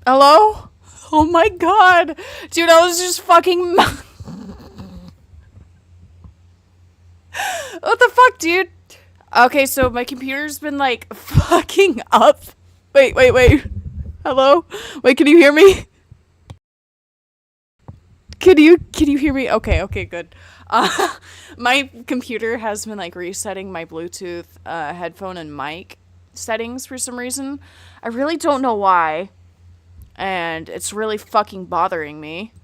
Hello? Oh my god. Dude, I was just fucking... What the fuck, dude? Okay, so my computer's been, like, fucking up. Wait. Hello? Wait, can you hear me? Can you hear me? Okay, good. My computer has been, like, resetting my Bluetooth, headphone and mic settings for some reason. I really don't know why. And it's really fucking bothering me.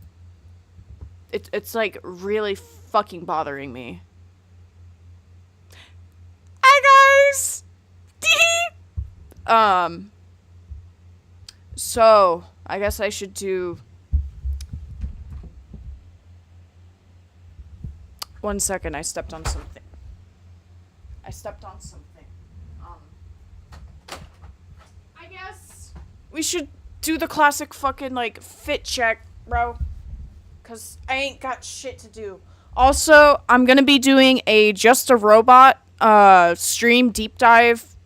It's like really fucking bothering me. Hi guys. So I guess I should do. One second, I stepped on something. I guess we should do the classic fucking like fit check, bro. Cause I ain't got shit to do. Also, I'm gonna be doing a Just a Robot stream deep dive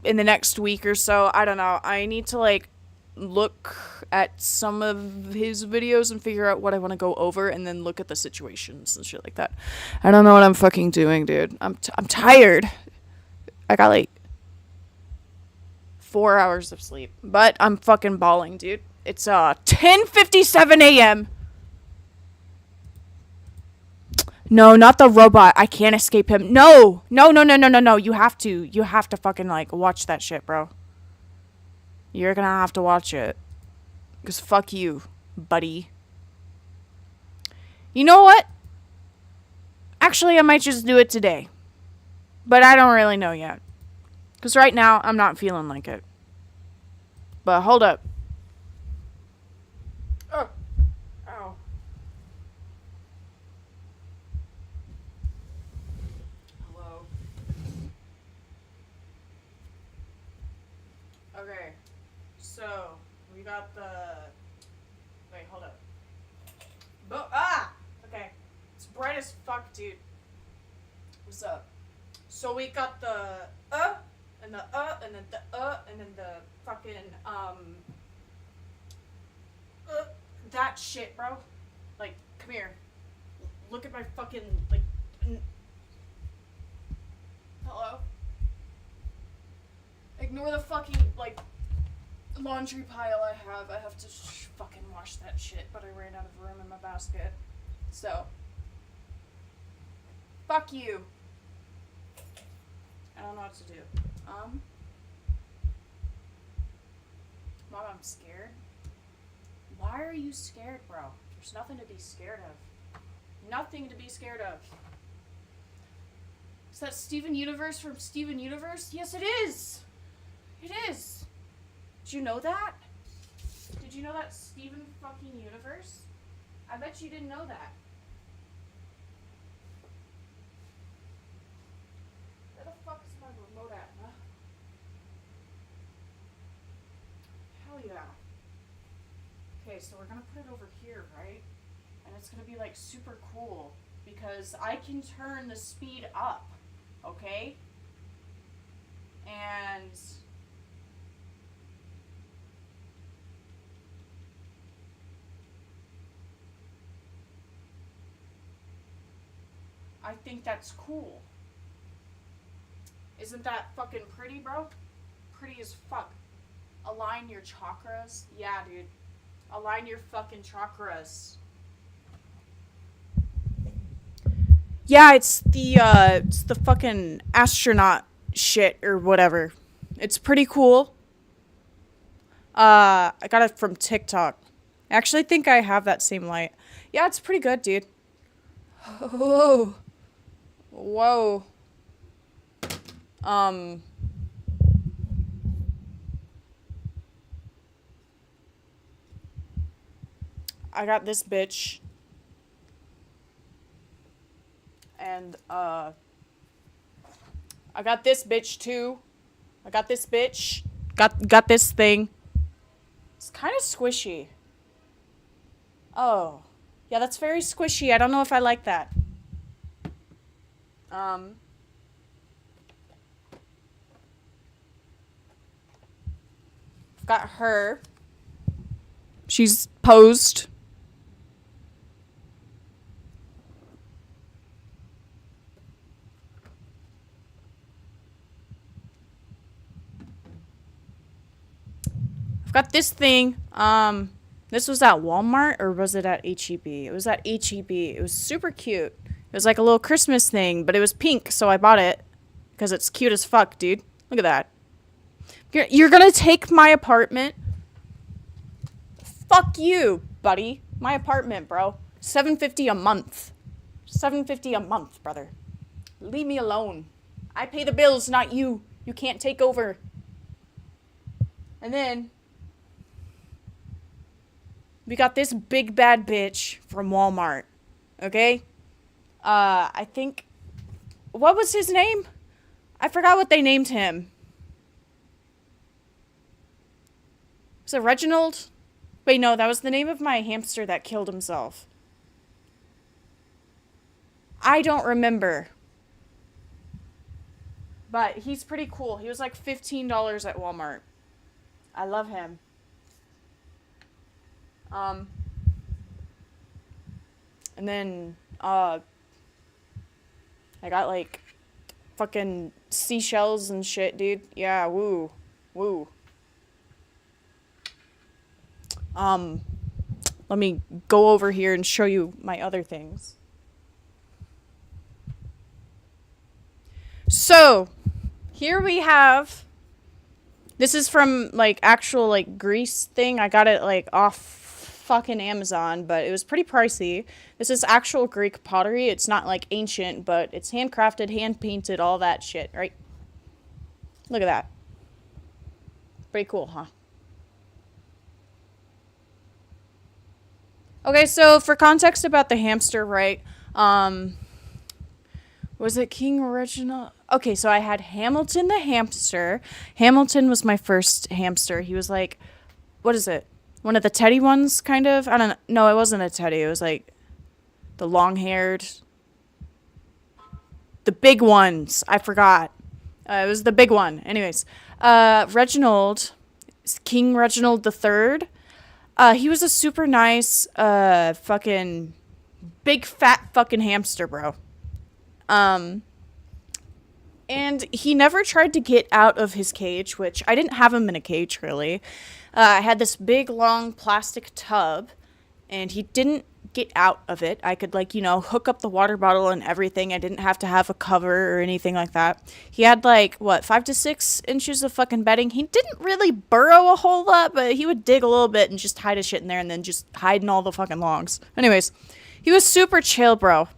in the next week or so. I don't know. I need to like look at some of his videos and figure out what I want to go over, and then look at the situations and shit like that. I don't know what I'm fucking doing, dude. I'm tired. I got like 4 hours of sleep, but I'm fucking bawling, dude. It's 10:57 a.m. No, not the robot. I can't escape him. No. You have to fucking like watch that shit, bro. You're gonna have to watch it. Cause fuck you, buddy. You know what? Actually, I might just do it today. But I don't really know yet. Cause right now, I'm not feeling like it. But hold up. Oh. Ow. Hello. Okay. So, we got the... Wait, hold up. Okay. It's bright as fuck, dude. What's up? So we got the and the and then the and then the fucking that shit, bro. Like, come here. Look at my fucking like. Hello. Ignore the fucking like laundry pile I have. I have to fucking wash that shit, but I ran out of room in my basket. So, fuck you. I don't know what to do. Mom, I'm scared. Why are you scared, bro? There's nothing to be scared of. Nothing to be scared of. Is that Steven Universe from Steven Universe? Yes, it is! It is! Did you know that? Did you know that Steven fucking Universe? I bet you didn't know that. Where the fuck is my remote at, huh? Hell yeah. Okay, so we're gonna put it over here, right? And it's gonna be like super cool because I can turn the speed up, okay? And I think that's cool. Isn't that fucking pretty, bro? Pretty as fuck. Align your chakras. Yeah, dude. Align your fucking chakras. Yeah, it's the fucking astronaut shit or whatever. It's pretty cool. I got it from TikTok. I actually think I have that same light. Yeah, it's pretty good, dude. Whoa. Whoa. I got this bitch. And, I got this bitch, too. I got this bitch. Got this thing. It's kind of squishy. Oh. Yeah, that's very squishy. I don't know if I like that. I've got her. She's posed. I've got this thing. This was at Walmart, or was it at H-E-B? It was at H-E-B. It was super cute. It was like a little Christmas thing, but it was pink, so I bought it. Because it's cute as fuck, dude. Look at that. You're gonna take my apartment? Fuck you, buddy. My apartment, bro. $750 a month. $750 a month, brother. Leave me alone. I pay the bills, not you. You can't take over. And then we got this big bad bitch from Walmart. Okay? I think... What was his name? I forgot what they named him. Was it Reginald? Wait, no, that was the name of my hamster that killed himself. I don't remember. But he's pretty cool. He was like $15 at Walmart. I love him. And then, I got like fucking seashells and shit, dude. Yeah, woo. Woo. Let me go over here and show you my other things. So, here we have, this is from like actual like Greece thing. I got it like off fucking Amazon, but it was pretty pricey. This is actual Greek pottery. It's not like ancient, but it's handcrafted, hand painted, all that shit, right? Look at that. Pretty cool, huh? Okay, so for context about the hamster, right? Was it King Reginald? Okay, so I had Hamilton the hamster. Hamilton was my first hamster. He was like, what is it? One of the teddy ones, kind of? I don't know. No, it wasn't a teddy. It was like the long-haired. The big ones. I forgot. It was the big one. Anyways, Reginald, King Reginald III. He was a super nice, fucking big fat fucking hamster, bro. And he never tried to get out of his cage, which I didn't have him in a cage, really. I had this big, long plastic tub, and he didn't get out of it. I could, like, you know, hook up the water bottle and everything. I didn't have to have a cover or anything like that. He had, like, what, 5 to 6 inches of fucking bedding. He didn't really burrow a whole lot, but he would dig a little bit and just hide his shit in there and then just hide in all the fucking logs. Anyways, he was super chill, bro.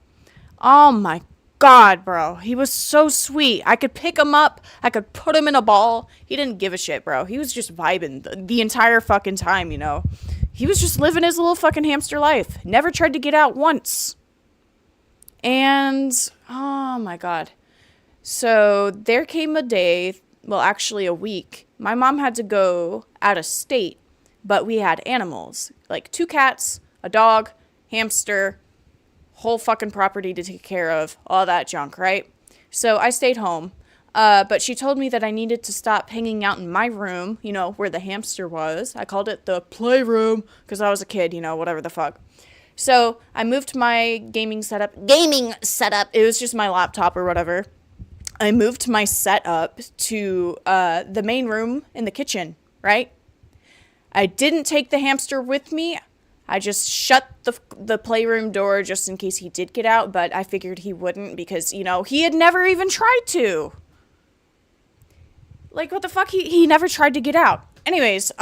Oh, my God, bro. He was so sweet. I could pick him up. I could put him in a ball. He didn't give a shit, bro. He was just vibing the entire fucking time, you know. He was just living his little fucking hamster life. Never tried to get out once. And, oh my God. So there came a day, well, actually a week. My mom had to go out of state, but we had animals. Like 2 cats, a dog, hamster, whole fucking property to take care of, all that junk, right? So I stayed home. But she told me that I needed to stop hanging out in my room, you know, where the hamster was. I called it the playroom because I was a kid, you know, whatever the fuck. So I moved my gaming setup. It was just my laptop or whatever. I moved my setup to the main room in the kitchen, right? I didn't take the hamster with me. I just shut the playroom door just in case he did get out, but I figured he wouldn't because, you know, he had never even tried to. Like, what the fuck? He never tried to get out. Anyways,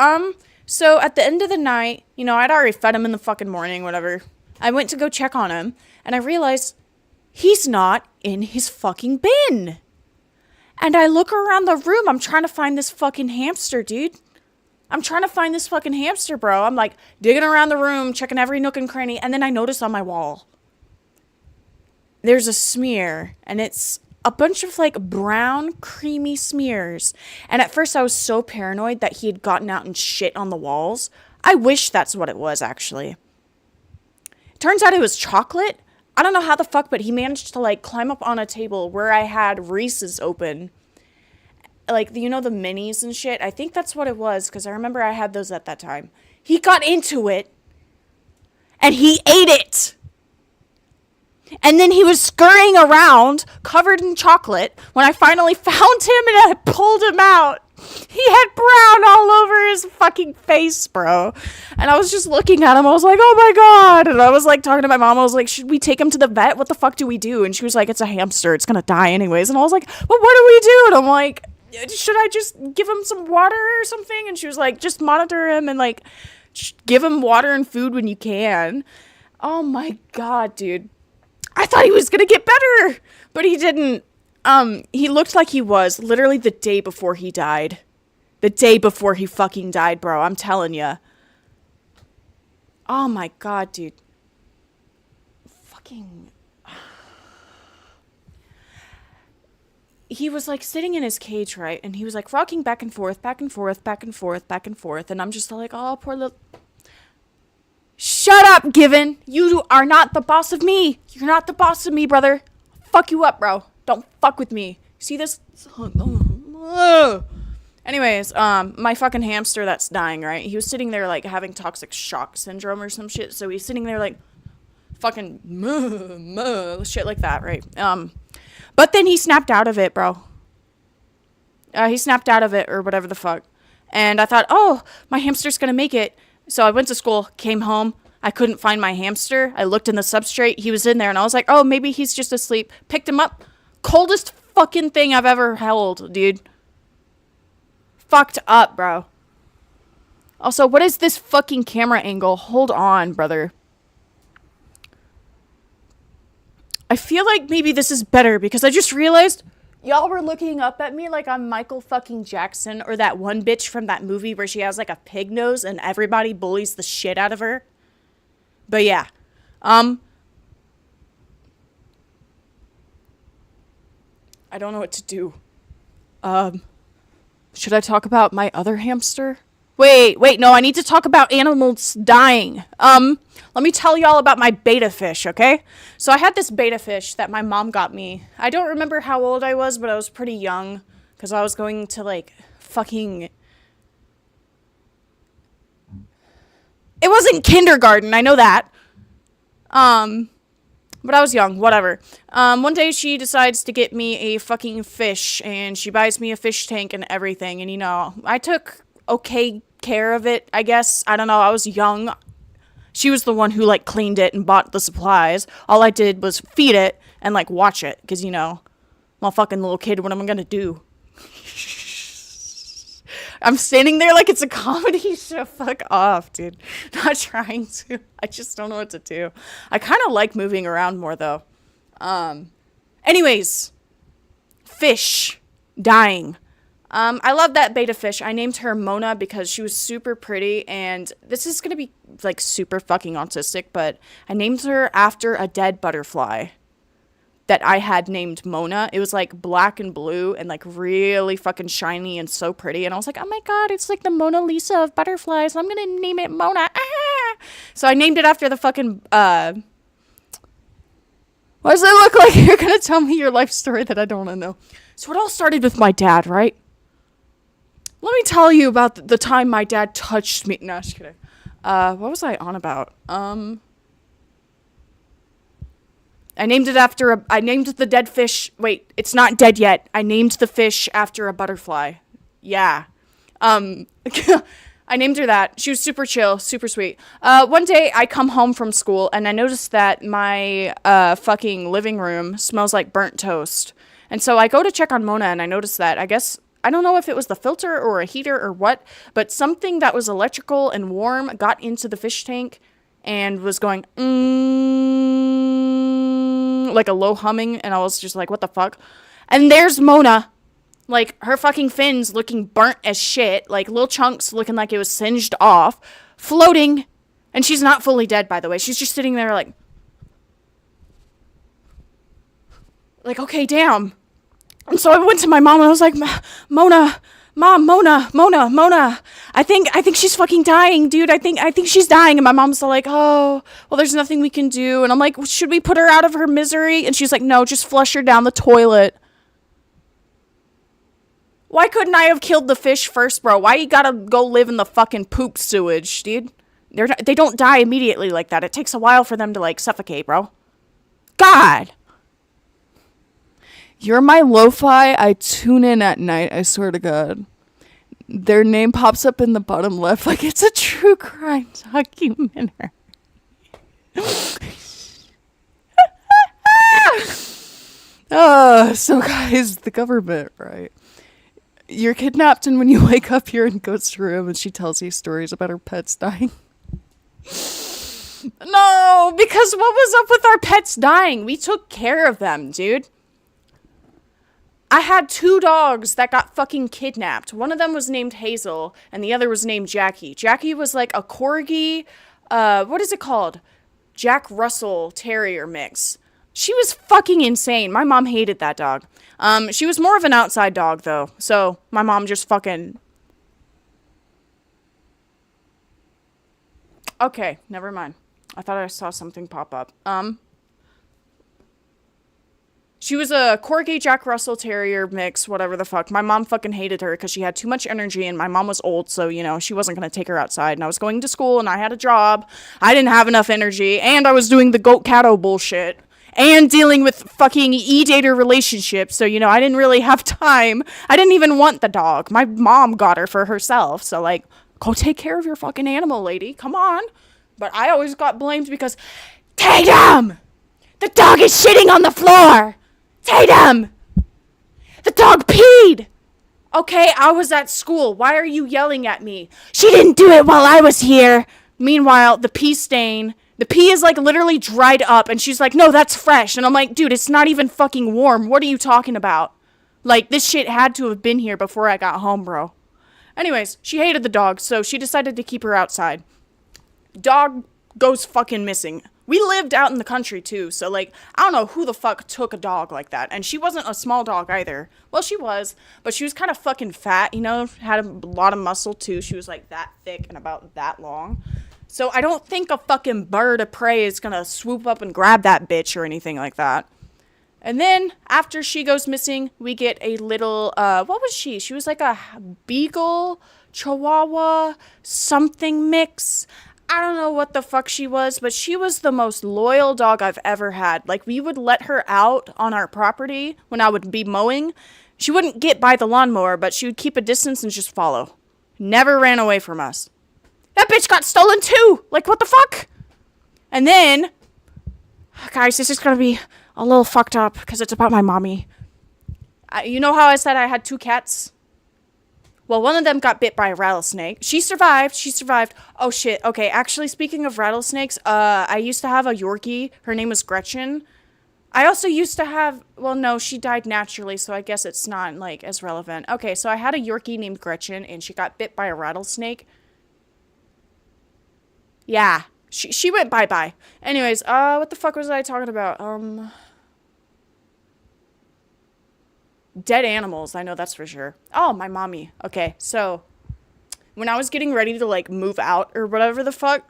so at the end of the night, you know, I'd already fed him in the fucking morning, whatever. I went to go check on him, and I realized he's not in his fucking bin. And I look around the room. I'm trying to find this fucking hamster, dude. I'm trying to find this fucking hamster, bro. I'm, like, digging around the room, checking every nook and cranny, and then I notice on my wall there's a smear, and it's a bunch of, like, brown, creamy smears. And at first I was so paranoid that he had gotten out and shit on the walls. I wish that's what it was, actually. Turns out it was chocolate. I don't know how the fuck, but he managed to, like, climb up on a table where I had Reese's open. like, you know, the minis and shit. I think that's what it was, because I remember I had those at that time. He got into it, and he ate it. And then he was scurrying around, covered in chocolate, when I finally found him and I pulled him out. He had brown all over his fucking face, bro. And I was just looking at him. I was like, oh my God. And I was like talking to my mom. I was like, should we take him to the vet? What the fuck do we do? And she was like, it's a hamster. It's going to die anyways. And I was like, well, what do we do? And I'm like, should I just give him some water or something? And she was like, just monitor him and like give him water and food when you can. Oh my God, dude. I thought he was going to get better, but he didn't. He looked like he was literally the day before he died. The day before he fucking died, bro. I'm telling ya. Oh my God, dude. Fucking. He was like sitting in his cage, right? And he was like rocking back and forth, back and forth, back and forth, back and forth. And I'm just like, oh, poor little. Shut up, Given. You are not the boss of me. You're not the boss of me, brother. Fuck you up, bro. Don't fuck with me. See this? Anyways, my fucking hamster that's dying, right? He was sitting there like having toxic shock syndrome or some shit. So he's sitting there like fucking shit like that, right? But then he snapped out of it, bro. He snapped out of it or whatever the fuck. And I thought, oh, my hamster's gonna make it. So I went to school, came home. I couldn't find my hamster. I looked in the substrate. He was in there and I was like, oh, maybe he's just asleep. Picked him up. Coldest fucking thing I've ever held, dude. Fucked up, bro. Also, what is this fucking camera angle? Hold on, brother. I feel like maybe this is better because I just realized y'all were looking up at me like I'm Michael fucking Jackson or that one bitch from that movie where she has like a pig nose and everybody bullies the shit out of her. But yeah. I don't know what to do. Should I talk about my other hamster? Wait, no, I need to talk about animals dying. Let me tell y'all about my betta fish, okay? So I had this betta fish that my mom got me. I don't remember how old I was, but I was pretty young because I was going to like fucking... It wasn't kindergarten, I know that. But I was young, whatever. One day she decides to get me a fucking fish, and she buys me a fish tank and everything, and you know, I took okay care of it, I guess. I don't know, I was young. She was the one who, like, cleaned it and bought the supplies. All I did was feed it and, like, watch it, because, you know, I'm a fucking little kid, what am I gonna do? I'm standing there like it's a comedy show. Fuck off, dude. Not trying to. I just don't know what to do. I kind of like moving around more, though. Anyways. Fish. Dying. I love that betta fish. I named her Mona because she was super pretty, and this is gonna be, like, super fucking autistic, but I named her after a dead butterfly that I had named Mona. It was like black and blue and like really fucking shiny and so pretty. And I was like, oh my God, it's like the Mona Lisa of butterflies. I'm going to name it Mona. Ah! So I named it after the fucking, what does it look like? You're going to tell me your life story that I don't want to know. So it all started with my dad, right? Let me tell you about the time my dad touched me. No, just kidding. What was I on about? I named it after I named the dead fish. Wait, it's not dead yet. I named the fish after a butterfly. Yeah. I named her that. She was super chill, super sweet. One day I come home from school and I noticed that my fucking living room smells like burnt toast. And so I go to check on Mona and I noticed that. I guess, I don't know if it was the filter or a heater or what, but something that was electrical and warm got into the fish tank and was going, like a low humming, and I was just like, what the fuck? And there's Mona, like, her fucking fins looking burnt as shit, like, little chunks looking like it was singed off, floating, and she's not fully dead, by the way, she's just sitting there like, okay, damn. And so I went to my mom, and I was like, Mona, I think she's fucking dying, dude. I think she's dying. And my mom's like, oh, well, there's nothing we can do. And I'm like, should we put her out of her misery? And she's like, no, just flush her down the toilet. Why couldn't I have killed the fish first, bro? Why you gotta go live in the fucking poop sewage, dude? They don't die immediately like that. It takes a while for them to, like, suffocate, bro. God! You're my lo-fi. I tune in at night, I swear to God. Their name pops up in the bottom left like it's a true crime documentary. So guys, the government, right? You're kidnapped, and when you wake up, you're in Goat's room, and she tells you stories about her pets dying. No, because what was up with our pets dying? We took care of them, dude. I had 2 dogs that got fucking kidnapped. One of them was named Hazel, and the other was named Jackie. Jackie was like a corgi, what is it called? Jack Russell Terrier mix. She was fucking insane. My mom hated that dog. She was more of an outside dog, though. So, my mom just fucking... Okay, never mind. I thought I saw something pop up. She was a corgi Jack Russell Terrier mix, whatever the fuck. My mom fucking hated her because she had too much energy, and my mom was old, so, you know, she wasn't going to take her outside. And I was going to school, and I had a job. I didn't have enough energy, and I was doing the GoatCatto bullshit. And dealing with fucking e-dater relationships, so, you know, I didn't really have time. I didn't even want the dog. My mom got her for herself, so, like, go take care of your fucking animal, lady. Come on. But I always got blamed because, Tatum! The dog is shitting on the floor! Tatum! The dog peed! Okay, I was at school. Why are you yelling at me? She didn't do it while I was here. Meanwhile, the pee stain... The pee is, like, literally dried up, and she's like, no, that's fresh. And I'm like, dude, it's not even fucking warm. What are you talking about? Like, this shit had to have been here before I got home, bro. Anyways, she hated the dog, so she decided to keep her outside. Dog goes fucking missing. We lived out in the country, too, so, like, I don't know who the fuck took a dog like that. And she wasn't a small dog, either. Well, she was, but she was kind of fucking fat, you know, had a lot of muscle, too. She was, like, that thick and about that long. So I don't think a fucking bird of prey is gonna swoop up and grab that bitch or anything like that. And then, after she goes missing, we get a little, what was she? She was like a beagle, chihuahua, something mix. I don't know what the fuck she was, but she was the most loyal dog I've ever had. Like, we would let her out on our property when I would be mowing. She wouldn't get by the lawnmower, but she would keep a distance and just follow. Never ran away from us. That bitch got stolen too! Like, what the fuck? And then... Guys, this is gonna be a little fucked up because it's about my mommy. You know how I said I had 2 cats? Well, one of them got bit by a rattlesnake. She survived. Oh, shit. Okay, actually, speaking of rattlesnakes, I used to have a Yorkie. Her name was Gretchen. I also used to have... Well, no, she died naturally, so I guess it's not, like, as relevant. Okay, so I had a Yorkie named Gretchen, and she got bit by a rattlesnake. Yeah, she went bye-bye. Anyways, what the fuck was I talking about? Dead animals, I know that's for sure. Oh, my mommy. Okay, so, when I was getting ready to, like, move out or whatever the fuck,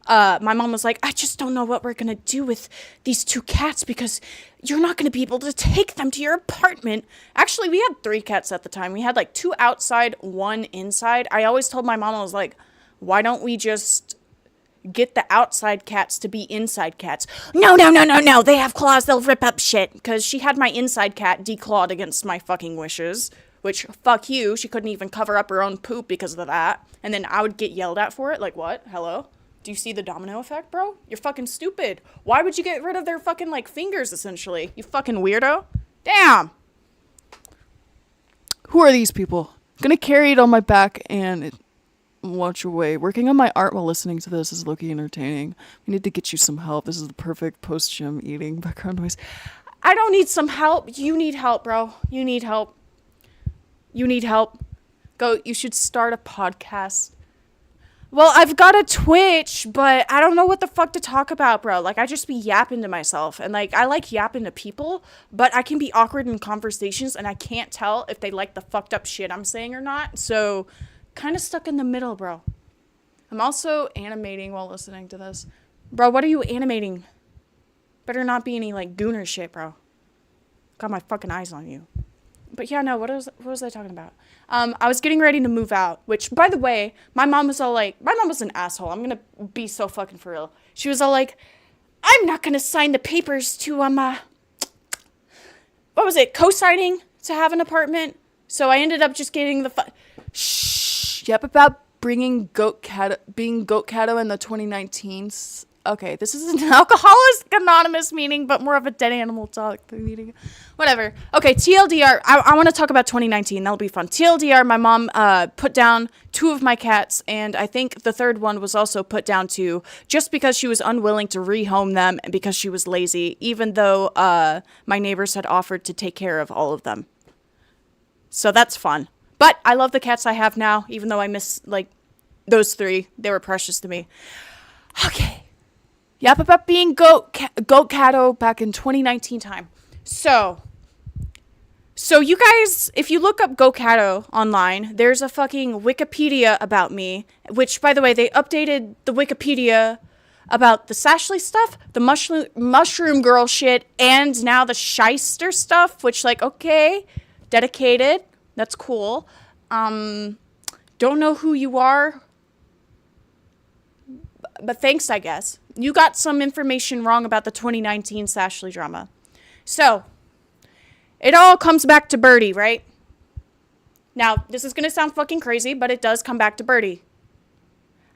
my mom was like, I just don't know what we're gonna do with these 2 cats because you're not gonna be able to take them to your apartment. Actually, we had 3 cats at the time. We had, like, 2 outside, 1 inside. I always told my mom, I was like, why don't we just... get the outside cats to be inside cats. No. They have claws. They'll rip up shit. Because she had my inside cat declawed against my fucking wishes. Which, fuck you. She couldn't even cover up her own poop because of that. And then I would get yelled at for it. Like, what? Hello? Do you see the domino effect, bro? You're fucking stupid. Why would you get rid of their fucking, like, fingers, essentially? You fucking weirdo. Damn. Who are these people? I'm gonna carry it on my back and... watch away. Working on my art while listening to this is low-key entertaining. We need to get you some help. This is the perfect post-gym eating background noise. I don't need some help. You need help, bro. You need help. Go, you should start a podcast. Well, I've got a Twitch, but I don't know what the fuck to talk about, bro. Like, I just be yapping to myself. And, like, I like yapping to people, but I can be awkward in conversations, and I can't tell if they like the fucked up shit I'm saying or not. So... kind of stuck in the middle, bro. I'm also animating while listening to this. Bro, what are you animating? Better not be any, like, gooner shit, bro. Got my fucking eyes on you. but yeah, no, what was I talking about? I was getting ready to move out, which, by the way, my mom was an asshole. I'm gonna be so fucking for real. She was all like, I'm not gonna sign the papers to, co-signing to have an apartment. So I ended up just getting the Shh. Yep, about being GoatCatto in the 2019s. Okay, this is an Alcoholics Anonymous meeting, but more of a dead animal talk meeting. Whatever. Okay, TLDR. I want to talk about 2019. That'll be fun. TLDR, my mom put down 2 of my cats, and I think the third one was also put down too, just because she was unwilling to rehome them and because she was lazy, even though my neighbors had offered to take care of all of them. So that's fun. But I love the cats I have now, even though I miss, like, those 3. They were precious to me. Okay. Yep, about being GoatCatto back in 2019 time. So you guys, if you look up GoatCatto online, there's a fucking Wikipedia about me, which, by the way, they updated the Wikipedia about the Sashley stuff, the mushroom girl shit, and now the shyster stuff, which, like, okay, dedicated. That's cool. Don't know who you are, but thanks, I guess. You got some information wrong about the 2019 Sashley drama. So, it all comes back to Birdie, right? Now, this is going to sound fucking crazy, but it does come back to Birdie.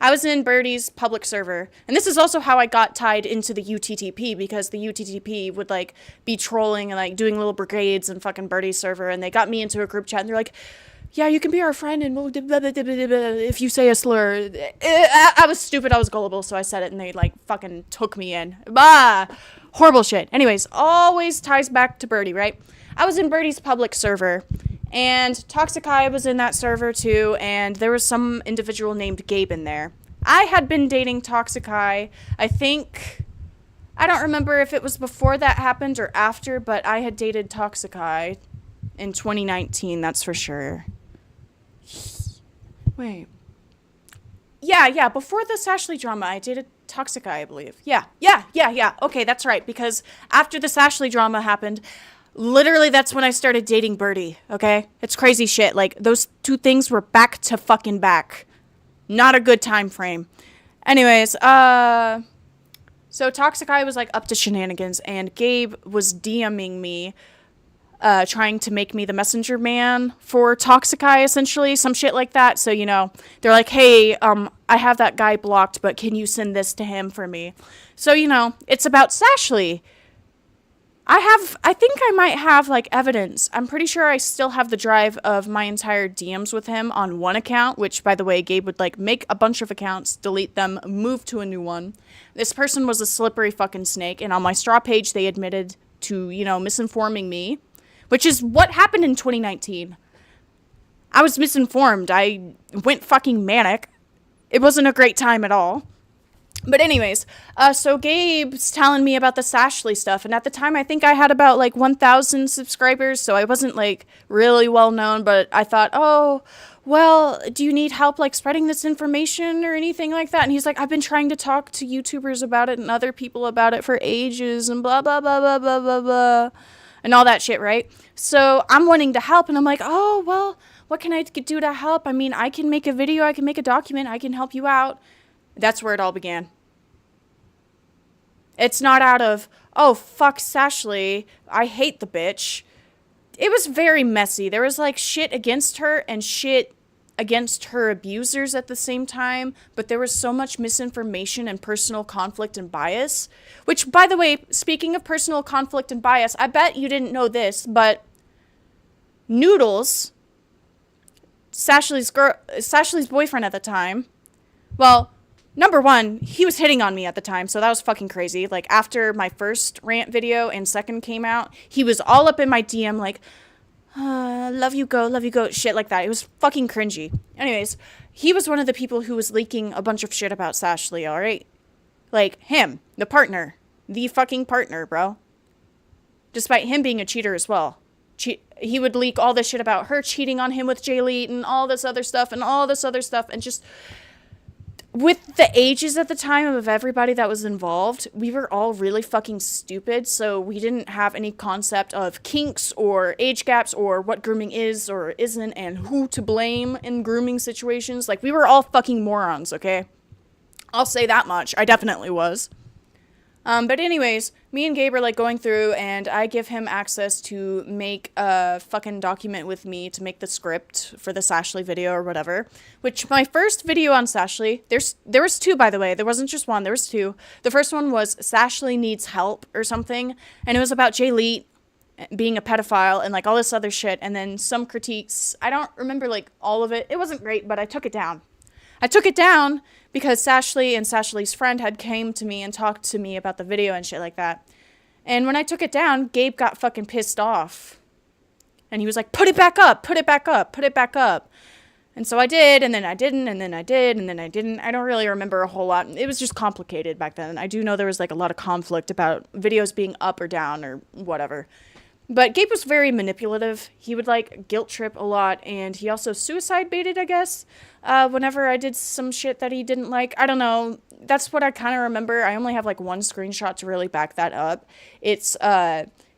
I was in Birdie's public server, and this is also how I got tied into the UTTP, because the UTTP would, like, be trolling and, like, doing little brigades in fucking Birdie's server, and they got me into a group chat, and they're like, yeah, you can be our friend, and we'll if you say a slur. I was stupid, I was gullible, so I said it, and they, like, fucking took me in. Bah! Horrible shit. Anyways, always ties back to Birdie, right? I was in Birdie's public server, and Toxikai was in that server, too, and there was some individual named Gabe in there. I had been dating Toxikai, I don't remember if it was before that happened or after, but I had dated Toxikai in 2019, that's for sure. Wait. Yeah, before the Sashley drama, I dated Toxikai, I believe. Yeah. Okay, that's right, because after the Sashley drama happened, literally that's when I started dating Birdie, okay? It's crazy shit. Like, those 2 things were back to fucking back. Not a good time frame. Anyways, so Toxikai was, like, up to shenanigans, and Gabe was DMing me, trying to make me the messenger man for Toxikai, essentially, some shit like that. So, you know, they're like, hey, I have that guy blocked, but can you send this to him for me? So, you know, it's about Sashley. I think I might have, like, evidence. I'm pretty sure I still have the drive of my entire DMs with him on one account, which, by the way, Gabe would, like, make a bunch of accounts, delete them, move to a new one. This person was a slippery fucking snake, and on my straw page, they admitted to, you know, misinforming me, which is what happened in 2019. I was misinformed. I went fucking manic. It wasn't a great time at all. But anyways, so Gabe's telling me about the Sashley stuff, and at the time I think I had about, like, 1,000 subscribers, so I wasn't, like, really well known, but I thought, oh, well, do you need help, like, spreading this information or anything like that? And he's like, I've been trying to talk to YouTubers about it and other people about it for ages, and blah, blah, blah, blah, blah, blah, blah, and all that shit, right? So I'm wanting to help, and I'm like, oh, well, what can I do to help? I mean, I can make a video, I can make a document, I can help you out. That's where it all began. It's not out of, oh, fuck Sashley, I hate the bitch. It was very messy. There was, like, shit against her and shit against her abusers at the same time, but there was so much misinformation and personal conflict and bias. Which, by the way, speaking of personal conflict and bias, I bet you didn't know this, but Noodles, Sashley's boyfriend at the time, well, number one, he was hitting on me at the time, so that was fucking crazy. Like, after my first rant video and second came out, he was all up in my DM like, love you, goat, shit like that. It was fucking cringy. Anyways, he was one of the people who was leaking a bunch of shit about Sashley, alright? Like, him, the partner. The fucking partner, bro. Despite him being a cheater as well. He would leak all this shit about her cheating on him with Jaylee and all this other stuff, and just... with the ages at the time of everybody that was involved, we were all really fucking stupid, so we didn't have any concept of kinks or age gaps or what grooming is or isn't and who to blame in grooming situations. Like, we were all fucking morons, okay? I'll say that much. I definitely was. But anyways, me and Gabe are like going through, and I give him access to make a fucking document with me to make the script for the Sashley video or whatever. Which my first video on Sashley, there was two, by the way. There wasn't just one. There was two. The first one was Sashley needs help or something, and it was about Jay Leet being a pedophile and like all this other shit, and then some critiques. I don't remember like all of it. It wasn't great, but I took it down. I took it down because Sashley and Sashley's friend had came to me and talked to me about the video and shit like that. And when I took it down, Gabe got fucking pissed off. And he was like, put it back up, put it back up, put it back up. And so I did, and then I didn't, and then I did, and then I didn't. I don't really remember a whole lot. It was just complicated back then. I do know there was like a lot of conflict about videos being up or down or whatever. But Gabe was very manipulative. He would, like, guilt trip a lot, and he also suicide baited, I guess, whenever I did some shit that he didn't like. I don't know. That's what I kind of remember. I only have, like, one screenshot to really back that up. It's,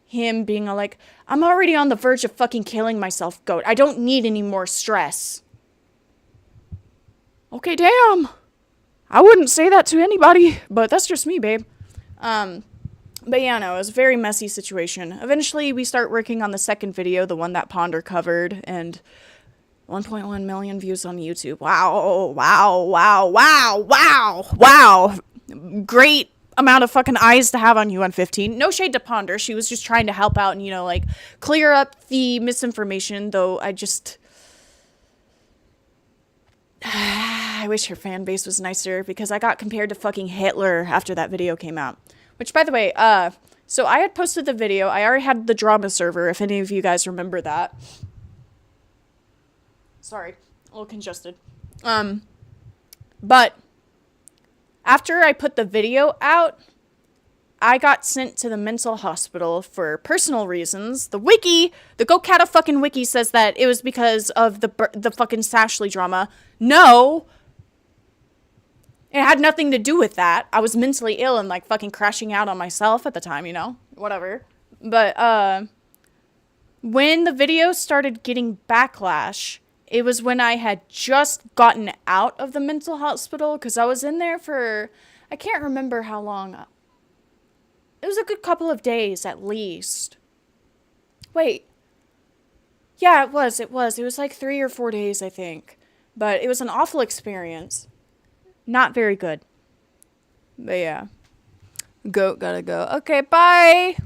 him being like, I'm already on the verge of fucking killing myself, Goat. I don't need any more stress. Okay, damn. I wouldn't say that to anybody, but that's just me, babe. But yeah, no, it was a very messy situation. Eventually, we start working on the second video, the one that Ponder covered, and 1.1 million views on YouTube. Wow, wow, wow, wow, wow, wow. Great amount of fucking eyes to have on you on 15. No shade to Ponder. She was just trying to help out and, you know, like, clear up the misinformation, though I wish her fan base was nicer, because I got compared to fucking Hitler after that video came out. Which, by the way, so I had posted the video. I already had the drama server, if any of you guys remember that. Sorry, a little congested. But after I put the video out, I got sent to the mental hospital for personal reasons. The GoatCatto fucking wiki says that it was because of the fucking Sashley drama. No! It had nothing to do with that. I was mentally ill and, like, fucking crashing out on myself at the time, you know? Whatever. But, when the video started getting backlash, it was when I had just gotten out of the mental hospital, because I was in there for, I can't remember how long. It was a good couple of days, at least. Wait. Yeah, it was. It was like 3 or 4 days, I think. But it was an awful experience. Not very good. But yeah. Goat gotta go. Okay, bye.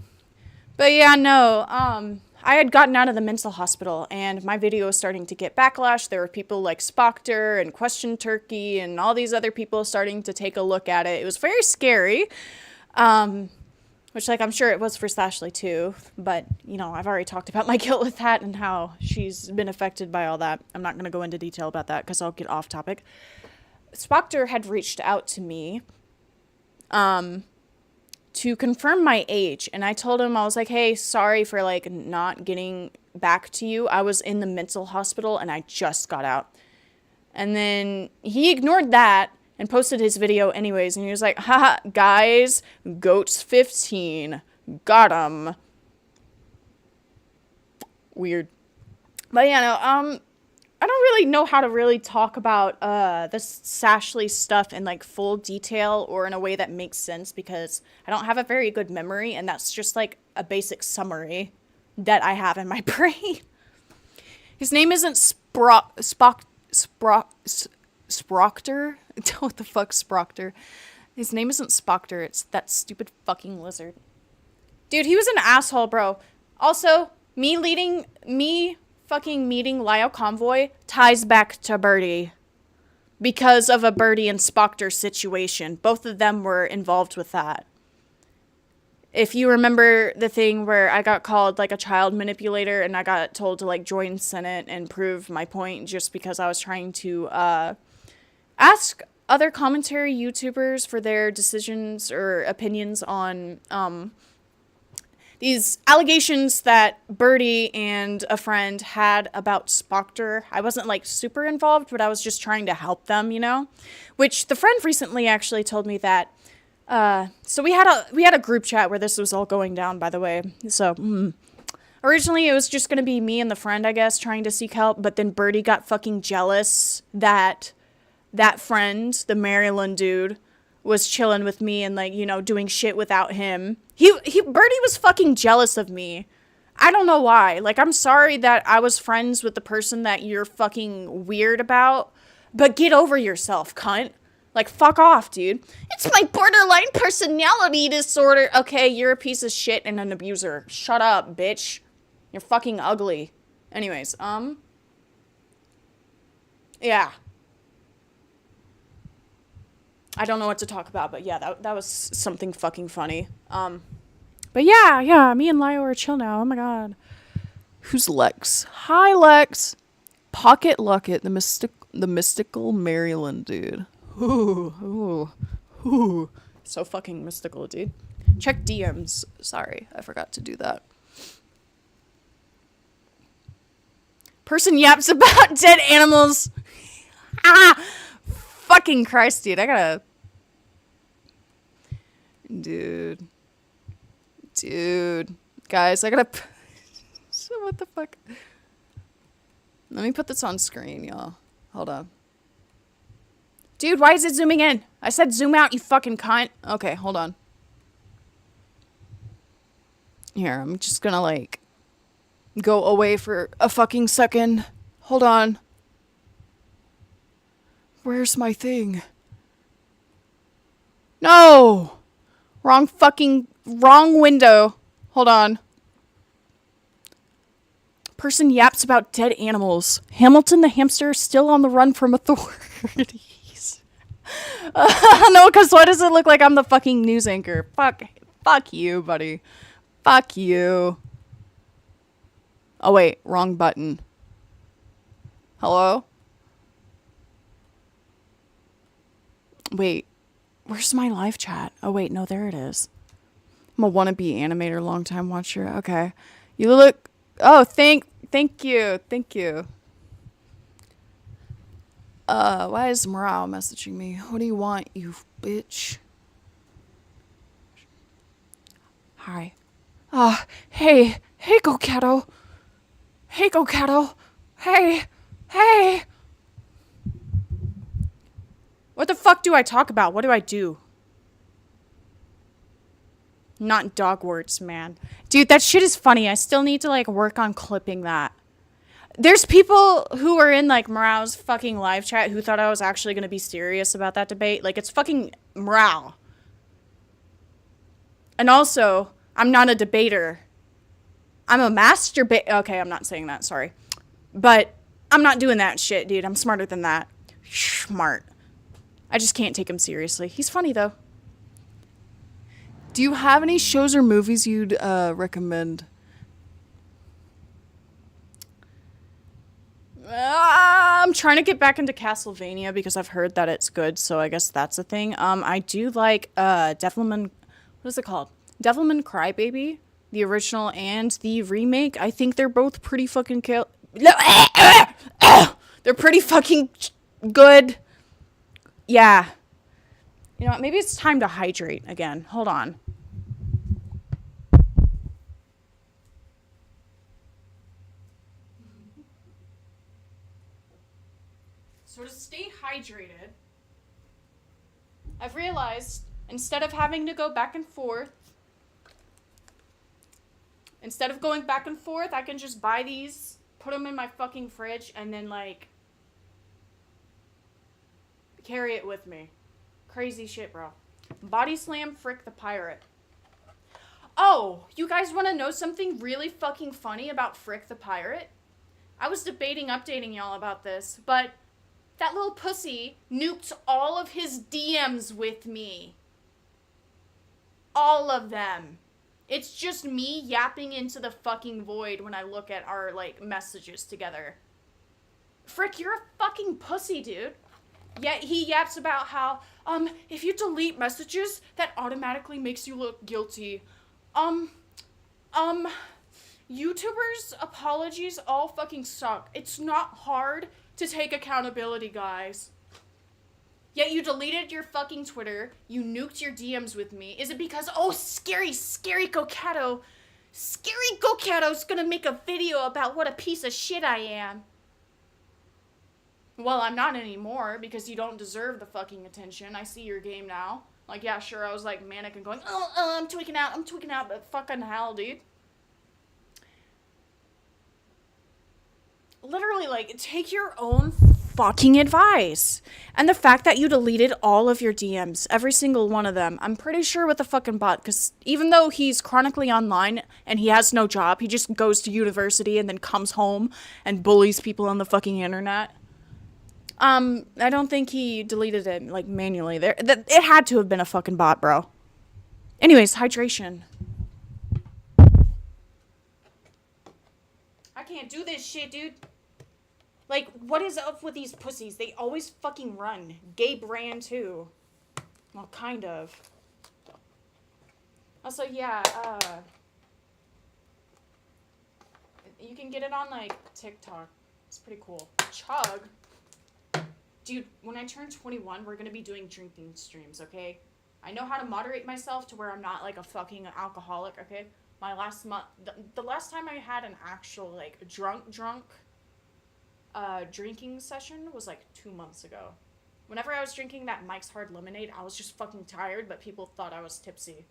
But yeah, no. I had gotten out of the mental hospital, and my video was starting to get backlash. There were people like Spockter and Question Turkey and all these other people starting to take a look at it. It was very scary. Which, like, I'm sure it was for Sashley too. But, you know, I've already talked about my guilt with that and how she's been affected by all that. I'm not going to go into detail about that because I'll get off topic. Spockter had reached out to me to confirm my age, and I told him, I was like, hey, sorry for, like, not getting back to you. I was in the mental hospital, and I just got out. And then he ignored that and posted his video anyways, and he was like, haha, guys, Goat's 15. Got him. Weird. But yeah, no, I don't really know how to really talk about the Sashley stuff in, like, full detail or in a way that makes sense, because I don't have a very good memory, and that's just, like, a basic summary that I have in my brain. His name isn't Spockter? What the fuck, Spockter? His name isn't Spockter, it's that stupid fucking lizard. Dude, he was an asshole, bro. Also, me fucking meeting Lyle Convoy ties back to Birdie because of a Birdie and Spockter situation. Both of them were involved with that. If you remember the thing where I got called, like, a child manipulator and I got told to, like, join Senate and prove my point just because I was trying to ask other commentary YouTubers for their decisions or opinions on these allegations that Birdie and a friend had about Spoctor. I wasn't like super involved, but I was just trying to help them, you know? Which the friend recently actually told me that so we had a group chat where this was all going down, by the way. So originally it was just going to be me and the friend, I guess, trying to seek help, but then Birdie got fucking jealous that that friend, the Maryland dude, was chilling with me and, like, you know, doing shit without him. Birdie was fucking jealous of me. I don't know why. Like, I'm sorry that I was friends with the person that you're fucking weird about, but get over yourself, cunt. Like, fuck off, dude. It's my borderline personality disorder. Okay, you're a piece of shit and an abuser. Shut up, bitch. You're fucking ugly. Anyways, yeah. I don't know what to talk about, but yeah, that was something fucking funny. But yeah, me and Lio are chill now. Oh my god. Who's Lex? Hi, Lex. Pocket Lucket, the mystical Maryland dude. Ooh. So fucking mystical, dude. Check DMs. Sorry, I forgot to do that. Person yaps about dead animals. Fucking Christ, dude. I gotta... Dude. Guys, I gotta... So what the fuck? Let me put this on screen, y'all. Hold on. Dude, why is it zooming in? I said zoom out, you fucking cunt. Okay, hold on. Here, I'm just gonna, like, go away for a fucking second. Hold on. Where's my thing? No! Wrong window. Hold on. Person yaps about dead animals. Hamilton the hamster still on the run from authorities. No, because why does it look like I'm the fucking news anchor? Fuck you, buddy. Fuck you. Oh, wait. Wrong button. Hello? Wait. Where's my live chat? Oh, wait. No, there it is. I'm a wannabe animator, long-time watcher. Okay. You look... Oh, thank you. Why is Morale messaging me? What do you want, you bitch? Hi. Hey, GoatCatto. Hey, GoatCatto. Hey. What the fuck do I talk about? What do I do? Not dog words, man. Dude, that shit is funny. I still need to, like, work on clipping that. There's people who are in, like, Morale's fucking live chat who thought I was actually going to be serious about that debate. Like, it's fucking Morale. And also, I'm not a debater. I'm a Okay, I'm not saying that, sorry. But I'm not doing that shit, dude. I'm smarter than that. Smart. I just can't take him seriously. He's funny, though. Do you have any shows or movies you'd recommend? I'm trying to get back into Castlevania because I've heard that it's good, so I guess that's a thing. I do like Devilman... What is it called? Devilman Crybaby, the original and the remake. I think they're both pretty fucking They're pretty fucking good. Yeah. You know what? Maybe it's time to hydrate again. Hold on. So to stay hydrated, I've realized instead of having to go back and forth, I can just buy these, put them in my fucking fridge, and then, like, carry it with me. Crazy shit, bro. Body slam Frick the Pirate. Oh, you guys want to know something really fucking funny about Frick the Pirate? I was debating updating y'all about this, but that little pussy nuked all of his DMs with me. All of them. It's just me yapping into the fucking void when I look at our, like, messages together. Frick, you're a fucking pussy, dude. Yet he yaps about how, if you delete messages, that automatically makes you look guilty. YouTubers' apologies all fucking suck. It's not hard to take accountability, guys. Yet you deleted your fucking Twitter. You nuked your DMs with me. Is it because, oh, scary GoatCatto. Scary GoatCatto's gonna make a video about what a piece of shit I am. Well, I'm not anymore because you don't deserve the fucking attention. I see your game now. Like, yeah, sure, I was like manic and going, I'm tweaking out, but fucking hell, dude. Literally, like, take your own fucking advice. And the fact that you deleted all of your DMs, every single one of them, I'm pretty sure with a fucking bot, because even though he's chronically online and he has no job, he just goes to university and then comes home and bullies people on the fucking internet. I don't think he deleted it, like, manually. It had to have been a fucking bot, bro. Anyways, hydration. I can't do this shit, dude. Like, what is up with these pussies? They always fucking run. Gabe ran, too. Well, kind of. Also, yeah, you can get it on, like, TikTok. It's pretty cool. Chug. Dude, when I turn 21, we're gonna be doing drinking streams, okay? I know how to moderate myself to where I'm not, like, a fucking alcoholic, okay? My last month, the last time I had an actual, like, drunk, drinking session was, like, 2 months ago. Whenever I was drinking that Mike's Hard Lemonade, I was just fucking tired, but people thought I was tipsy.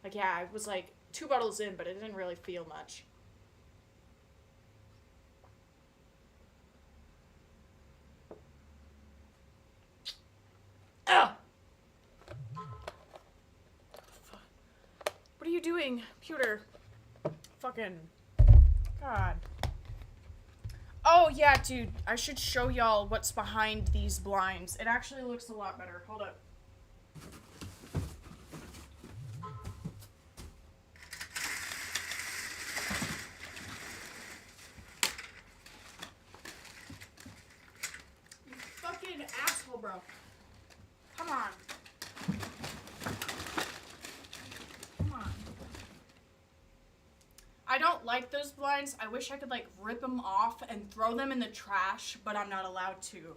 Like, yeah, I was, like, 2 bottles in, but it didn't really feel much. Ugh! What are you doing, Pewter? Fucking... God. Oh, yeah, dude. I should show y'all what's behind these blinds. It actually looks a lot better. Hold up. You fucking asshole, bro. Come on. Come on. I don't like those blinds. I wish I could, like, rip them off and throw them in the trash, but I'm not allowed to.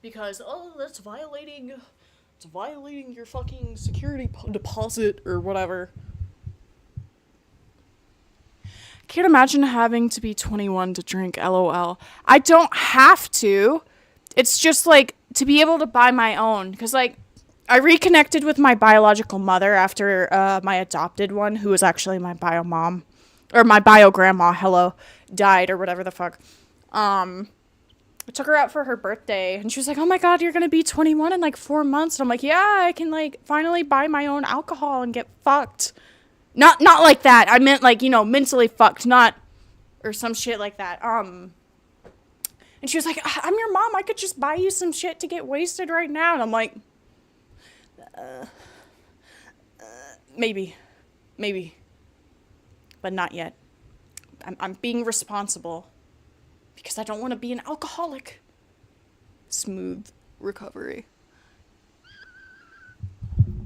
Because, oh, that's violating... It's violating your fucking security deposit or whatever. Can't imagine having to be 21 to drink, LOL. I don't have to. It's just, like, to be able to buy my own. Because, like, I reconnected with my biological mother after my adopted one, who was actually my bio mom. Or my bio grandma, hello, died or whatever the fuck. I took her out for her birthday, and she was like, oh my god, you're gonna be 21 in, like, 4 months. And I'm like, yeah, I can, like, finally buy my own alcohol and get fucked. Not like that. I meant, like, you know, mentally fucked, not... Or some shit like that. And she was like, I'm your mom. I could just buy you some shit to get wasted right now. And I'm like... Maybe. But not yet. I'm being responsible. Because I don't want to be an alcoholic. Smooth recovery.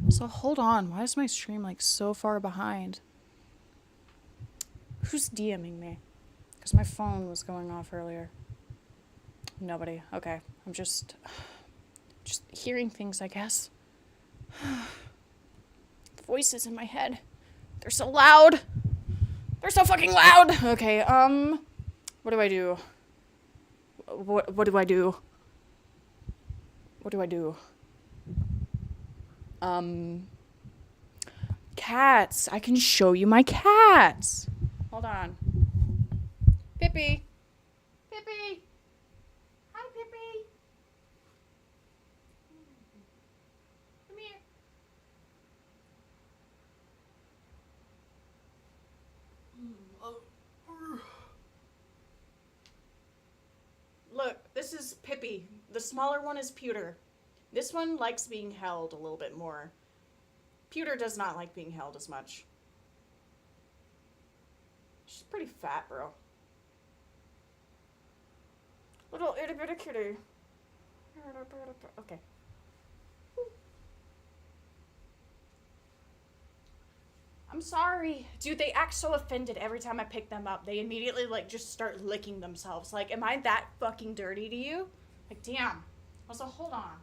So hold on. Why is my stream, like, so far behind? Who's DMing me? Because my phone was going off earlier. Nobody. Okay. I'm just hearing things, I guess. Voices in my head. They're so loud. They're so fucking loud. Okay, what do I do? What do I do? What do I do? Cats. I can show you my cats. Hold on. Pippi. Pippi. Hi, Pippi. Come here. Look, this is Pippi. The smaller one is Pewter. This one likes being held a little bit more. Pewter does not like being held as much. She's pretty fat, bro. Little itty bitty kitty. Okay. I'm sorry. Dude, they act so offended every time I pick them up. They immediately, like, just start licking themselves. Like, am I that fucking dirty to you? Like, damn. Also, hold on.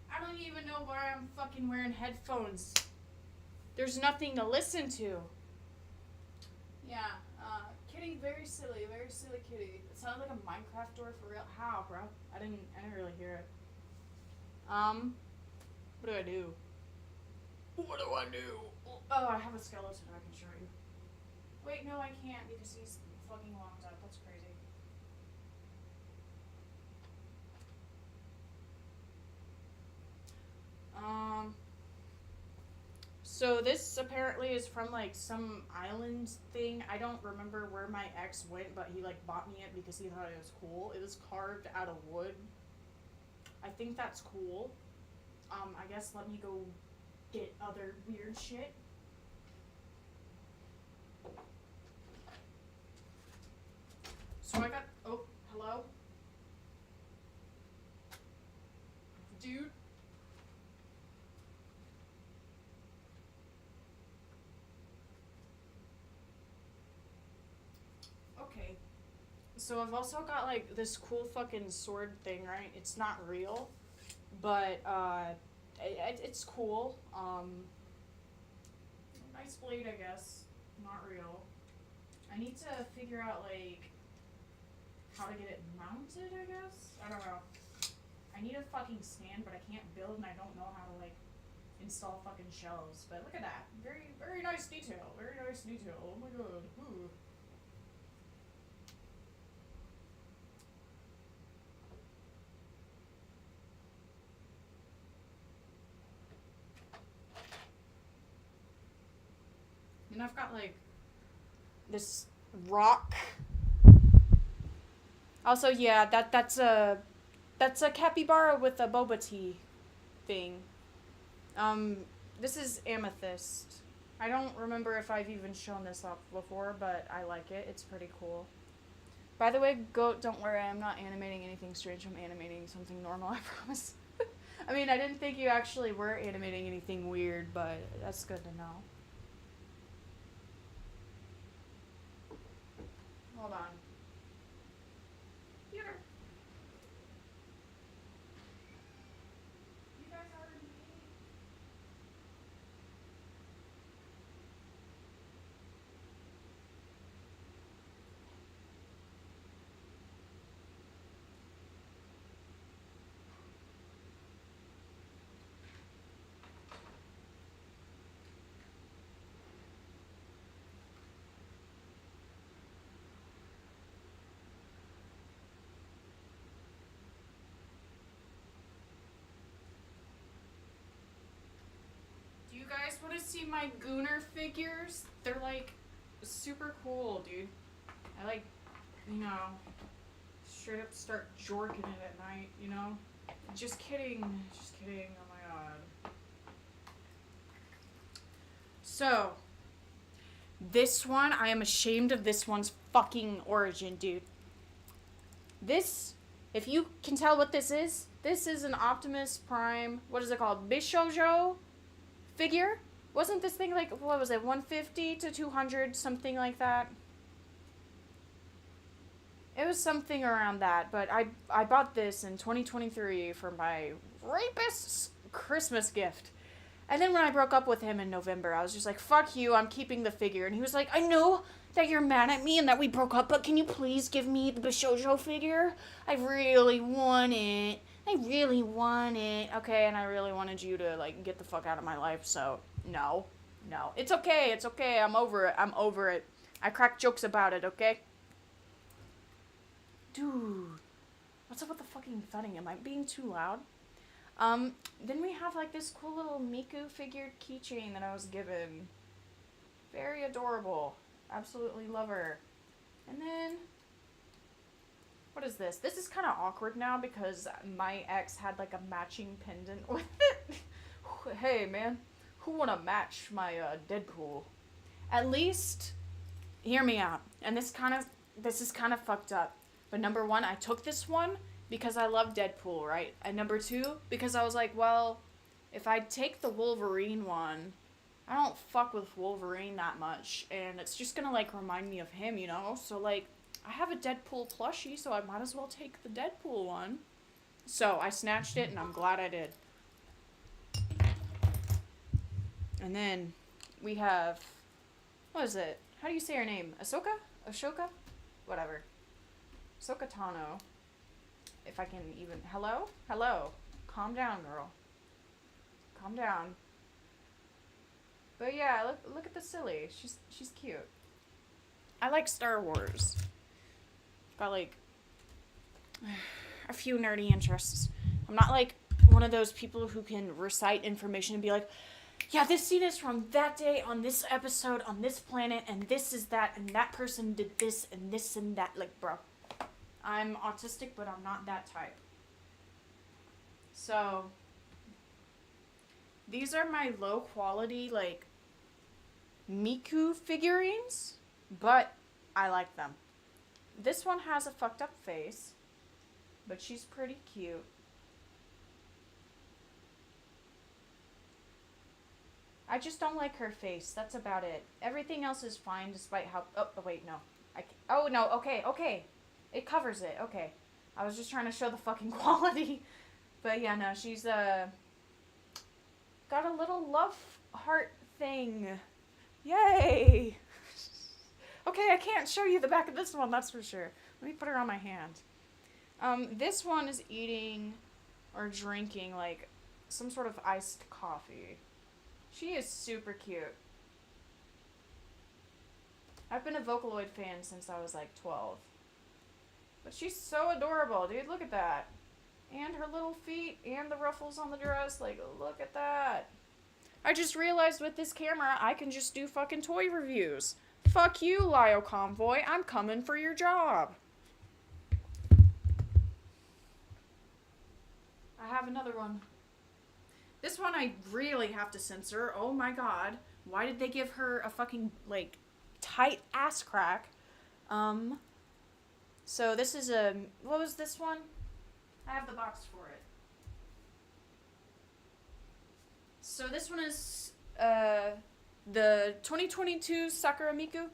I don't even know why I'm fucking wearing headphones. There's nothing to listen to. Yeah, kitty, very silly kitty. It sounded like a Minecraft door for real. How, bro? I didn't really hear it. What do I do? What do I do? Oh, I have a skeleton I can show you. Wait, no, I can't because he's fucking locked up. That's crazy. So this apparently is from like some island thing. I don't remember where my ex went, but he like bought me it because he thought it was cool. It was carved out of wood. I think that's cool. I guess let me go get other weird shit. So I got, oh, hello? Dude? Okay. So I've also got like this cool fucking sword thing, right? It's not real, but it's cool. Nice blade, I guess. Not real. I need to figure out like how to get it mounted, I guess? I don't know. I need a fucking stand, but I can't build and I don't know how to like install fucking shelves. But look at that. Very, very nice detail. Very nice detail. Oh my god. Ooh. And I've got like this rock. Also, yeah, that's a capybara with a boba tea thing. This is amethyst. I don't remember if I've even shown this off before, but I like it. It's pretty cool. By the way, Goat, don't worry, I'm not animating anything strange. I'm animating something normal, I promise. I mean, I didn't think you actually were animating anything weird, but that's good to know. Hold on. Here. You guys already ate? Do you guys want to see my Gooner figures? They're like super cool, dude. I like, you know, straight up start jorking it at night, you know? Just kidding. Just kidding. Oh my god. So, this one, I am ashamed of this one's fucking origin, dude. This, if you can tell what this is an Optimus Prime, what is it called? Bishojo figure? Wasn't this thing like, what was it, 150 to 200, something like that? It was something around that, but I bought this in 2023 for my rapist's Christmas gift. And then when I broke up with him in November, I was just like, fuck you, I'm keeping the figure. And he was like, I know that you're mad at me and that we broke up, but can you please give me the Bishojo figure? I really want it. I really want it. Okay, and I really wanted you to, like, get the fuck out of my life, so no. No. It's okay, it's okay. I'm over it. I'm over it. I crack jokes about it, okay? Dude. What's up with the fucking thudding? Am I being too loud? Then we have like this cool little Miku figured keychain that I was given. Very adorable. Absolutely love her. And then, what is this? This is kind of awkward now because my ex had like a matching pendant with it. Hey, man. Who wanna match my Deadpool? At least, hear me out. And this is kind of fucked up. But number one, I took this one because I love Deadpool, right? And number two, because I was like, well, if I take the Wolverine one, I don't fuck with Wolverine that much, and it's just gonna, like, remind me of him, you know? So, like, I have a Deadpool plushie, so I might as well take the Deadpool one. So, I snatched it, and I'm glad I did. And then, we have, what is it? How do you say her name? Ahsoka? Ashoka? Whatever. Ahsoka Tano. If I can even, hello? Hello. Calm down, girl. Calm down. But yeah, look at the silly. She's cute. I like Star Wars. Got like a few nerdy interests. I'm not like one of those people who can recite information and be like, yeah, this scene is from that day on this episode on this planet, and this is that, and that person did this and this and that. Like, bro, I'm autistic, but I'm not that type. So these are my low quality, like, Miku figurines, but I like them. This one has a fucked up face, but she's pretty cute. I just don't like her face. That's about it. Everything else is fine, despite how... Oh, wait, no. Oh, no, okay. It covers it, okay. I was just trying to show the fucking quality. But yeah, no, she's, got a little love heart thing. Yay! Okay, I can't show you the back of this one, that's for sure. Let me put her on my hand. This one is eating or drinking, like, some sort of iced coffee. She is super cute. I've been a Vocaloid fan since I was, like, 12. But she's so adorable, dude. Look at that. And her little feet and the ruffles on the dress. Like, look at that. I just realized with this camera, I can just do fucking toy reviews. Fuck you, Lio Convoy. I'm coming for your job. I have another one. This one I really have to censor. Oh my god. Why did they give her a fucking, like, tight ass crack? So this is a... What was this one? I have the box for it. So this one is the 2022 Sakura Miku.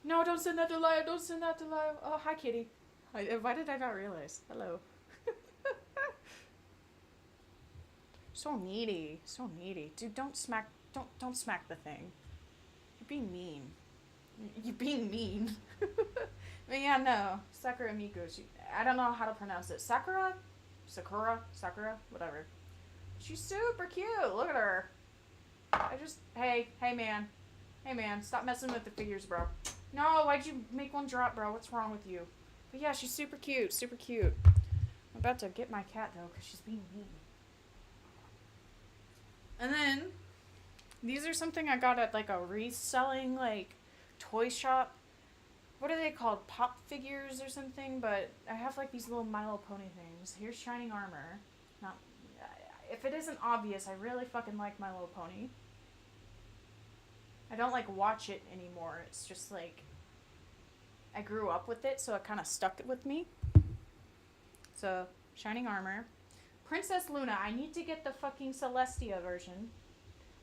No, don't send that to Lio. Don't send that to Lio. Oh, hi, kitty. Why did I not realize? Hello. So needy. So needy. Dude, don't smack the thing. You're being mean. You're being mean. But yeah, no. Sakura Miku. I don't know how to pronounce it. Sakura, whatever. She's super cute. Look at her. Hey man, stop messing with the figures, bro. No, why'd you make one drop, bro? What's wrong with you? But yeah, she's super cute. I'm about to get my cat, though, because she's being mean. And then, these are something I got at, like, a reselling, like, toy shop. What are they called? Pop figures or something? But I have, like, these little My Little Pony things. Here's Shining Armor. Not... If it isn't obvious, I really fucking like My Little Pony. I don't, like, watch it anymore. It's just, like... I grew up with it, so it kind of stuck with me. So, Shining Armor. Princess Luna. I need to get the fucking Celestia version.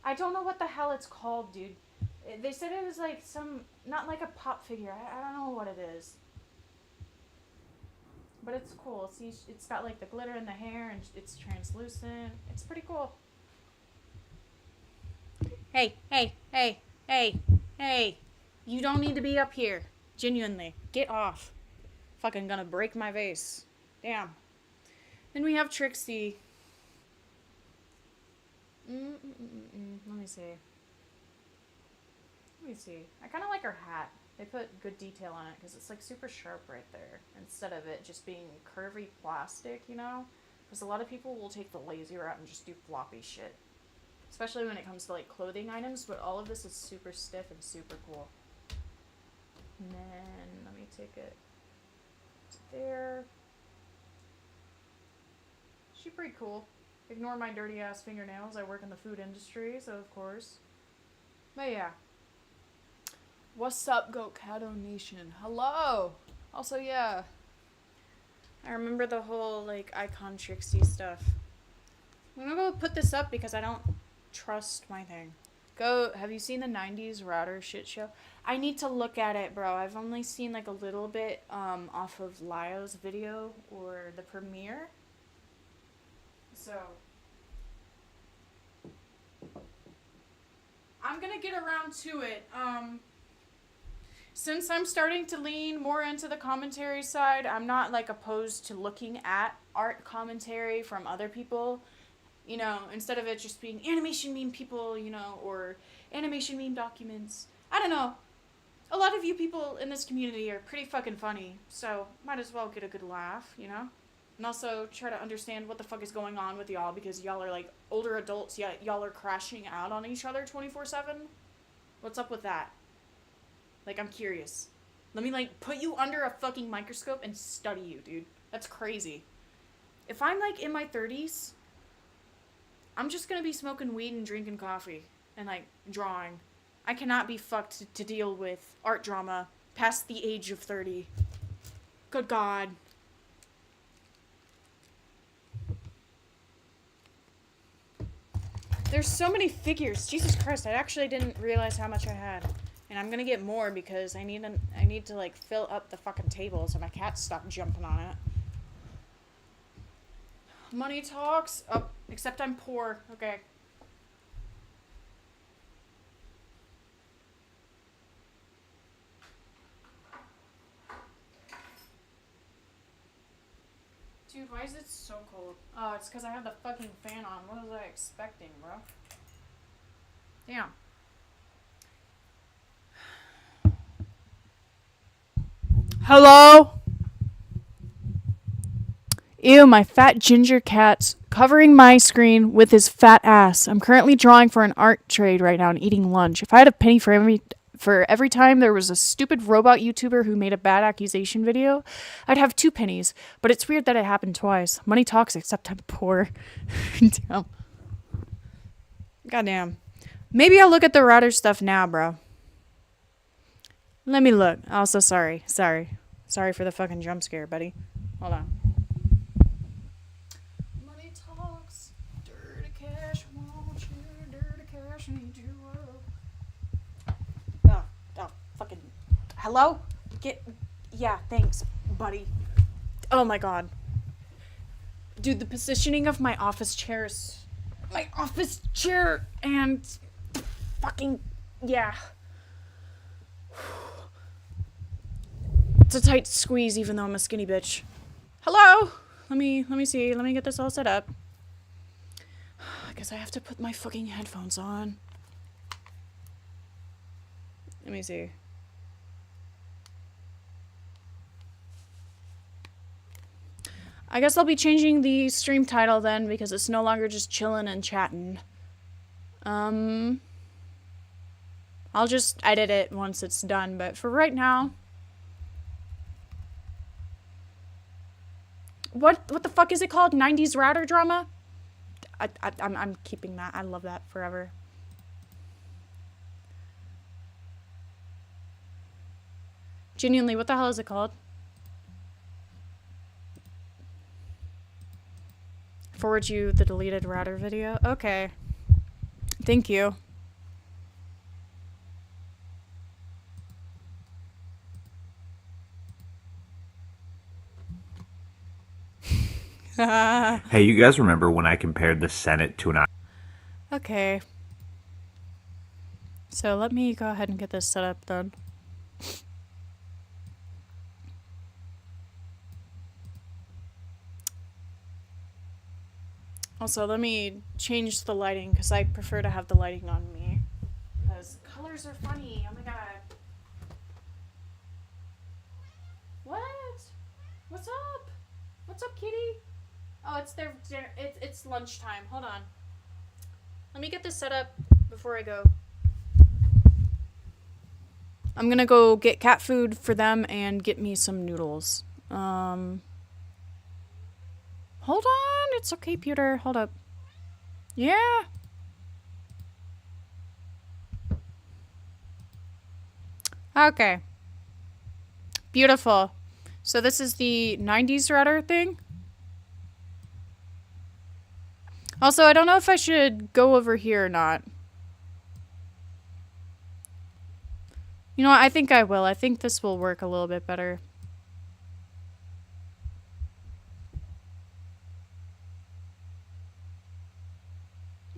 I don't know what the hell it's called, dude. They said it was like some... Not like a pop figure. I don't know what it is. But it's cool. See, it's got like the glitter in the hair and it's translucent. It's pretty cool. Hey. You don't need to be up here. Genuinely. Get off. Fucking gonna break my vase. Damn. Then we have Trixie. Let me see. I kind of like her hat. They put good detail on it because it's like super sharp right there instead of it just being curvy plastic, you know? Because a lot of people will take the lazy route and just do floppy shit. Especially when it comes to like clothing items, but all of this is super stiff and super cool. And then, let me take it to there. She's pretty cool. Ignore my dirty ass fingernails. I work in the food industry, so of course. But yeah. What's up, GoatCatto Nation? Hello. Also, yeah. I remember the whole, like, icon tricksy stuff. I'm gonna go put this up because I don't trust my thing. Have you seen the 90s router shit show? I need to look at it, bro. I've only seen, like, a little bit, off of Lio's video or the premiere. So, I'm gonna get around to it. Since I'm starting to lean more into the commentary side, I'm not, like, opposed to looking at art commentary from other people. You know, instead of it just being animation meme people, you know, or animation meme documents. I don't know. A lot of you people in this community are pretty fucking funny, so might as well get a good laugh, you know? And also try to understand what the fuck is going on with y'all, because y'all are, like, older adults, yet y'all are crashing out on each other 24/7. What's up with that? Like, I'm curious. Let me, like, put you under a fucking microscope and study you, dude. That's crazy. If I'm, like, in my 30s... I'm just gonna be smoking weed and drinking coffee and, like, drawing. I cannot be fucked to deal with art drama past the age of 30. Good God. There's so many figures. Jesus Christ, I actually didn't realize how much I had. And I'm gonna get more because I need to, like, fill up the fucking table so my cats stop jumping on it. Money talks. Oh, except I'm poor. Okay. Dude, why is it so cold? Oh, it's because I have the fucking fan on. What was I expecting, bro? Damn. Hello? Ew, my fat ginger cat's covering my screen with his fat ass. I'm currently drawing for an art trade right now and eating lunch. If I had a penny for every time there was a stupid robot YouTuber who made a bad accusation video, I'd have 2 pennies. But it's weird that it happened twice. Money talks, except I'm poor. Damn. Goddamn. Maybe I'll look at the router stuff now, bro. Let me look. Also, sorry. Sorry for the fucking jump scare, buddy. Hold on. Money talks. Dirty cash wants you. Dirty cash needs you. Oh, fucking. Hello? Yeah, thanks, buddy. Oh my God. Dude, the positioning of my office chair is... My office chair and... Fucking... Yeah. It's a tight squeeze even though I'm a skinny bitch. Hello? Let me see. Let me get this all set up. I guess I have to put my fucking headphones on. Let me see. I guess I'll be changing the stream title then because it's no longer just chillin' and chatting. I'll just edit it once it's done, but for right now... What the fuck is it called? 90s router drama? I'm keeping that. I love that forever. Genuinely, what the hell is it called? Forward you the deleted router video? Okay. Thank you. Hey, you guys remember when I compared the Senate to an... Okay. So let me go ahead and get this set up then. Also, let me change the lighting because I prefer to have the lighting on me. Because colors are funny. Oh my God. What? What's up? What's up, kitty? Oh, it's their dinner. It's lunchtime. Hold on. Let me get this set up before I go. I'm gonna go get cat food for them and get me some noodles. Hold on. It's okay, Pewter. Hold up. Yeah. Okay. Beautiful. So this is the 90s router thing. Also, I don't know if I should go over here or not. You know what? I think I will. I think this will work a little bit better.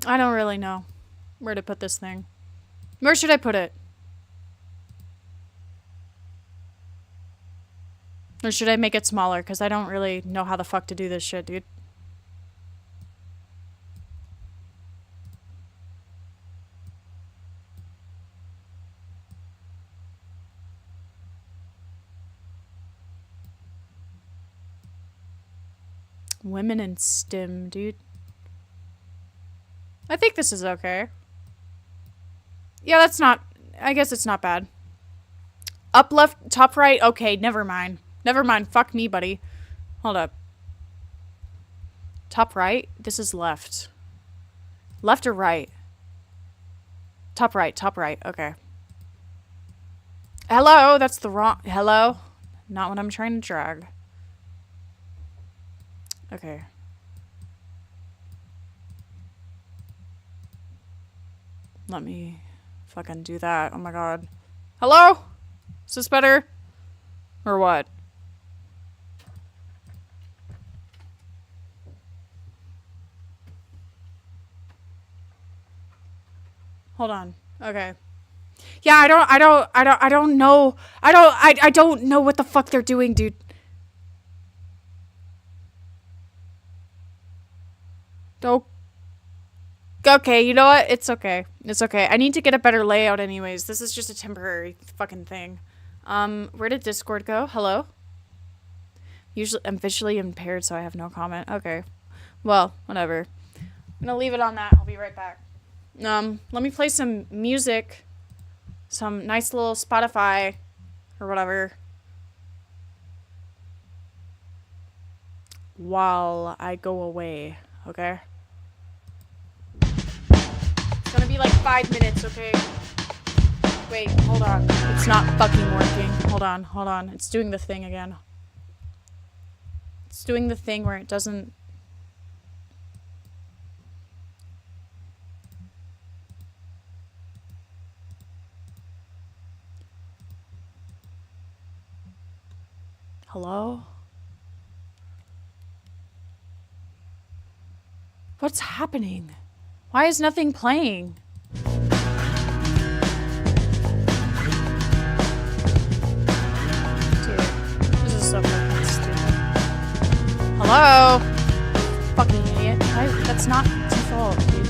I don't really know where to put this thing. Where should I put it? Or should I make it smaller? Because I don't really know how the fuck to do this shit, dude. Women in STEM, dude. I think this is okay. Yeah, that's not... I guess it's not bad. Up left, top right? Okay, never mind. Never mind. Fuck me, buddy. Hold up. Top right? This is left. Left or right? Top right, top right. Okay. Hello? That's the wrong... Hello? Not what I'm trying to drag. Okay. Let me fucking do that. Oh my god. Hello? Is this better? Or what? Hold on. Okay. Yeah, I don't know. I don't know what the fuck they're doing, dude. Don't. Okay, you know what? It's okay. It's okay. I need to get a better layout anyways. This is just a temporary fucking thing. Where did Discord go? Hello? Usually, I'm visually impaired, so I have no comment. Okay. Well, whatever. I'm gonna leave it on that. I'll be right back. Let me play some music. Some nice little Spotify or whatever. While I go away, okay? It's gonna be like 5 minutes, okay? Wait, hold on. It's not fucking working. Hold on. It's doing the thing again. It's doing the thing where it doesn't... Hello? What's happening? Why is nothing playing? Dude, this is so fucking stupid. Hello? Fucking idiot. That's not default, dude.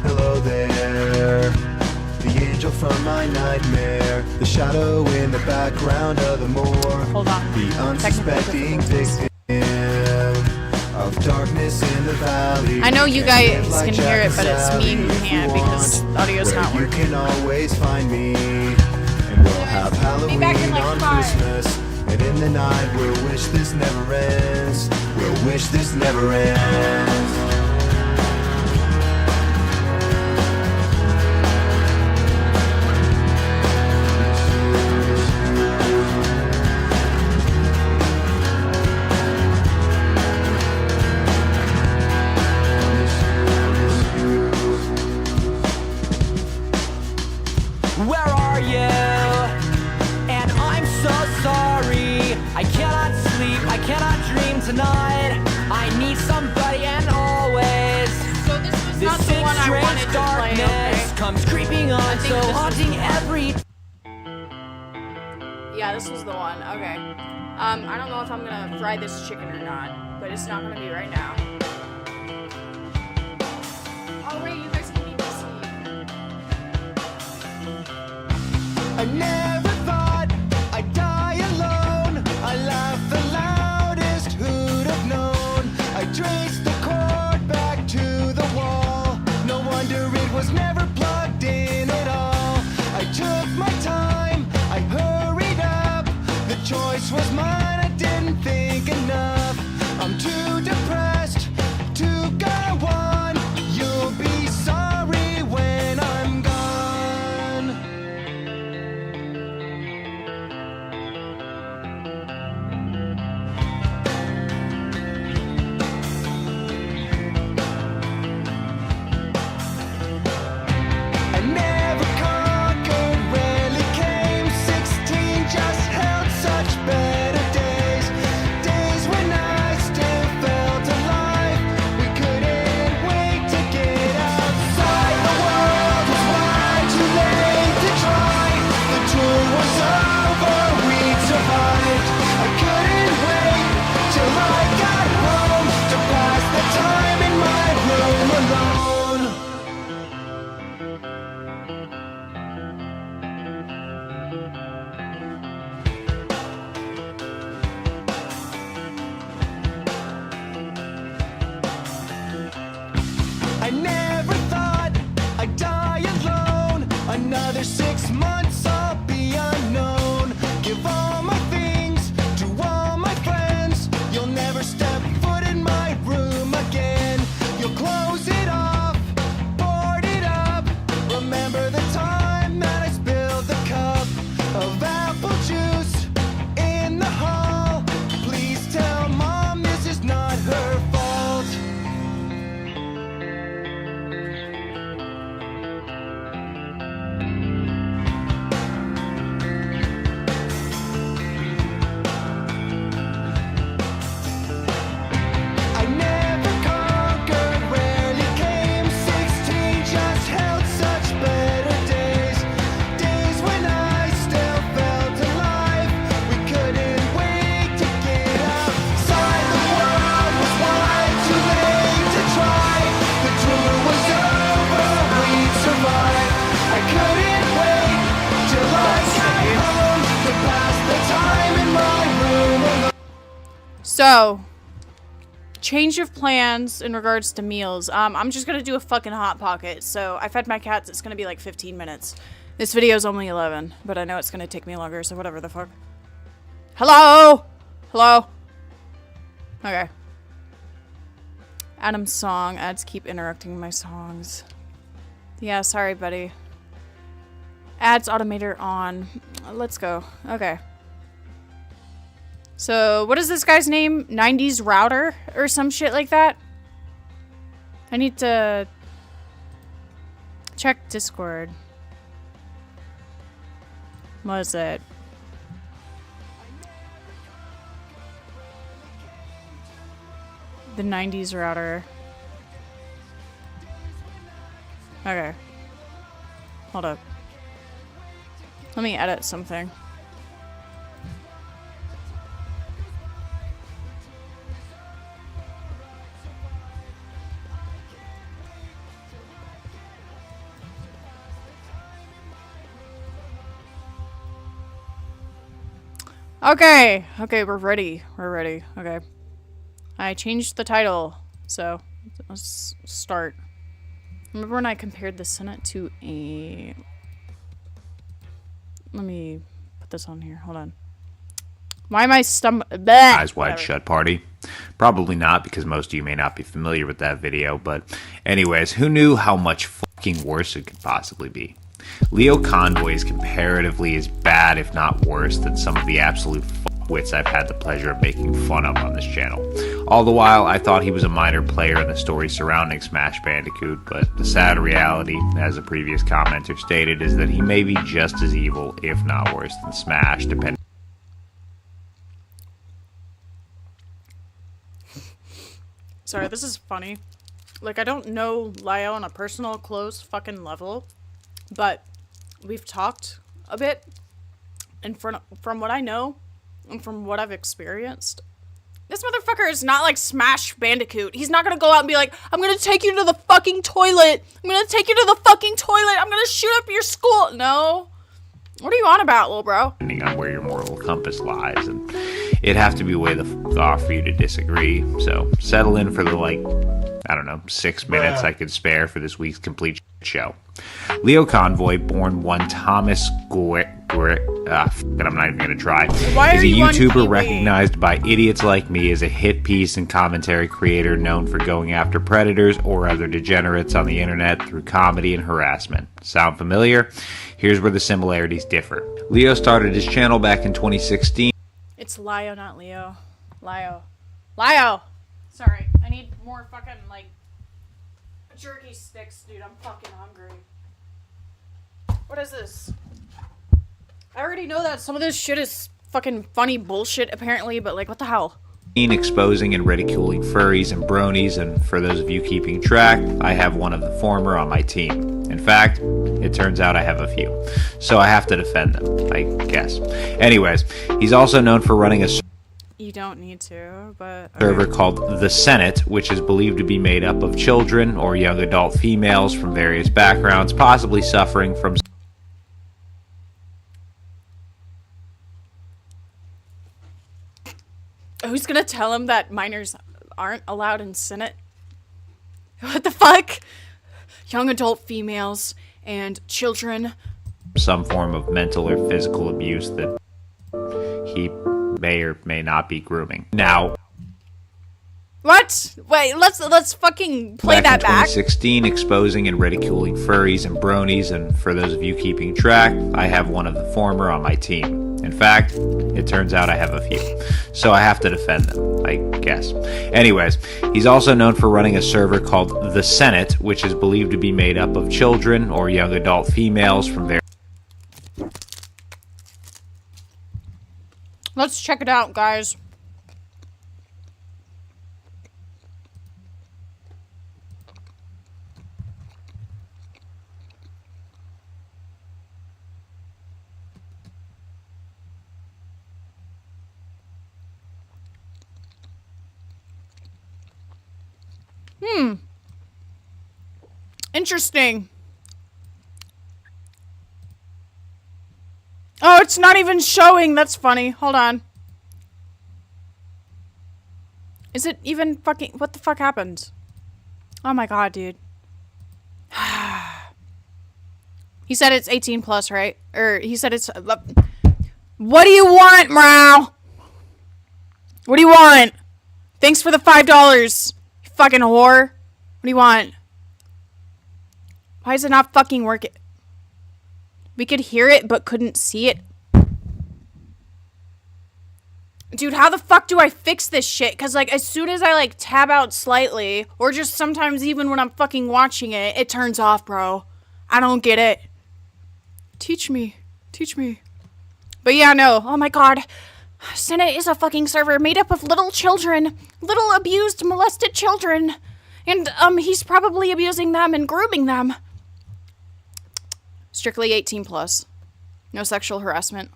Hello there, the angel from my nightmare, the shadow in the background of the moor, Hold on. the unsuspecting victim of darkness in the valley. I know you guys can hear it, but it's me who can't because the audio's not You working. can always find me, and we'll have Halloween back in like on 5. Christmas, and in the night we'll wish this never ends. We'll wish this never ends. Where are you? And I'm so sorry. I cannot sleep, I cannot dream tonight. I need somebody and always. So this was This not the sick, one I strange wanted to play, darkness okay? comes creeping on, think so this was haunting the one. every. Yeah, this was the one. Okay. I don't know if I'm gonna fry this chicken or not, but it's not gonna be right now. Oh wait, you guys can be busy. I never thought I'd die alone. I laughed the loudest, who'd have known? I traced the cord back to the wall. No wonder it was never plugged in at all. I took my time So, change of plans in regards to meals. I'm just gonna do a fucking Hot Pocket. So, I fed my cats. It's gonna be like 15 minutes. This video is only 11, but I know it's gonna take me longer, so whatever the fuck. Hello? Hello? Okay. Adam's song. Ads keep interrupting my songs. Yeah, sorry, buddy. Ads automator on. Let's go. Okay. So, what is this guy's name? 90s router or some shit like that? I need to check Discord. What is it? The 90s router. Okay. Hold up. Let me edit something. Okay. Okay, we're ready. We're ready. Okay. I changed the title, so let's start. Remember when I compared the Senate to a... Let me put this on here. Hold on. Why am I Eyes wide shut party? Probably not, because most of you may not be familiar with that video, but anyways, who knew how much fucking worse it could possibly be? Leo Convoy is comparatively as bad, if not worse, than some of the absolute fuckwits I've had the pleasure of making fun of on this channel. All the while, I thought he was a minor player in the story surrounding Smash Bandicoot, but the sad reality, as a previous commenter stated, is that he may be just as evil, if not worse, than Smash, depending. Sorry, this is funny. Like, I don't know Lyle on a personal, close fucking level, but we've talked a bit, and from what I know, and from what I've experienced, this motherfucker is not like Smash Bandicoot. He's not gonna go out and be like, I'm gonna take you to the fucking toilet. I'm gonna take you to the fucking toilet. I'm gonna shoot up your school. No. What are you on about, little bro? Depending on where your moral compass lies, and it'd have to be way the fuck off for you to disagree. So settle in for the, like, I don't know, 6 minutes I could spare for this week's complete show. Leo Convoy, born one Thomas I'm not even gonna try, Why is are a you on YouTuber TV? recognized by idiots like me as a hit piece and commentary creator known for going after predators or other degenerates on the internet through comedy and harassment. Sound familiar? Here's where the similarities differ. Leo started his channel back in 2016. It's Lio, not Leo. Lio. Lio! Sorry, I need more fucking, like, jerky sticks, dude. I'm fucking hungry. What is this? I already know that some of this shit is fucking funny bullshit, apparently, but, like, what the hell? Exposing and ridiculing furries and bronies, and for those of you keeping track, I have one of the former on my team. In fact, it turns out I have a few, so I have to defend them, I guess. Anyways, he's also known for running a You don't need to, but... server called the Senate, which is believed to be made up of children or young adult females from various backgrounds, possibly suffering from... Who's gonna tell him that minors aren't allowed in Senate? What the fuck? Young adult females and children. some form of mental or physical abuse that he may or may not be grooming. Now, What? Wait, let's fucking play that back. 2016, exposing and ridiculing furries and bronies, and for those of you keeping track, I have one of the former on my team. In fact, it turns out I have a few, so I have to defend them, I guess. Anyways, he's also known for running a server called the Senate, which is believed to be made up of children or young adult females from various... Let's check it out, guys. Interesting. Oh, it's not even showing. That's funny. Hold on. Is it even fucking... What the fuck happened? Oh my god, dude. He said it's 18 plus, right? Or he said it's... What do you want, Mrow? What do you want? Thanks for the $5. You fucking whore. What do you want? Why is it not fucking working? We could hear it, but couldn't see it. Dude, how the fuck do I fix this shit? Because, like, as soon as I, like, tab out slightly, or just sometimes even when I'm fucking watching it, it turns off, bro. I don't get it. Teach me. Teach me. But yeah, no. Oh my god. Senate is a fucking server made up of little children. Little abused, molested children. And, he's probably abusing them and grooming them. Strictly 18 plus. No sexual harassment.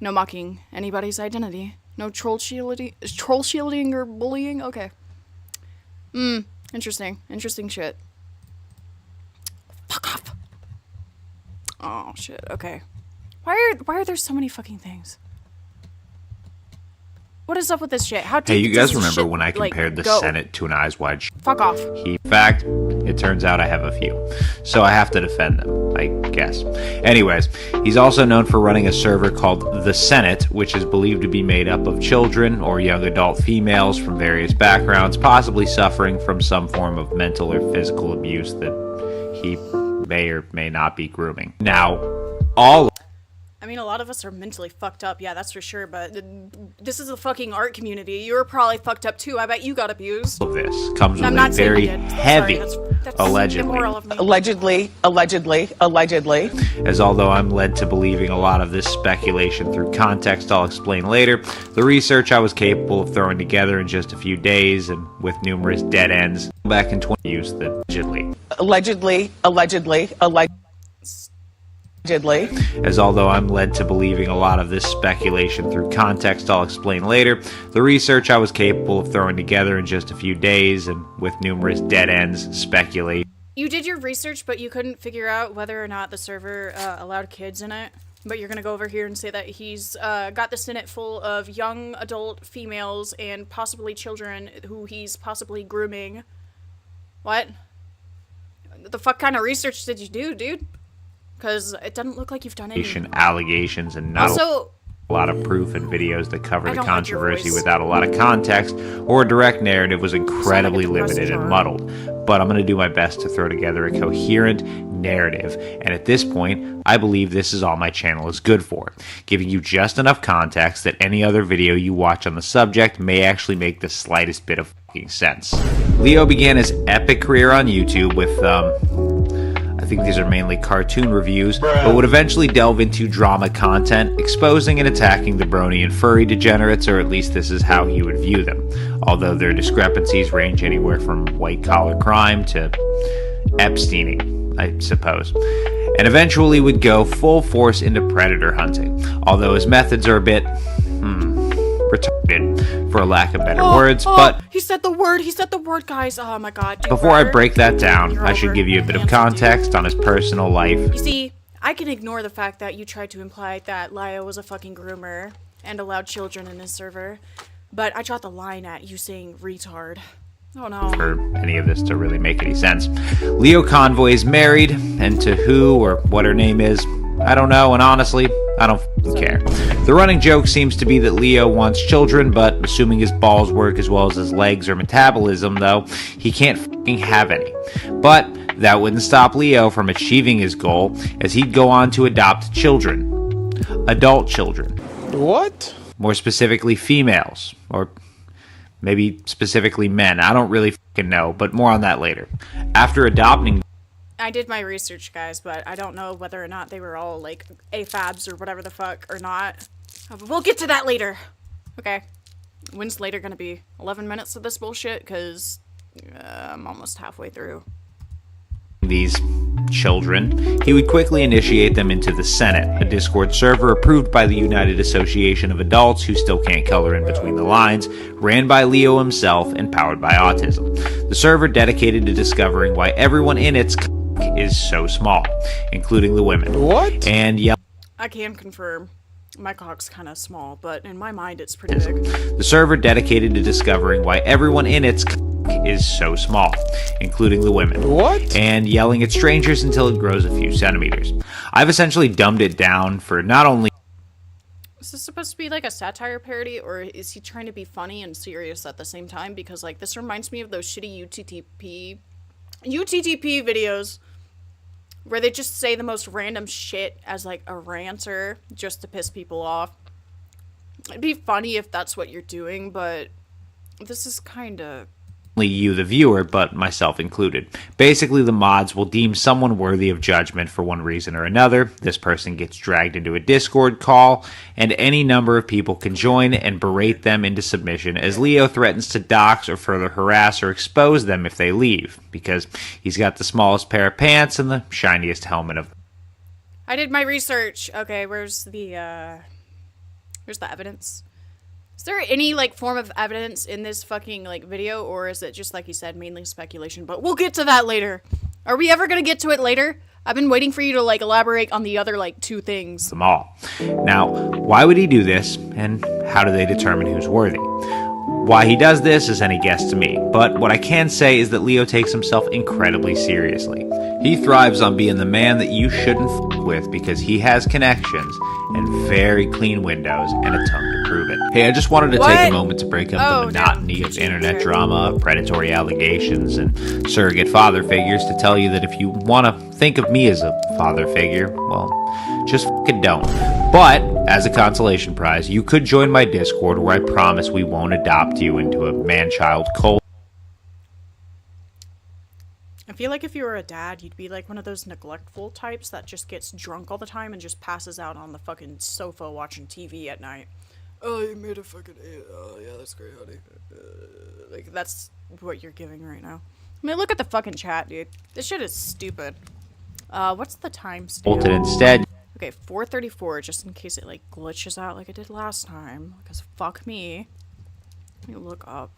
No mocking anybody's identity. No troll shielding or bullying? Okay. Interesting. Interesting shit. Fuck off. Oh, shit. Okay. Why are there so many fucking things? What is up with this shit? How Hey, you deep guys does this remember shit, when I compared the go? Senate to an Eyes Wide Shut? Fuck off. In fact, it turns out I have a few. So I have to defend them, I guess. Anyways, he's also known for running a server called the Senate, which is believed to be made up of children or young adult females from various backgrounds, possibly suffering from some form of mental or physical abuse that he may or may not be grooming. Now, all I mean, a lot of us are mentally fucked up, yeah, that's for sure, but this is a fucking art community. You were probably fucked up too. I bet you got abused. of this comes I'm with not a saying very you did. heavy, Sorry, that's allegedly, immoral of me. Allegedly. as although I'm led to believing a lot of this speculation through context I'll explain later, the research I was capable of throwing together in just a few days and with numerous dead ends back in 20 use the allegedly. As although I'm led to believing a lot of this speculation through context I'll explain later, the research I was capable of throwing together in just a few days and with numerous dead ends speculate. You did your research, but you couldn't figure out whether or not the server allowed kids in it. But you're gonna go over here and say that he's got the Senate full of young adult females and possibly children who he's possibly grooming. What? The fuck kind of research did you do, dude? Because it doesn't look like you've done any. Allegations and not Also, a lot of proof and videos that cover I the don't like your controversy voice. without a lot of context or a direct narrative was incredibly a depressing limited and drone. muddled. But I'm going to do my best to throw together a coherent narrative. And at this point, I believe this is all my channel is good for, giving you just enough context that any other video you watch on the subject may actually make the slightest bit of fucking sense. Leo began his epic career on YouTube with, I think these are mainly cartoon reviews, but would eventually delve into drama content, exposing and attacking the brony and furry degenerates, or at least this is how he would view them. Although their discrepancies range anywhere from white-collar crime to Epsteining, I suppose. And eventually would go full force into predator hunting, although his methods are a bit, retarded, for a lack of better words, but he said the word, guys. Oh my god. Do before I better. break that down, You're I should over. give you a bit of Cancel, dude. context on his personal life. You see, I can ignore the fact that you tried to imply that Lio was a fucking groomer and allowed children in his server, but I dropped the line at you saying retard. Oh no. For any of this to really make any sense. Leo Convoy is married, and to who or what her name is, I don't know, and honestly, I don't f***ing care. The running joke seems to be that Leo wants children, but assuming his balls work as well as his legs or metabolism, though, he can't f***ing have any. But that wouldn't stop Leo from achieving his goal, as he'd go on to adopt children. Adult children. What? More specifically, females. Or maybe specifically men. I don't really f***ing know, but more on that later. After adopting I did my research, guys, but I don't know whether or not they were all, like, AFABs or whatever the fuck, or not. But we'll get to that later. Okay. When's later gonna be? 11 minutes of this bullshit? Because I'm almost halfway through. these children, he would quickly initiate them into the Senate, a Discord server approved by the United Association of Adults Who Still Can't Color in Between the Lines, ran by Leo himself, and powered by autism. The server dedicated to discovering why everyone in its is so small, including the women. What? And yell I can confirm. My cock's kind of small, but in my mind it's pretty big. The server dedicated to discovering why everyone in its is so small, including the women. What? And yelling at strangers until it grows a few centimeters. I've essentially dumbed it down for not only Is this supposed to be like a satire parody, or is he trying to be funny and serious at the same time? Because like this reminds me of those shitty UTTP videos where they just say the most random shit as like a ranter just to piss people off. It'd be funny if that's what you're doing, but this is kind of... you, the viewer, but myself included. Basically, the mods will deem someone worthy of judgment for one reason or another. This person gets dragged into a Discord call, and any number of people can join and berate them into submission, as Leo threatens to dox or further harass or expose them if they leave, because he's got the smallest pair of pants and the shiniest helmet of... I did my research. Okay, where's the evidence? Is there any, like, form of evidence in this fucking, like, video, or is it just, like you said, mainly speculation? But we'll get to that later. Are we ever gonna get to it later? I've been waiting for you to, like, elaborate on the other, like, 2 things. them all. Now, why would he do this, and how do they determine who's worthy? Why he does this is any guess to me, but what I can say is that Leo takes himself incredibly seriously. He thrives on being the man that you shouldn't f with because he has connections and very clean windows and a tongue to prove it. Hey, I just wanted to take What? a moment to break up Oh, the monotony damn. of internet drama, predatory allegations, and surrogate father figures to tell you that if you want to think of me as a father figure, well, just fucking don't. But, as a consolation prize, you could join my Discord where I promise we won't adopt you into a man-child cold. I feel like if you were a dad, you'd be like one of those neglectful types that just gets drunk all the time and just passes out on the fucking sofa watching TV at night. Oh, you made a fucking... Oh, yeah, that's great, honey. Like, that's what you're giving right now. I mean, look at the fucking chat, dude. This shit is stupid. What's the timestamp? Bolted instead. Okay, 4:34, just in case it, like, glitches out like it did last time. Because fuck me. Let me look up.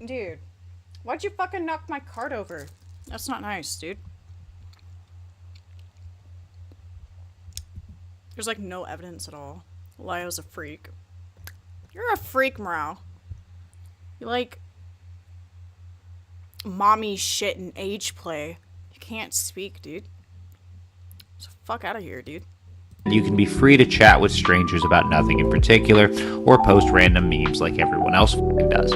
Dude, why'd you fucking knock my cart over? That's not nice, dude. There's like no evidence at all. Leo's a freak. You're a freak, Morale. You like mommy shit and age play. You can't speak, dude. So fuck out of here, dude. You can be free to chat with strangers about nothing in particular, or post random memes like everyone else f***ing does.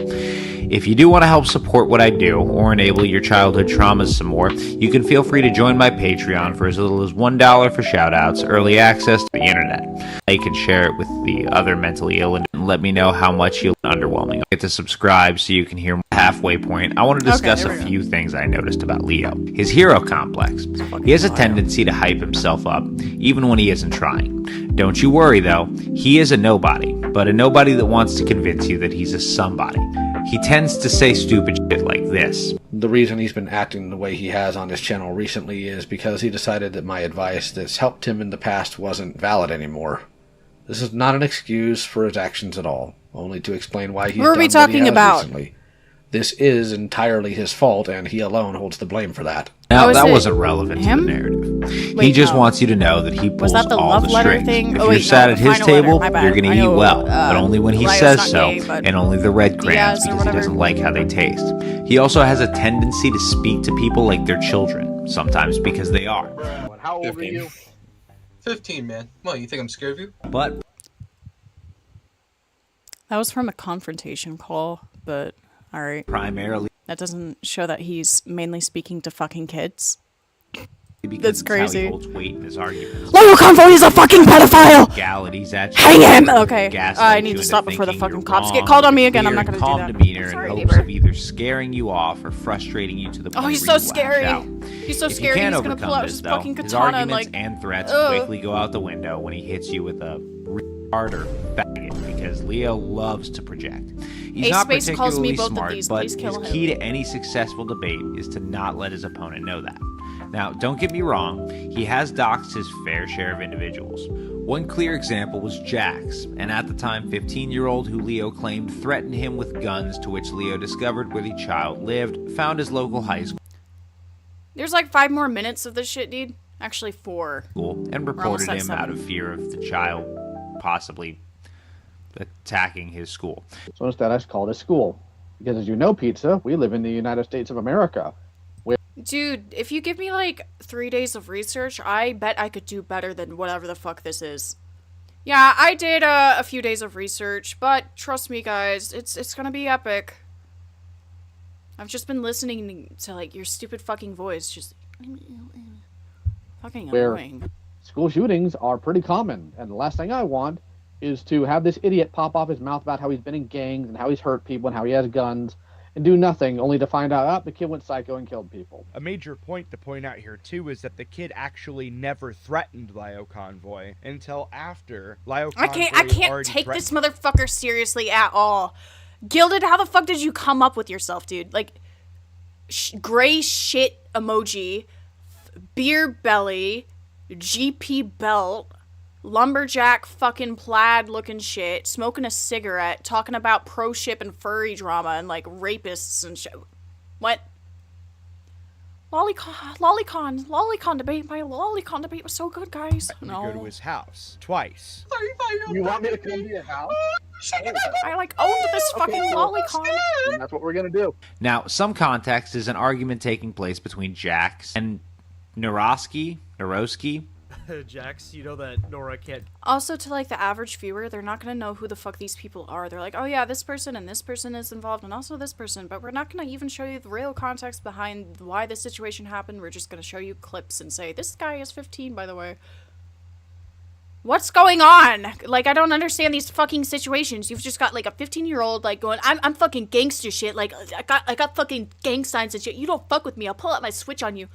If you do want to help support what I do, or enable your childhood traumas some more, you can feel free to join my Patreon for as little as $1 for shoutouts, early access to the internet. You can share it with the other mentally ill and let me know how much you'll underwhelming. Get to subscribe so you can hear my halfway point. I want to discuss there we a go. few things I noticed about Leo. His hero complex. He has a tendency to hype himself up, even when he isn't trying. Don't you worry though, he is a nobody, but a nobody that wants to convince you that he's a somebody. He tends to say stupid shit like this. The reason he's been acting the way he has on his channel recently is because he decided that my advice that's helped him in the past wasn't valid anymore. This is not an excuse for his actions at all, only to explain why he's What were done we what he talking has about? recently. This is entirely his fault, and he alone holds the blame for that. Now, Oh, is that it wasn't relevant him? to the narrative. he Wait, just no. wants you to know that he pulls that the all love the letter strings. thing? If Oh, you're wait, sat no, at the his final letter, table, my bad. you're going to I eat know, well, but only when he Leo's says not so, gay, but and only the red crayons Diaz or because he whatever. doesn't like how they taste. He also has a tendency to speak to people like they're children, sometimes because they are. How old 15. are you? 15, man. Well, you think I'm scared of you? But That was from a confrontation call, but alright. primarily That doesn't show that he's mainly speaking to fucking kids. because That's it's how crazy. he holds weight in his arguments. Leo Convoy is a fucking pedophile! Legalities at Hang you, him! Okay, gaslight I you need to into stop before the thinking fucking you're cops get wrong called on with me a again. I'm clear, not gonna do calm that. demeanor Sorry, in hopes neighbor. of either scaring you off or frustrating you to the point Oh, he's where so you lash scary. out. He's so If you scary, can't he's gonna pull overcome out this, his though, fucking his katana and arguments like... and threats ugh. quickly go out the window when he hits you with a retard or faggot, because Leo loves to project. He's Ace not Space calls me particularly both of smart, these. but Please kill his key him. to any successful debate is to not let his opponent know that. Now, don't get me wrong, he has doxed his fair share of individuals. One clear example was Jax, an at the time 15-year-old who Leo claimed threatened him with guns, to which Leo discovered where the child lived, found his local high school, There's like 5 more minutes of this shit, dude. Actually 4. and reported him out of fear of the child possibly attacking his school. So instead, I called it school. Because as you know, Pizza, we live in the United States of America. Dude, if you give me like 3 days of research, I bet I could do better than whatever the fuck this is. Yeah, I did a few days of research, but trust me, guys, it's gonna be epic. I've just been listening to like your stupid fucking voice, just fucking annoying. School shootings are pretty common, and the last thing I want is to have this idiot pop off his mouth about how he's been in gangs and how he's hurt people and how he has guns and do nothing, only to find out, the kid went psycho and killed people. A major point to point out here, too, is that the kid actually never threatened Lio Convoy until after Lio Convoy I can't take this motherfucker seriously at all. Gilded, how the fuck did you come up with yourself, dude? Like, gray shit emoji, beer belly, GP belt, lumberjack fucking plaid looking shit, smoking a cigarette, talking about pro ship and furry drama and like rapists and shit. What? Lolicon debate. My Lolicon debate was so good, guys. No. Go to his house twice. You want me to come to your house? I like owned this fucking Lolicon. And that's what we're gonna do. Now, some context is an argument taking place between Jax and Noroski. Jax, you know that Nora can't. Also, to like the average viewer, they're not gonna know who the fuck these people are. They're like, oh yeah, this person and this person is involved, and also this person, but we're not gonna even show you the real context behind why this situation happened. We're just gonna show you clips and say, this guy is 15, by the way. What's going on? Like, I don't understand these fucking situations. You've just got like a 15-year-old like going, I'm fucking gangster shit. Like, I got fucking gang signs and shit. You don't fuck with me. I'll pull out my switch on you.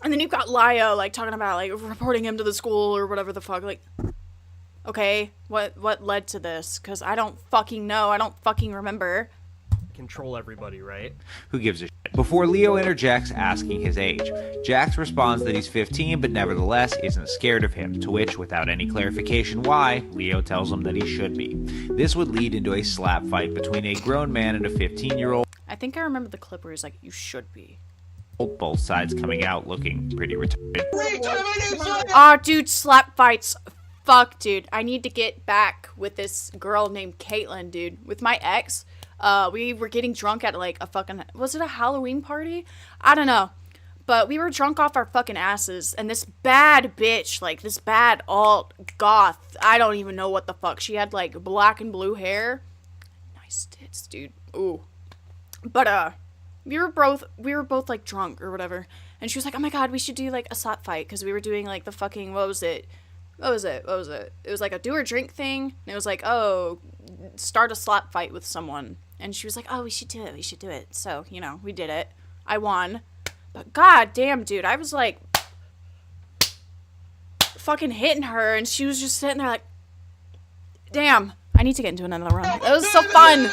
And then you've got Lio, like, talking about, like, reporting him to the school or whatever the fuck. Like, okay, what led to this? Because I don't fucking know. I don't fucking remember. Control everybody, right? Who gives a shit? Before Leo interjects asking his age, Jax responds that he's 15 but nevertheless isn't scared of him, to which, without any clarification why, Leo tells him that he should be. This would lead into a slap fight between a grown man and a 15-year-old. I think I remember the clip where he's like, you should be. Both sides coming out looking pretty retarded. Aw, dude, slap fights. Fuck, dude. I need to get back with this girl named Caitlin, dude. With my ex, we were getting drunk at, like, a fucking... Was it a Halloween party? I don't know. But we were drunk off our fucking asses, and this bad bitch, like, this bad alt goth, I don't even know what the fuck. She had, like, black and blue hair. Nice tits, dude. Ooh. But, we were both like drunk or whatever, and she was like, oh my god, we should do like a slap fight, because we were doing like the fucking, what was it, it was like a do or drink thing, and it was like, oh, start a slap fight with someone, and she was like, oh, we should do it, so, you know, we did it. I won, but god damn, dude, I was like fucking hitting her, and she was just sitting there like, damn, I need to get into another round. It was so fun.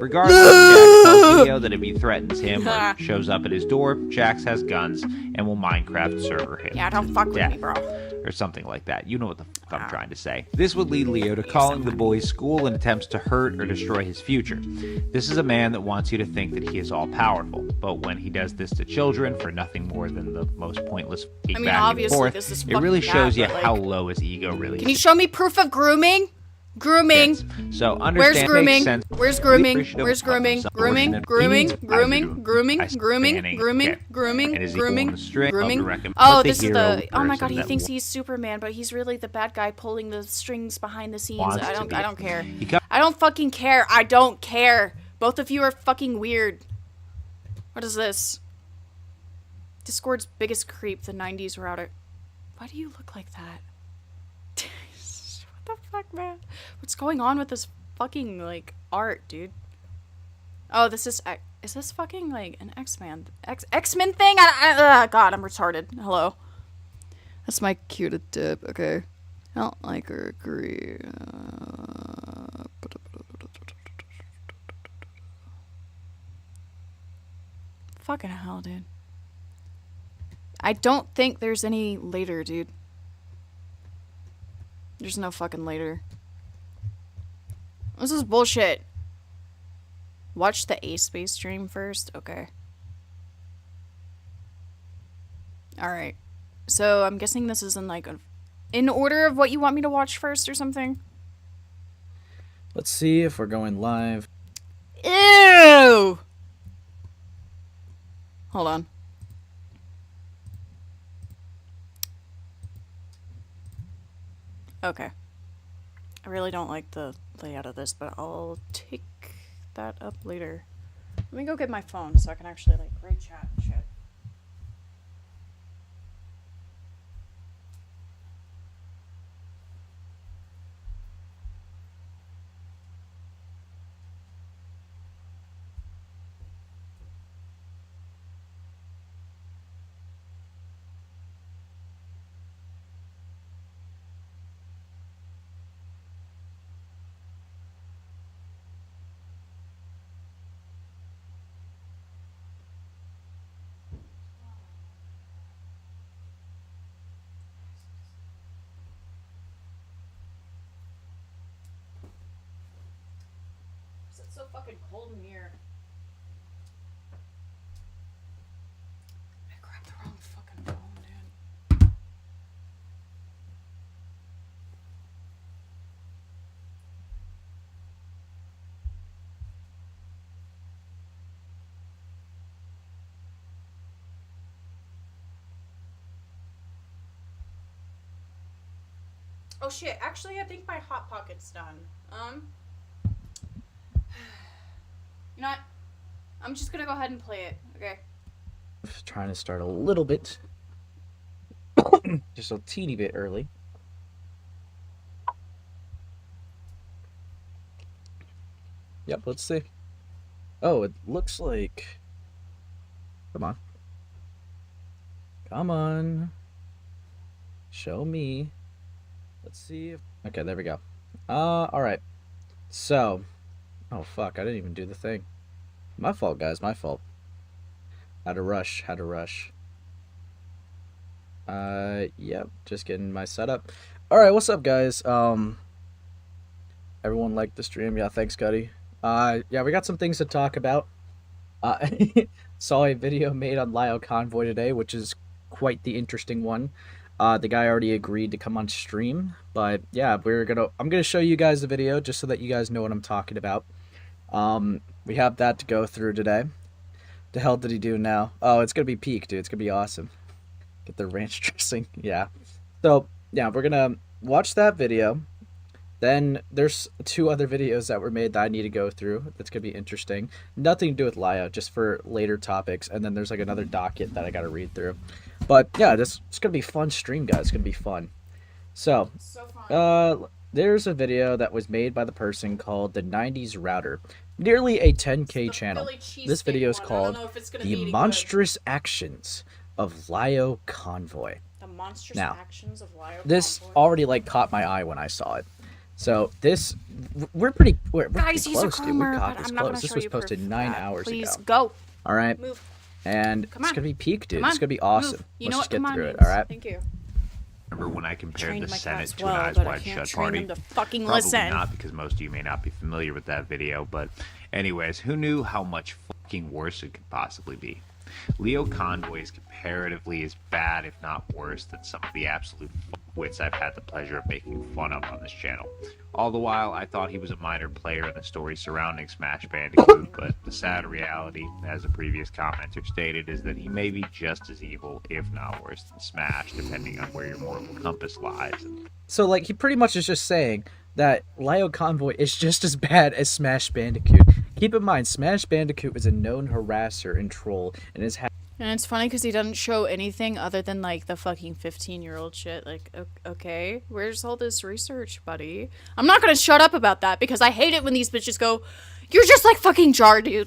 Regardless, Jax tells Leo that if he threatens him or shows up at his door, Jax has guns and will Minecraft server him. Yeah, don't fuck with me, bro. Or something like that. You know what the fuck I'm trying to say. This would lead Leo to calling the boy's school in attempts to hurt or destroy his future. This is a man that wants you to think that he is all-powerful, but when he does this to children for nothing more than the most pointless back and forth, it really shows you how low his ego really is. Can you show me proof of grooming? Grooming. So understand. Where's grooming? Sense. Where's grooming? Where's grooming? Grooming. Grooming. Grooming. Grooming. Grooming. Grooming. Grooming. Grooming. Oh, this is the. Oh my god, he thinks he's Superman, but he's really the bad guy pulling the strings behind the scenes. I don't care. I don't fucking care. I don't care. Both of you are fucking weird. What is this? Discord's biggest creep, the 90s router. Why do you look like that? What the fuck, man? What's going on with this fucking, like, art, dude? Oh, this is this fucking, like, an X-Men thing? God, I'm retarded. Hello. That's my cue to dip, okay. I don't like or agree. Fucking hell, dude. I don't think there's any later, dude. There's no fucking later. This is bullshit. Watch the A-Space stream first? Okay. Alright. So, I'm guessing this is in, like, in order of what you want me to watch first or something? Let's see if we're going live. Ew! Hold on. Okay. I really don't like the layout of this, but I'll take that up later. Let me go get my phone so I can actually, like, read chat and shit. It's so fucking cold in here. I grabbed the wrong fucking phone, dude. Oh shit, actually I think my Hot Pocket's done. You know what? I'm just gonna go ahead and play it, okay? Trying to start a little bit. Just a teeny bit early. Yep, let's see. Oh, it looks like... Come on. Come on. Show me. Let's see if... Okay, there we go. Alright. So... Oh, fuck, I didn't even do the thing. My fault, guys, my fault. Had to rush, Yep, just getting my setup. Alright, what's up, guys? Everyone liked the stream? Yeah, thanks, Cuddy. Yeah, we got some things to talk about. Saw a video made on Lio Convoy today, which is quite the interesting one. The guy already agreed to come on stream, but yeah, I'm gonna show you guys the video just so that you guys know what I'm talking about. We have that to go through today. The hell did he do now? Oh, it's gonna be peak, dude. It's gonna be awesome. Get the ranch dressing. Yeah. So, yeah, we're gonna watch that video. Then there's 2 other videos that were made that I need to go through. That's gonna be interesting. Nothing to do with Lio, just for later topics. And then there's like another docket that I gotta read through. But yeah, it's gonna be a fun stream, guys. It's gonna be fun. So, there's a video that was made by the person called the 90s Router. Nearly a 10K channel. This video is called The Monstrous Actions of Lio Convoy. The monstrous actions of Lio Convoy. This already like caught my eye when I saw it. So this, we're pretty Guys, he's close, a dude. We groomer, caught but this I'm not close. gonna This show was you posted proof of 9 that. hours Please, ago. go. All right. Move. And Come it's on. gonna be peak, dude. Come It's on. gonna be awesome. Move. You Let's know just what get come through on it. means. All right. Thank you. Remember when I compared the My Senate class to well, an Eyes but I Wide can't Shut train party? them to fucking Probably listen. not, because most of you may not be familiar with that video, but anyways, who knew how much fucking worse it could possibly be? Lio Convoy is comparatively as bad, if not worse, than some of the absolute fuckwits I've had the pleasure of making fun of on this channel. All the while, I thought he was a minor player in the story surrounding Smash Bandicoot, but the sad reality, as a previous commenter stated, is that he may be just as evil, if not worse, than Smash, depending on where your moral compass lies. So, like, he pretty much is just saying that Lio Convoy is just as bad as Smash Bandicoot. Keep in mind, Smash Bandicoot is a known harasser and troll, and is And it's funny because he doesn't show anything other than, like, the fucking 15-year-old shit. Like, okay, where's all this research, buddy? I'm not gonna shut up about that because I hate it when these bitches go, you're just like fucking Jar, dude.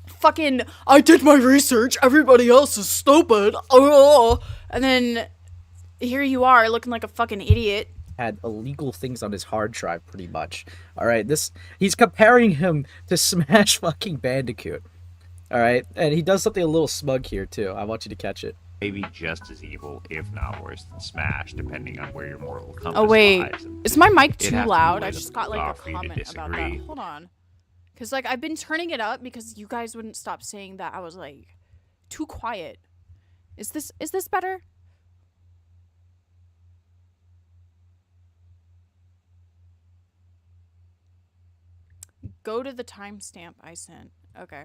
Fucking, I did my research, everybody else is stupid. Oh. And then here you are looking like a fucking idiot. had illegal things on his hard drive, pretty much. All right, he's comparing him to Smash fucking Bandicoot. All right, and he does something a little smug here too. I want you to catch it. Maybe just as evil, if not worse than Smash, depending on where your moral compass Oh wait, lies. And is my mic it'd too have to be loud? way I the just got like off a for you to comment about that. disagree. Hold on, because like I've been turning it up because you guys wouldn't stop saying that I was like too quiet. Is this better? Go to the timestamp I sent. Okay.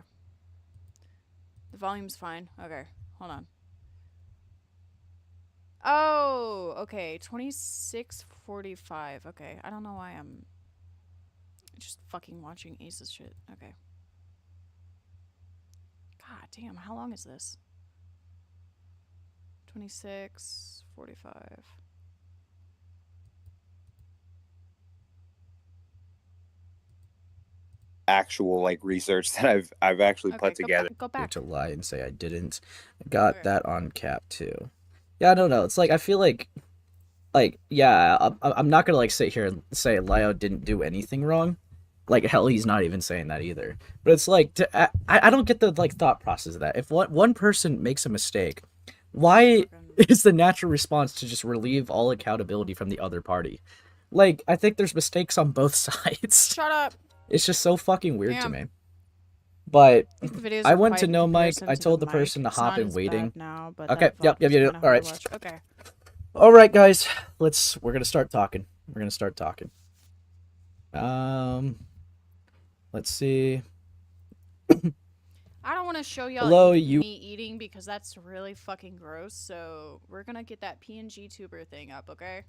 The volume's fine. Okay, hold on. Oh, okay. 26:45. Okay, I don't know why I'm just fucking watching Ace's shit. Okay. God damn, how long is this? 26:45. Actual like research that I've actually put together. Go back. To lie and say I didn't. Got that on cap too. Yeah, I don't know. It's like I feel like yeah, I'm not gonna like sit here and say Leo didn't do anything wrong. Like hell, he's not even saying that either. But it's like I don't get the like thought process of that. If one person makes a mistake, why is the natural response to just relieve all accountability from the other party? Like I think there's mistakes on both sides. Shut up. It's just so fucking weird to me. But I went to quiet no in mic. comparison I to told the the person to mic. It's hop not in as waiting. bad now, but Okay. that Yep. VOD was All kinda hard to right. watch. Okay. All right, guys. We're gonna start talking. Let's see. I don't want to show y'all Hello, me you- eating because that's really fucking gross. So we're gonna get that PNG tuber thing up, okay?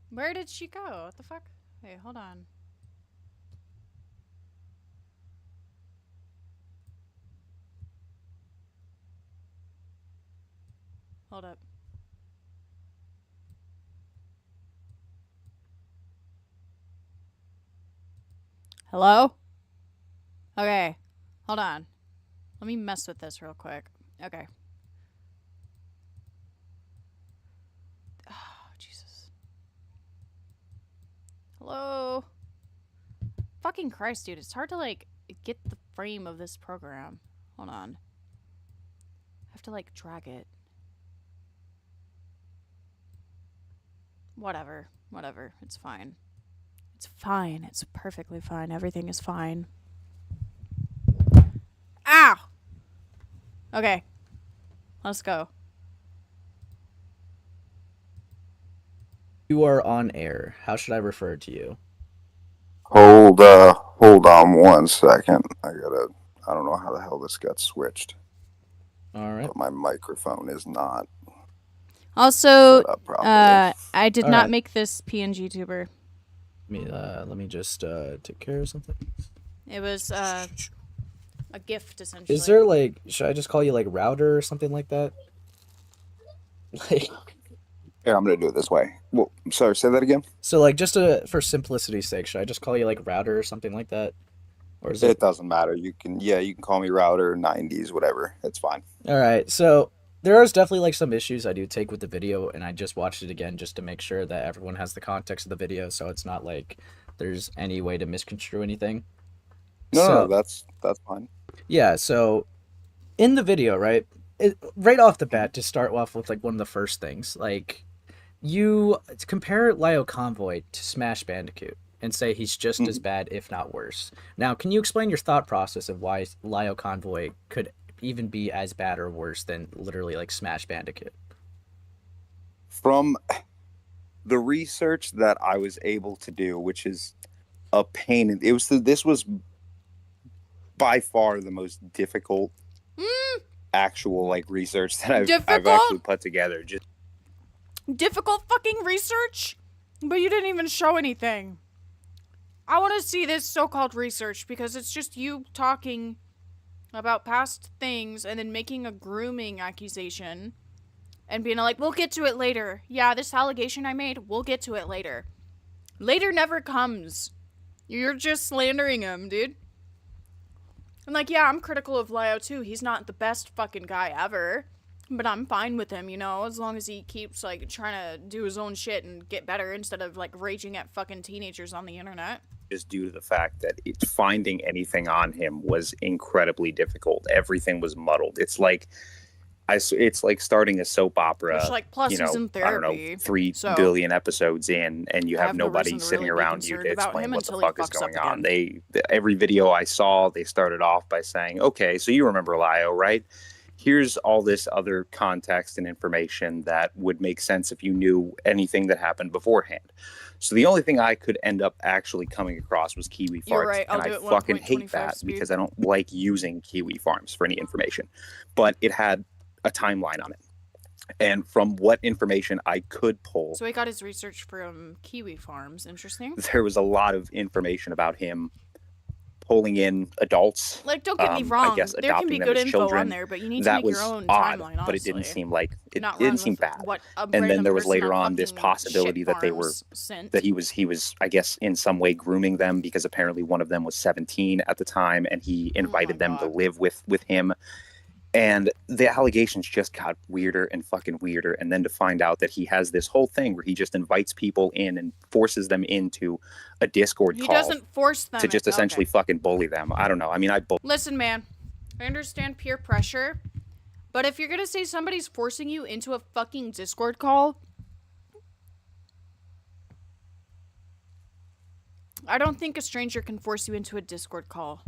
Where did she go? What the fuck? Wait, hold on. Hold up. Hello? Okay. Hold on. Let me mess with this real quick. Okay. Oh, Jesus. Hello? Fucking Christ, dude. It's hard to, like, get the frame of this program. Hold on. I have to, like, drag it. Whatever. It's fine. It's fine. It's perfectly fine. Everything is fine. Ow! Okay. Let's go. You are on air. How should I refer to you? Hold on 1 second. I don't know how the hell this got switched. All right. But my microphone is not. Also, set up properly. I did All not right. make this PNG tuber. Let me just take care of something. It was a gift, essentially. Is there like, should I just call you like router or something like that? Like, Here, I'm gonna do it this way. Well, I'm sorry, say that again. so like just for simplicity's sake, should I just call you like router or something like that? Or is It doesn't matter. You can call me router, 90s, whatever. It's fine. All right. So there is definitely like some issues I do take with the video, and I just watched it again just to make sure that everyone has the context of the video, so it's not like there's any way to misconstrue anything. No, that's fine. Yeah. So in the video, right, right off the bat, to start off with like one of the first things, like you compare Lio Convoy to Smash Bandicoot and say he's just as bad, if not worse. Now, can you explain your thought process of why Lio Convoy could even be as bad or worse than literally like Smash Bandicoot? From the research that I was able to do, which is a pain, this was by far the most difficult actual like research that I've actually put together. Just difficult fucking research, but you didn't even show anything. I want to see this so-called research because it's just you talking about past things and then making a grooming accusation and being like, we'll get to it later. Yeah, this allegation I made, we'll get to it later. Later never comes. You're just slandering him, dude. And like, yeah, I'm critical of Leo too. He's not the best fucking guy ever. But I'm fine with him, you know, as long as he keeps, like, trying to do his own shit and get better instead of, like, raging at fucking teenagers on the internet. Just due to the fact that finding anything on him was incredibly difficult. Everything was muddled. It's like starting a soap opera. Which, like, plus you know, he's in therapy. I don't know, 3 billion episodes in, and you have nobody sitting around you to explain what the fuck is going on. Every video I saw, they started off by saying, okay, so you remember Lio, right? Here's all this other context and information that would make sense if you knew anything that happened beforehand. So the only thing I could end up actually coming across was Kiwi Farms. Right, and I fucking hate that because I don't like using Kiwi Farms for any information. But it had a timeline on it. And from what information I could pull... So he got his research from Kiwi Farms. Interesting. There was a lot of information about him pulling in adults. Like, don't get me wrong, I guess there can be good info children. on there, but you need to make your own odd, timeline, honestly. but it didn't seem like it Not didn't seem bad. And then there was later on this possibility that they were that he was I guess in some way grooming them because apparently one of them was 17 at the time and he invited them to live with him. And the allegations just got weirder and fucking weirder. And then to find out that he has this whole thing where he just invites people in and forces them into a Discord call. He doesn't force them to just essentially fucking bully them. I don't know. I mean, Listen, man, I understand peer pressure, but if you're gonna say somebody's forcing you into a fucking Discord call, I don't think a stranger can force you into a Discord call.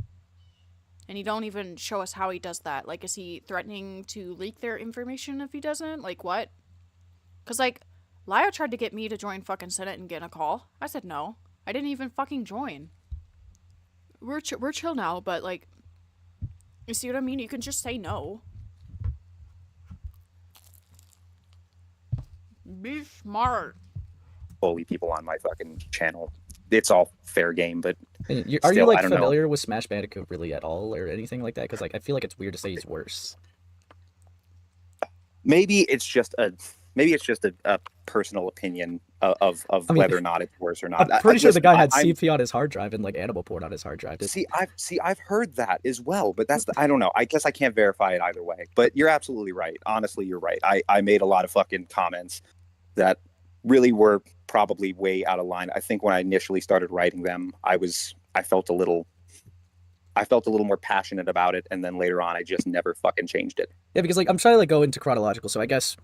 And you don't even show us how he does that. Like, is he threatening to leak their information if he doesn't? Like, what? Because, like, Lio tried to get me to join fucking Senate and get a call. I said no. I didn't even fucking join. We're chill now, but, like, you see what I mean? You can just say no. Be smart. Bully people on my fucking channel. It's all fair game, but are you like familiar with Smash Bandicoot really at all or anything like that? Because like I feel like it's weird to say he's worse. Maybe it's just a personal opinion of whether or not it's worse or not. I'm pretty sure the guy had CP on his hard drive and like animal porn on his hard drive. I've heard that as well, but I don't know. I guess I can't verify it either way. But you're absolutely right. Honestly, you're right. I made a lot of fucking comments that really were probably way out of line. I think when I initially started writing them, I felt a little more passionate about it, and then later on I just never fucking changed it. Yeah, because like I'm trying to like go into chronological, so I guess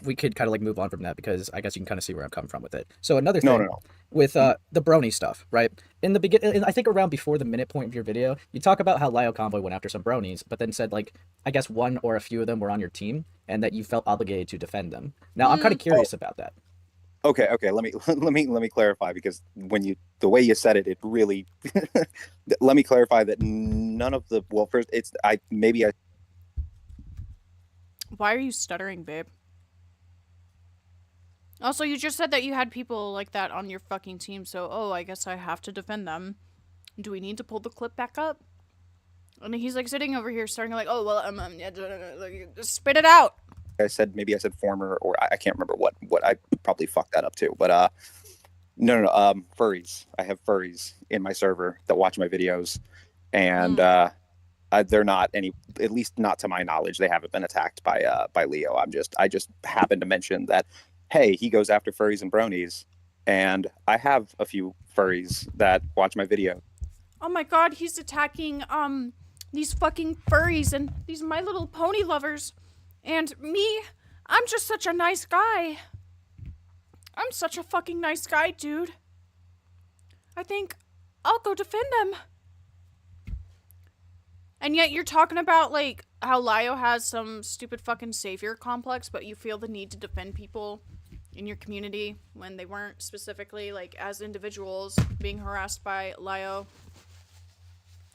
we could kind of like move on from that because I guess you can kind of see where I'm coming from with it. So another thing with the brony stuff, right? In the beginning, I think around before the minute point of your video, you talk about how Lio Convoy went after some bronies, but then said like I guess one or a few of them were on your team and that you felt obligated to defend them. Now I'm kind of curious about that. Okay. Let me clarify because the way you said it, it really. Let me clarify that none of the first Why are you stuttering, babe? Also, you just said that you had people like that on your fucking team, so I guess I have to defend them. Do we need to pull the clip back up? And he's like sitting over here, starting like, spit it out. I said former, or I can't remember what I probably fucked that up too. But no, furries. I have furries in my server that watch my videos, and they're not at least not to my knowledge, they haven't been attacked by Leo. I just happened to mention that, hey, he goes after furries and bronies, and I have a few furries that watch my video. Oh my god, he's attacking these fucking furries and these My Little Pony lovers. And me, I'm just such a nice guy. I'm such a fucking nice guy, dude. I think I'll go defend them. And yet you're talking about, like, how Lio has some stupid fucking savior complex, but you feel the need to defend people in your community when they weren't specifically, like, as individuals being harassed by Lio.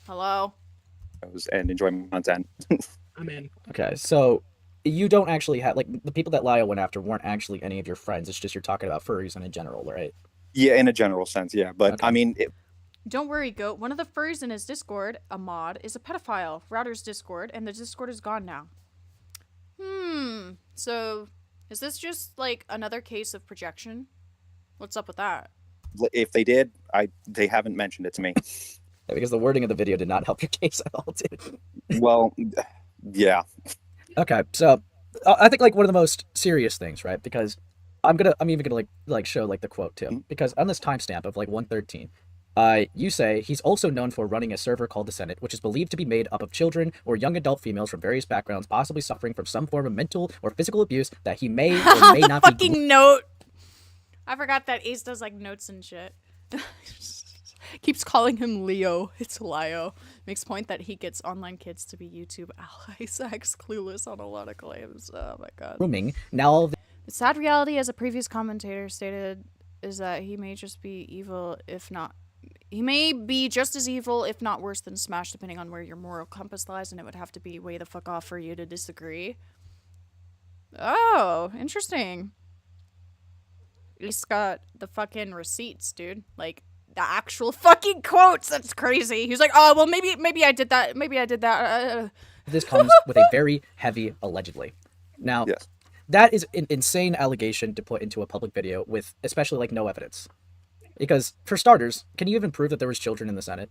Hello? And enjoy my content. I'm in. Okay, so you don't actually have, like, the people that Lio went after weren't actually any of your friends. It's just you're talking about furries in a general, right? Yeah, in a general sense, yeah. But, okay. I mean, Don't worry, Goat. One of the furries in his Discord, a mod, is a pedophile. Router's Discord, and the Discord is gone now. So, is this just, like, another case of projection? What's up with that? If they did, they haven't mentioned it to me. Yeah, because the wording of the video did not help your case at all, dude. Well, yeah. Okay, so I think like one of the most serious things, right? Because I'm even gonna like show like the quote too, because on this timestamp of like 113, you say he's also known for running a server called the Senate, which is believed to be made up of children or young adult females from various backgrounds, possibly suffering from some form of mental or physical abuse that he may or may not be. Fucking note. I forgot that Ace does like notes and shit. Keeps calling him Leo. It's Lio. Makes point that he gets online kids to be YouTube allies. Acts clueless on a lot of claims. Oh my god. Grooming. Now all of The sad reality, as a previous commentator stated, is that he may just be evil, if not... He may be just as evil, if not worse than Smash, depending on where your moral compass lies, and it would have to be way the fuck off for you to disagree. Oh, interesting. He's got the fucking receipts, dude. Like, the actual fucking quotes. That's crazy. He's like, oh, well, maybe I did that. Maybe I did that. This comes with a very heavy allegedly. Now, yes. That is an insane allegation to put into a public video with especially like no evidence. Because for starters, can you even prove that there was children in the Senate?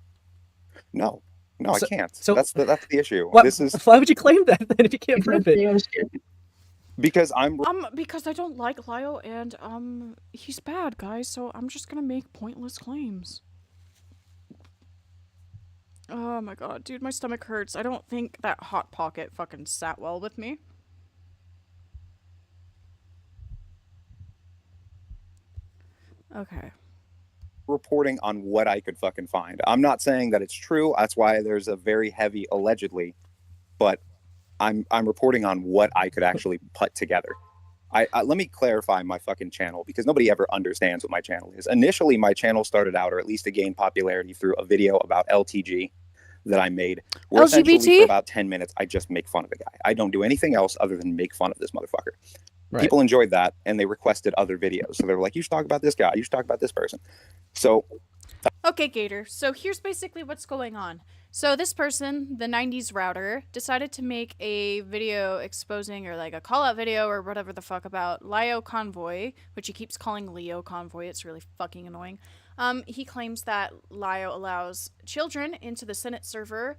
No, I can't. So that's the issue. Why would you claim that then if you can't prove it? Because because I don't like Lio and he's bad, guys, so I'm just gonna make pointless claims. Oh my god, dude, my stomach hurts. I don't think that Hot Pocket fucking sat well with me. Okay. Reporting on what I could fucking find. I'm not saying that it's true. That's why there's a very heavy allegedly, but I'm reporting on what I could actually put together. I let me clarify my fucking channel because nobody ever understands what my channel is. Initially, my channel started out, or at least it gained popularity through a video about LTG that I made. Where essentially for about 10 minutes, I just make fun of the guy. I don't do anything else other than make fun of this motherfucker. Right. People enjoyed that, and they requested other videos. So they were like, you should talk about this guy. You should talk about this person. So... Okay, Gator. So here's basically what's going on. So this person, the 90s router, decided to make a video exposing, or like a call-out video or whatever the fuck about Lio Convoy, which he keeps calling Leo Convoy. It's really fucking annoying. He claims that Lio allows children into the Senate server.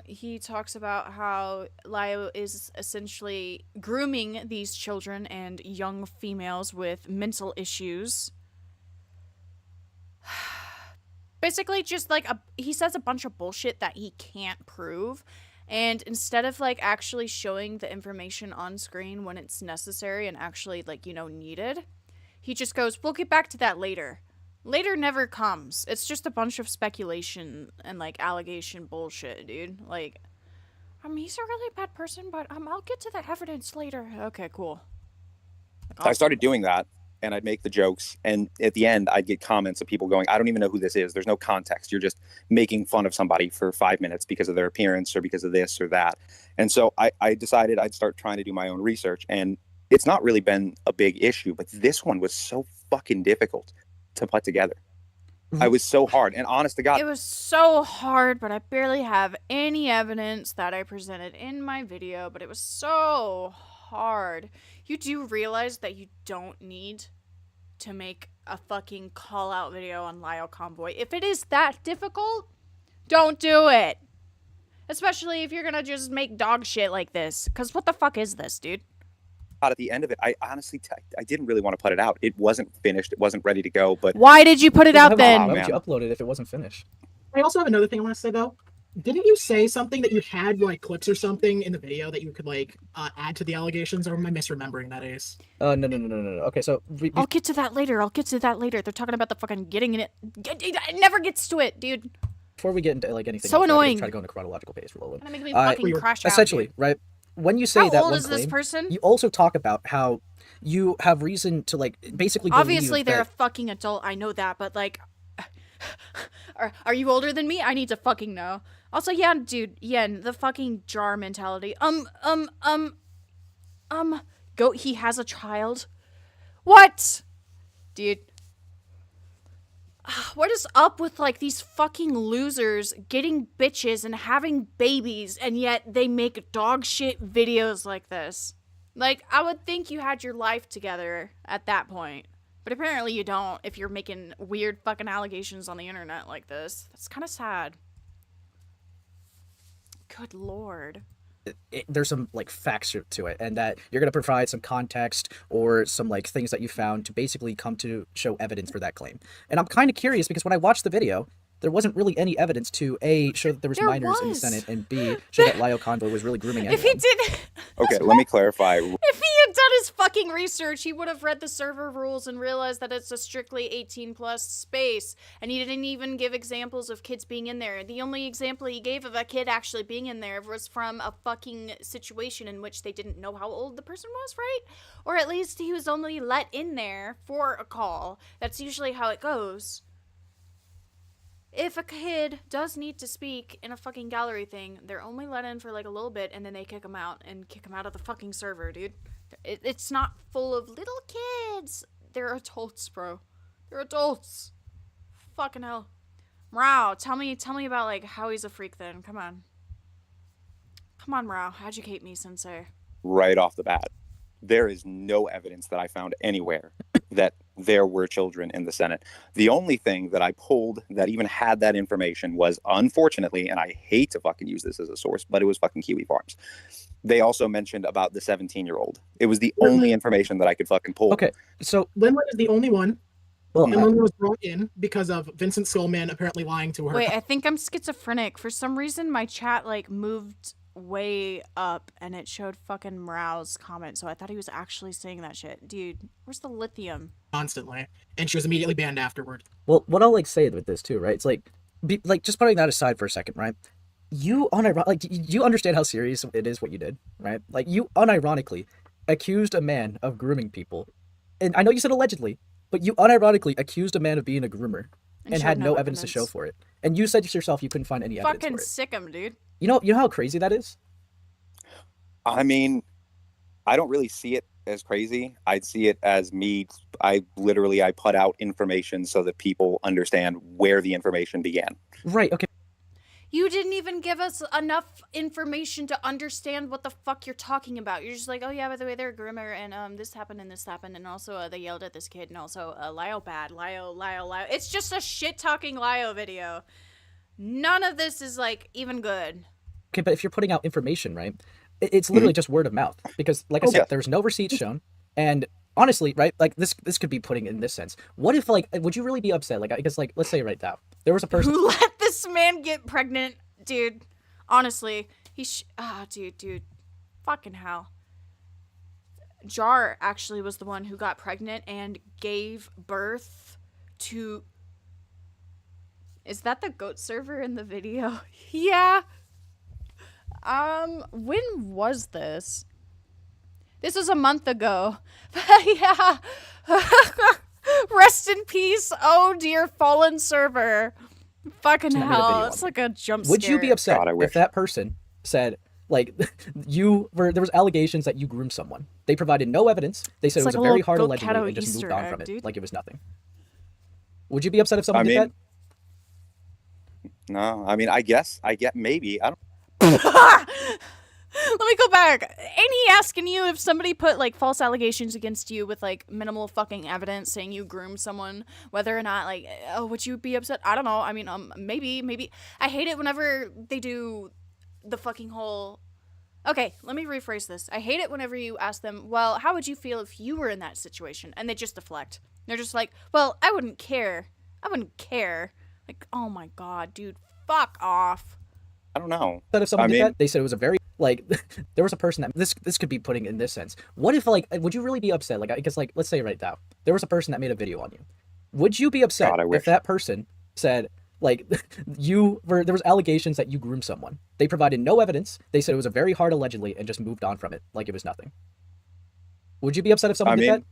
He talks about how Lio is essentially grooming these children and young females with mental issues. Basically, just like he says a bunch of bullshit that he can't prove, and instead of like actually showing the information on screen when it's necessary and actually like, you know, needed, he just goes, we'll get back to that later. Later never comes. It's just a bunch of speculation and like allegation bullshit, dude. Like, he's a really bad person, but I'll get to the evidence later. Okay, cool. Like, I started doing that. And I'd make the jokes, and at the end, I'd get comments of people going, I don't even know who this is. There's no context. You're just making fun of somebody for 5 minutes because of their appearance or because of this or that. And so I decided I'd start trying to do my own research, and it's not really been a big issue, but this one was so fucking difficult to put together. I was so hard, and honest to God. It was so hard, but I barely have any evidence that I presented in my video, but it was so hard. You do realize that you don't need to make a fucking call-out video on Lio Convoy. If it is that difficult, don't do it. Especially if you're gonna just make dog shit like this. Because what the fuck is this, dude? At the end of it, I honestly, I didn't really want to put it out. It wasn't finished. It wasn't ready to go. But why did you put it out then? Why would you upload it if it wasn't finished? I also have another thing I want to say, though. Didn't you say something that you had, like, clips or something in the video that you could, like, add to the allegations? Or am I misremembering that, Ace? No. Okay, so... I'll get to that later. They're talking about the fucking getting in it. It never gets to it, dude. Before we get into, like, anything so else, annoying. Try to go in a chronological pace for a little bit. Gonna make me fucking crash out, essentially, dude. right? When you say How that old one is this claim, person? you also talk about how you have reason to, like, basically obviously believe they're that... a fucking adult, I know that, but, like... Are you older than me? I need to fucking know. Also, yeah, dude, yeah, the fucking jar mentality. Goat, he has a child? What? Dude. What is up with, like, these fucking losers getting bitches and having babies, and yet they make dog shit videos like this? Like, I would think you had your life together at that point. But apparently you don't if you're making weird fucking allegations on the internet like this. That's kind of sad. Good lord. There's some like facts to it, and that you're going to provide some context or some like things that you found to basically come to show evidence for that claim. And I'm kind of curious because when I watched the video, there wasn't really any evidence to A, show that there was minors in the Senate, and B, show that Lyle Convoy was really grooming anyone. If he did... Okay, let me clarify. If he had done his fucking research, he would have read the server rules and realized that it's a strictly 18 plus space. And he didn't even give examples of kids being in there. The only example he gave of a kid actually being in there was from a fucking situation in which they didn't know how old the person was, right? Or at least he was only let in there for a call. That's usually how it goes. If a kid does need to speak in a fucking gallery thing, they're only let in for like a little bit and then they kick them out and kick them out of the fucking server, dude. It's not full of little kids. They're adults, bro. They're adults. Fucking hell. Mrao, tell me about like how he's a freak then. Come on. Come on, Mrao. Educate me, sensei. Right off the bat, there is no evidence that I found anywhere that there were children in the Senate. The only thing that I pulled that even had that information was, unfortunately, and I hate to fucking use this as a source, but it was fucking Kiwi Farms. They also mentioned about the 17-year-old. It was the only information that I could fucking pull. Okay, so Linwood is the only one. Well, and Linwood was brought in because of Vincent Skullman apparently lying to her. Wait, I think I'm schizophrenic. For some reason, my chat like moved way up and it showed fucking Mrao's comment, so I thought he was actually saying that shit. Dude, where's the lithium? Constantly, and she was immediately banned afterward. Well, what I'll like say with this too, right? It's like, just putting that aside for a second, right? You understand how serious it is what you did, right? Like, you unironically accused a man of grooming people, and I know you said allegedly, but you unironically accused a man of being a groomer and had no evidence to show for it. And you said to yourself you couldn't find any evidence Fucking for it. sick him, dude. You know how crazy that is? I mean, I don't really see it as crazy. I'd see it as me. I put out information so that people understand where the information began. Right, okay. You didn't even give us enough information to understand what the fuck you're talking about. You're just like, oh yeah, by the way, they're a groomer, and this happened, and also they yelled at this kid, and also Lio bad, Lio. It's just a shit-talking Lio video. None of this is, like, even good. Okay, but if you're putting out information, right, it's literally just word of mouth. Because, like I said, there's no receipts shown, and honestly, right, like, this could be putting in this sense. What if, like, would you really be upset? Like, because, like, let's say right now, there was a person who let this man get pregnant, dude. Honestly, dude, fucking hell. Jar actually was the one who got pregnant and gave birth to... Is that the goat server in the video? Yeah. When was this? This was a month ago. Yeah. Rest in peace. Oh dear, fallen server. Fucking hell. It's like a jump scare. Would you be upset if that person said, like, there was allegations that you groomed someone? They provided no evidence. They said it was a very hard allegedly and just moved on from it like it was nothing. Would you be upset if someone did that? No, I mean, I get maybe. I don't. Let me go back. Ain't he asking you if somebody put, like, false allegations against you with, like, minimal fucking evidence saying you groomed someone, whether or not, like, oh, would you be upset? I don't know. I mean, maybe. I hate it whenever they do the fucking whole... Okay, let me rephrase this. I hate it whenever you ask them, well, how would you feel if you were in that situation? And they just deflect. They're just like, well, I wouldn't care. Like, oh my god, dude, fuck off. I don't know. That if someone did that, they said it was a very, like, there was a person that, this could be putting in this sense. What if, like, would you really be upset? Like, because, like, let's say right now, there was a person that made a video on you. Would you be upset if that person said, like, there was allegations that you groomed someone? They provided no evidence. They said it was a very hard allegedly and just moved on from it like it was nothing. Would you be upset if someone did that?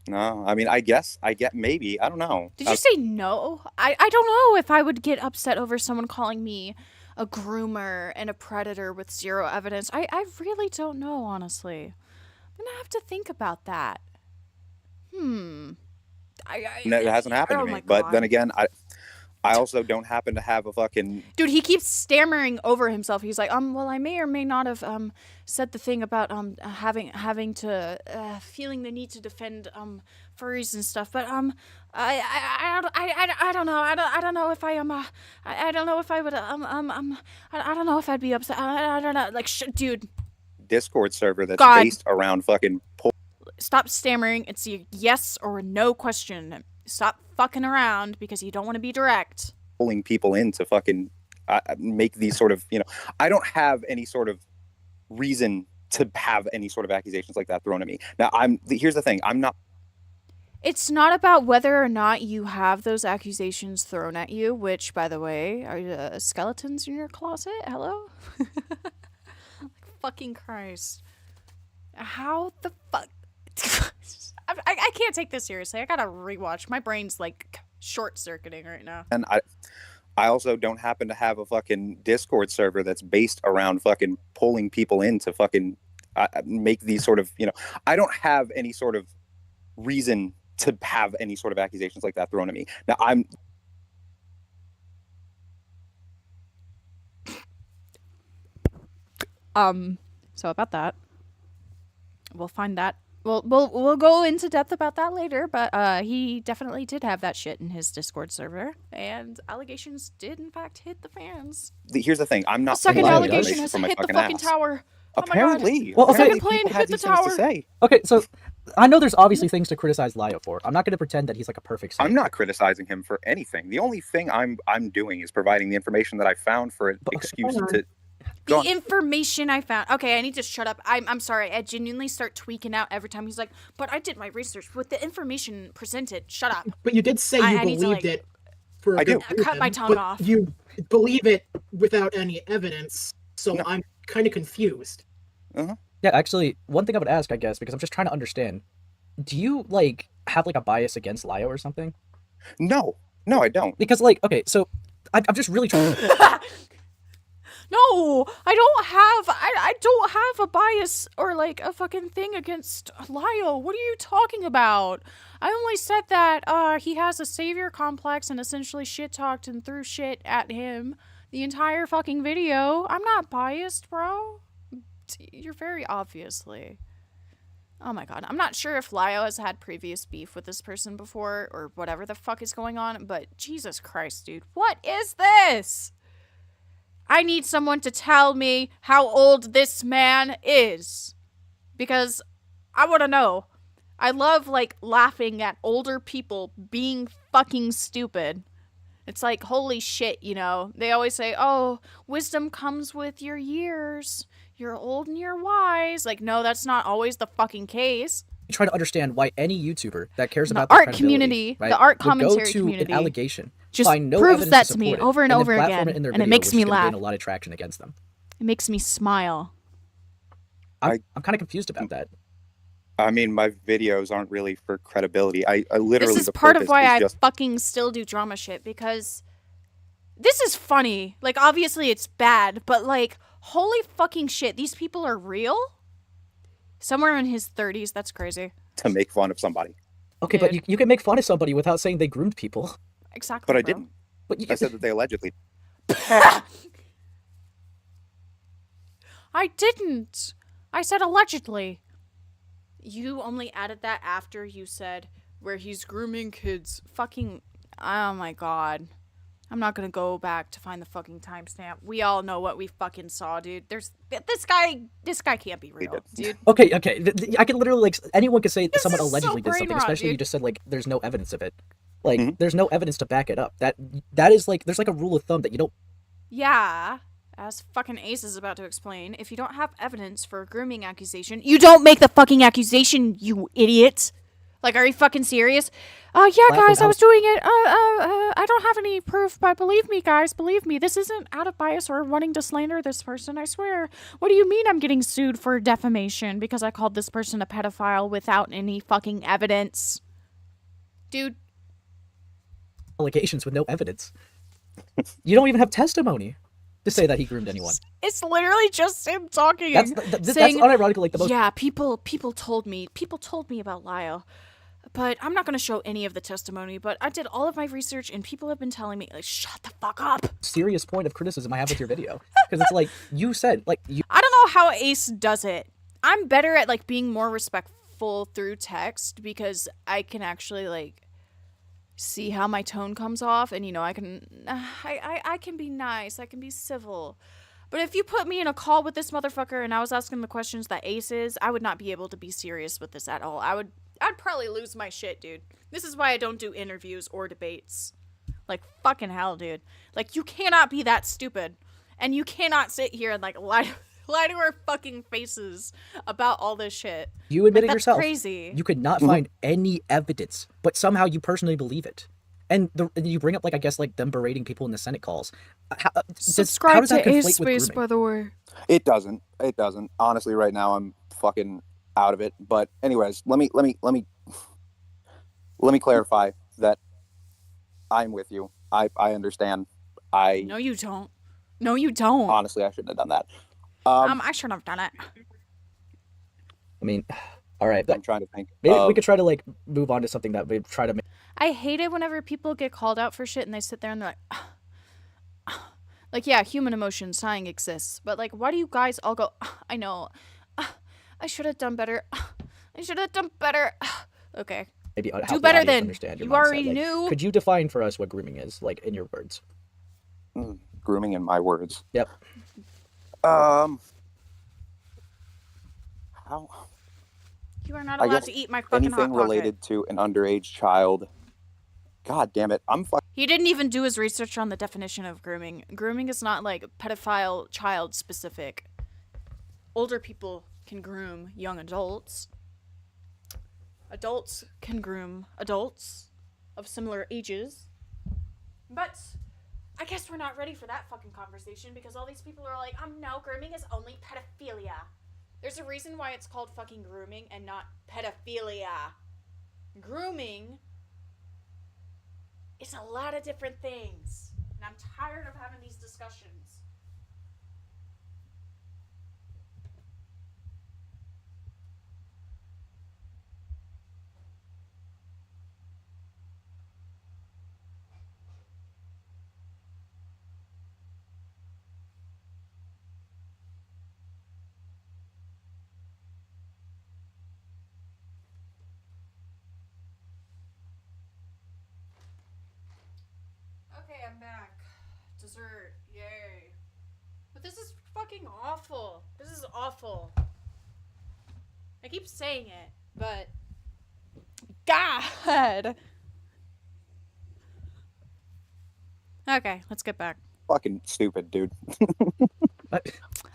No, I mean, I get maybe. I don't know. Did you say no? I don't know if I would get upset over someone calling me a groomer and a predator with zero evidence. I really don't know, honestly. I'm gonna have to think about that. No, it hasn't happened oh to my me. But God. then again, I also don't happen to have a fucking... Dude, he keeps stammering over himself. He's like, well, I may or may not have said the thing about having to feeling the need to defend furries and stuff, but I don't know. I don't know if I I don't know if I would I don't know if I'd be upset. I don't know. Like, dude. Discord server that's God. based around fucking... Stop stammering. It's a yes or a no question. Stop fucking around because you don't want to be direct. Pulling people in to fucking make these sort of, I don't have any sort of reason to have any sort of accusations like that thrown at me. Now, here's the thing. I'm not... It's not about whether or not you have those accusations thrown at you, which, by the way, are skeletons in your closet? Hello? Like, fucking Christ. How the fuck... I can't take this seriously. I gotta rewatch. My brain's like short-circuiting right now. And I also don't happen to have a fucking Discord server that's based around fucking pulling people in to fucking make these sort of, I don't have any sort of reason to have any sort of accusations like that thrown at me. Now, So about that, we'll find that. We'll go into depth about that later, but he definitely did have that shit in his Discord server, and allegations did in fact hit the fans. Here's the thing. I'm not... The second allegation has from my hit the fucking ass. tower. Apparently. Oh my God. Well, okay. Second plane hit the tower. Okay, so I know there's obviously things to criticize Lio for. I'm not going to pretend that he's like a perfect saint. I'm not criticizing him for anything. The only thing I'm doing is providing the information that I found for an excuse to... The information I found. Okay, I need to shut up. I'm sorry. I genuinely start tweaking out every time he's like, but I did my research with the information presented. Shut up. But you did say you believed it for a good reason, cut my tongue but off. You believe it without any evidence, so I'm kind of confused. Yeah, actually, one thing I would ask, I guess, because I'm just trying to understand. Do you, like, have, like, a bias against Lio or something? No, I don't. Because, like, okay, so I'm just really trying to... No, I don't have a bias or like a fucking thing against Lio. What are you talking about? I only said that he has a savior complex and essentially shit talked and threw shit at him the entire fucking video. I'm not biased, bro. You're very obviously. Oh my God. I'm not sure if Lio has had previous beef with this person before or whatever the fuck is going on, but Jesus Christ, dude. What is this? I need someone to tell me how old this man is. Because I want to know. I love, like, laughing at older people being fucking stupid. It's like, holy shit, They always say, oh, wisdom comes with your years. You're old and you're wise. Like, no, that's not always the fucking case. try to understand why any YouTuber that cares about the their art community, right, the art would commentary go to community, an allegation, just find no proves evidence that to to me support it, over and then over platform again, it in their and it video, makes which me is gonna laugh. gain a lot of traction against them. It makes me smile. I'm kind of confused about that. I mean, my videos aren't really for credibility. I literally... This is part of why I fucking still do drama shit, because this is funny. Like, obviously it's bad, but like, holy fucking shit, these people are real? Somewhere in his 30s, that's crazy. To make fun of somebody. Okay, Dude. but you can make fun of somebody without saying they groomed people. Exactly, But I bro. didn't. But I said that they allegedly... I didn't. I said allegedly. You only added that after you said where he's grooming kids. Fucking, oh my god. I'm not gonna go back to find the fucking timestamp. We all know what we fucking saw, dude. There's this guy can't be real, dude. Okay. I can literally, like, anyone could say someone is so allegedly did something, brain rot, especially you dude. just said, like, there's no evidence of it. Like, there's no evidence to back it up. That is, like, there's, like, a rule of thumb that you don't... Yeah, as fucking Ace is about to explain, if you don't have evidence for a grooming accusation, you don't make the fucking accusation, you idiot. Like, are you fucking serious? Yeah, guys, I was doing it. I don't have any proof, but believe me, guys, believe me, this isn't out of bias or wanting to slander this person, I swear. What do you mean I'm getting sued for defamation because I called this person a pedophile without any fucking evidence? Dude. Allegations with no evidence. You don't even have testimony to say that he groomed anyone. It's literally just him talking. That's saying, unironically like the most... Yeah, people told me about Lyle. But I'm not going to show any of the testimony, but I did all of my research and people have been telling me, like, shut the fuck up. Serious point of criticism I have with your video. Because it's like, you said, like, you... I don't know how Ace does it. I'm better at, like, being more respectful through text because I can actually, like, see how my tone comes off, and, you know, I can be nice, I can be civil. But if you put me in a call with this motherfucker and I was asking the questions that Ace is, I would not be able to be serious with this at all. I'd probably lose my shit, dude. This is why I don't do interviews or debates. Like, fucking hell, dude. Like, you cannot be that stupid. And you cannot sit here and, like, lie to our fucking faces about all this shit. You admitted that's yourself. Crazy. You could not find any evidence, but somehow you personally believe it. And you bring up, like, I guess, like, them berating people in the Senate calls. Subscribe to Ace Space, by the way. It doesn't. It doesn't. Honestly, right now I'm fucking out of it. But anyways, let me clarify that I'm with you. I understand. No, you don't. No, you don't. Honestly, I shouldn't have done that. I shouldn't have done it. I mean, all right. I'm trying to think. Maybe we could try to, like, move on to something that we try to make. I hate it whenever people get called out for shit and they sit there and they're like, yeah, human emotion, sighing exists. But, like, why do you guys all go, I know, I should have done better. I should have done better. Okay. Maybe do better then. Understand your you mindset. already like, knew. Could you define for us what grooming is, like, in your words? Grooming in my words. Yep. How? You are not allowed to eat my fucking Hot Pocket. Anything related to an underage child. God damn it. He didn't even do his research on the definition of grooming. Grooming is not, like, pedophile child specific. Older people can groom young adults. Adults can groom adults of similar ages. But I guess we're not ready for that fucking conversation because all these people are like, no, grooming is only pedophilia. There's a reason why it's called fucking grooming and not pedophilia. Grooming is a lot of different things. And I'm tired of having these discussions. Okay, I'm back. Dessert, yay. But this is fucking awful. This is awful. I keep saying it, but God. Okay, let's get back. Fucking stupid, dude.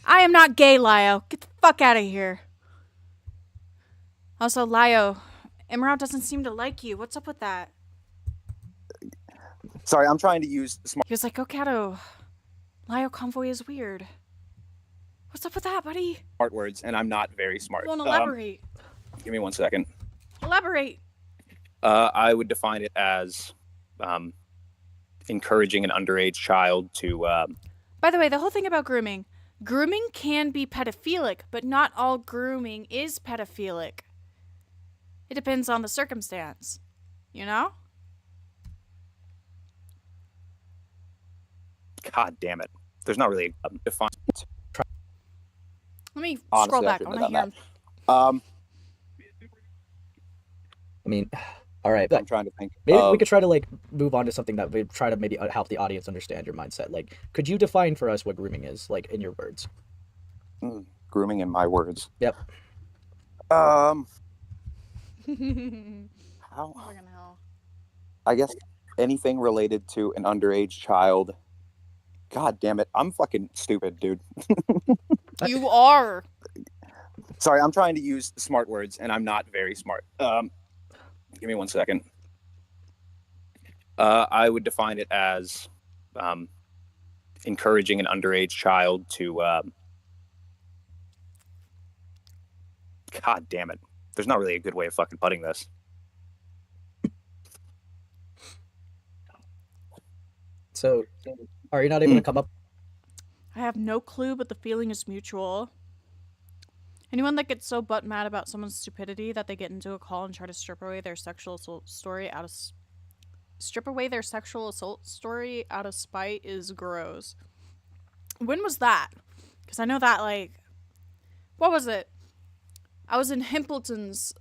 I am not gay, Lio. Get the fuck out of here. Also, Lio, Imran doesn't seem to like you. What's up with that? Sorry, I'm trying to use smart. He was like, GoatCatto, Lio convoy is weird. What's up with that, buddy? Smart words, and I'm not very smart. Won't elaborate. Give me 1 second. Elaborate. I would define it as encouraging an underage child to. By the way, the whole thing about grooming can be pedophilic, but not all grooming is pedophilic. It depends on the circumstance, you know? God damn it! There's not really a defined. Let me Honestly, scroll back. I want to hear him. I mean, all right. I'm trying to think. Maybe we could try to, like, move on to something that we try to maybe help the audience understand your mindset. Like, could you define for us what grooming is, like, in your words? Grooming in my words. Yep. How? Fucking hell. I guess anything related to an underage child. God damn it! I'm fucking stupid, dude. You are. Sorry, I'm trying to use smart words, and I'm not very smart. Give me 1 second. I would define it as encouraging an underage child to. God damn it! There's not really a good way of fucking putting this. So, are you not able to come up? I have no clue, but the feeling is mutual. Anyone that gets so butt mad about someone's stupidity that they get into a call and try to strip away their sexual assault story out of spite is gross. When was that? Because I know that, like, what was it? I was in Himpleton's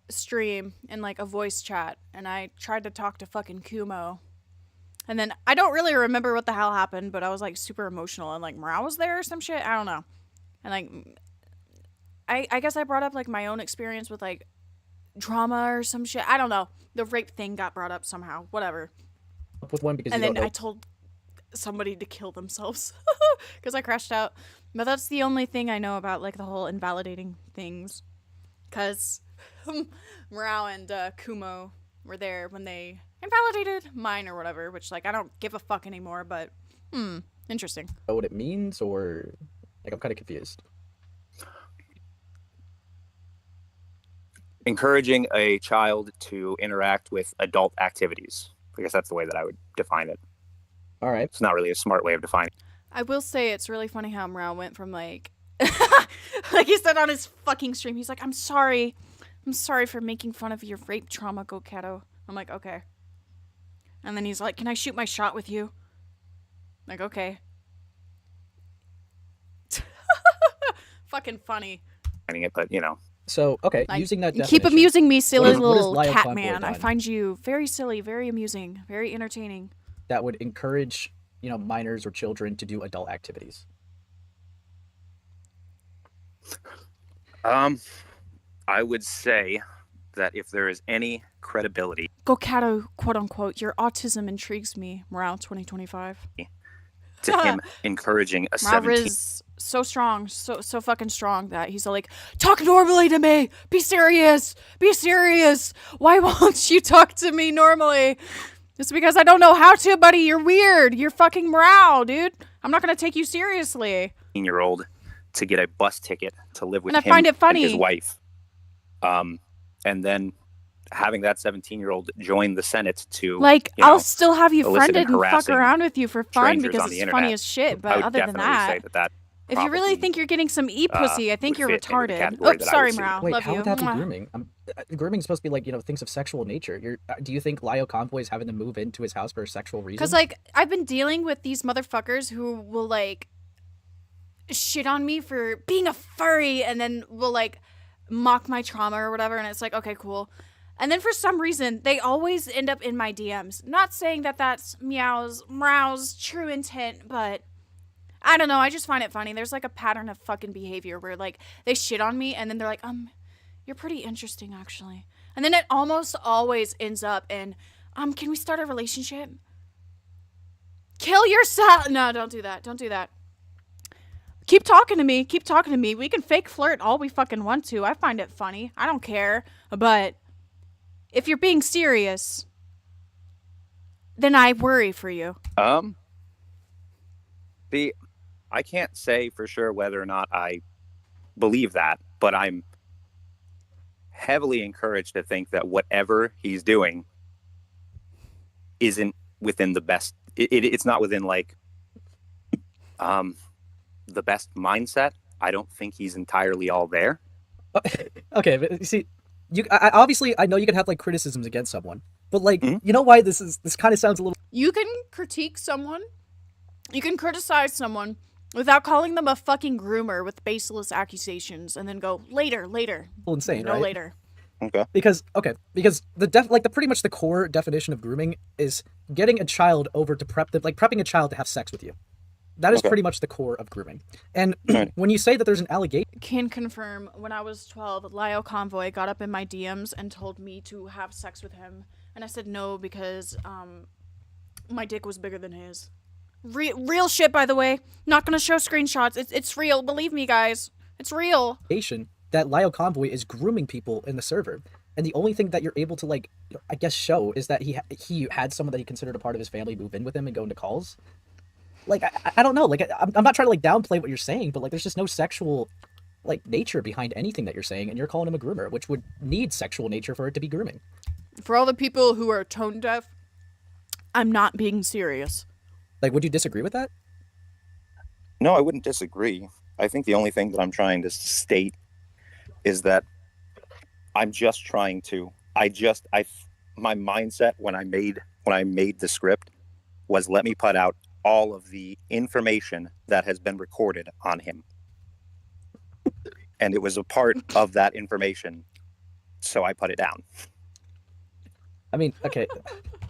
stream in, like, a voice chat, and I tried to talk to fucking Kumo. And then I don't really remember what the hell happened, but I was, like, super emotional, and, like, Morale was there or some shit? I don't know. And, like, I guess I brought up, like, my own experience with, like, trauma or some shit. I don't know. The rape thing got brought up somehow. Whatever. With one because and you then don't know. I told somebody to kill themselves because I crashed out. But that's the only thing I know about, like, the whole invalidating things. Because Morale and Kumo were there when they invalidated mine or whatever, which, like, I don't give a fuck anymore, but, interesting. Know what it means, or, like, I'm kind of confused. Encouraging a child to interact with adult activities. I guess that's the way that I would define it. All right. It's not really a smart way of defining it. I will say it's really funny how Morale went from, like, like he said on his fucking stream, he's like, I'm sorry for making fun of your rape trauma, GoatCatto. I'm like, okay. And then he's like, can I shoot my shot with you? I'm like, okay. Fucking funny. But, you know. So, okay, Like, using that you definition. keep amusing me, silly what is little Lyle cat Convoy man. I done find you very silly, very amusing, very entertaining. that would encourage, you know, minors or children to do adult activities? I would say that if there is any credibility GoatCatto, quote unquote, your autism intrigues me. Morale 2025. to him encouraging a Morale 17 is so strong, so fucking strong that he's like, talk normally to me. Be serious. Be serious. Why won't you talk to me normally? It's because I don't know how to, buddy. You're weird. You're fucking Morale, dude. I'm not gonna take you seriously. year-old to get a bus ticket to live with And I him find it funny. and his wife. And then having that 17-year-old join the Senate to, Like, you know, I'll still have you elicit friended and fuck harassing around with you for fun strangers because on the it's funny internet. as shit. I But would other than definitely say that, that if you really probably, think you're getting some e-pussy, I think would you're fit into the retarded. category Oops, that I sorry, would see. Morale. Wait, Love how you. would that be Mwah. grooming? Grooming's supposed to be, like, you know, things of sexual nature. Do you think Lyle Convoy is having to move into his house for a sexual reason? Because, like, I've been dealing with these motherfuckers who will, like, shit on me for being a furry and then will, like, mock my trauma or whatever. And it's like, okay, cool. And then for some reason, they always end up in my DMs. Not saying that that's Meow's true intent, but I don't know. I just find it funny. There's, like, a pattern of fucking behavior where, like, they shit on me and then they're like, you're pretty interesting, actually. And then it almost always ends up in, can we start a relationship? Kill yourself. No, don't do that. Don't do that. Keep talking to me. Keep talking to me. We can fake flirt all we fucking want to. I find it funny. I don't care. But if you're being serious, then I worry for you. I can't say for sure whether or not I believe that, but I'm heavily encouraged to think that whatever he's doing isn't within the best. It's not within, like, the best mindset. I don't think he's entirely all there. Okay, but you see, obviously I know you can have, like, criticisms against someone, but, like, you know why this kind of sounds a little. You can critique someone. You can criticize someone without calling them a fucking groomer with baseless accusations and then go later. Insane, No right? later. Okay. Because the pretty much the core definition of grooming is getting a child over to prepping a child to have sex with you. That is pretty much the core of grooming. And when you say that there's an allegation, Can confirm, when I was 12, Lyle Convoy got up in my DMs and told me to have sex with him. And I said no because my dick was bigger than his. Real shit, by the way. Not gonna show screenshots. It's real. Believe me, guys. It's real. that Lyle Convoy is grooming people in the server, and the only thing that you're able to, like, I guess, show is that he had someone that he considered a part of his family move in with him and go into calls. Like, I don't know. Like, I'm not trying to, like, downplay what you're saying, but, like, there's just no sexual, like, nature behind anything that you're saying, and you're calling him a groomer, which would need sexual nature for it to be grooming. For all the people who are tone deaf, I'm not being serious. Like, would you disagree with that? No, I wouldn't disagree. I think the only thing that I'm trying to state is that I'm just trying to. My mindset when I made the script was, let me put out all of the information that has been recorded on him, and it was a part of that information, so I put it down. I mean, okay.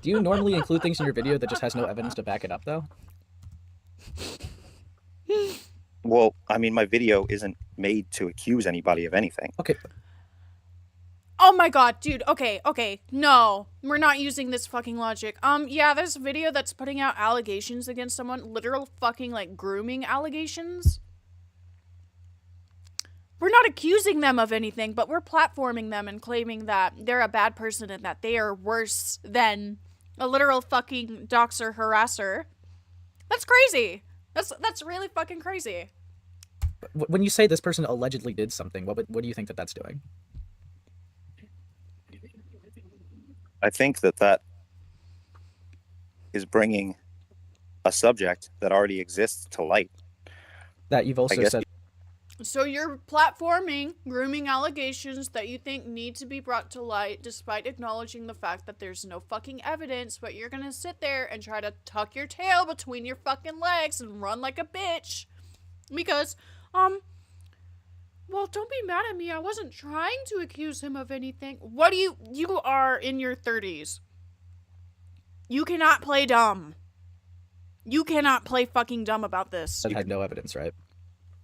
Do you normally include things in your video that just has no evidence to back it up, though? Well, I mean, my video isn't made to accuse anybody of anything. Okay. Oh my god, dude. Okay. No, we're not using this fucking logic. Yeah, there's a video that's putting out allegations against someone. Literal fucking, like, grooming allegations. We're not accusing them of anything, but we're platforming them and claiming that they're a bad person and that they are worse than a literal fucking doxer harasser. That's crazy. That's really fucking crazy. When you say this person allegedly did something, what do you think that that's doing? I think that is bringing a subject that already exists to light. That you've also said. So you're platforming grooming allegations that you think need to be brought to light, despite acknowledging the fact that there's no fucking evidence, but you're gonna sit there and try to tuck your tail between your fucking legs and run like a bitch. Because, well, don't be mad at me. I wasn't trying to accuse him of anything. What do you are in your 30s. You cannot play dumb. You cannot play fucking dumb about this. That had no evidence, right?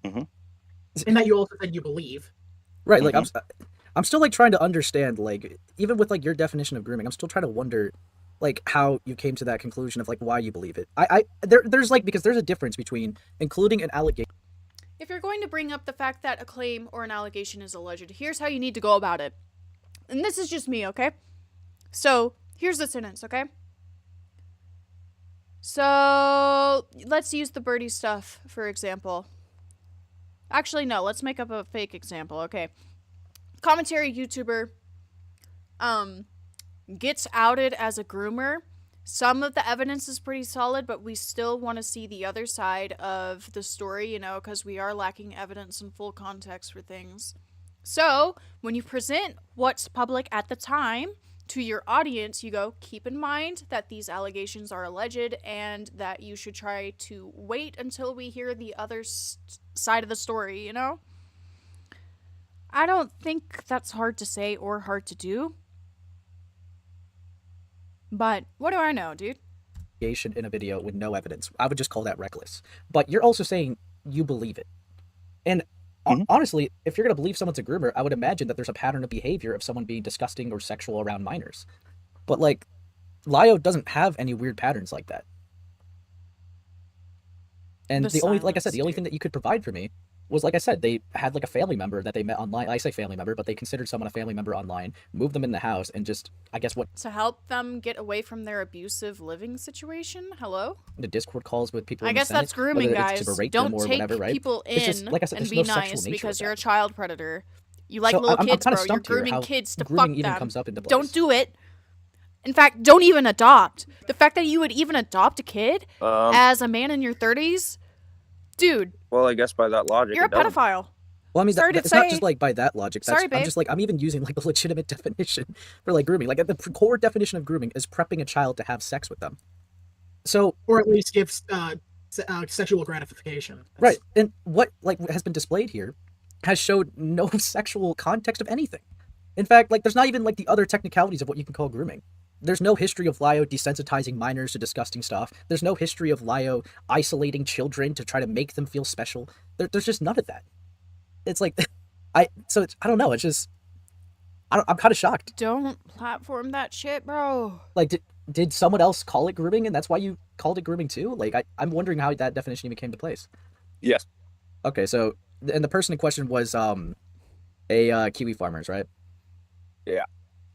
Mm-hmm. And that you also said you believe. Right, like, I'm still, like, trying to understand, like, even with, like, your definition of grooming, I'm still trying to wonder, like, how you came to that conclusion of, like, why you believe it. There's, like, because there's a difference between including an allegation. If you're going to bring up the fact that a claim or an allegation is alleged, here's how you need to go about it. And this is just me, okay? So, here's the sentence, okay? So, let's use the birdie stuff, for example. Actually, no, let's make up a fake example, okay? Commentary YouTuber, gets outed as a groomer. Some of the evidence is pretty solid, but we still want to see the other side of the story, you know, because we are lacking evidence and full context for things. So, when you present what's public at the time to your audience, you go, keep in mind that these allegations are alleged and that you should try to wait until we hear the other side of the story, you know? I don't think that's hard to say or hard to do. But what do I know, dude? In a video with no evidence. I would just call that reckless. But you're also saying you believe it. And honestly, if you're going to believe someone's a groomer, I would imagine that there's a pattern of behavior of someone being disgusting or sexual around minors. But, like, Lio doesn't have any weird patterns like that. And the only, like I said, the only thing that you could provide for me was, like I said, they had, like, a family member that they met online. I say family member, but they considered someone a family member online, moved them in the house, and just, I guess, to help them get away from their abusive living situation? Hello? The Discord calls with people I in guess the Senate, that's grooming, guys. Don't take whatever, right? people in just, like I said, and be no nice because with you're that. a child predator. You like So little I'm kids, kinda bro. You're stumped here grooming how kids to grooming fuck even them. comes up into Don't place. do it. In fact, don't even adopt. The fact that you would even adopt a kid as a man in your 30s, dude. Well, I guess by that logic, You're a pedophile. Well, I mean, Sorry to it's not say. just, like, by that logic. That's, Sorry, babe. I'm just, like, I'm even using, like, a legitimate definition for, like, grooming. Like, the core definition of grooming is prepping a child to have sex with them. So, or at least give sexual gratification. Right, and what, like, has been displayed here has showed no sexual context of anything. In fact, like, there's not even, like, the other technicalities of what you can call grooming. There's no history of Lio desensitizing minors to disgusting stuff. There's no history of Lio isolating children to try to make them feel special. There's just none of that. It's like, I don't know. It's just, I'm kind of shocked. Don't platform that shit, bro. Like, did someone else call it grooming, and that's why you called it grooming too? Like, I'm wondering how that definition even came to place. Yes. Okay, so, and the person in question was a Kiwi farmers, right? Yeah.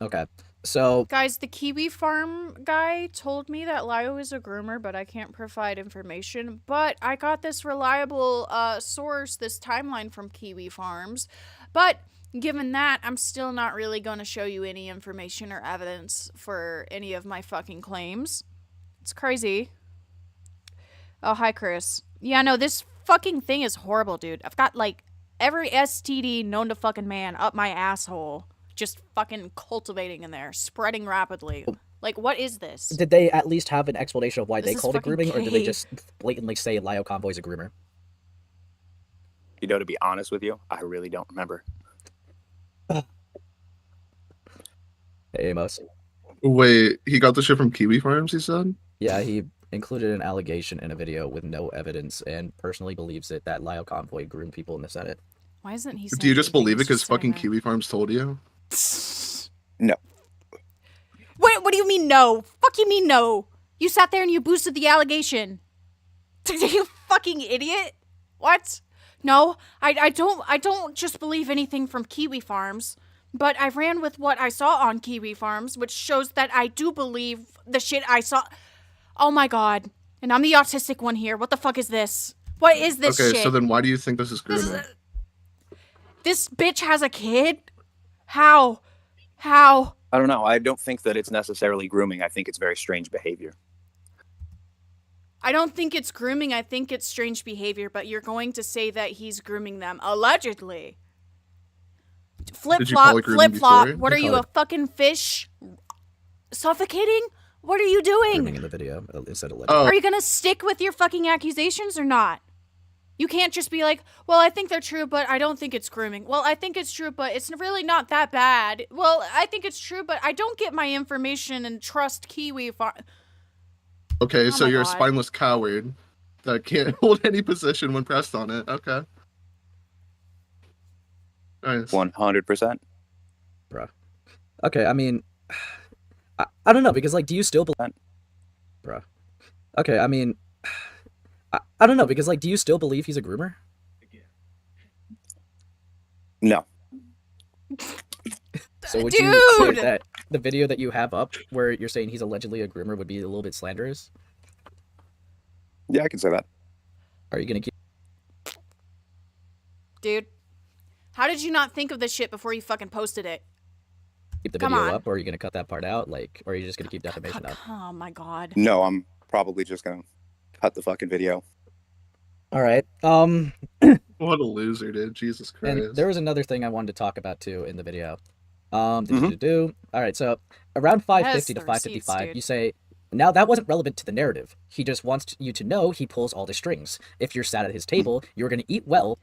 Okay, so Guys, the Kiwi farm guy told me that Lio is a groomer, but I can't provide information. But I got this reliable source, this timeline from Kiwi Farms. But given that, I'm still not really going to show you any information or evidence for any of my fucking claims. It's crazy. Oh, hi, Chris. Yeah, no, this fucking thing is horrible, dude. I've got, like, every STD known to fucking man up my asshole. Just fucking cultivating in there, spreading rapidly. Like, what is this? Did they at least have an explanation of why This they is called it fucking grooming, or did they gay. just blatantly say Lio Convoy's a groomer? You know, to be honest with you, I really don't remember. Hey, Amos. Wait, he got the shit from Kiwi Farms, he said? Yeah, he included an allegation in a video with no evidence and personally believes it that Lio Convoy groomed people in the Senate. Why isn't he? Do you just believe it He's because just sitting fucking Kiwi Farms told you? No. What do you mean no? Fuck you mean no? You sat there and you boosted the allegation. You fucking idiot. What? No, I don't just believe anything from Kiwi Farms, but I ran with what I saw on Kiwi Farms, which shows that I do believe the shit I saw. Oh my god. And I'm the autistic one here. What the fuck is this? What is this shit? Okay, so then why do you think this is grooming? This bitch has a kid? How? How? I don't know. I don't think that it's necessarily grooming. I think it's very strange behavior. I don't think it's grooming. I think it's strange behavior, but you're going to say that he's grooming them. Allegedly. Flip-flop, flip-flop. What are you, a fucking fish? Suffocating? What are you doing? Grooming in the video instead of Are you going to stick with your fucking accusations or not? You can't just be like, well, I think they're true, but I don't think it's grooming. Well, I think it's true, but it's really not that bad. Well, I think it's true, but I don't get my information and trust Kiwi Farm. Okay, Oh so my you're a God. spineless coward that can't hold any position when pressed on it. Okay. Nice. 100%. Bruh. Okay, I mean, I don't know, because, like, do you still believe... Bruh. Okay, I mean, I don't know, because, like, do you still believe he's a groomer? No. So would you say that the video that you have up where you're saying he's allegedly a groomer would be a little bit slanderous? Yeah, I can say that. Are you going to keep... Dude, how did you not think of this shit before you fucking posted it? Keep the Come video on. up, or are you going to cut that part out? Like, or are you just going to keep defamation up? Oh my god. No, I'm probably just going to cut the fucking video. All right. What a loser, dude. Jesus Christ. And there was another thing I wanted to talk about too in the video. All right, so around 550 to the receipts, 555, dude. you say, now that wasn't relevant to the narrative. He just wants you to know he pulls all the strings. If you're sat at his table, you're going to eat well.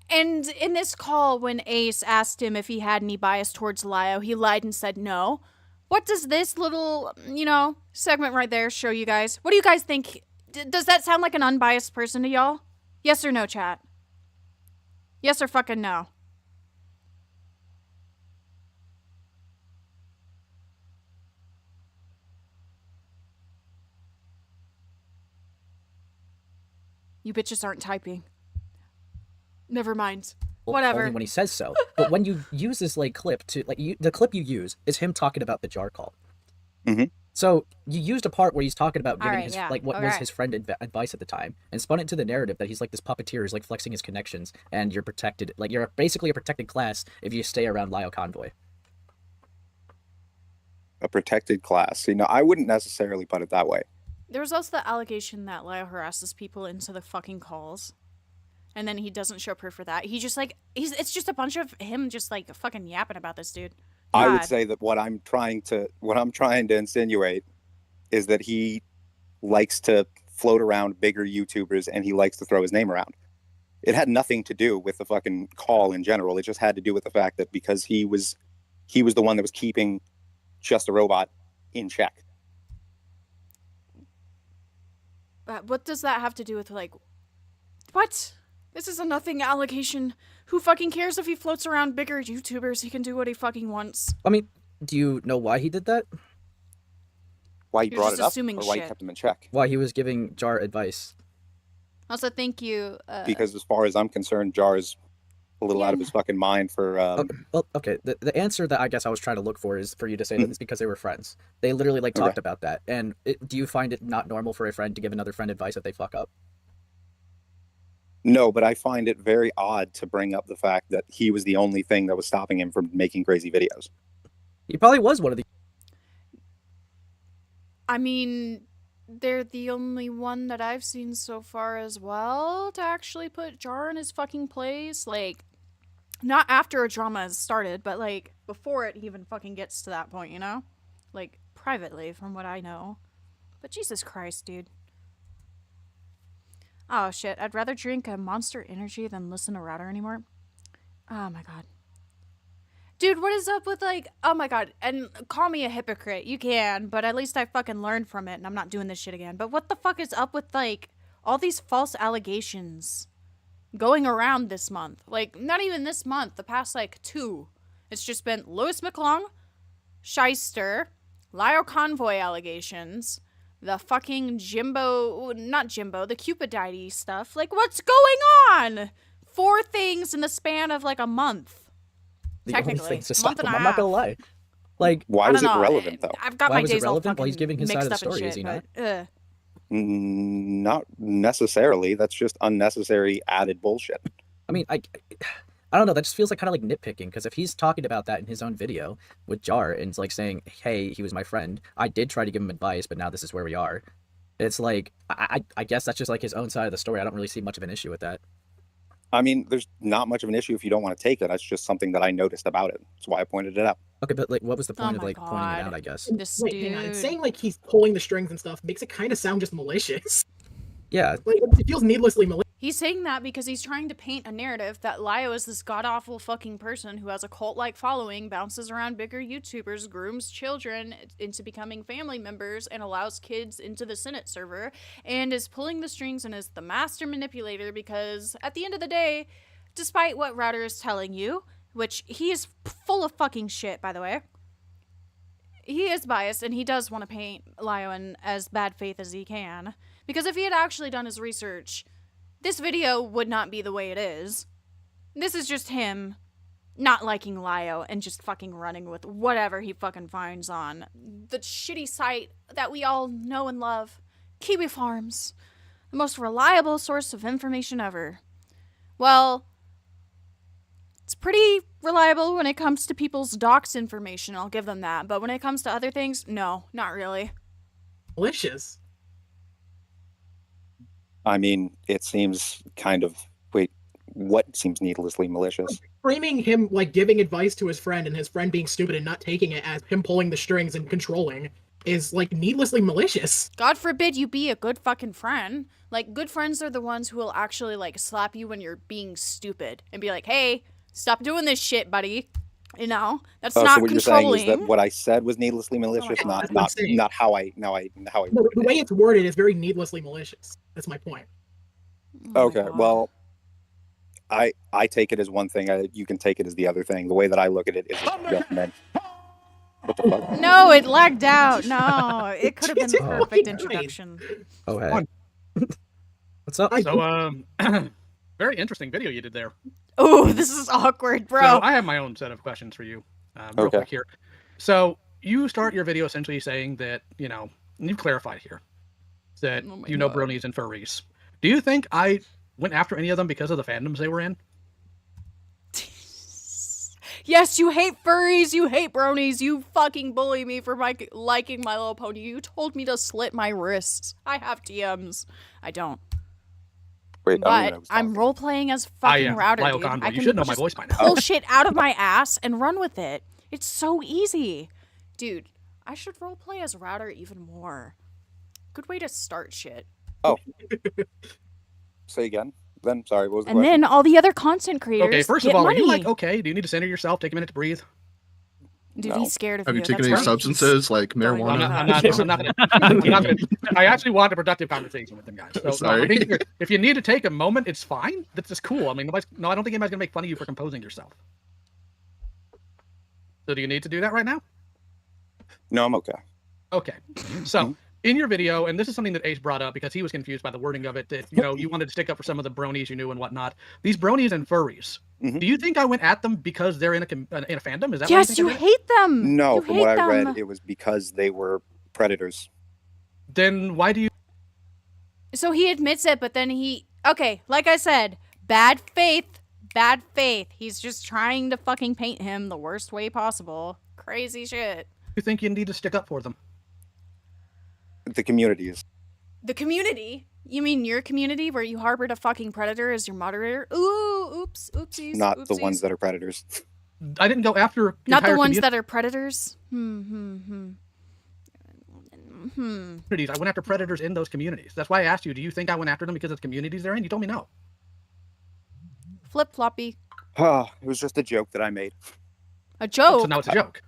And in this call, when Ace asked him if he had any bias towards Lio, he lied and said no. What does this little, segment right there show you guys? What do you guys think? Does that sound like an unbiased person to y'all? Yes or no, chat? Yes or fucking no? You bitches aren't typing. Never mind. Whatever. Only when he says so. But when you use this clip to the clip you use is him talking about the jar call. Mm-hmm. So you used a part where he's talking about giving Alright, his yeah, what was alright. his friend advice at the time, and spun it into the narrative that he's like this puppeteer who's like flexing his connections, and you're protected. Like you're basically a protected class if you stay around Lio Convoy. A protected class. I wouldn't necessarily put it that way. There was also the allegation that Lio harasses people into the fucking calls. And then he doesn't show proof for that. He just it's just a bunch of him just fucking yapping about this dude. I would God. say that what I'm trying to insinuate is that he likes to float around bigger YouTubers and he likes to throw his name around. It had nothing to do with the fucking call in general. It just had to do with the fact that because he was the one that was keeping Just a Robot in check. What does that have to do with what? This is a nothing allegation. Who fucking cares if he floats around bigger YouTubers? He can do what he fucking wants. I mean, do you know why he did that? Why he You're brought just it up, assuming or why he shit. kept him in check? Why he was giving Jar advice? Also, thank you. Because as far as I'm concerned, Jar is a little out of his fucking mind for. Well, okay. The answer that I guess I was trying to look for is for you to say that it's because they were friends. They literally talked about that. And do you find it not normal for a friend to give another friend advice if they fuck up? No, but I find it very odd to bring up the fact that he was the only thing that was stopping him from making crazy videos. He probably was one of the. I mean, they're the only one that I've seen so far as well to actually put Jar in his fucking place. Like, not after a drama has started, but like before it even fucking gets to that point, you know? Like, privately, from what I know. But Jesus Christ, dude. Oh shit, I'd rather drink a Monster Energy than listen to Router anymore. Oh my god. Dude, what is up with, like, oh my god, and call me a hypocrite, you can, but at least I fucking learned from it and I'm not doing this shit again. But what the fuck is up with, like, all these false allegations going around this month? Like, not even this month, the past, like, 2. It's just been Louis McClung, Shyster, Lyle Convoy allegations, the fucking the Cupidity stuff. Like, what's going on? 4 things in the span of, like, a month. The only Technically, thing to month stop and him, a I'm not gonna half. lie. Like, Why I was it don't know, relevant though? I've got Why my was it days all relevant? Well, he's fucking giving his side mixed of the up and story, is shit, he not? but, Not necessarily. That's just unnecessary added bullshit. I mean, I don't know. That just feels like kind of like nitpicking. Because if he's talking about that in his own video with Jar and it's like saying, "Hey, he was my friend. I did try to give him advice, but now this is where we are." It's like I guess that's just like his own side of the story. I don't really see much of an issue with that. I mean, there's not much of an issue if you don't want to take it. That's just something that I noticed about it. That's why I pointed it out. Okay, but like, what was the point Oh of my like pointing it God. out? I guess. This Wait, hang on. Saying like he's pulling the strings and stuff makes it kind of sound just malicious. Yeah. Like it feels needlessly malicious. He's saying that because he's trying to paint a narrative that Lio is this god-awful fucking person who has a cult-like following, bounces around bigger YouTubers, grooms children into becoming family members, and allows kids into the Senate server, and is pulling the strings and is the master manipulator because, at the end of the day, despite what Router is telling you, which he is full of fucking shit, by the way, he is biased, and he does want to paint Lio in as bad faith as he can. Because if he had actually done his research, this video would not be the way it is. This is just him not liking Lio and just fucking running with whatever he fucking finds on the shitty site that we all know and love, Kiwi Farms, the most reliable source of information ever. Well, it's pretty reliable when it comes to people's docs information, I'll give them that. But when it comes to other things, no, not really. Malicious. I mean, it seems kind of... Wait, what seems needlessly malicious? Framing him like giving advice to his friend and his friend being stupid and not taking it as him pulling the strings and controlling is like needlessly malicious. God forbid you be a good fucking friend. Like, good friends are the ones who will actually like slap you when you're being stupid and be like, hey, stop doing this shit, buddy. You know, that's not So what controlling. you're saying is that what I said was needlessly malicious, God, not how I No, the way it's worded is very needlessly malicious. That's my point. Okay, well, I take it as one thing. You can take it as the other thing. The way that I look at it is just meant. What the fuck? No, it lagged out. No, it could have been a perfect introduction. Oh, hey. What's up? So, very interesting video you did there. Oh, this is awkward, bro. So I have my own set of questions for you, real Okay. quick here. So you start your video essentially saying that, you know, and you've clarified here that you know bronies and furries. Do you think I went after any of them because of the fandoms they were in? Yes, you hate furries, you hate bronies, you fucking bully me for liking My Little Pony. You told me to slit my wrists. I have DMs. I don't. Wait, But I'm role-playing as fucking Router, Lyle dude. Convoy. I You can should know my just voice by now. pull shit out of my ass and run with it. It's so easy. Dude, I should role-play as Router even more. Good way to start shit. Oh. Say again. Then, sorry, what was the And question? then all the other content creators Okay, first get of all, money. are you like, okay, do you need to center yourself, take a minute to breathe? Dude, he's scared of Have you. you taken That's any right. substances like marijuana? I'm not gonna, I actually want a productive conversation with them guys. So, no, Sorry. I think if you need to take a moment, it's fine. That's just cool. I mean, I don't think anybody's gonna make fun of you for composing yourself. So do you need to do that right now? No, I'm okay. Okay. So in your video, and this is something that Ace brought up because he was confused by the wording of it, that, you know, you wanted to stick up for some of the bronies you knew and whatnot. These bronies and furries. Do you think I went at them because they're in a fandom? Is that Yes, what you hate them. No, You from hate what I them. read, it was because they were predators. Then why do you... So he admits it, but then he... Okay, like I said, bad faith. Bad faith. He's just trying to fucking paint him the worst way possible. Crazy shit. You think you need to stick up for them? The community is The community? You mean your community where you harbored a fucking predator as your moderator? Ooh, oops, oopsies. Not oopsies. the ones that are predators. I didn't go after Not the entire ones that are predators? Hmm. communities. I went after predators in those communities. That's why I asked you, do you think I went after them because of the communities they're in? You told me no. Flip-floppy. Oh, it was just a joke that I made. A joke? So now it's a joke.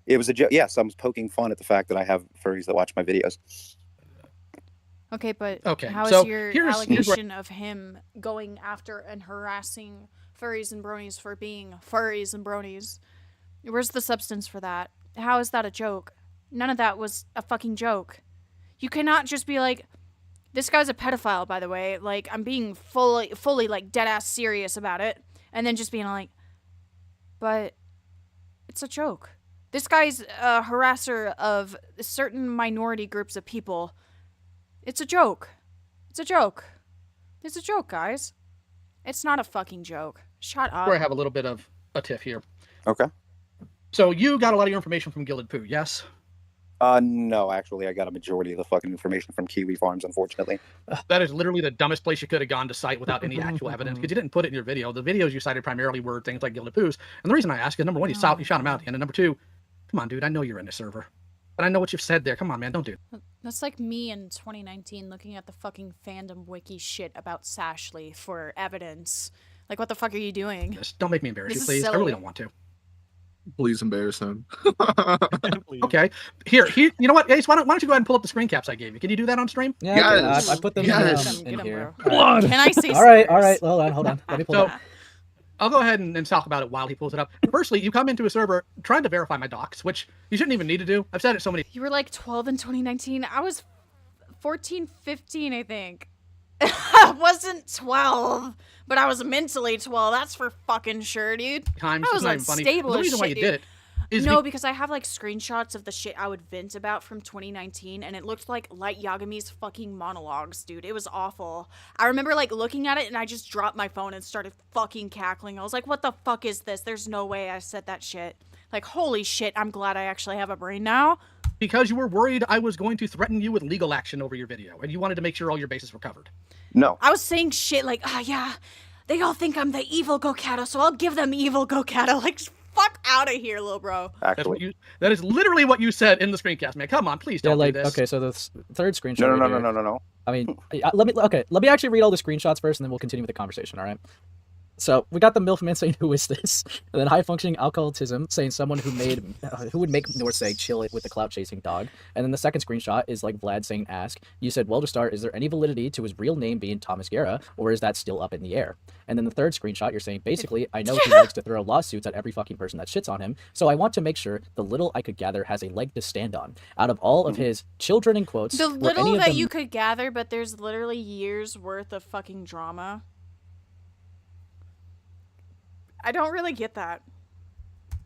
It was a joke. Yes, I was poking fun at the fact that I have furries that watch my videos. Okay, but Okay, how is so your here's allegation of him going after and harassing furries and bronies for being furries and bronies? Where's the substance for that? How is that a joke? None of that was a fucking joke. You cannot just be like, this guy's a pedophile, by the way. Like, I'm being fully like, dead-ass serious about it. And then just being like, but it's a joke. This guy's a harasser of certain minority groups of people. It's a joke. It's a joke. It's a joke, guys. It's not a fucking joke. Shut up. Where I have a little bit of a tiff here. Okay. So you got a lot of your information from Gilded Poo, yes? No, actually, I got a majority of the fucking information from Kiwi Farms, unfortunately. That is literally the dumbest place you could have gone to cite without any actual evidence, because you didn't put it in your video. The videos you cited primarily were things like Gilded Poos. And the reason I ask is, number one, you shot him out, and number two, come on, dude, I know you're in the server. But I know what you've said there. Come on, man, don't do it. That's like me in 2019 looking at the fucking fandom wiki shit about Sashley for evidence. Like, what the fuck are you doing? Just don't make me embarrass you, This is please. I silly. really don't want to. Please embarrass him. Okay. Here, you know what, Ace, why don't you go ahead and pull up the screen caps I gave you? Can you do that on stream? Yeah, I put them in here. Can I say All right. Hold on. Let me pull it up. I'll go ahead and talk about it while he pulls it up. Firstly, you come into a server trying to verify my docs, which you shouldn't even need to do. I've said it so many. You were like 12 in 2019. I was 14, 15, I think. I wasn't 12, but I was mentally 12. That's for fucking sure, dude. Times. I was It's not even unstable funny. The as reason why shit, you dude. did it is No, because I have like screenshots of the shit I would vent about from 2019, and it looked like Light Yagami's fucking monologues, dude. It was awful. I remember like looking at it, and I just dropped my phone and started fucking cackling. I was like, what the fuck is this? There's no way I said that shit. Like, holy shit, I'm glad I actually have a brain now. because you were worried I was going to threaten you with legal action over your video, and you wanted to make sure all your bases were covered. No. I was saying shit like, yeah, they all think I'm the evil GoatCatto, so I'll give them evil GoatCatto. Like, fuck out of here, little bro. Actually, that is literally what you said in the screencast, man. Come on, please don't do this. Okay, so the third screenshot. No. I mean, let me actually read all the screenshots first, and then we'll continue with the conversation. All right. So we got the MILF man saying, "Who is this?" And then high functioning alcoholism saying someone who would make North say chill it with the clout chasing dog. And then the second screenshot is like Vlad saying, "Ask." You said, "Well, to start, is there any validity to his real name being Thomas Guerra, or is that still up in the air?" And then the third screenshot, you're saying, basically, I know he likes to throw lawsuits at every fucking person that shits on him, so I want to make sure the little I could gather has a leg to stand on. Out of all of his children in quotes, The were little any of that them you could gather, but there's literally years worth of fucking drama. I don't really get that.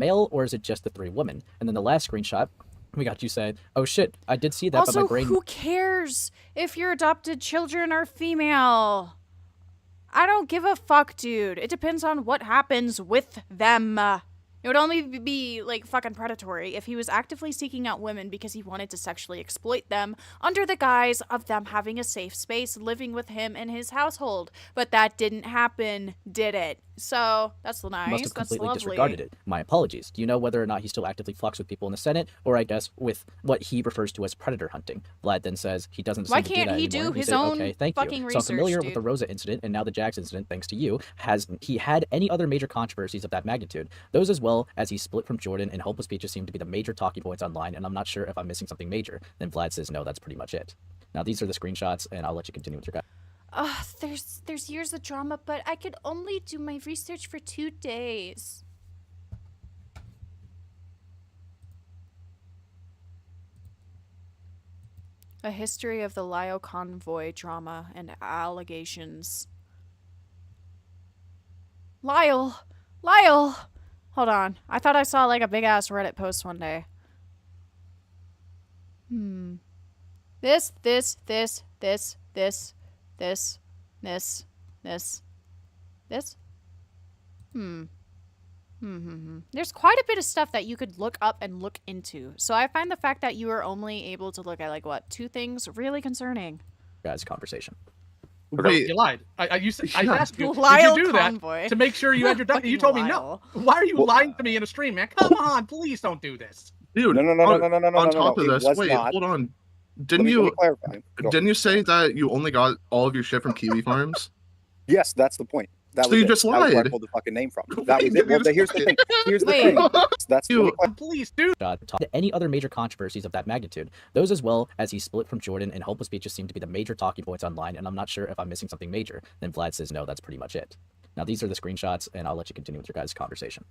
male, or is it just the three women? And then the last screenshot, we got you said, "Oh shit, I did see that, Also, but my brain." who cares if your adopted children are female? I don't give a fuck, dude. It depends on what happens with them. It would only be, like, fucking predatory if he was actively seeking out women because he wanted to sexually exploit them under the guise of them having a safe space living with him in his household. But that didn't happen, did it? So, that's nice. Must have That's completely lovely. disregarded it. My apologies. Do you know whether or not he still actively fucks with people in the Senate, or I guess with what he refers to as predator hunting? Vlad then says he doesn't seem Why to do can't that he anymore. do And you his say, own okay, thank fucking you. So I'm familiar research, with the dude. Rosa incident and now the Jax incident, thanks to you. Has he had any other major controversies of that magnitude? Those, as well as he split from Jordan and hopeless speeches, seem to be the major talking points online, and I'm not sure if I'm missing something major. Then Vlad says, no, that's pretty much it. Now these are the screenshots, and I'll let you continue with your guy. There's years of drama, but I could only do my research for 2 days. A history of the Lio convoy drama and allegations. Lyle! Hold on. I thought I saw like a big ass Reddit post one day. This. There's quite a bit of stuff that you could look up and look into. So I find the fact that you are only able to look at, like, what, 2 things really concerning. guys' conversation. Wait, You lied. I asked you, Lyle did you do Convoy. that to make sure you had your duck? You told me no. Why are you lying to me in a stream, man? Come on, please don't do this. dude. No. On top of It this, was wait, not. hold on. Let Didn't me you clarify? didn't you say that you only got all of your shit from Kiwi Farms? Yes, that's the point. That So was you it. just That was where I lied. pulled the fucking name from. That was it. Well, here's the thing. Here's the thing. That's Please, dude. Any other major controversies of that magnitude, those as well as he split from Jordan and hopeless speeches seem to be the major talking points online, and I'm not sure if I'm missing something major. Then Vlad says no, that's pretty much it. Now these are the screenshots, and I'll let you continue with your guys' conversation.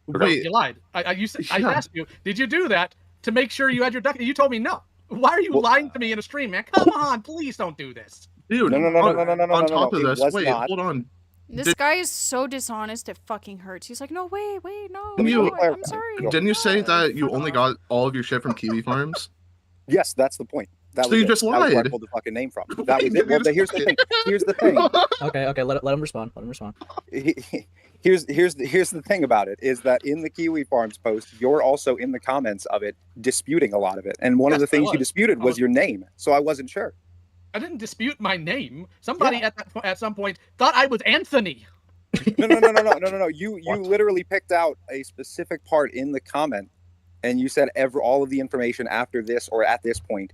Wait, You lied. I asked you, did you do that to make sure you had your duck? You told me no. Why are you lying to me in a stream, man? Come on, please don't do this. dude. No. On top of It this, was wait, not. hold on. This guy is so dishonest, it fucking hurts. He's like, no, wait, no. Didn't you, I'm sorry. didn't you say that you only got all of your shit from Kiwi Farms? Yes, that's the point. That So was you it. just That was where I lied. pulled the fucking name from. That was it. Well, here's the thing. Here's the thing. Okay, let him respond. Let him respond. Here's the thing about it is that in the Kiwi Farms post, you're also in the comments of it disputing a lot of it, and one of the things you disputed was your name. So I wasn't sure. I didn't dispute my name. Somebody at some point thought I was Anthony. No. You literally picked out a specific part in the comment, and you said all of the information after this or at this point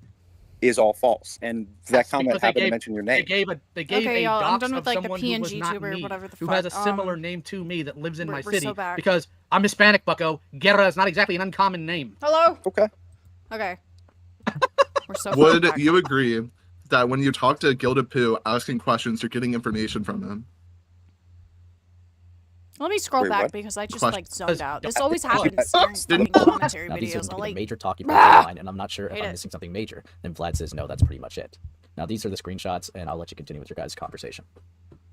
is all false, and that comment happened to mention your name. They gave Okay, a y'all, I'm dox done with, of like, the someone who was PNG not tuber or me, whatever the who has a fuck, similar name to me that lives in my we're city. so back. Because I'm Hispanic, bucko. Guerra is not exactly an uncommon name. Hello? Okay. We're so Would back. you agree that when you talk to Gilded Poo asking questions, you're getting information from him? Let me scroll Wait, back what? because I just Question. like zoned out. This always happens during Didn't- fucking commentary Now, these seem videos. to I be like the major talking points Ah! online, and I'm not sure if Hate I'm it. missing something major. Then Vlad says no, that's pretty much it. Now these are the screenshots, and I'll let you continue with your guys' conversation.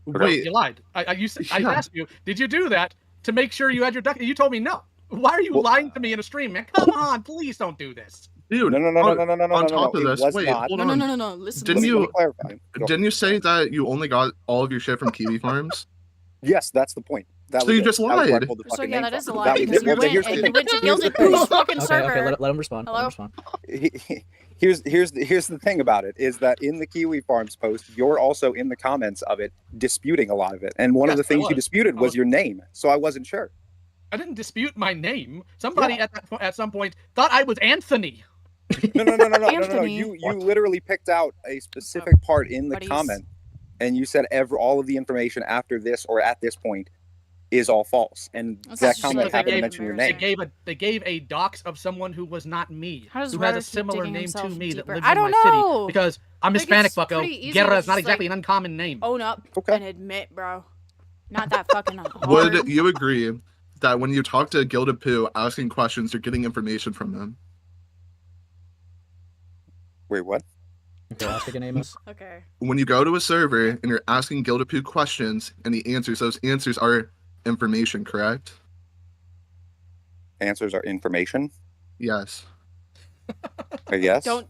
Wait, You lied. I asked you, did you do that to make sure you had your duck? You told me no. Why are you lying to me in a stream, man? Come on, please don't do this. dude. No. On top of It this, was wait, not. hold No. on. Listen. Didn't Let me you clarify? didn't you say that you only got all of your shit from Kiwi Farms? Yes, that's the point. That So was you it. just That was where I lied. pulled the So fucking yeah, name that from. is a lie That was because it. you Well, went here's and the you thing. went to Here's the Gilded thing. Poo's fucking server. Okay, let him respond. Hello? Here's the thing about it is that in the Kiwi Farms post, you're also in the comments of it disputing a lot of it, and one of the things you disputed was your name. So I wasn't sure. I didn't dispute my name. Somebody at some point thought I was Anthony. No. Anthony. You literally picked out a specific part in the Buddies. comment, and you said all of the information after this or at this point is all false, and That's that actually comment like happened to really mention your embarrassing. name. They gave a dox of someone who was not me, How does who has a Rose keep similar digging name to himself me that deeper? lives I in my don't know. city. Because I'm I think Hispanic, it's bucko. pretty easy Guerra to is not just, exactly like, an uncommon name. Own up and admit, bro. Not that fucking hard. Would you agree that when you talk to Gilded Poo asking questions, you're getting information from him? Wait, what? Okay, ask again, Amos. Okay. When you go to a server and you're asking Gilded Poo questions and he answers, those answers are information, correct? Answers are information. Yes. Yes. Don't.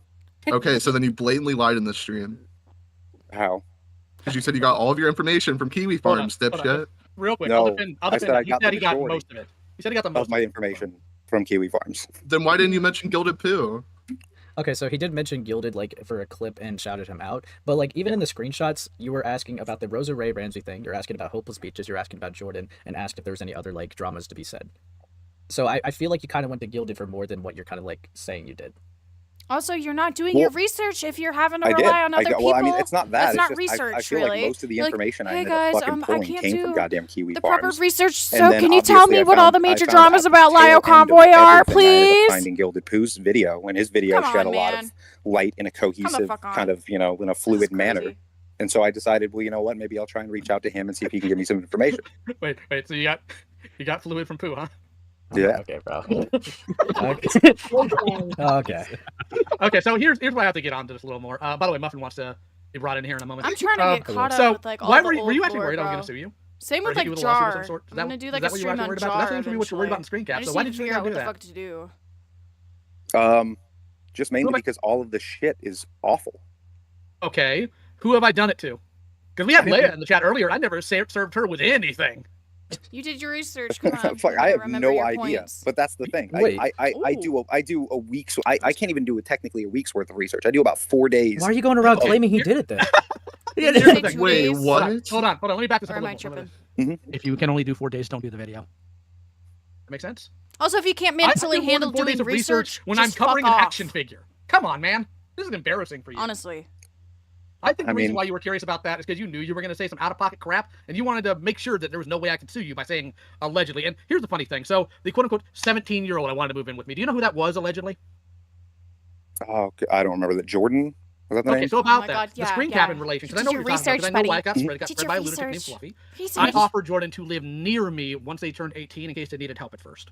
Okay, so then you blatantly lied in the stream. How? Because you said you got all of your information from Kiwi Hold Farms, on, hold on. dipshit. Real quick, No, I'll defend I said I him. He got said the he got majority most of it. He said he got the most Of my information from Kiwi Farms. Then why didn't you mention Gilded Poo? Okay, so he did mention Gilded like for a clip and shouted him out, but like even in the screenshots, you were asking about the Rosa Ray Ramsey thing, you're asking about Hopeless Beaches, you're asking about Jordan, and asked if there was any other like dramas to be said. So I feel like you kind of went to Gilded for more than what you're kind of like saying you did. Also, you're not doing your research if you're having to I rely did. on other people. Well, I mean, it's not that. That's not just, research, I feel really. like most of the You're like, information I hey ended guys, up fucking I pulling can't came do from goddamn Kiwi the Farms. proper research. And So then can you tell obviously me I what all the found- I major found dramas out about the tail Lio end of Convoy are, everything I ended up please? finding Gilded Poo's video, and his video Come shed on, a lot man. of light in a cohesive fuck on. kind of, in a fluid manner. And so I decided, well, you know what? Maybe I'll try and reach out to him and see if he can give me some information. Wait. So you got fluid from poo, huh? Yeah. Okay, bro. Okay. Okay, so here's why I have to get onto this a little more. By the way, Muffin wants to be brought in here in a moment. I'm trying to get caught up so with like all why the were old you actually lore, worried I was bro. going to sue you? Same Or with hit you like with a lawsuit of some Jar. sort? I'm gonna do is like that a what you stream were on worried about? Jar. That's what you were worried about in screen I cap. just So why need did to you figure out do what the that? fuck to do. Just mainly because all of the shit is awful. Okay, who have I done it to? Because we had Leia in the chat earlier. I never served her with anything. You did your research. Come on. Fuck, I have remember no your idea. points. But that's the thing. Wait. I do a week's. I can't even do technically a week's worth of research. I do about 4 days. Why are you going around claiming he did it then? Here's the thing. Wait, what? Hold on. Let me back this up Or a am I little. tripping? If you can only do 4 days, don't do the video. That make sense? Also, if you can't I mentally do more handle than 4 days doing of research, when I'm just covering fuck an off. action figure. Come on, man. This is embarrassing for you. Honestly. I think the reason why you were curious about that is because you knew you were going to say some out-of-pocket crap, and you wanted to make sure that there was no way I could sue you by saying allegedly. And here's the funny thing. So the quote-unquote 17-year-old I wanted to move in with me. Do you know who that was, allegedly? Oh, I don't remember that. Jordan? Was that the Okay, name? so about my that, God, the yeah, screen yeah. capping relation, because I know Did what your you're talking about, because I know research, why I got buddy. spread, got Did spread your by a lunatic named research. Fluffy. Research. I offered Jordan to live near me once they turned 18 in case they needed help at first.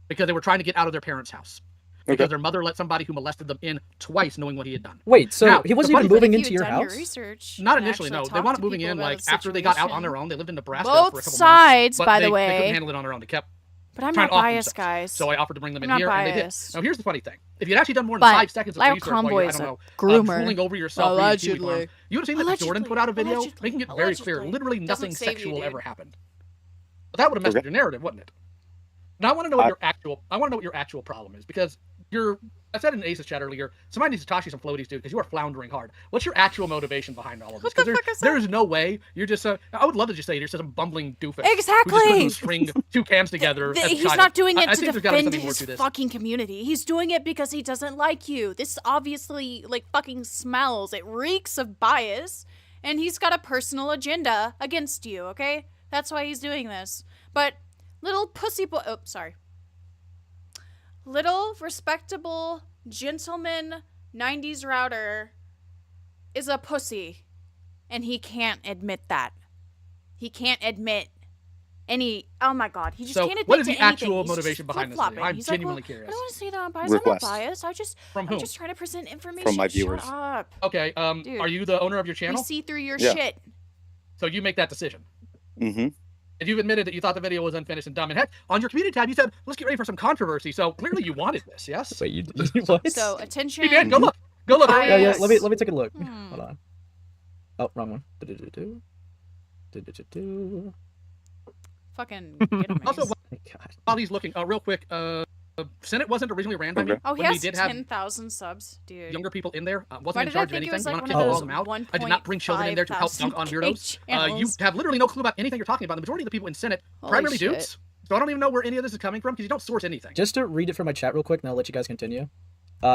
Because they were trying to get out of their parents' house. Because their mother let somebody who molested them in twice, knowing what he had done. Wait, so Now, he wasn't the even funny moving thing- into your house? Not and initially, no. actually They talk wound to up moving people in about like the after they got out on situation. their own. They lived in Nebraska Both for a couple sides, months. by But the they couldn't way. handle it on their own. They kept But I'm trying not to off biased, themselves. guys. So I offered to bring them in I'm here, not and they did. biased. Now here's the funny thing: if you'd actually done more than But 5 seconds of Lyle research, while Convoy you're, I is don't a know, groomer. drooling over yourself, reading kiwi Allegedly. farms, you would have seen that Jordan put out a video making it very clear, literally nothing Doesn't save you, sexual dude. ever happened. But that would have messed with your narrative, wouldn't it? Now I want to know what your actual problem is, because I said in Ace's chat earlier, somebody needs to toss you some floaties, dude, because you are floundering hard. What's your actual motivation behind all of this? Because there is no way you're just I would love to just say you're just some bumbling doofus. Exactly. Who just couldn't string 2 cans together. as a He's child. not doing it I to think there's gotta be defend something more his to this. fucking community. He's doing it because he doesn't like you. This obviously fucking smells. It reeks of bias, and he's got a personal agenda against you. Okay, that's why he's doing this. But little pussy boy. Oh, sorry. Little respectable gentleman 90s router is a pussy, and he can't admit that. He can't admit any. Oh my God, he just can't admit what is to the anything. actual He's motivation just behind this flip-flopping. video? I'm He's genuinely I curious. don't want to say that I'm biased. Request. I'm not biased. From I'm whom? just trying to present information. From my viewers. Shut up. Okay, Dude, are you the owner of your channel? We see through your Yeah. shit. So you make that decision. Mm-hmm. And you've admitted that you thought the video was unfinished and dumb. And heck, on your community tab, you said, let's get ready for some controversy. So clearly you wanted this, yes? Wait, you what? So attention. Hey, man, go look. Go look. Yeah, let me take a look. Hold on. Oh, wrong one. Fucking get him. Also, while he's looking, real quick, Senate wasn't originally ran by me. Oh, he when we has did have 10,000 subs, dude. younger people in there. Why Wasn't in did I charge of think it anything. was I'm like not one of kicking all those them out. 1.5 I did not bring children in there to help dunk on weirdos. You channels? have literally no clue about anything you're talking about. The majority of the people in Senate, Holy primarily shit. dudes. So I don't even know where any of this is coming from because you don't source anything. Just to read it from my chat real quick, and I'll let you guys continue.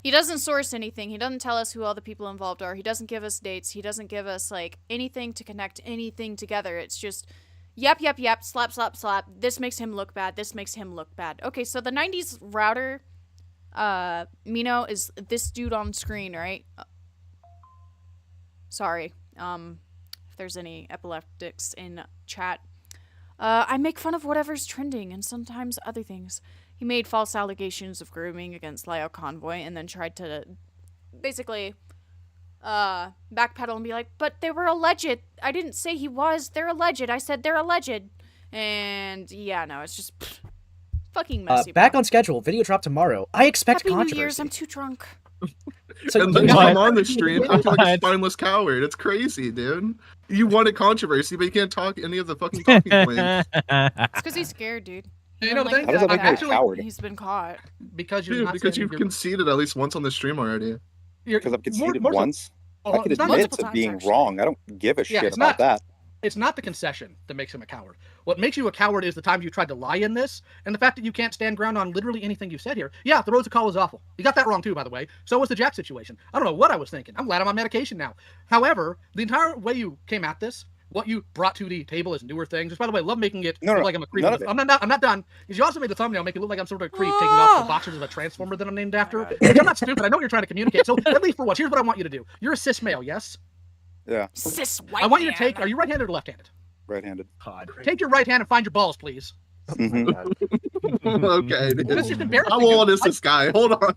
He doesn't source anything. He doesn't tell us who all the people involved are. He doesn't give us dates. He doesn't give us anything to connect anything together. It's just yep, slap, slap, slap. This makes him look bad. This makes him look bad. Okay, so the 90s router, Mino, is this dude on screen, right? Sorry. If there's any epileptics in chat. I make fun of whatever's trending and sometimes other things. He made false allegations of grooming against Lyle Convoy and then tried to basically backpedal and be like, but they were alleged. I didn't say he was. They're alleged. I said they're alleged. And yeah, no, it's just fucking messy. Back on schedule. Video drop tomorrow. I expect Happy New controversy. Year's. I'm too drunk. So and then come on the stream acting like a spineless coward. It's crazy, dude. You wanted controversy, but you can't talk any of the fucking talking points. It's because he's scared, dude. You know, How does that make you a coward? He's been caught. Because you're Dude, not because saying you've conceded at least once on the stream already. Because I've conceded more so- once. I could it's not admit multiple to being times, wrong. I don't give a shit it's about that. It's not the concession that makes him a coward. What makes you a coward is the time you tried to lie in this, and the fact that you can't stand ground on literally anything you said here. Yeah, the roads of call is awful. You got that wrong too, by the way. So was the Jack situation. I don't know what I was thinking. I'm glad I'm on medication now. However, the entire way you came at this, what you brought to the table as newer things, which by the way, love making it look like I'm a creep. none of it. I'm not done. Because you also made the thumbnail make it look like I'm sort of a creep taking off the boxers of a transformer that I'm named after. Which I'm not stupid. I know what you're trying to communicate. So at least for once, here's what I want you to do. You're a cis male, yes? Yeah. Cis white I want you to man. take. Are you right-handed or left-handed? Right-handed. Take your right hand and find your balls, please. Okay, dude. This is embarrassing. How old is this guy? Hold on.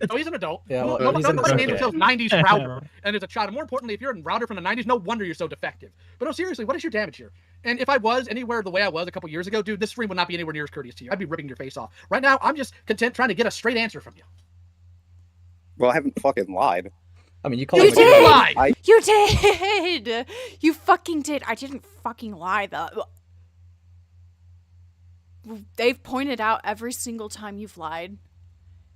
Oh, he's an adult. Yeah, No- well, he's in nobody the named circle. themselves 90s router and is a child. And more importantly, if you're a router from the 90s, no wonder you're so defective. But no, seriously, what is your damage here? And if I was anywhere the way I was a couple years ago, dude, this stream would not be anywhere near as courteous to you. I'd be ripping your face off. Right now, I'm just content trying to get a straight answer from you. Well, I haven't fucking lied. I mean, you called You him did! I- You did! You fucking did. I didn't fucking lie, though. they've pointed out every single time you've lied.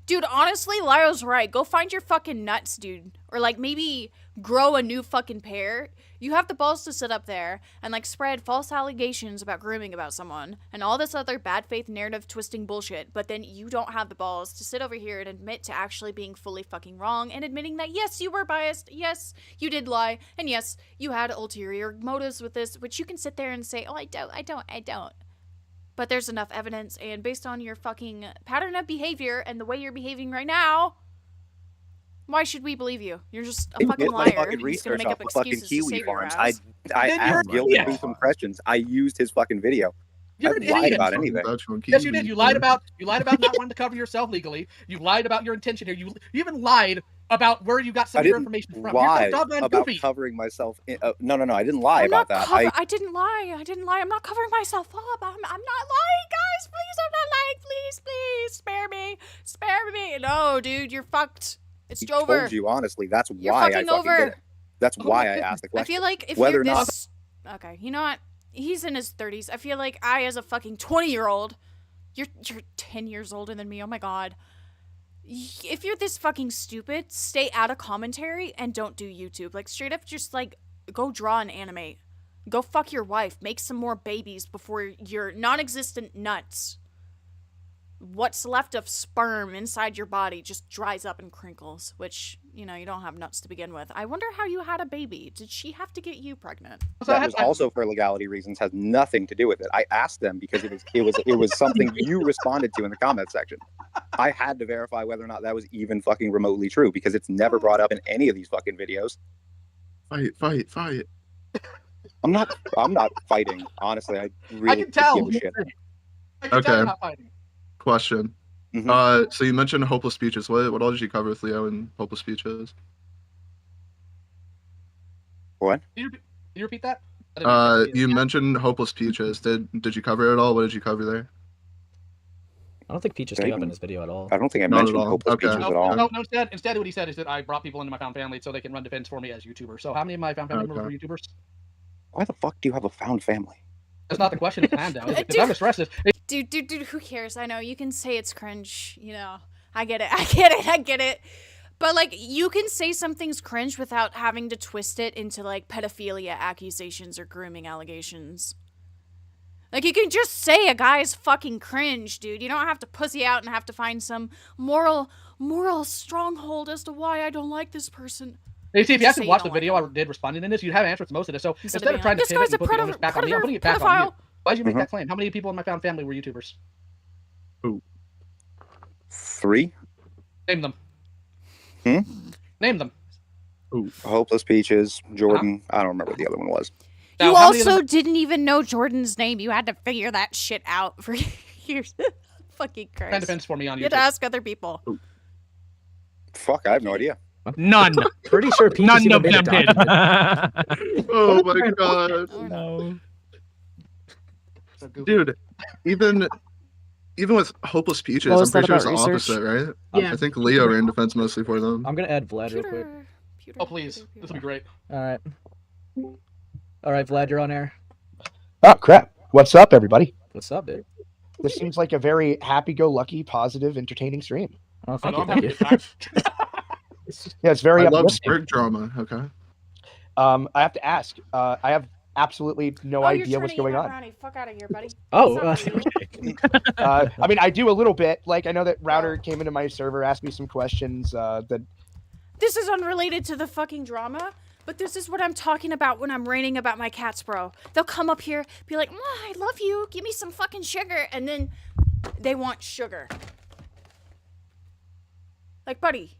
Dude, honestly, Lio's right. Go find your fucking nuts, dude. Or, like, maybe grow a new fucking pair. You have the balls to sit up there and, like, spread false allegations about grooming about someone and all this other bad faith narrative twisting bullshit, but then you don't have the balls to sit over here and admit to actually being fully fucking wrong and admitting that, yes, you were biased, yes, you did lie, and yes, you had ulterior motives with this, which you can sit there and say, oh, I don't. But there's enough evidence, and based on your fucking pattern of behavior and the way you're behaving right now, why should we believe you? You're just a fucking liar. Fucking You're just gonna research make off up the fucking excuses to Kiwi save your farms. ass. I asked Gilligan some questions. I used his fucking video. I You're an lied idiot. about anything. Yes, you did. You lied about not wanting to cover yourself legally. You lied about your intention here. You even lied about where you got some I of your didn't information from. lie You're so doggone about goofy. covering myself. No, I didn't lie I'm about not that. I didn't lie. I'm not covering myself up. I'm not lying, guys. Please, I'm not lying. Please, spare me. No, dude, you're fucked. It's I over. told you honestly. That's You're why I fucking fucking over. did it. That's why I asked the I question. feel like if whether you're or not this... Okay, you know what? He's in his 30s. I feel like I, as a fucking 20-year-old... You're 10 years older than me. Oh my god. If you're this fucking stupid, stay out of commentary and don't do YouTube. Like, straight up just, like, go draw and animate. Go fuck your wife. Make some more babies before your non-existent nuts. What's left of sperm inside your body just dries up and crinkles, which, you know, you don't have nuts to begin with. I wonder how you had a baby. Did she have to get you pregnant? that was also for legality reasons. Has nothing to do with it. I asked them because it was something you responded to in the comment section. I had to verify whether or not that was even fucking remotely true because it's never brought up in any of these fucking videos. Fight. I'm not fighting. Honestly, I really can tell. give a shit. I can tell Okay. you're not fighting. Question. Mm-hmm. So you mentioned hopeless speeches. What all did you cover with Leo in hopeless speeches? What? Can you repeat that? I didn't You mentioned hopeless peaches. Did you cover it at all? What did you cover there? I don't think Peaches came up in this video at all. I don't think I Not mentioned at all. hopeless Okay. peaches at all. No, instead what he said is that I brought people into my found family so they can run defense for me as YouTubers. So how many of my found family members are YouTubers? Why the fuck do you have a found family? That's not the question. It's hand down. If I'm stressed, Dude, who cares? I know, you can say it's cringe, you know. I get it. But, like, you can say something's cringe without having to twist it into, like, pedophilia accusations or grooming allegations. Like, you can just say a guy's fucking cringe, dude. You don't have to pussy out and have to find some moral stronghold as to why I don't like this person. Hey, see, if you Just actually say watched you the don't video I did responding to this, you'd have answers to most of this. So Instead instead of of trying to being like, pivot and put the onus back on me, I'm putting it back on you. Why did you make that claim? How many people in my found family were YouTubers? 3? Name them. Name them. Hopeless peaches, Jordan. I don't remember what the other one was. You also didn't even know Jordan's name. You had to figure that shit out for years. Fucking Christ. Kind of defense for me on You had YouTube. to ask other people. Fuck, I have no idea. None. Pretty sure Peaches None even of made a them did. document. Oh my god. No. Dude, even with hopeless peaches, What I'm was pretty that sure it's about the research? opposite, right? Yeah. I think Leo ran defense mostly for them. I'm gonna add Vlad real quick. Oh, please. This will be great. All right, Vlad, you're on air. Oh crap! What's up, everybody? What's up, dude? This seems like a very happy-go-lucky, positive, entertaining stream. Oh, I know, I'm having a good time. Yeah, it's very I love uplifting. Sprig drama. Okay. I have to ask. I have absolutely no idea what's going on. Brownie. Fuck out of here, buddy. Oh, I mean, I do a little bit. Like, I know that Router came into my server, asked me some questions. That This is unrelated to the fucking drama, but this is what I'm talking about when I'm ranting about my cats, bro. They'll come up here, be like, I love you, give me some fucking sugar, and then they want sugar. Like, buddy,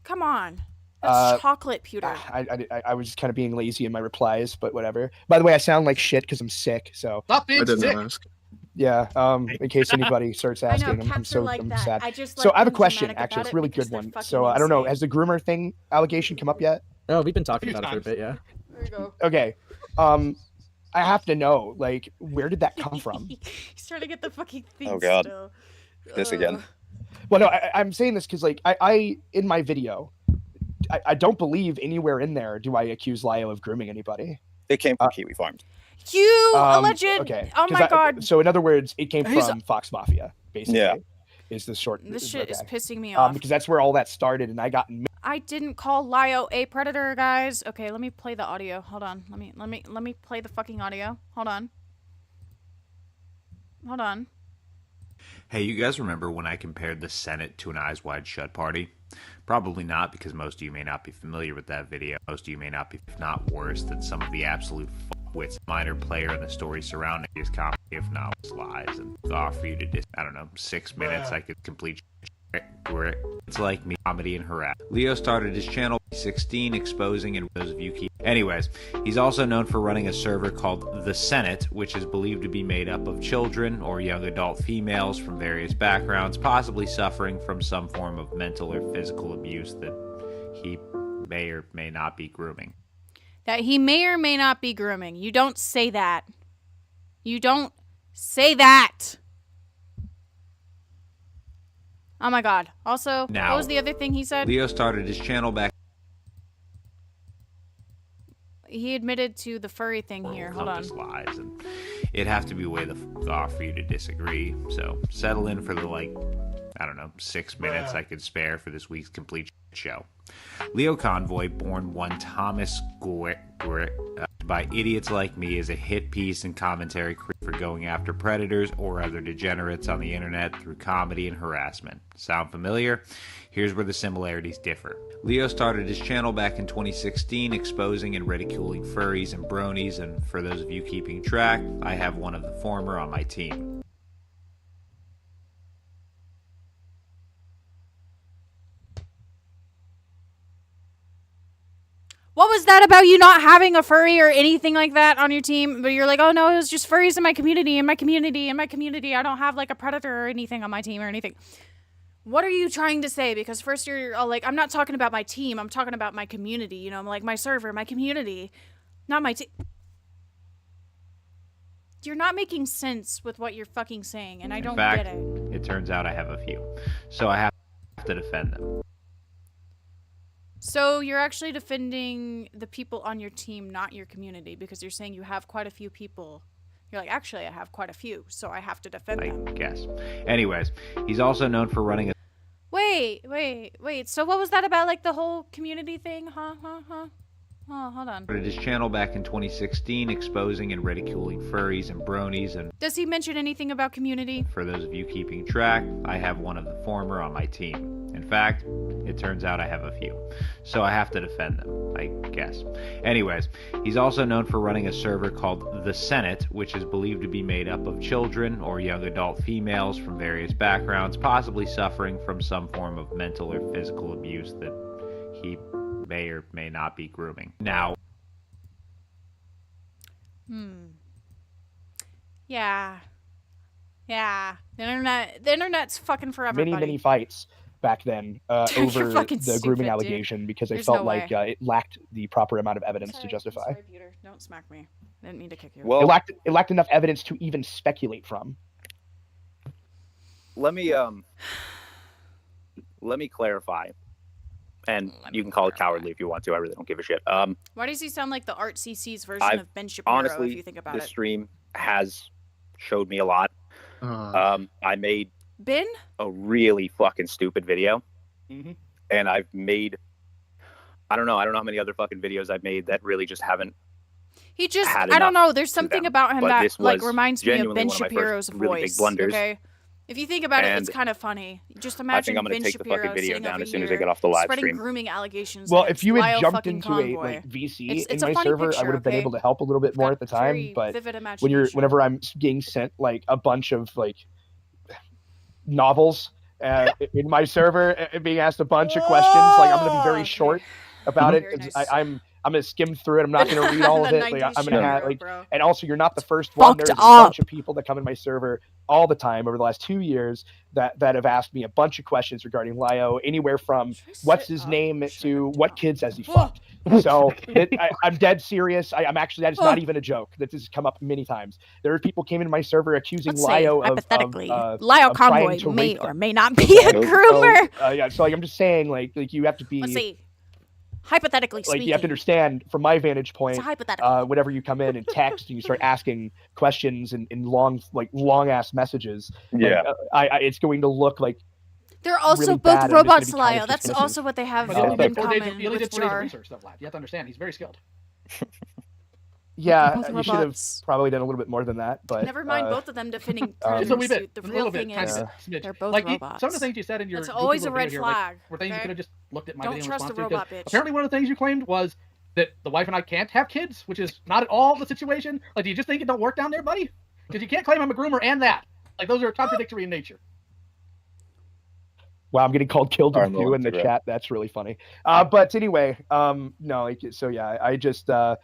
come on. That's chocolate, pewter. I was just kind of being lazy in my replies, but whatever. By the way, I sound like shit because I'm sick. So Stop being I didn't sick. ask. yeah. In case anybody starts I know, asking, I'm cats are so like I'm that. sad. I just So like I have a being question. dramatic Actually, about it's a it really because good they're one. fucking So I don't know. insane. Has the groomer thing allegation come up yet? Oh, we've been talking Few about it for a bit, yeah. There you go. Okay. I have to know, like, where did that come from? He's trying to get the fucking thing Oh, God. still. This again. Well, no, I'm saying this because, like, I in my video, I don't believe anywhere in there do I accuse Lio of grooming anybody. It came from Kiwi Farms. You alleged. Okay. Oh my god. So in other words, it came He's- from Fox Mafia, basically. Yeah. Is the short. This shit is pissing me off. Because that's where all that started, and I got. I didn't call Lio a predator, guys. Okay, let me play the audio. Hold on. Let me play the fucking audio. Hold on. Hold on. Hey, you guys remember when I compared the Senate to an Eyes Wide Shut party? Probably not, because most of you may not be familiar with that video. Most of you may not be, if not worse, than some of the absolute fuckwits. Minor player in the story surrounding his comedy, if not lies, and offer you to I don't know, 6 minutes I could complete. It's like me, comedy and harass. Leo started his channel 16, exposing and those of you keep. Anyways, he's also known for running a server called The Senate, which is believed to be made up of children or young adult females from various backgrounds, possibly suffering from some form of mental or physical abuse that he may or may not be grooming. That he may or may not be grooming. You don't say that. You don't say that. Oh my god. Also, Now, what was the other thing he said? Leo started his channel back. He admitted to the furry thing here. Hold on. Just lies, and it'd have to be way the f off for you to disagree. So settle in for the, like, I don't know, 6 minutes I could spare for this week's complete show. Leo Convoy, born one Thomas by idiots like me, is a hit piece and commentary for going after predators or other degenerates on the internet through comedy and harassment. Sound familiar? Here's where the similarities differ. Leo started his channel back in 2016, exposing and ridiculing furries and bronies, and for those of you keeping track, I have one of the former on my team. What was that about you not having a furry or anything like that on your team? But you're like, oh no, it was just furries in my community, in my community, in my community. I don't have like a predator or anything on my team or anything. What are you trying to say? Because first you're all like, I'm not talking about my team. I'm talking about my community. You know, I'm like my server, my community, not my team. You're not making sense with what you're fucking saying, and I don't get it. It turns out I have a few, so I have to defend them. So you're actually defending the people on your team, not your community, because you're saying you have quite a few people. You're like, actually, I have quite a few, so I have to defend them. I guess. Anyways, he's also known for running a... Wait. So what was that about, like, the whole community thing? Huh? Oh, hold on. Started his channel back in 2016, exposing and ridiculing furries and bronies, and Does he mention anything about community? for those of you keeping track, I have one of the former on my team. In fact, it turns out I have a few, so I have to defend them, I guess. Anyways, he's also known for running a server called The Senate, which is believed to be made up of children or young adult females from various backgrounds, possibly suffering from some form of mental or physical abuse that he may or may not be grooming. Now, Yeah. The internet's fucking for everybody. Many fights back then over fucking the stupid, grooming dude. allegation because they There's felt no like way. it lacked the proper amount of evidence to justify. Sorry, Peter. Don't smack me. I didn't mean to kick you. Well, it lacked enough evidence to even speculate from. let me clarify, and you can call it cowardly if you want to. I really don't give a shit. Why does he sound like the Art CC's version I've of Ben Shapiro, honestly, if you think about this it? stream has showed me a lot. I made Ben? a really fucking stupid video, and I've made I don't know how many other fucking videos I've made that really just haven't. He just, had I don't enough know. There's to something them, about him but that this like was reminds me of genuinely Ben one of my Shapiro's first really big voice. blunders. Okay, if you think about it, it's And kind of funny. Just I imagine think I'm gonna Ben take the Shapiro fucking video sitting down over as soon as I here get off the live spreading stream. grooming allegations. Well, against if you had Lyle jumped fucking into Convoy. a like VC It's in a my funny server, I picture, would have been okay? able to help a little bit more at the time. very But vivid whenever I'm being sent like a bunch of like novels in my server, and being asked a bunch of questions, like I'm gonna be very short about it. I'm gonna skim through it. I'm not gonna read all of it. Like, I'm gonna have like, and also you're not the first one. There's a bunch of people that come in my server all the time over the last 2 years that have asked me a bunch of questions regarding Lio, anywhere from what's his name to what kids has he fucked. So I'm dead serious. I'm actually, that is not even a joke. That this has come up many times. There are people came into my server accusing Let's say, Lio hypothetically, of Lio of trying Convoy to may rape or them. may not be a groomer. So, yeah, so like I'm just saying, like you have to be. Let's see. Hypothetically like speaking. you have to understand from my vantage point, hypothetical. whenever you come in and text and you start asking questions in long ass messages, Yeah. it's going to look like They're also really both bad, and I'm just robots, gonna be kind Lio. of That's dismissive. also what they have But he only in did 4 days. common He only with did 4 days of Jar. research, though, lad. You have to understand, he's very skilled. Yeah, Both you should have robots. probably done a little bit more than that. But Never mind both of them defending Just a wee suit. bit, The a real little bit, thing tiny is bit, smidge. they're both like robots. some of the things you said in your That's goofy always a little red video here, like, flag. were things you okay? could have just looked at my Don't video trust and the responded to. 'Cause robot bitch. apparently one of the things you claimed was that the wife and I can't have kids, which is not at all the situation. Like, do you just think it don't work down there, buddy? Because you can't claim I'm a groomer and that. Like, those are contradictory in nature. wow, I'm getting called killed Alright, with you in the Instagram. chat. That's really funny. But anyway, no, so yeah, I just they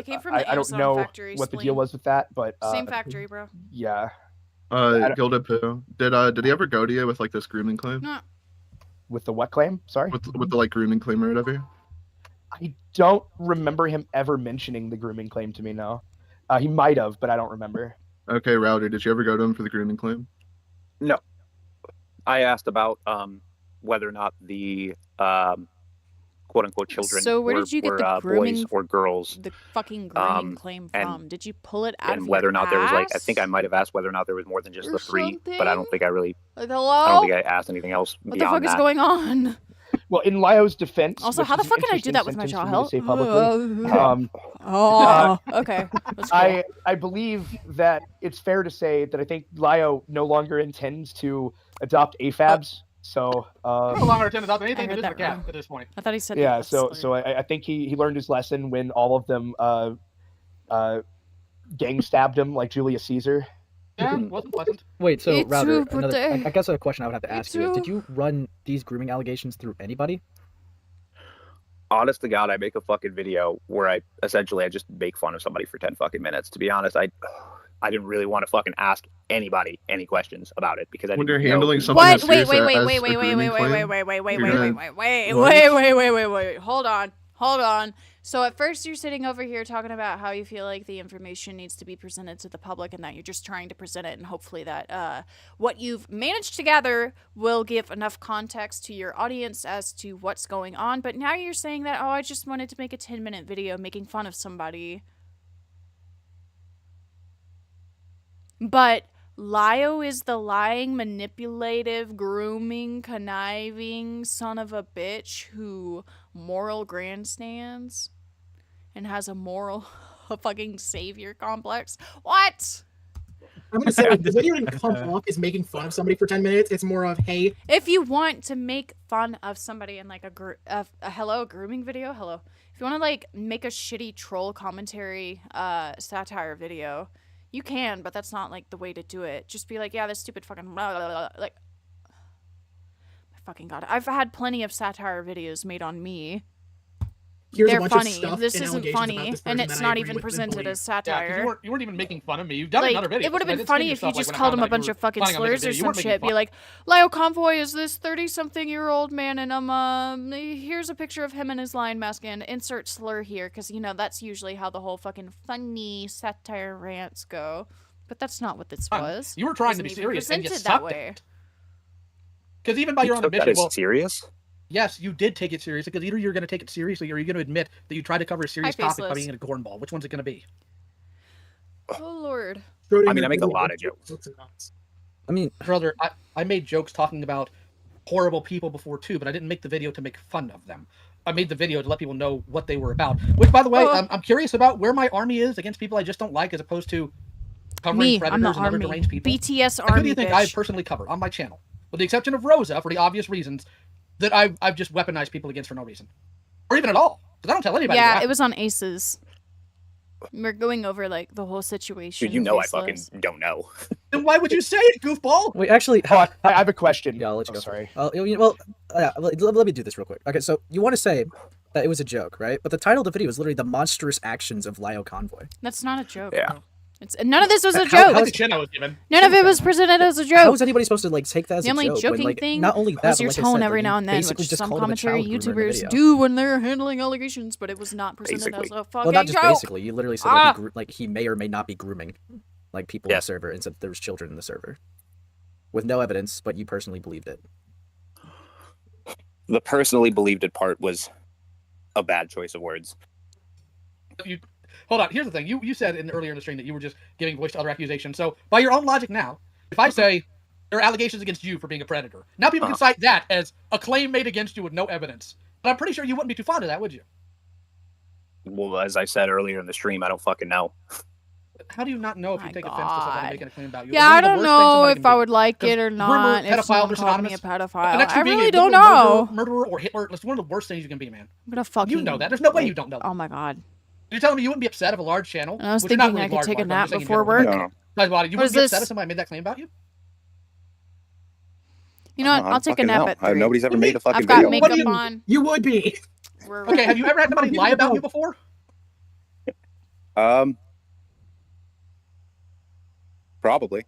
came from the I don't Amazon know factory, what the Spleen. deal was with that, but Same factory, bro. yeah. Gilda Poo. Did he ever go to you with like this grooming claim? No. With the what claim? Sorry. With the like grooming claim or whatever. I don't remember him ever mentioning the grooming claim to me. No, he might have, but I don't remember. Okay, Router, did you ever go to him for the grooming claim? No. I asked about whether or not the quote unquote children So where were, did you get were the grooming, boys or girls. the fucking grooming claim from? and- Did you pull it out And of whether your or not there was like, I ass? think I might have asked whether or not there was more than just Or the 3, but I don't think I really, Like, I hello? don't think I asked anything else What the beyond fuck is that. going on? Well, in Lio's defense, Also, which how the is an fuck can I do interesting that with my sentence jaw? for me to say publicly, Okay. That's cool. I believe that it's fair to say that I think Lio no longer intends to adopt AFABs. So I no longer intend to adopt anything I that heard isn't a that cat wrong. at this point. I thought he said yeah, yes. so I think he learned his lesson when all of them gang stabbed him like Julius Caesar. Yeah, wasn't pleasant. Wait, so It's Router, super another, day. I guess a question I would have to ask you is, did too. you run these grooming allegations through anybody? Honest to God, I make a fucking video where I just make fun of somebody for 10 fucking minutes. To be honest, I didn't really want to fucking ask anybody any questions about it because I When didn't you're know. handling something What? as Wait, serious wait, as wait, a wait, wait, wait, grooming wait, claim, wait, wait, wait, wait, you're wait, gonna- wait, wait, What? wait. Hold on. So at first you're sitting over here talking about how you feel like the information needs to be presented to the public and that you're just trying to present it and hopefully that what you've managed to gather will give enough context to your audience as to what's going on. But now you're saying that, oh, I just wanted to make a 10-minute video making fun of somebody. But Lio is the lying, manipulative, grooming, conniving son of a bitch who moral grandstands and has a moral fucking savior complex. What? I'm gonna say, like, the video didn't come off as making fun of somebody for 10 minutes. It's more of, hey, If you want to make fun of somebody in like a hello grooming video, hello. If you want to like make a shitty troll commentary satire video, you can, but that's not like the way to do it. Just be like, yeah, this stupid fucking blah, blah, blah, like, my fucking god. I've had plenty of satire videos made on me. here's a They're bunch funny. of stuff This and isn't allegations about funny, this and person it's that I not agree even with and presented believe. as Yeah, 'cause satire. you weren't even making fun of me. You've done Like, another video. it would have been It's funny good if you stuff, like, just when I called found him a out you bunch were of fucking planning on making a slurs or video, you some weren't making shit. Be fun. like, Lio Convoy is this 30-something-year-old man, and here's a picture of him in his lion mask, and insert slur here, because, you know, that's usually how the whole fucking funny satire rants go. But that's not what this was. You were trying to Wasn't be even serious, and you presented that sucked way. at it. Because even by You your own took that admission, as serious? yes, you did take it seriously. Because either you're going to take it seriously, or you're going to admit that you tried to cover a serious Hi, topic by Faceless. being a cornball. Which one's it going to be? Oh, Lord. I mean, I make a lot of jokes. I mean, brother, I made jokes talking about horrible people before too, but I didn't make the video to make fun of them. I made the video to let people know what they were about. Which, by the way, I'm curious about where my army is against people I just don't like, as opposed to covering Me, predators I'm the and other army. deranged people. BTS Who do army, you think bitch. I've personally covered on my channel, with the exception of Rosa, for the obvious reasons that I've just weaponized people against for no reason, or even at all? Because I don't tell anybody. Yeah, that. it was on Aces. We're going over like the whole situation. Dude, you know I Faceless. fucking don't know. Then why would you say it, goofball? wait, actually, I have a question. Yeah, I'll let you go. Sorry. Let me do this real quick. Okay, so you want to say that it was a joke, right? But the title of the video is literally "The Monstrous Actions of Lio Convoy." That's not a joke. Yeah. Bro. It's none of this was a How- joke. how- The chin I was given. None of it was presented as a joke. How is anybody supposed to like take that as The a only joke? joking when, like, thing not only that, was but your like I tone said, every like, now you and then, basically which just some called him a commentary child groomer in the YouTubers video. do when they're handling allegations, but it was not presented as a fucking Well, not just joke. basically. You literally said like he may or may not be grooming like people in the server, and said there was children in the server with no evidence, but you personally believed it. The personally believed it part was a bad choice of words. Hold on. Here's the thing. You said earlier in the stream that you were just giving voice to other accusations. So by your own logic now, if I say there are allegations against you for being a predator, now people can cite that as a claim made against you with no evidence. But I'm pretty sure you wouldn't be too fond of that, would you? Well, as I said earlier in the stream, I don't fucking know. How do you not know if you take offense to someone making a claim about you? Yeah, I don't know if I would like it or not. If someone called me a pedophile, I really don't know. Murderer or Hitler, it's one of the worst things you can be, man. I'm gonna fucking. You know that. There's no way you don't know that. Oh my god. You're telling me you wouldn't be upset of a large channel? And I was thinking I could take a nap before work. You wouldn't be upset if somebody made that claim about you? You know what? I'll take a nap at 3. Nobody's ever made a fucking I've got video. makeup on. You would be. Okay, have you ever had somebody lie about you before? Probably.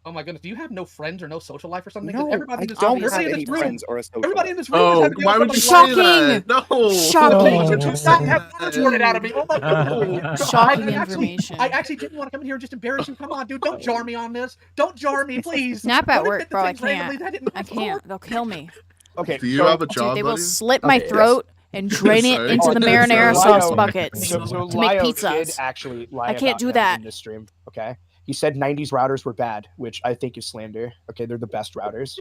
Oh my goodness, do you have no friends or no social life or something? No, everybody I in this don't room, have any friends or a social everybody in this room Oh, has had to deal why with would you somebody say that? No. Shocking. You do not have words worded out of me. Oh my goodness. Shocking information. I actually didn't want to come in here and just embarrass you. Come on, dude. Don't jar me on this. Don't jar me, please. Nap at Don't work, admit bro. I things randomly can't. that I didn't I can't. They'll kill me. Okay. Do you have a job, Dude, they will buddy? slit my throat and drain it Sorry. into the Oh, marinara so sauce Lio- buckets So to make Lio did pizzas. actually lie I can't about do him that. in this stream. Okay, he said 90s routers were bad, which I think is slander. Okay, they're the best routers.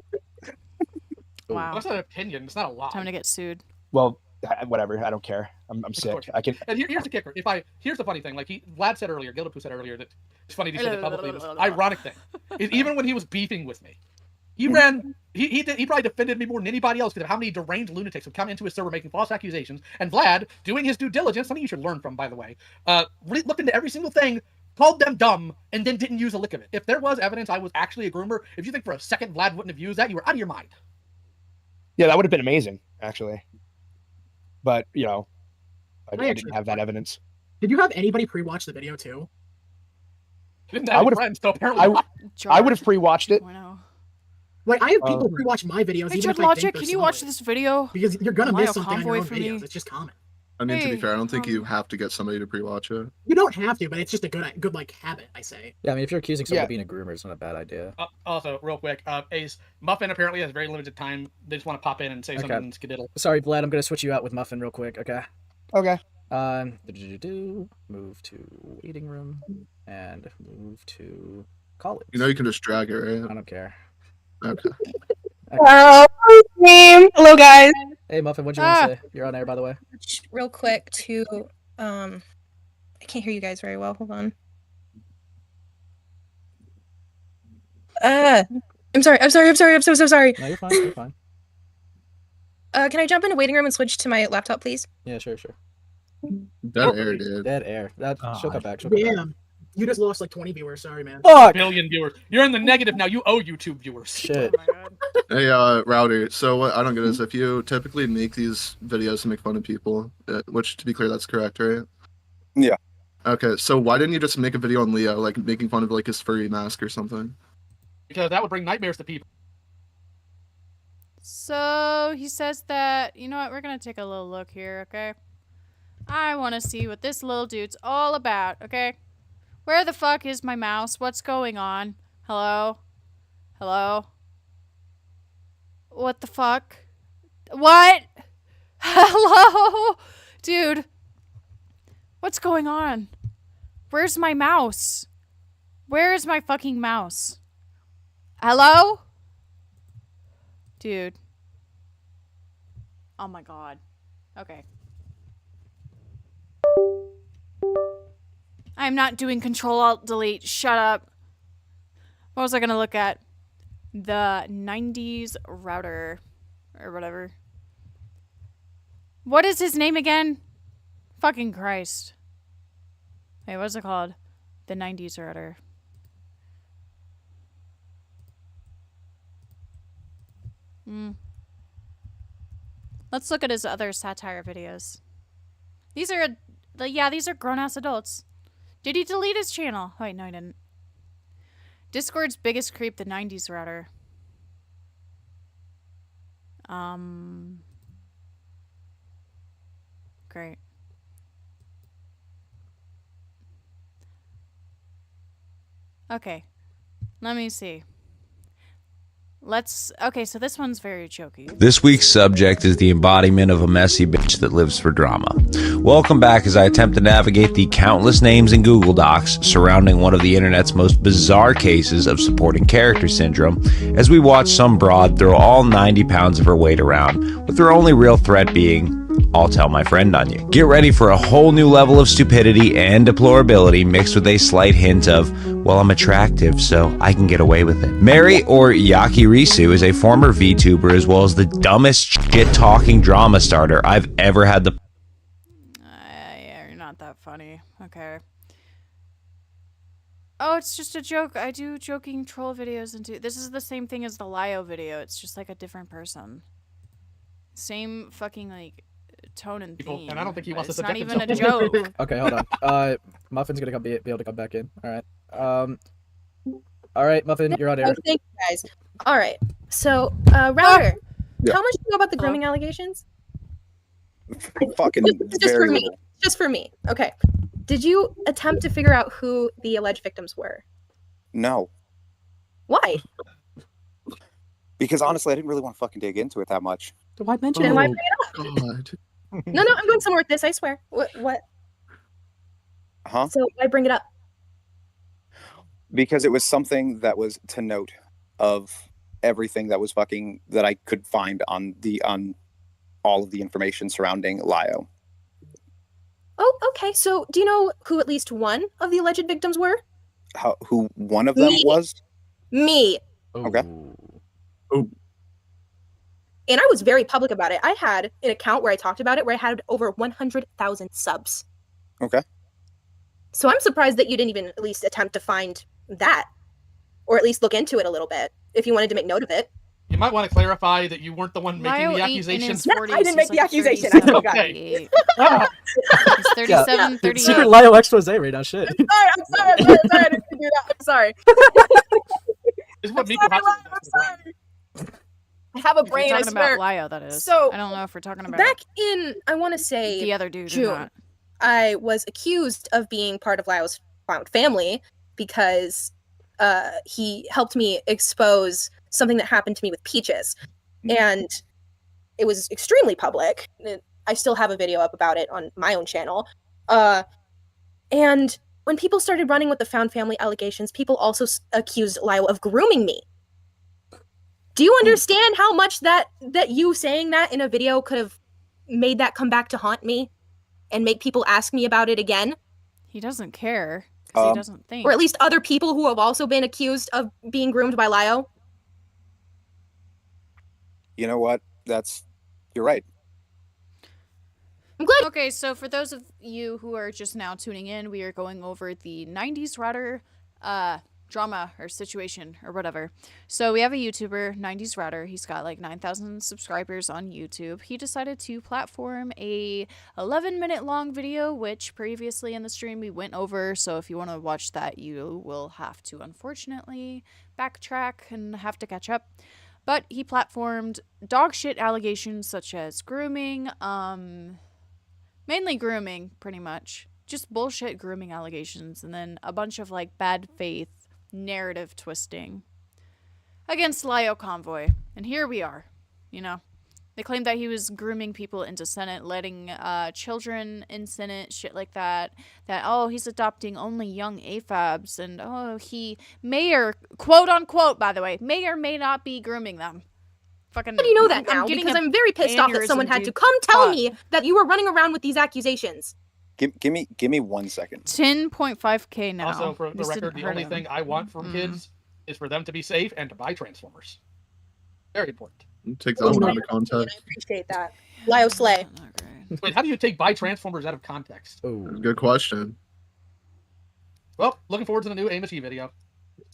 Wow. That's an opinion. It's not a lie. Time to get sued. Well, whatever. I don't care. I'm sick. I can. And here's the kicker. Here's the funny thing. Like Vlad said earlier, Gildapoo said earlier that it's funny he said it publicly. The ironic thing is even when he was beefing with me, he probably defended me more than anybody else because of how many deranged lunatics would come into his server making false accusations. And Vlad, doing his due diligence, something you should learn from, by the way, looked into every single thing, called them dumb, and then didn't use a lick of it. If there was evidence I was actually a groomer, if you think for a second Vlad wouldn't have used that, you were out of your mind. Yeah, that would have been amazing, actually. But I didn't have that evidence. Did you have anybody pre-watch the video too? I would have. So apparently, I would have pre-watched it. Like I have people pre-watch my videos. Hey, even if Judge I Logic, think can they're you watch solid. this video? Because you're gonna Lio miss something on your convoy own for videos. me? It's just common. I mean, to be Hey, fair, I don't think you have to get somebody to pre-watch it. You don't have to, but it's just a good like habit. I say. Yeah, I mean, if you're accusing someone of being a groomer, it's not a bad idea. Also, real quick, Ace, Muffin apparently has very limited time. They just want to pop in and say something and skedaddle. Sorry, Vlad, I'm gonna switch you out with Muffin real quick, okay? Okay. Move to waiting room and move to college. You know you can just drag it, right? I don't care. Okay. Hello, guys. Hey, Muffin, what'd you want to say? You're on air, by the way. Real quick to, I can't hear you guys very well. Hold on. I'm sorry. I'm so sorry. No, you're fine. You're fine. Can I jump into waiting room and switch to my laptop, please? Yeah, sure. Dead air, dude. Dead air. She'll come back. Damn. You just lost like 20 viewers. Sorry, man. Fuck! Billion viewers. You're in the negative now. You owe YouTube viewers. Shit. Hey, Rowdy. So what I don't get is if you typically make these videos to make fun of people, which to be clear, that's correct, right? Yeah. Okay, so why didn't you just make a video on Leo, like making fun of like his furry mask or something? Because that would bring nightmares to people. So he says that, you know what, we're gonna take a little look here, okay? I wanna see what this little dude's all about, okay? Where the fuck is my mouse? What's going on? Hello? Hello? What the fuck? What? Hello? Dude. What's going on? Where's my mouse? Where is my fucking mouse? Hello? Dude. Oh my god. Okay. I'm not doing Control-Alt-Delete. Shut up. What was I gonna look at? The 90s router. Or whatever. What is his name again? Fucking Christ. Wait, what's it called? The 90s router. Let's look at his other satire videos. These are, these are grown-ass adults. Did he delete his channel? Oh, wait, no, he didn't. Discord's biggest creep, the 90s router. Great. Okay. Let me see. Okay, so this one's very jokey. This week's subject is the embodiment of a messy bitch that lives for drama. Welcome back as I attempt to navigate the countless names in Google Docs surrounding one of the internet's most bizarre cases of supporting character syndrome as we watch some broad throw all 90 pounds of her weight around, with her only real threat being, I'll tell my friend on you. Get ready for a whole new level of stupidity and deplorability mixed with a slight hint of, well, I'm attractive, so I can get away with it. Mary, or Yaki Risu, is a former VTuber as well as the dumbest shit-talking drama starter I've ever had the... Yeah, you're not that funny. Okay. Oh, it's just a joke. I do joking troll videos and this is the same thing as the Lio video. It's just like a different person. Same fucking, like, tone and theme. And I don't think he wants it's to not subject even a himself. joke. Okay, hold on. Muffin's gonna be able to come back in. All right. All right, Muffin, you're on air. Oh, thank you guys. All right. So, Router, Yeah. how much do you know about the grooming allegations? Fucking Just very for me. little. Just for me. Okay. Did you attempt to figure out who the alleged victims were? No, Why? because honestly, I didn't really want to fucking dig into it that much. Why mention it? Then why bring it up? God. No, I'm going somewhere with this. I swear. What? Huh? So why bring it up? Because it was something that was to note of everything that was fucking that I could find on all of the information surrounding Lio. Oh, okay. So do you know who at least one of the alleged victims were? Who one of them was? Me. Okay. And I was very public about it. I had an account where I talked about it where I had over 100,000 subs. Okay. So I'm surprised that you didn't even at least attempt to find that. Or at least look into it a little bit if you wanted to make note of it. You might want to clarify that you weren't the one making Lio the ate in accusations. his 40s, I didn't make he's the like accusation. I 37, forgot. 38. Ah. He's 37, 38. Super Lio expose right now. Shit. I'm sorry. I didn't do that. I'm sorry. This is what I'm sorry. I have a If brain, we're I talking swear. about Lio, that is. So, I don't know if we're talking about back in, I want to say, the other dude or June, not. I was accused of being part of Lio's found family because he helped me expose something that happened to me with Peaches. And it was extremely public. I still have a video up about it on my own channel. And when people started running with the found family allegations, people also accused Lio of grooming me. Do you understand how much that you saying that in a video could have made that come back to haunt me and make people ask me about it again? He doesn't care because he doesn't think. Or at least other people who have also been accused of being groomed by Lio? You know what? You're right. I'm glad. Okay, so for those of you who are just now tuning in, we are going over the 90s router drama or situation or whatever. So we have a YouTuber, 90s router. He's got like 9,000 subscribers on YouTube. He decided to platform a 11-minute long video, which previously in the stream we went over. So if you want to watch that, you will have to unfortunately backtrack and have to catch up. But he platformed dog shit allegations such as grooming, mainly grooming, pretty much. Just bullshit grooming allegations, and then a bunch of like bad faith narrative twisting against Lio Convoy. And here we are, you know. They claimed that he was grooming people into Senate, letting children in Senate, shit like that. That, oh, he's adopting only young AFABs, and oh, he may or, quote unquote, by the way, may or may not be grooming them. Fucking, How do you know that I'm now? getting Because a I'm very pissed off that aneurysm, someone had to dude. come tell Fuck. me that you were running around with these accusations. Give me 1 second. 10.5K now. Also, for the This record, didn't the hurt only him. thing I want from kids is for them to be safe and to buy Transformers. Very important. Take that one out of context. I appreciate that. Lio Slay. Wait, how do you take buy Transformers out of context? Good question. Well, looking forward to the new AMSE video.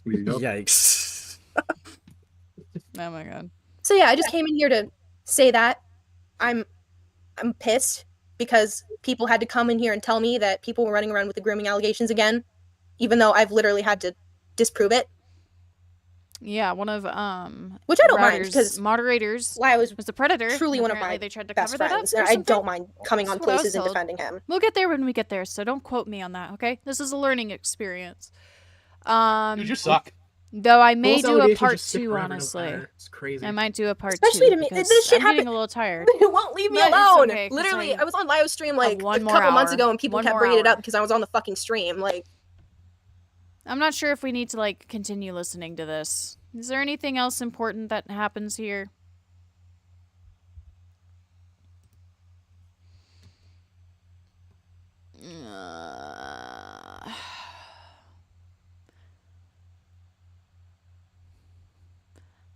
Yikes. Oh my god. So yeah, I just came in here to say that I'm pissed because people had to come in here and tell me that people were running around with the grooming allegations again, even though I've literally had to disprove it. Yeah, one of Which I don't mind Router's because moderators was the Predator. truly one of Apparently my they tried to best cover that up friends, or and I something. don't mind coming on That's what I was places and told. defending him. We'll get there when we get there, so don't quote me on that, okay? This is a learning experience. Dude, you suck. Though I may False do a allegations part just stick 2, forever, no honestly. matter. It's crazy. I might do a part Especially 2 to me, because this shit I'm happened. getting a little tired. It won't leave me But it's alone. okay, 'cause Literally, I I was on live stream like one a more couple months hour. ago, and people One kept more bringing it hour. up because I was on the fucking stream. Like, I'm not sure if we need to, like, continue listening to this. Is there anything else important that happens here?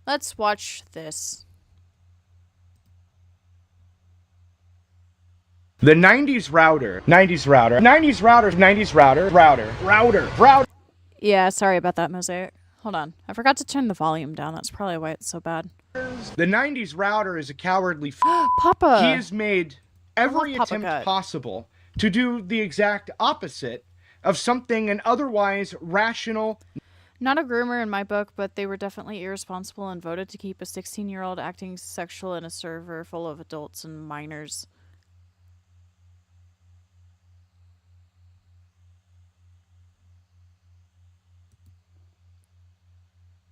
Let's watch this. The 90s router. 90s router. 90s router. 90s router. Router. Yeah, sorry about that, Mosaic. Hold on. I forgot to turn the volume down. That's probably why it's so bad. The 90s router is a cowardly Papa! He has made every Papa attempt Cut. possible to do the exact opposite of something an otherwise rational... Not a groomer in my book, but they were definitely irresponsible and voted to keep a 16-year-old acting sexual in a server full of adults and minors.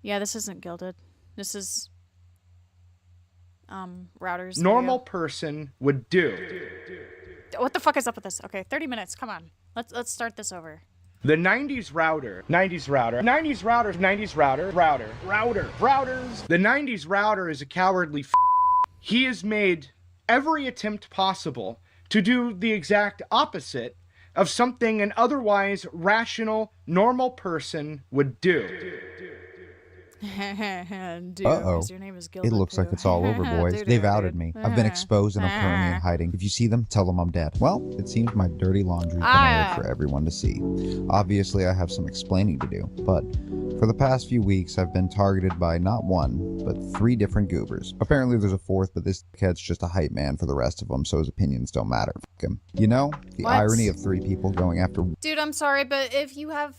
Yeah, this isn't Gilded. This is Routers. normal video. person would do. What the fuck is up with this? Okay, 30 minutes. Come on. Let's start this over. The 90s router. 90s router. 90s router. 90s router. Routers. The 90s router is a cowardly He has made every attempt possible to do the exact opposite of something an otherwise rational, normal person would do. Dude, Uh-oh. 'cause your name is It looks like it's all over, boys. They've outed me. I've been exposed and I'm currently in hiding. If you see them, tell them I'm dead. Well, it seems my dirty laundry's been aired for everyone to see. Obviously, I have some explaining to do, but for the past few weeks, I've been targeted by not one, but 3 different goobers. Apparently, there's a 4th, but this kid's just a hype man for the rest of them, so his opinions don't matter. Fuck him. You know, the What? irony of 3 people going after... Dude, I'm sorry, but if you have...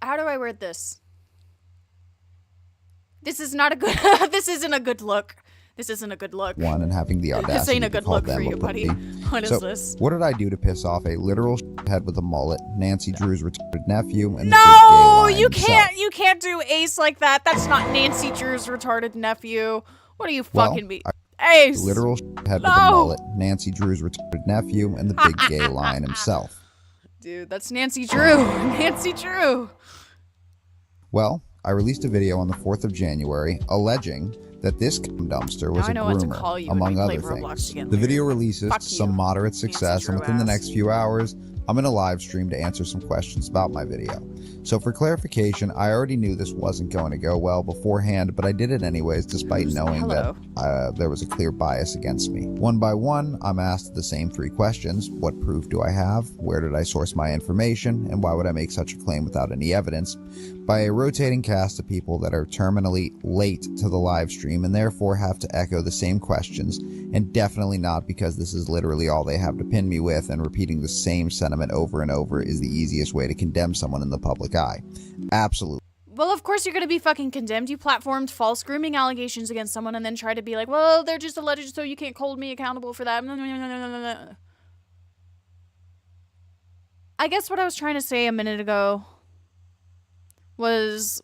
How do I word this? This is not a good... This isn't a good look. This isn't a good look. one and having the This audacity ain't a to good call look them for a you, buddy. pussy. What is So, this? what did I do to piss off a literal head with a mullet, Nancy Drew's retarded nephew, and the No, big gay lion you himself? can't. You can't do Ace like that. That's not Nancy Drew's retarded nephew. What are you Well, fucking be? Ace. Literal head with a mullet, Nancy Drew's retarded nephew, and the big gay lion himself. Dude, that's Nancy Drew. Nancy Drew. Well, I released a video on the 4th of January alleging that this dumpster was Now I a know what to call groomer, you when among we play other Roblox things. again The later. video releases Fuck to some you, moderate success, and within the Drew next few hours, I'm in a live stream to answer some questions about my video. So for clarification, I already knew this wasn't going to go well beforehand, but I did it anyways despite knowing that there was a clear bias against me. One by one, I'm asked the same 3 questions. What proof do I have? Where did I source my information? And why would I make such a claim without any evidence? By a rotating cast of people that are terminally late to the live stream and therefore have to echo the same questions, and definitely not because this is literally all they have to pin me with, and repeating the same sentiment over and over is the easiest way to condemn someone in the public eye. Absolutely. Well, of course you're gonna be fucking condemned. You platformed false grooming allegations against someone and then try to be like, well, they're just alleged, so you can't hold me accountable for that. I guess what I was trying to say a minute ago was...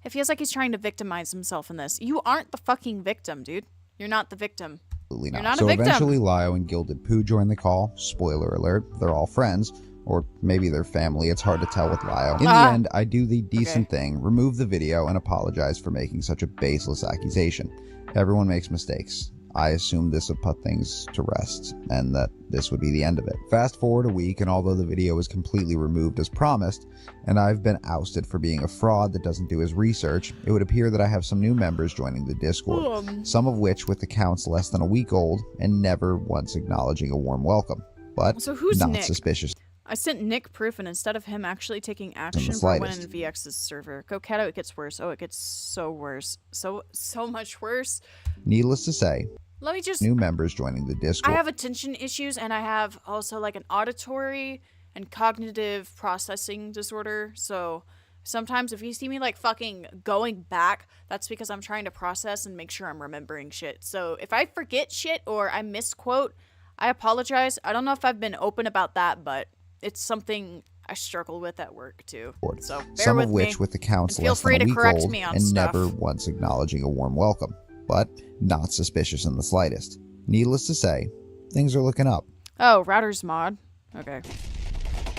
It feels like he's trying to victimize himself in this. You aren't the fucking victim, dude. You're not the victim. Absolutely You're not. not So a victim. eventually Lio and Gilded Pooh join the call. Spoiler alert, they're all friends. Or maybe they're family, it's hard to tell with Lio. In the end, I do the decent thing, remove the video, and apologize for making such a baseless accusation. Everyone makes mistakes. I assumed this would put things to rest, and that this would be the end of it. Fast forward a week, and although the video was completely removed as promised, and I've been ousted for being a fraud that doesn't do his research, it would appear that I have some new members joining the Discord, some of which with accounts less than a week old, and never once acknowledging a warm welcome. But So who's not Nick? suspicious. I sent Nick proof, and instead of him actually taking action for slightest. winning VX's server, GoatCatto, it gets worse. Oh, it gets so worse. So much worse. Needless to say, Let me just... new members joining the Discord. I have attention issues, and I have also like an auditory and cognitive processing disorder. So sometimes if you see me like fucking going back, that's because I'm trying to process and make sure I'm remembering shit. So if I forget shit or I misquote, I apologize. I don't know if I've been open about that, but it's something I struggle with at work too. So bear some with of which me. with accounts And feel less free than a to week correct old me on and stuff. never once acknowledging a warm welcome, but not suspicious in the slightest. Needless to say, things are looking up. Oh, routers mod. Okay.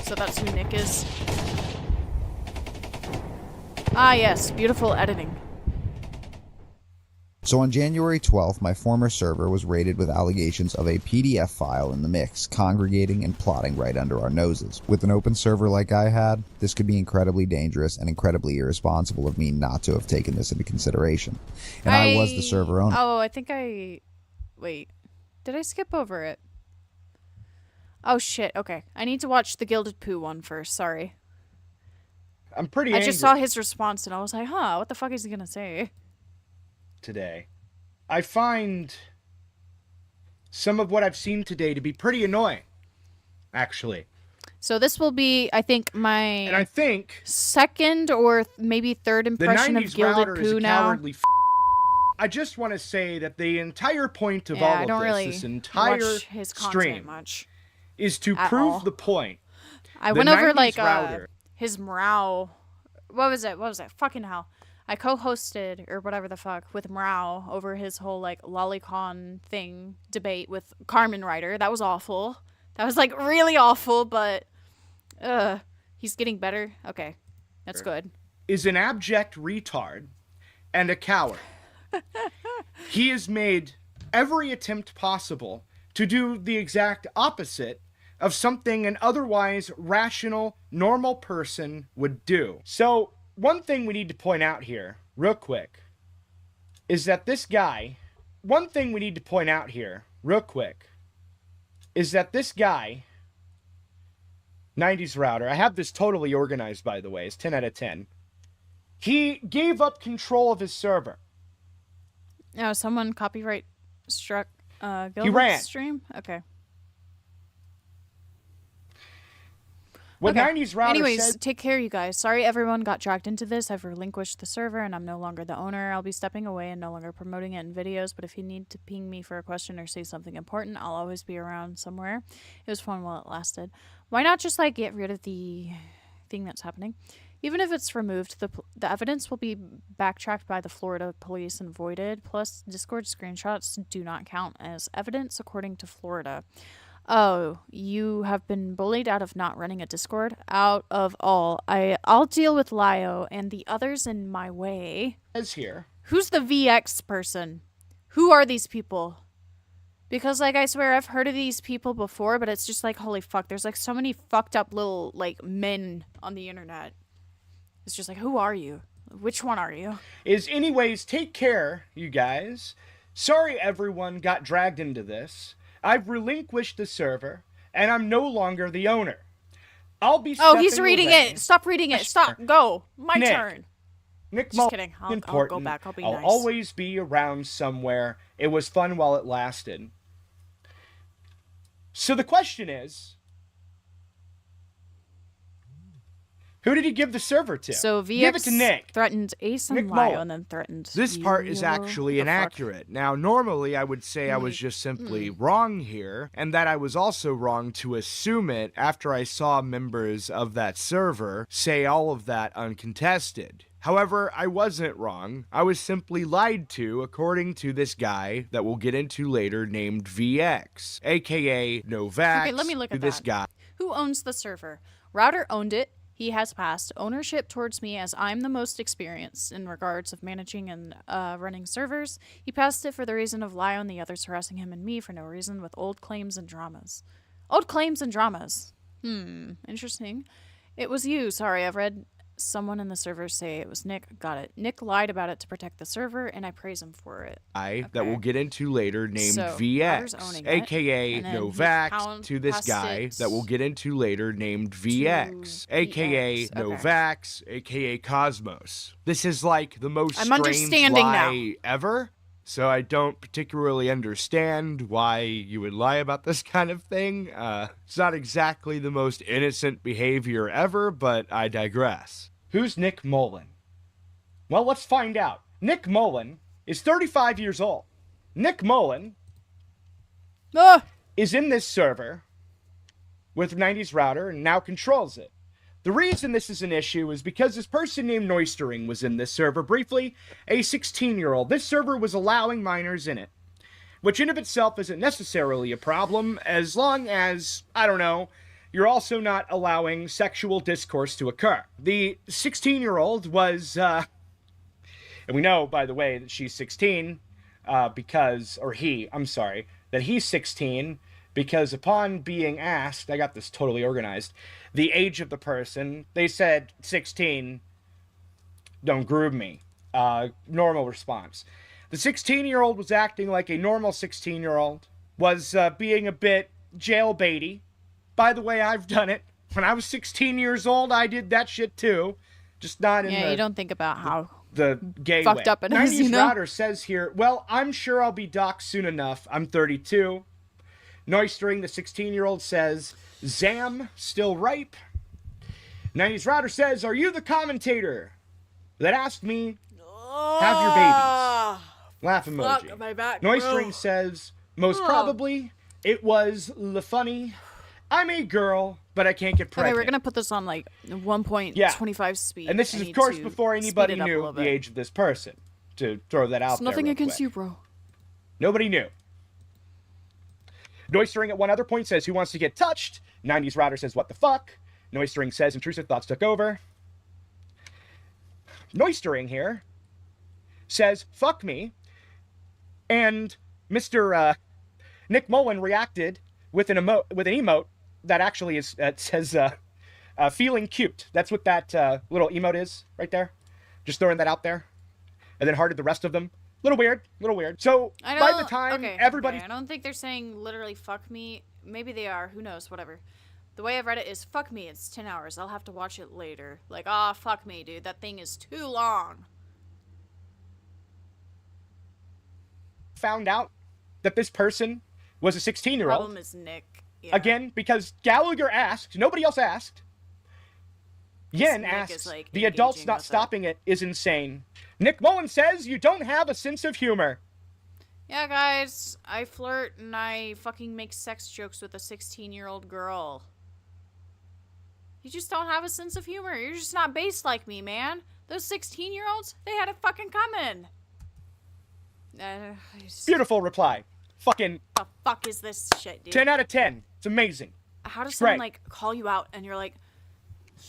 So that's who Nick is. Ah, yes. Beautiful editing. So on January 12th, my former server was raided with allegations of a PDF file in the mix, congregating and plotting right under our noses. With an open server like I had, this could be incredibly dangerous and incredibly irresponsible of me not to have taken this into consideration. And I was the server owner. Oh, I think I... Wait. Did I skip over it? Oh, shit. Okay. I need to watch the Gilded Poo one first. Sorry. I'm pretty I angry just saw his response and I was like, huh, what the fuck is he gonna say? today. I find some of what I've seen today to be pretty annoying, actually. So this will be, I think, And I think second or maybe third the impression of 90s Gilded router is Poo a now. cowardly I just want to say that the entire point of Yeah, all I of don't this, really this entire watch his content stream, much is to at prove all. the point. I The went over 90s like router, his morale. What was it? Fucking hell. I co-hosted or whatever the fuck with Morale over his whole like lolicon thing debate with Carmen Ryder. That was awful. That was like really awful, but he's getting better. Okay. That's good. is an abject retard and a coward. He has made every attempt possible to do the exact opposite of something an otherwise rational, normal person would do. So, one thing we need to point out here, real quick, is that this guy, 90s router, I have this totally organized, by the way, it's 10 out of 10. He gave up control of his server. Oh, someone copyright struck Gilded's ran. stream? Okay. What 90s router Anyways, said... take care, you guys. Sorry everyone got dragged into this. I've relinquished the server, and I'm no longer the owner. I'll be stepping away and no longer promoting it in videos, but if you need to ping me for a question or say something important, I'll always be around somewhere. It was fun while it lasted. Why not just, like, get rid of the thing that's happening? Even if it's removed, the evidence will be backtracked by the Florida police and voided. Plus, Discord screenshots do not count as evidence according to Florida. Oh, you have been bullied out of not running a Discord? Out of all. I'll deal with Lio and the others in my way. Is here. Who's the VX person? Who are these people? Because, like, I swear I've heard of these people before, but it's just like, holy fuck, there's, like, so many fucked up little, like, men on the internet. It's just like, who are you? Which one are you? Anyways, take care, you guys. Sorry everyone got dragged into this. I've relinquished the server, and I'm no longer the owner. I'll be Oh, he's stepping reading away. it. Stop reading it. Stop. Go. My Nick. turn. Nick Just kidding. I'll go back. I'll be nice. always be around somewhere. It was fun while it lasted. So the question is, who did he give the server to? So VX give it to Nick. threatened Ace and Nick Lio Mullen. and then threatened This part is you. actually The fuck? inaccurate. Now, normally I would say I was just simply wrong here, and that I was also wrong to assume it after I saw members of that server say all of that uncontested. However, I wasn't wrong. I was simply lied to according to this guy that we'll get into later named VX, aka Novax. Okay, let me look at this that. guy. Who owns the server? Router owned it. He has passed ownership towards me as I'm the most experienced in regards of managing and running servers. He passed it for the reason of Lio and the others harassing him and me for no reason with old claims and dramas. Old claims and dramas. Interesting. It was you. Sorry, I've read someone in the server say it was Nick. Got it. Nick lied about it to protect the server, and I praise him for it. That we'll get into later named So, Router's VX, owning it, aka and then he Novax, to this passed guy it that we'll get into later named VX, aka VX, okay. Novax, aka Cosmos. This is like the most I'm strange understanding lie ever, so I don't particularly understand why you would lie about this kind of thing. It's not exactly the most innocent behavior ever, but I digress. Who's Nick Mullen? Well, let's find out. Nick Mullen is 35 years old. Nick Mullen is in this server with 90s router and now controls it. The reason this is an issue is because this person named Noistering was in this server briefly, a 16-year-old. This server was allowing minors in it, which in of itself isn't necessarily a problem as long as, I don't know, you're also not allowing sexual discourse to occur. The 16-year-old was, and we know, by the way, that she's 16 that he's 16 because upon being asked, I got this totally organized, the age of the person, they said 16, don't groom me. Normal response. The 16-year-old was acting like a normal 16-year-old, was being a bit jailbaity. By the way, I've done it. When I was 16 years old, I did that shit too. Just not in you don't think about how the gay fucked way. up it is, 90s you know? Router says here, well, I'm sure I'll be doxxed soon enough. I'm 32. Noistering, the 16-year-old, says, Zam, still ripe. 90s Router says, are you the commentator that asked me, have your babies? Laugh emoji. Fuck, my back. Noistering says, most probably, it was funny. I'm a girl, but I can't get pregnant. Okay, we're gonna put this on like 1.25 speed. And this is, I of need course, to before speed anybody it up a knew little the bit. age of this person. To throw that out It's there. nothing real against quick. you, bro. Nobody knew. Noistering at one other point says, who wants to get touched? 90s Router says, what the fuck? Noistering says, intrusive thoughts took over. Noistering here says, fuck me. And Mr. Nick Mullen reacted with an emote that actually is says feeling cute. That's what that little emote is right there. Just throwing that out there. And then hearted the rest of them. Little weird. So by the time everybody... I don't think they're saying literally fuck me. Maybe they are. Who knows? Whatever. The way I've read it is fuck me. It's 10 hours. I'll have to watch it later. Like, fuck me, dude. That thing is too long. Found out that this person was a 16-year-old. Problem is Nick. Yeah. Again, because Gallagher asked. Nobody else asked. Yen Nick asks, is, like, the adults engaging not with stopping it is insane. Nick Mullen says you don't have a sense of humor. Yeah, guys. I flirt and I fucking make sex jokes with a 16-year-old girl. You just don't have a sense of humor. You're just not based like me, man. Those 16-year-olds, they had it fucking coming. Beautiful reply. Fucking The fuck is this shit, dude? 10 out of 10. It's amazing. How does It's someone, great. like, call you out and you're like,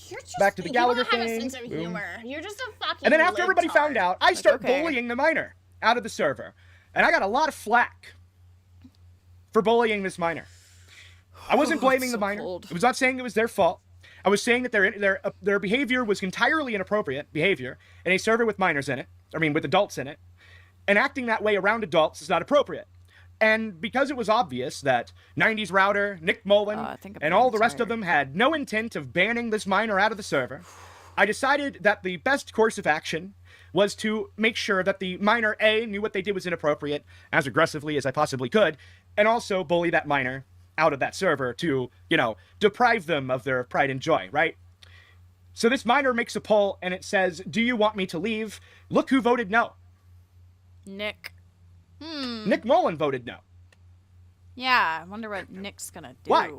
you're just, Back to the Gallagher you don't have thing. a sense of Boom. humor. You're just a fucking And then after libtard. everybody found out, I Like, start okay. bullying the minor out of the server. And I got a lot of flack for bullying this minor. I wasn't blaming the minor. I was not saying it was their fault. I was saying that their behavior was entirely inappropriate behavior in a server with minors in it. I mean, with adults in it. And acting that way around adults is not appropriate. And because it was obvious that 90s Router, Nick Mullen, and all the rest of them had no intent of banning this minor out of the server, I decided that the best course of action was to make sure that the minor, A, knew what they did was inappropriate as aggressively as I possibly could, and also bully that minor out of that server to, deprive them of their pride and joy, right? So this minor makes a poll, and it says, do you want me to leave? Look who voted no. Nick. Nick Mullen voted no. Yeah, I wonder what Nick's gonna do. Why?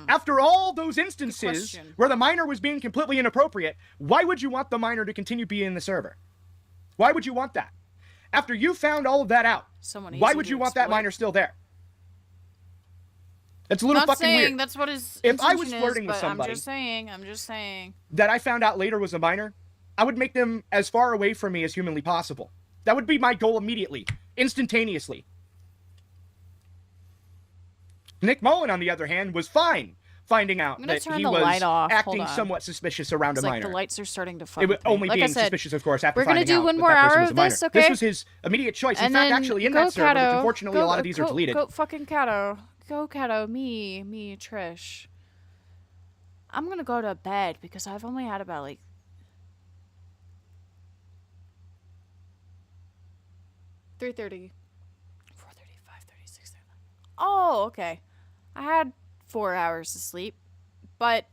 After all those instances where the minor was being completely inappropriate, why would you want the minor to continue being in the server? Why would you want that? After you found all of that out, why would you want that minor still there? It's a little Not fucking saying weird. that's what his If I was intention flirting is, with but somebody I'm just saying. that I found out later was a minor, I would make them as far away from me as humanly possible. That would be my goal immediately, instantaneously. Nick Mullen, on the other hand, was fine finding out I'm gonna that turn he the was light off. Hold acting on. somewhat suspicious around It's a like minor. the lights are starting to fuck It was with me. only Like I being said, suspicious, of course, after we're gonna finding do out one that more that person hour was a of minor. this, okay? This was his immediate choice. In And fact, then actually, in that server, which GoatCatto, unfortunately a lot of these are deleted. Go fucking Catto. GoatCatto, me, Trish. I'm gonna go to bed because I've only had about like 3:30, 4:30, 5:30, 6:30. Oh, okay. I had 4 hours of sleep, but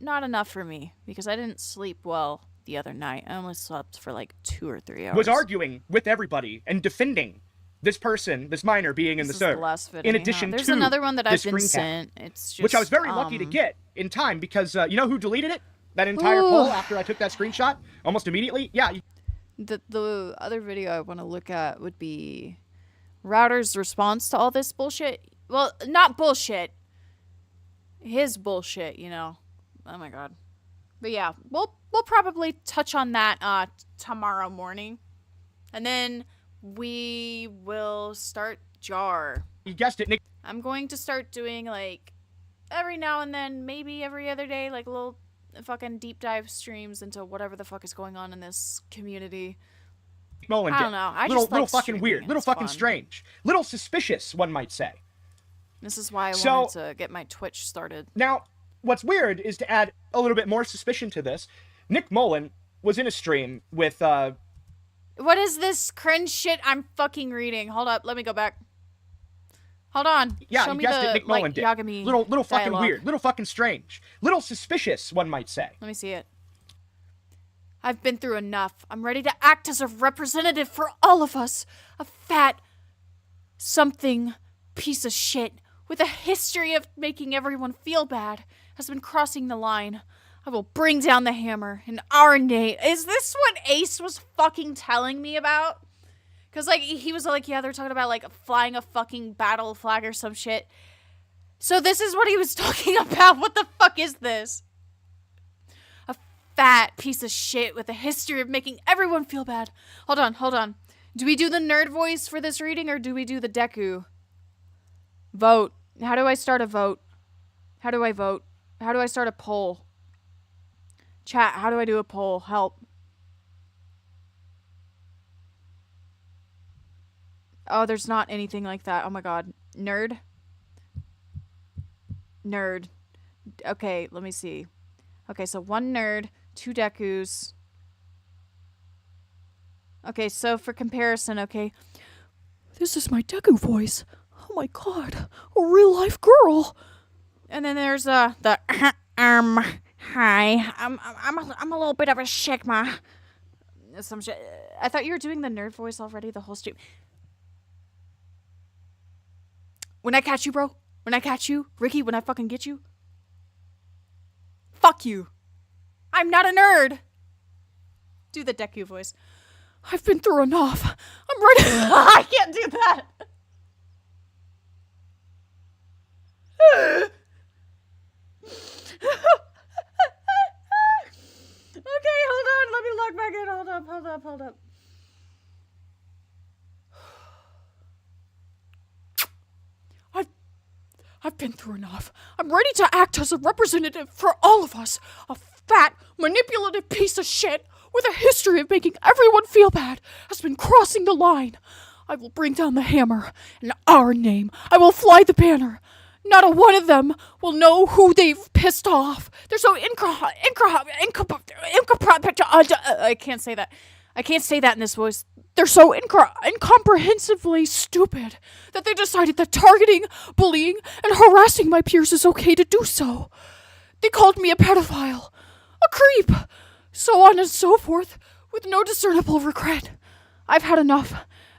not enough for me because I didn't sleep well the other night. I only slept for like 2 or 3 hours. Was arguing with everybody and defending this person, this minor, being in This the is the server. last vid In anyhow. addition There's to another one that I've this been screen cap, sent. It's just, which I was very lucky to get in time because you know who deleted it? That entire Ooh. poll after I took that screenshot almost immediately. Yeah. The other video I want to look at would be Router's response to all this bullshit. Well, not bullshit. His bullshit, you know. Oh my god. But yeah, we'll probably touch on that tomorrow morning. And then we will start Jar. You guessed it, Nick. I'm going to start doing like every now and then, maybe every other day, like little fucking deep dive streams into whatever the fuck is going on in this community. Nolan I did. don't know. I little just like fucking streaming. weird, little It's fucking fun. strange, little suspicious, one might say. This is why I So- wanted to get my Twitch started. Now, what's weird is to add a little bit more suspicion to this. Nick Mullen was in a stream with What is this cringe shit I'm fucking reading? Hold up, let me go back. Hold on. yeah, Show you me guessed the it, Nick Mullen did. Yagami Little fucking dialogue. weird, little fucking strange, little suspicious, one might say. Let me see it. I've been through enough. I'm ready to act as a representative for all of us. A fat something piece of shit with a history of making everyone feel bad has been crossing the line. I will bring down the hammer in our name. Is this what Ace was fucking telling me about? Because, like, he was like, yeah, they're talking about, like, flying a fucking battle flag or some shit. So this is what he was talking about. What the fuck is this? A fat piece of shit with a history of making everyone feel bad. Hold on. Do we do the nerd voice for this reading, or do we do the Deku? Vote. How do I start a vote? How do I vote? How do I start a poll? Chat, how do I do a poll? Help. Oh, there's not anything like that. Oh my god. Nerd? Nerd. Okay, let me see. Okay, so 1 nerd, 2 Dekus. Okay, so for comparison, okay. This is my Deku voice. Oh my god. A real life girl. And then there's the hi. I'm a little bit of a shikma. Some shit. I thought you were doing the nerd voice already the whole stream. When I catch you, bro. When I catch you, Ricky, when I fucking get you. Fuck you. I'm not a nerd. Do the Deku voice. I've been through enough. I'm ready. I can't do that. Okay, hold on. Let me log back in. Hold up. I've been through enough. I'm ready to act as a representative for all of us. A fat, manipulative piece of shit with a history of making everyone feel bad has been crossing the line. I will bring down the hammer in our name. I will fly the banner. Not a one of them will know who they've pissed off. They're so I can't say that. I can't say that in this voice. They're so incomprehensibly stupid that they decided that targeting, bullying, and harassing my peers is okay to do so. They called me a pedophile, a creep, so on and so forth, with no discernible regret. I've had enough,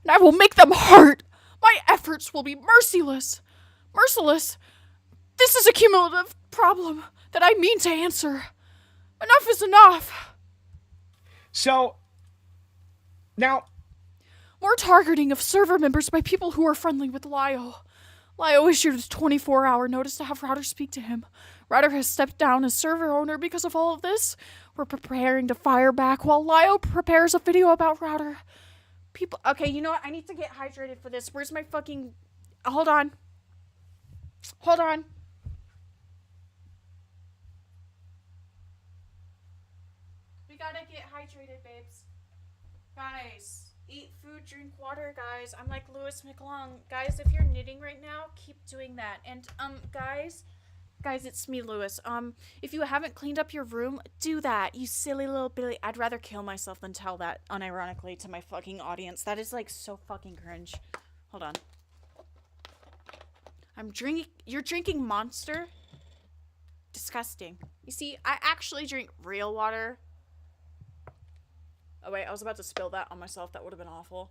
and I will make them hurt. My efforts will be merciless. Merciless. This is a cumulative problem that I mean to answer. Enough is enough. So, now... More targeting of server members by people who are friendly with Lio. Lio issued a 24-hour notice to have Router speak to him. Router has stepped down as server owner because of all of this. We're preparing to fire back while Lio prepares a video about Router. People... Okay, you know what? I need to get hydrated for this. Where's my fucking... Hold on. We gotta get hydrated, babes. Guys. Eat food, drink water, guys. I'm like Louis McLong. Guys, if you're knitting right now, keep doing that. And, guys, it's me, Louis. If you haven't cleaned up your room, do that. You silly little Billy. I'd rather kill myself than tell that unironically to my fucking audience. That is, like, so fucking cringe. Hold on. You're drinking Monster? Disgusting. You see, I actually drink real water. Oh wait, I was about to spill that on myself. That would have been awful.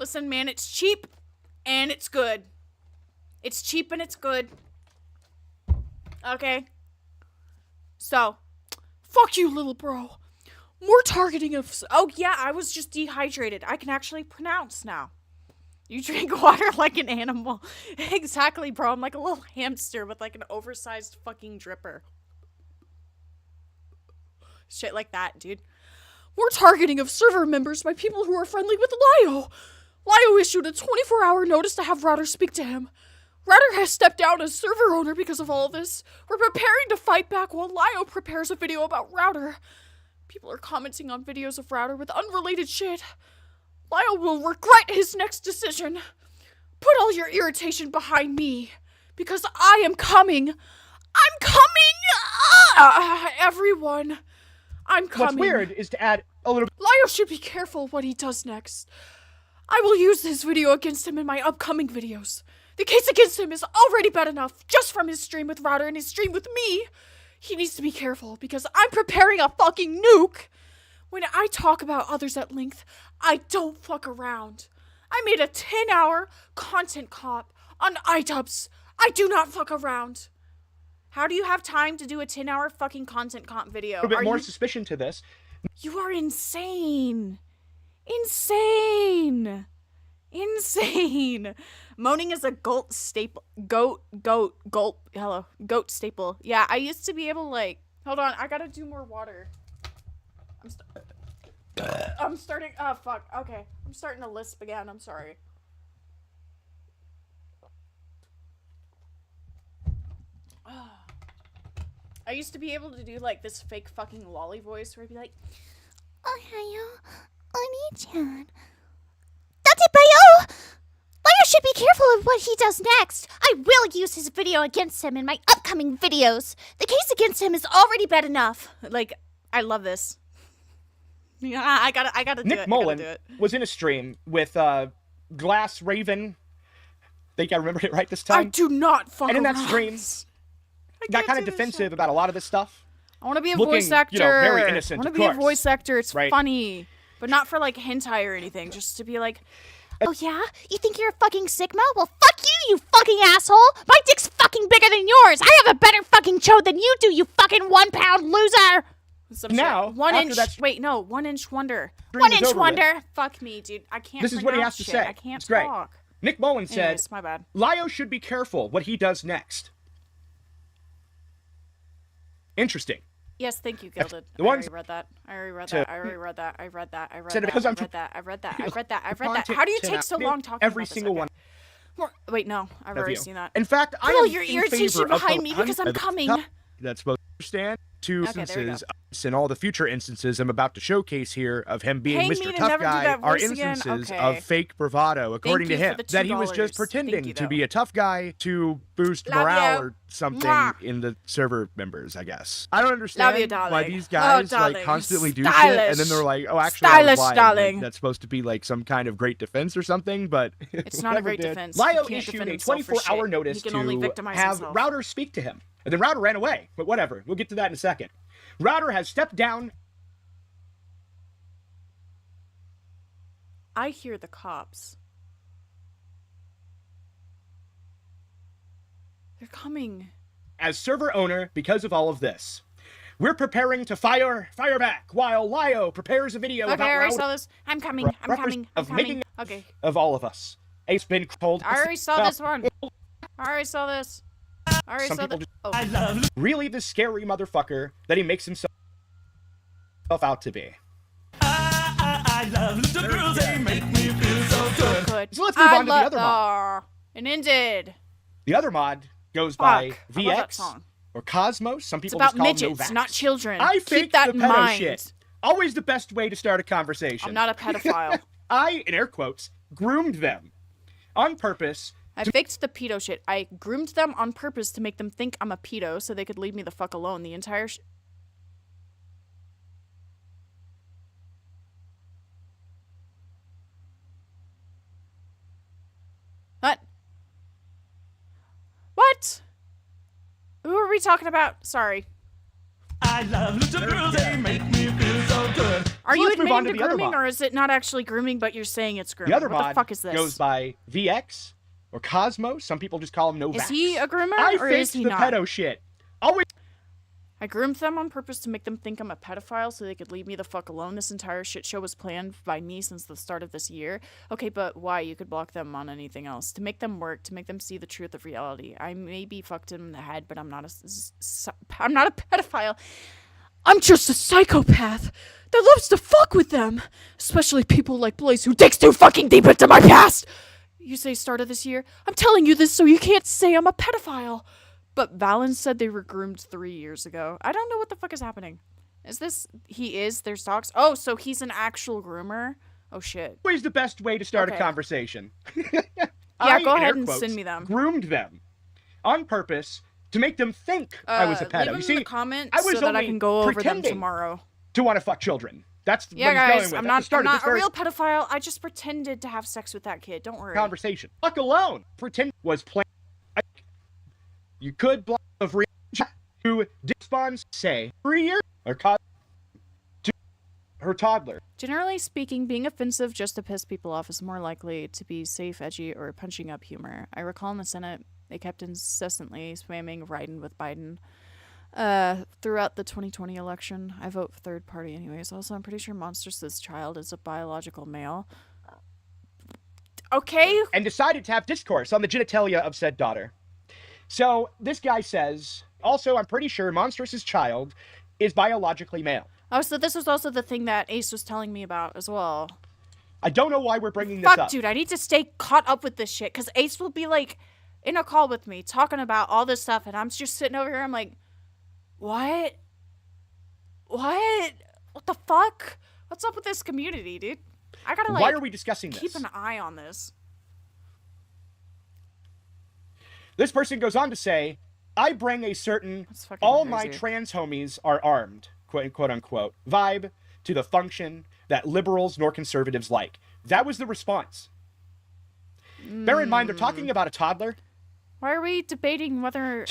Listen, man, it's cheap and it's good. It's cheap and it's good. Okay. So, fuck you, little bro. More targeting of... Oh, yeah, I was just dehydrated. I can actually pronounce now. You drink water like an animal. Exactly, bro. I'm like a little hamster with like an oversized fucking dripper. Shit like that, dude. More targeting of server members by people who are friendly with Lio. Lio issued a 24-hour notice to have Router speak to him. Router has stepped down as server owner because of all this. We're preparing to fight back while Lio prepares a video about Router. People are commenting on videos of Router with unrelated shit. Lio will regret his next decision. Put all your irritation behind me, because I am coming. I'm coming! Everyone. I'm coming. What's weird is to add a little... Lio should be careful what he does next. I will use this video against him in my upcoming videos. The case against him is already bad enough, just from his stream with Router and his stream with me. He needs to be careful, because I'm preparing a fucking nuke. When I talk about others at length, I don't fuck around. I made a 10-hour content comp on iDubbbz. I do not fuck around. How do you have time to do a 10-hour fucking content comp video? A little bit more suspicion to this. You are insane. Insane. Insane. Moaning is a goat staple. Goat. Hello. Goat staple. Yeah, I used to be able to, like... Hold on, I gotta do more water. I'm starting... Oh, fuck. Okay. I'm starting to lisp again. I'm sorry. I used to be able to do, like, this fake fucking lolly voice where I'd be like... Ohayo, Oni-chan. Datebayo! Lio should be careful of what he does next. I will use his video against him in my upcoming videos. The case against him is already bad enough. Like, I love this. Yeah, I gotta do it. Nick Mullen was in a stream with Glass Raven. Think I remembered it right this time? I do not fuck And in that around. stream, got kind of defensive about a lot of this stuff. I want to be a Looking, voice actor. You know, very innocent, I want of to be a course. voice actor. It's Right. funny, but not for like hentai or anything. Just to be like, Oh yeah? You think you're a fucking Sigma? Well, fuck you, you fucking asshole! My dick's fucking bigger than yours! I have a better fucking chode than you do, you fucking 1 pound loser! some Now, shit. 1 after inch. that Wait, no, 1 inch wonder. Stream 1 is inch over wonder. with. Fuck me, dude. I can't. This is what he has pronounce to shit. say. I can't It's great. talk. Nick Mullen said, Anyways, my bad. Lio should be careful what he does next. Interesting. Yes, thank you, Gilded. The I ones already read that. I already read to- that. I already read that. I read that. I read Said it that. because I I'm read that. I read that. I read that. I read that. content How do you to take that. so long talking Every about this? single Okay. one. Wait, no. I've of already you. seen that. In fact, I Put all am your in irritation favor of behind me because I'm coming. That's supposed to understand two Okay, there we go. instances, and all the future instances I'm about to showcase here of him being Paying me Mr. to Tough never do Guy that are voice again? instances Okay. of fake bravado, according you to for him. the That he was $2. just pretending Thank you, to though. be a tough guy to boost Love morale you. or something Mwah. in the server members, I guess. I don't Love understand you, why darling. these guys darling. like constantly do shit, Stylish. and then they're like, oh, actually, I was Stylish, lying. darling. Like, that's supposed to be like some kind of great defense or something, but It's not a great did. defense. Lio He can't issued defend a himself for 24-hour shit. notice He can only to victimize have himself. Router speak to him. And then Router ran away, but whatever. We'll get to that in a second. Router has stepped down. I hear the cops. They're coming. As server owner because of all of this. We're preparing to fire back while Lio prepares a video Okay, about I already Router saw this. I'm coming. I'm coming. I'm of coming. making Okay. of all of us. It's been cold. I already saw this one. I already saw this. I already Some saw people this. just Oh. really the scary motherfucker that he makes himself out to be. I love little girls, they make me feel so good. Good. So let's move on to the other mod. It ended. The other mod goes by Fuck. I love that VX song. or Cosmos. Some It's people about just call midgets, him Novax. not children. I Keep faked that the in pedo mind. shit. Always the best way to start a conversation. I'm not a pedophile. I, in air quotes, groomed them on purpose. I faked the pedo shit. I groomed them on purpose to make them think I'm a pedo so they could leave me the fuck alone. The entire What? What? Who are we talking about? Sorry. I love little girls, they make me feel so good. Are So you let's move on admitting to to the other grooming, mod. or is it not actually grooming, but you're saying it's grooming? The other what mod the fuck is this? goes by VX or Cosmo. Some people just call him Novax. Is he a groomer, I or is faked he the not? pedo shit. Always. I groomed them on purpose to make them think I'm a pedophile so they could leave me the fuck alone. This entire shit show was planned by me since the start of this year. Okay, but why? You could block them on anything else. To make them work, to make them see the truth of reality. I may be fucked in the head, but I'm not a pedophile. I'm just a psychopath that loves to fuck with them. Especially people like Blaze who digs too fucking deep into my past. You say start of this year? I'm telling you this so you can't say I'm a pedophile. But Valens said they were groomed 3 years ago. I don't know what the fuck is happening. Is this... He is? There's dogs? Oh, so he's an actual groomer? Oh, shit. Always the best way to start a conversation. Yeah, go in ahead air and quotes, send me them. Groomed them on purpose to make them think I was a pedo. Leave them You see, in the comments I was so that I only can go over them pretending tomorrow. to want to fuck children. That's Yeah, what he's going guys, with. I'm That's not, the start I'm of this not a very real pedophile. I just pretended to have sex with that kid. Don't worry. conversation. Fuck alone. Pretend was planned. You could block of reaction to response, say 3 years or cause to her toddler. Generally speaking, being offensive just to piss people off is more likely to be safe, edgy, or punching up humor. I recall in the Senate, they kept incessantly spamming Biden with Biden. Throughout the 2020 election, I vote for third party anyways. Also, I'm pretty sure Monstrous' child is a biological male. Okay. And decided to have discourse on the genitalia of said daughter. So this guy says, also, I'm pretty sure Monstrous' child is biologically male. Oh, so this was also the thing that Ace was telling me about as well. I don't know why we're bringing this Fuck, up. dude, I need to stay caught up with this shit, because Ace will be, like, in a call with me, talking about all this stuff, and I'm just sitting over here, I'm like, what? What? What the fuck? What's up with this community, dude? I gotta, like... Why are we discussing keep this? an eye on this. This person goes on to say, I bring a certain, all my crazy. trans homies are armed, quote unquote, vibe to the function that liberals nor conservatives like. That was the response. Bear in mind, they're talking about a toddler. Why are we debating whether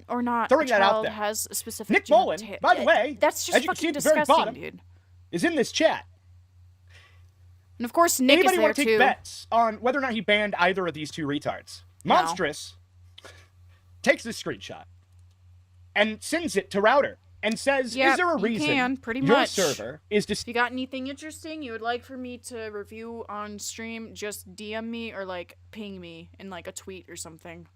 or not throwing a that out child there. has a specific Nick Mullen, by the way, that's just as you can see fucking at the very disgusting, bottom, dude. is in this chat. And of course, Nick Anybody is there want to take too. bets on whether or not he banned either of these two retards? No. Monstrous takes this screenshot and sends it to Router and says, Yep, is there a you reason can, pretty your much. server is If you got anything interesting you would like for me to review on stream, just DM me or like ping me in like a tweet or something.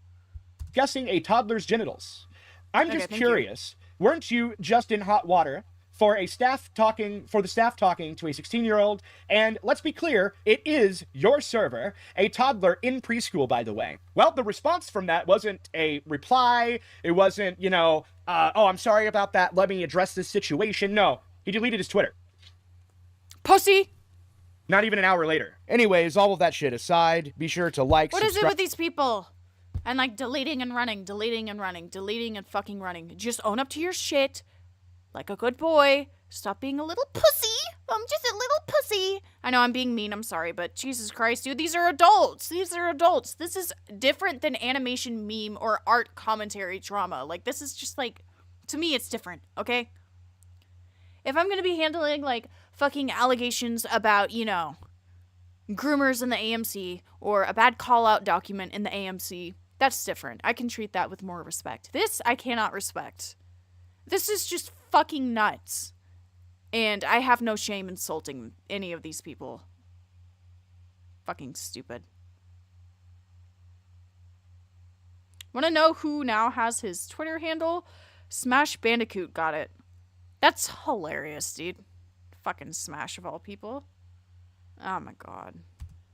discussing a toddler's genitals? I'm Okay, just thank you. curious, weren't you just in hot water for the staff talking to a 16-year-old? And let's be clear, it is your server, a toddler in preschool, by the way. Well, the response from that wasn't a reply. It wasn't, oh, I'm sorry about that. Let me address this situation. No, he deleted his Twitter. Pussy! Not even an hour later. Anyways, all of that shit aside, be sure to like, What is it subscribe. with these people? And like deleting and running, deleting and running, deleting and fucking running. Just own up to your shit. Like a good boy. Stop being a little pussy. I'm just a little pussy. I know I'm being mean, I'm sorry, but Jesus Christ, dude, these are adults. These are adults. This is different than animation meme or art commentary drama. Like, this is just like, to me, it's different, okay? If I'm gonna be handling, like, fucking allegations about, groomers in the AMC or a bad call-out document in the AMC, that's different. I can treat that with more respect. This, I cannot respect. This is just fucking nuts. And I have no shame insulting any of these people. Fucking stupid. Want to know who now has his Twitter handle? Smash Bandicoot got it. That's hilarious, dude. Fucking Smash of all people. Oh my god.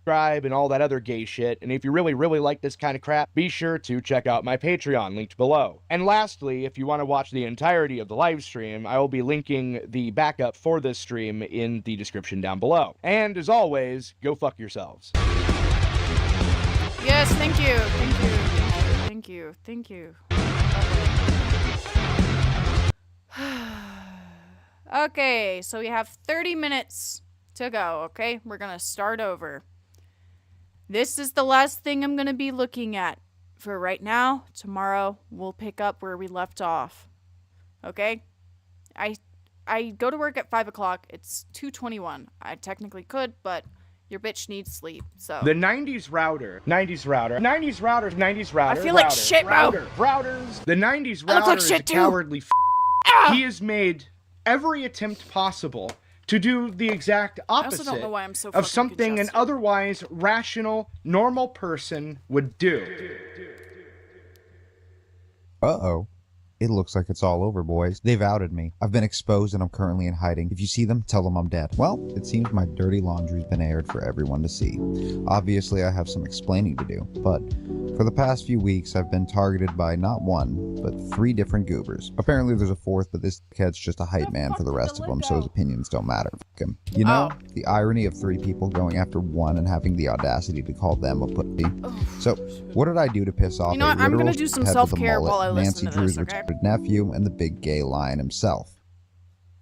Subscribe and all that other gay shit. And if you really, really like this kind of crap, be sure to check out my Patreon, linked below. And lastly, if you want to watch the entirety of the live stream, I will be linking the backup for this stream in the description down below. And as always, go fuck yourselves. Yes, thank you. Thank you. Thank you. Thank you. Okay, so we have 30 minutes to go, okay? We're gonna start over. This is the last thing I'm gonna be looking at for right now. Tomorrow, we'll pick up where we left off. Okay? I I go to work at 5 o'clock. It's 2:21. I technically could, but your bitch needs sleep. So The 90s router. 90s router. 90s routers. 90s router. I feel like shit, bro. Routers. The 90s I look router like is shit a too. cowardly He has made every attempt possible to do the exact also opposite don't know why I'm so of fucking something congested. an otherwise rational, normal person would do. Uh-oh. It looks like it's all over, boys. They've outed me. I've been exposed and I'm currently in hiding. If you see them, tell them I'm dead. Well, it seems my dirty laundry's been aired for everyone to see. Obviously, I have some explaining to do, but for the past few weeks, I've been targeted by not one, but 3 different goobers. Apparently there's a 4th, but this kid's just a hype man for the rest of them, so his opinions don't matter. Fuck him. You know, the irony of 3 people going after one and having the audacity to call them a pussy. So, what did I do to piss off You know a what? I'm gonna literal do some head with a self-care mullet, while I Nancy listen to this, Drew's okay? retarded nephew, and the big gay lion himself?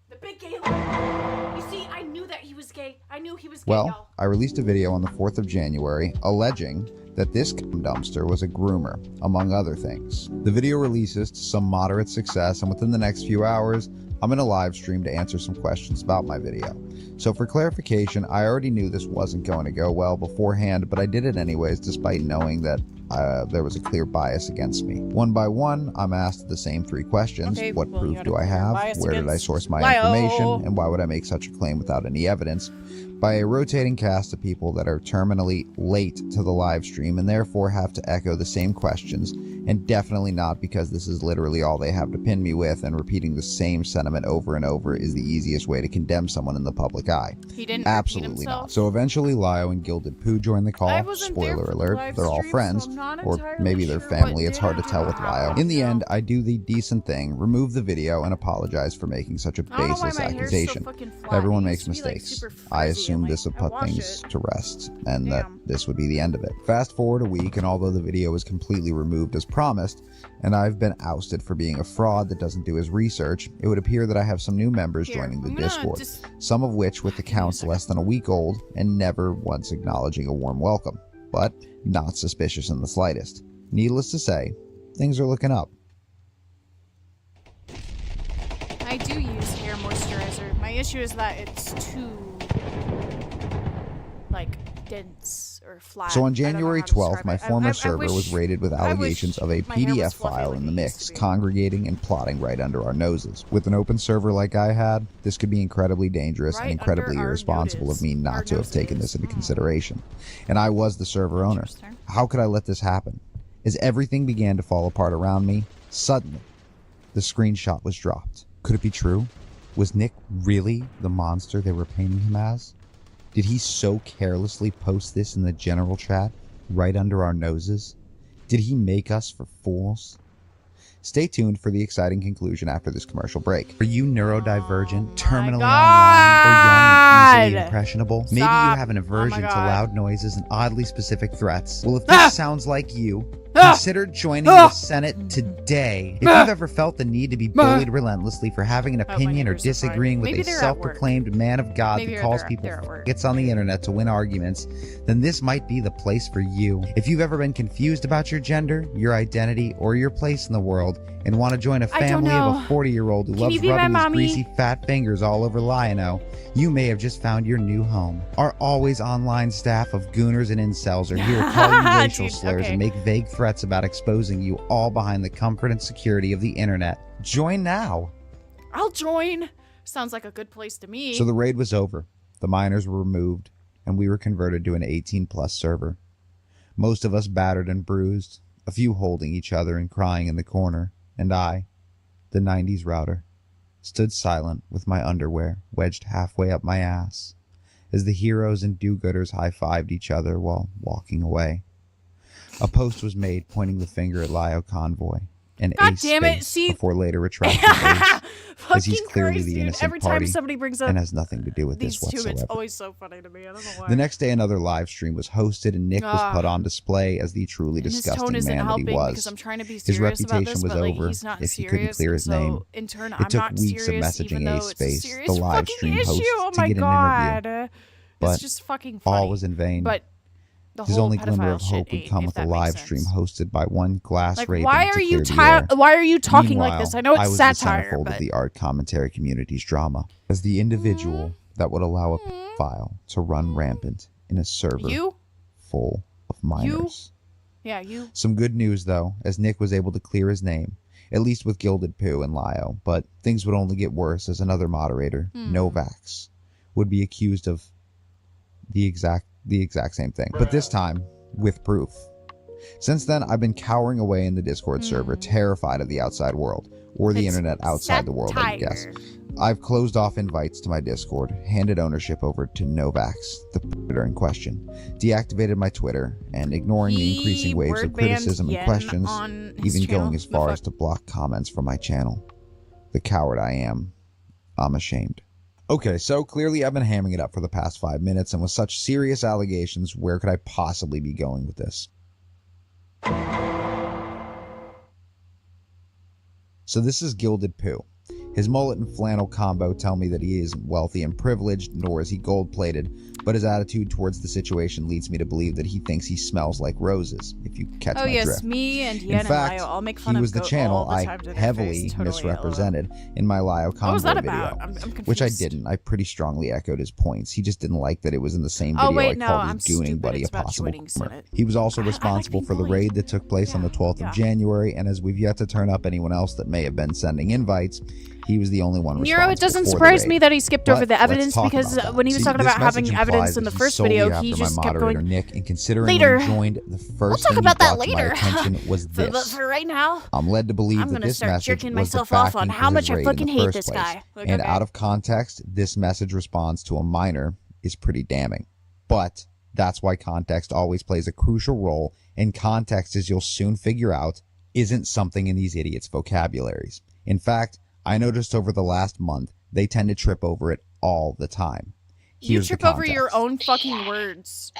The big gay lion. You see, I knew that he was gay. I knew he was gay, Well, y'all. I released a video on the 4th of January alleging that this cum dumpster was a groomer, among other things. The video releases to some moderate success, and within the next few hours, I'm in a live stream to answer some questions about my video. So for clarification, I already knew this wasn't going to go well beforehand, but I did it anyways despite knowing that there was a clear bias against me. One by one, I'm asked the same 3 questions. Okay, what well, you proof had do a I clear have? bias Where did I against source my Lyle. information? And why would I make such a claim without any evidence? By a rotating cast of people that are terminally late to the live stream and therefore have to echo the same questions, and definitely not because this is literally all they have to pin me with, and repeating the same sentiment over and over is the easiest way to condemn someone in the public eye. He didn't Absolutely repeat not. himself. So eventually Lio and Gilded Poo joined the call. I wasn't there Spoiler for the alert, live they're all stream, friends, so I'm not or entirely maybe they're sure family, what it's hard to tell with Lio. In the end, I do the decent thing, remove the video, and apologize for making such a I don't know why baseless my hair's so accusation. fucking flat. Everyone It makes used to be, like, mistakes. super I frizzy assumed and, this would like, I put wash things it. to rest, and that this would be the end of it. Fast forward a week, and although the video was completely removed as promised, and I've been ousted for being a fraud that doesn't do his research, it would appear that I have some new members joining the Discord, some of which with accounts less than a week old and never once acknowledging a warm welcome, but not suspicious in the slightest. Needless to say, things are looking up. I do use hair moisturizer. My issue is that it's too, like, dense or flat. So on I don't know January how to 12th, describe my it. former I server wish- was raided with I allegations wish of a my hair was PDF fluffy file like in the it used mix, to be. congregating and plotting right under our noses. With an open server like I had, this could be incredibly dangerous and Right incredibly under our irresponsible of me not to have taken this into consideration. And I was the server owner. How could I let this happen? As everything began to fall apart around me, suddenly, the screenshot was dropped. Could it be true? Was Nick really the monster they were painting him as? Did he so carelessly post this in the general chat, right under our noses? Did he make us for fools? Stay tuned for the exciting conclusion after this commercial break. Are you neurodivergent, terminally online, or young and easily impressionable? Maybe you have an aversion to loud noises and oddly specific threats. Well, if this sounds like you, consider joining the Senate today. If you've ever felt the need to be bullied relentlessly for having an opinion or disagreeing with Maybe a they're at work. self-proclaimed man of God Maybe that calls they're people at work. gets on the internet to win arguments, then this might be the place for you. If you've ever been confused about your gender, your identity, or your place in the world, and want to join a I don't family of know. a 40-year-old who Can loves you be my rubbing his mommy? greasy fat fingers all over Lionel, you may have just found your new home. Our always online staff of gooners and incels are here to call you racial Dude, slurs okay. and make vague threats about exposing you all behind the comfort and security of the internet. Join now. I'll join. Sounds like a good place to me. So the raid was over, the miners were removed, and we were converted to an 18-plus server. Most of us battered and bruised, a few holding each other and crying in the corner, and I, the 90s router, stood silent with my underwear wedged halfway up my ass, as the heroes and do-gooders high-fived each other while walking away. A post was made pointing the finger at Lio Convoy, and God Ace damn it, Space see- before later retracting Ace, as he's Fucking clearly Christ, the dude. innocent Every time party somebody brings up and has nothing to do with these this two, whatsoever. it's always so funny to me. I don't know why. The next day, another live stream was hosted, and Nick was Ah. put on display as the truly And his disgusting tone isn't man that he helping was. because I'm trying to be His serious about reputation this, was but, like, over he's not if he couldn't serious, clear his so name. in turn, it I'm took not weeks serious, of even messaging though Ace it's a Space, serious the live fucking stream issue. host, Oh to my get an God. interview. It's But just fucking all funny. was in vain. But His only glimmer of hope would come with a live stream hosted by one glass Like, raven why to are you clear the air. why are you talking like this? I know Meanwhile, it's I was satire, the centerfold but of the art commentary community's drama, as the individual that would allow a file to run rampant in a server full of minors. Yeah, you. Some good news, though, as Nick was able to clear his name, at least with Gilded Poo and Lio, but things would only get worse as another moderator, Novax, would be accused of the exact same thing, but this time with proof. Since then, I've been cowering away in the Discord server, terrified of the outside world, or the internet outside the world, I guess. I've closed off invites to my Discord, handed ownership over to Novax, the predator in question, deactivated my Twitter, and ignoring the increasing waves of criticism and questions, even going as far as to block comments from my channel. The coward I am, I'm ashamed. Okay, so clearly I've been hamming it up for the past 5 minutes, and with such serious allegations, where could I possibly be going with this? So this is Gilded Poo. His mullet and flannel combo tell me that he isn't wealthy and privileged, nor is he gold-plated, but his attitude towards the situation leads me to believe that he thinks he smells like roses, if you catch my drift. Oh yes, me and Yen In fact, and Lio all make fun he of was the Goat channel all the I time to their heavily face. Totally misrepresented in my Lio What was convoy that video, about? I'm confused. which I didn't. I pretty strongly echoed his points. He just didn't like that it was in the same Oh, video wait, I no, called I'm his gooning stupid. buddy It's a about possible joining comer. Senate. He was also responsible for the raid that took place on the 12th of January, and as we've yet to turn up anyone else that may have been sending invites, he was the only one responsible Nero, it doesn't for the surprise raid. me that he skipped over But the let's evidence talk because about that. when he was See, talking this about having message evidence implies in the that first he's solely video, after he my just kept moderator, going. Nick, and considering Later. when he joined, the first talk thing about he that brought to my later. attention was But this. for right now, I'm led to believe I'm that gonna this start message jerking was the myself off backing on for how his much I raid in fucking the hate first this place. guy. Like, And okay. out of context, this message response to a minor is pretty damning. But that's why context always plays a crucial role, and context, as you'll soon figure out, isn't something in these idiots' vocabularies. In fact, I noticed over the last month, they tend to trip over it all the time. You Here's the trip over your context. own fucking words.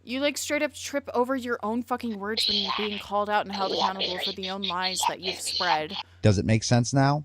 You like straight up trip over your own fucking words when you're being called out and held accountable for the own lies that you've spread. Does it make sense now?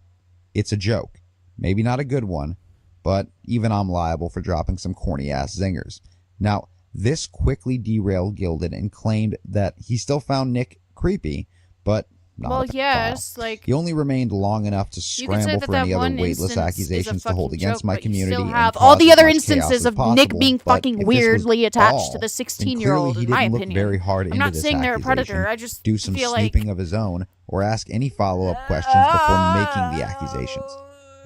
It's a joke. Maybe not a good one, but even I'm liable for dropping some corny-ass zingers. Now, this quickly derailed Gilded and claimed that he still found Nick creepy, but not Well, a pedophile. yes, like He only remained long enough to you could say scramble that for that any other one weightless instance is a accusations to hold fucking against joke, my but you community. still and have cause all the as other much chaos instances as of possible, Nick being but fucking if this was weirdly attached all, to the then 16-year-old, clearly he in my didn't look opinion. very hard I'm into not this saying they're a predator. accusation, I just do some feel like snooping of his own, or ask any follow-up questions before making the accusations.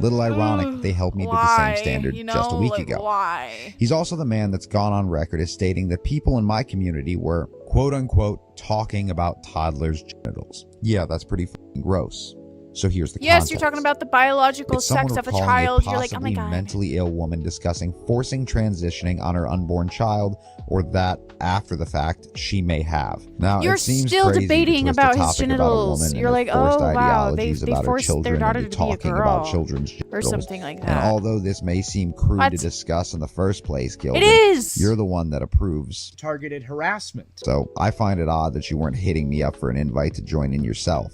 Little ironic that they held me to the same standard just a week ago. Why? He's also the man that's gone on record as stating that people in my community were, quote-unquote, talking about toddlers' genitals. Yeah, that's pretty fucking gross. So here's the Yes, context. you're talking about the biological It's someone sex of a recalling child. You're like, oh my possibly god. mentally ill woman discussing forcing transitioning on her unborn child, or that after the fact she may have. Now, You're it seems still crazy debating to twist about a his topic about a genitals. woman and You're her like, forced oh wow, they ideologies about her forced their children daughter into to be a talking girl about children's or genitals. something like And that. although this may seem crude What? to discuss in the first place, Gildan, is! you're the one that approves. Targeted harassment. So I find it odd that you weren't hitting me up for an invite to join in yourself.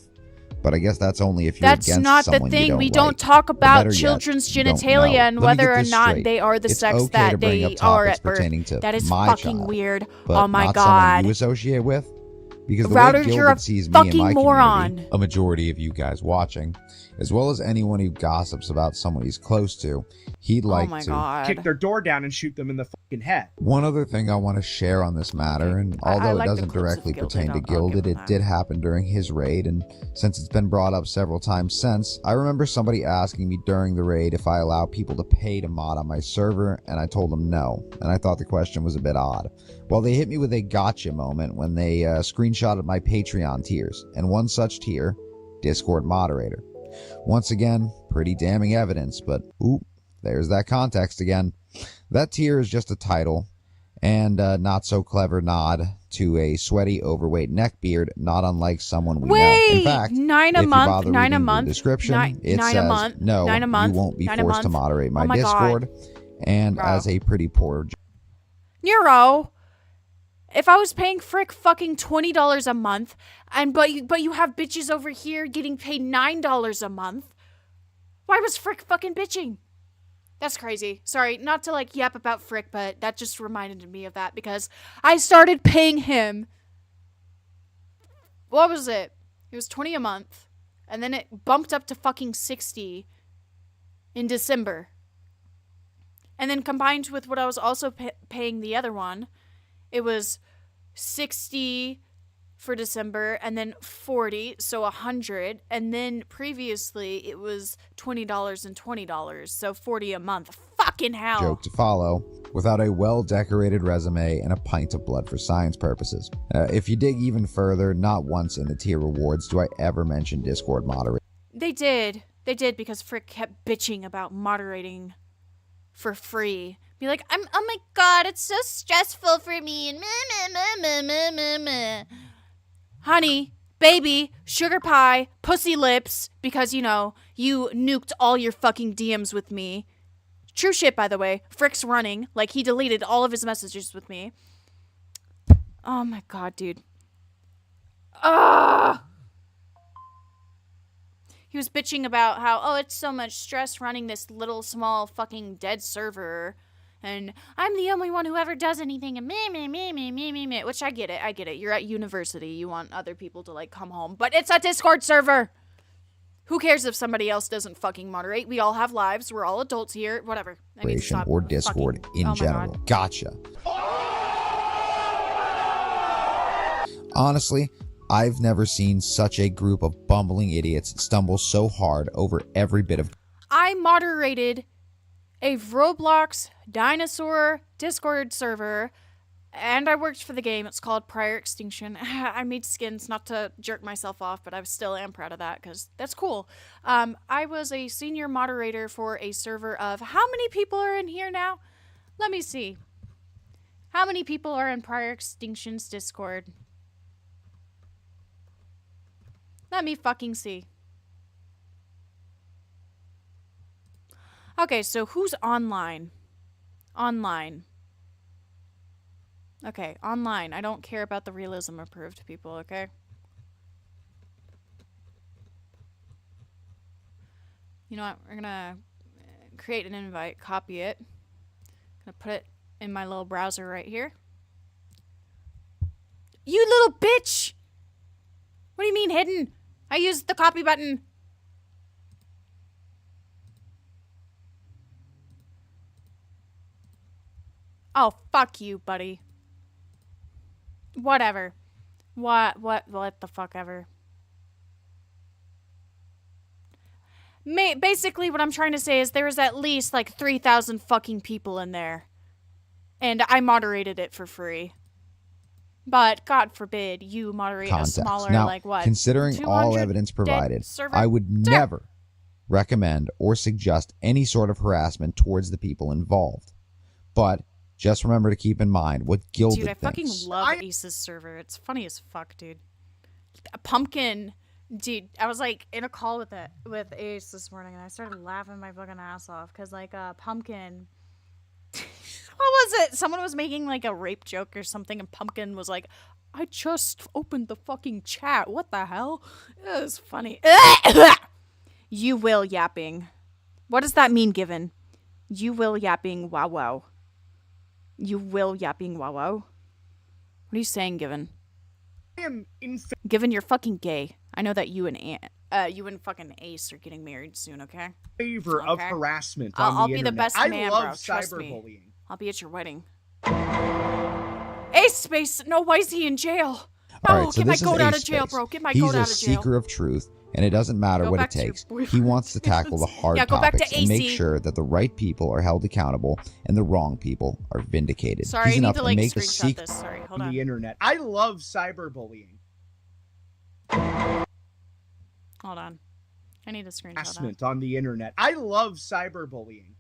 But I guess that's only if you're That's against not the someone you thing. don't We don't like. talk Or about better yet, children's don't know. genitalia and Let me whether get or this not straight. they are the It's sex okay that to bring they up are topics at birth. pertaining to That is my fucking child, weird. but Oh my not someone god. you associate with? Because the Router, way you're a Gilded sees me and fucking my moron. community, a majority of you guys watching, as well as anyone who gossips about someone he's close to, he'd like to kick their door down and shoot them in the fucking head. One other thing I want to share on this matter, and although like it the doesn't clips of directly Gilded, pertain to I'll give Gilded, him it that. did happen during his raid, and since it's been brought up several times since, I remember somebody asking me during the raid if I allow people to pay to mod on my server, and I told them no, and I thought the question was a bit odd. Well, they hit me with a gotcha moment when they screenshotted my Patreon tiers, and one such tier, Discord moderator. Once again, pretty damning evidence, but oop, there's that context again. That tier is just a title, and a not so clever nod to a sweaty, overweight neckbeard, not unlike someone we know. In fact, $9 a if you month, bother $9 a reading month, the description, it $9 a says, month, no, $9 a month, you won't be $9 a forced to month. moderate my Oh my God. Discord, and Bro. as a pretty poor Nero, if I was paying frick fucking $20 a month, and but you have bitches over here getting paid $9 a month, why was frick fucking bitching? That's crazy. Sorry, not to like yap about Frick, but that just reminded me of that because I started paying him. What was it? It was 20 a month. And then it bumped up to fucking 60 in December. And then combined with what I was also paying the other one, it was 60 for December and then 40, so 100. And then previously it was $20 and $20, so 40 a month. Fucking hell. Joke to follow, without a well-decorated resume and a pint of blood for science purposes. If you dig even further, not once in the tier rewards do I ever mention Discord moderator. They did. They did because Frick kept bitching about moderating for free. Be like, oh my god, it's so stressful for me. And honey, baby, sugar pie, pussy lips, because, you know, you nuked all your fucking DMs with me. True shit, by the way. Frick's running. Like, he deleted all of his messages with me. Oh my god, dude. Ah! He was bitching about how, oh, it's so much stress running this little, small, fucking dead server. And I'm the only one who ever does anything. And me. Which I get it. You're at university. You want other people to, like, come home. But it's a Discord server. Who cares if somebody else doesn't fucking moderate? We all have lives. We're all adults here. Whatever. I need to stop Or Discord fucking... in oh general. God. Gotcha. Honestly, I've never seen such a group of bumbling idiots stumble so hard over every bit of... I moderated a Roblox dinosaur Discord server, and I worked for the game. It's called Prior Extinction. I made skins, not to jerk myself off, but I still am proud of that, because that's cool. I was a senior moderator for a server of... How many people are in here now? Let me see. How many people are in Prior Extinction's Discord? Let me fucking see. Okay, so who's online? Online. Okay, online. I don't care about the realism approved people, okay? You know what? We're gonna create an invite, copy it. Gonna put it in my little browser right here. You little bitch! What do you mean hidden? I used the copy button. Oh, fuck you, buddy. Whatever. What the fuck ever. Basically, what I'm trying to say is there is at least, like, 3,000 fucking people in there. And I moderated it for free. But, God forbid, you moderate context. a smaller, Now, like, what? considering all evidence provided, I would never recommend or suggest any sort of harassment towards the people involved. But just remember to keep in mind what Gilded Dude, I fucking thinks. love Ace's server. It's funny as fuck, dude. Pumpkin, dude, I was, like, in a call with Ace this morning, and I started laughing my fucking ass off, because, like, Pumpkin... What was it? Someone was making, like, a rape joke or something, and Pumpkin was like, I just opened the fucking chat. What the hell? It was funny. You will yapping. What does that mean, Given? You will yapping wow wow. You will yapping wow wow. What are you saying, Given? I am Given, you're fucking gay. I know that you and fucking Ace are getting married soon, okay? favor of Okay. harassment on I'll the be internet. the best I man, love bro. Trust me. cyberbullying. I'll be at your wedding. Ace Space, no, why is he in jail? No, All right, so get my this is goat out Ace of jail, Space. bro. Get my He's goat a out of jail. seeker of truth, and it doesn't matter Go what it back to your takes. boyfriend. He wants to tackle the hard Yeah, go back to topics and make AC. sure that the right people are held accountable and the wrong people are vindicated. Sorry, He's I need enough to, like, make the screenshot seek- this. Sorry, hold On on. the internet. I love cyberbullying. Hold on. I need to screenshot that. Harassment on the internet. I love cyberbullying.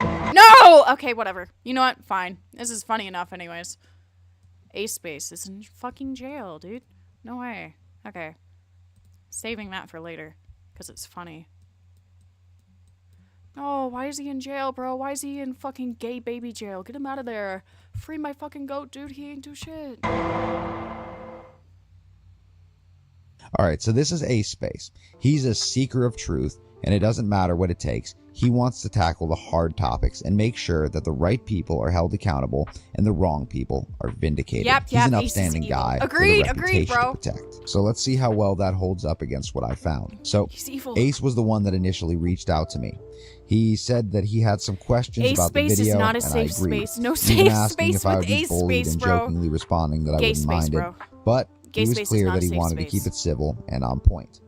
No! Okay, whatever. You know what? Fine. This is funny enough anyways. Ace Space is in fucking jail, dude. No way. Okay. Saving that for later. Because it's funny. Oh, why is he in jail, bro? Why is he in fucking gay baby jail? Get him out of there. Free my fucking goat, dude. He ain't do shit. Alright, so this is Ace Space. He's a seeker of truth, and it doesn't matter what it takes. He wants to tackle the hard topics and make sure that the right people are held accountable and the wrong people are vindicated. He's an upstanding guy with a reputation to protect. So let's see how well that holds up against what I found. So Ace was the one that initially reached out to me. He said that he had some questions about the video, and I agreed. No Even safe asking space if I would with be Ace bullied space, and bro. jokingly responding that I Gay wouldn't space, mind bro. it. But Gay he was space is clear not that a he safe wanted to space. keep it civil and on point.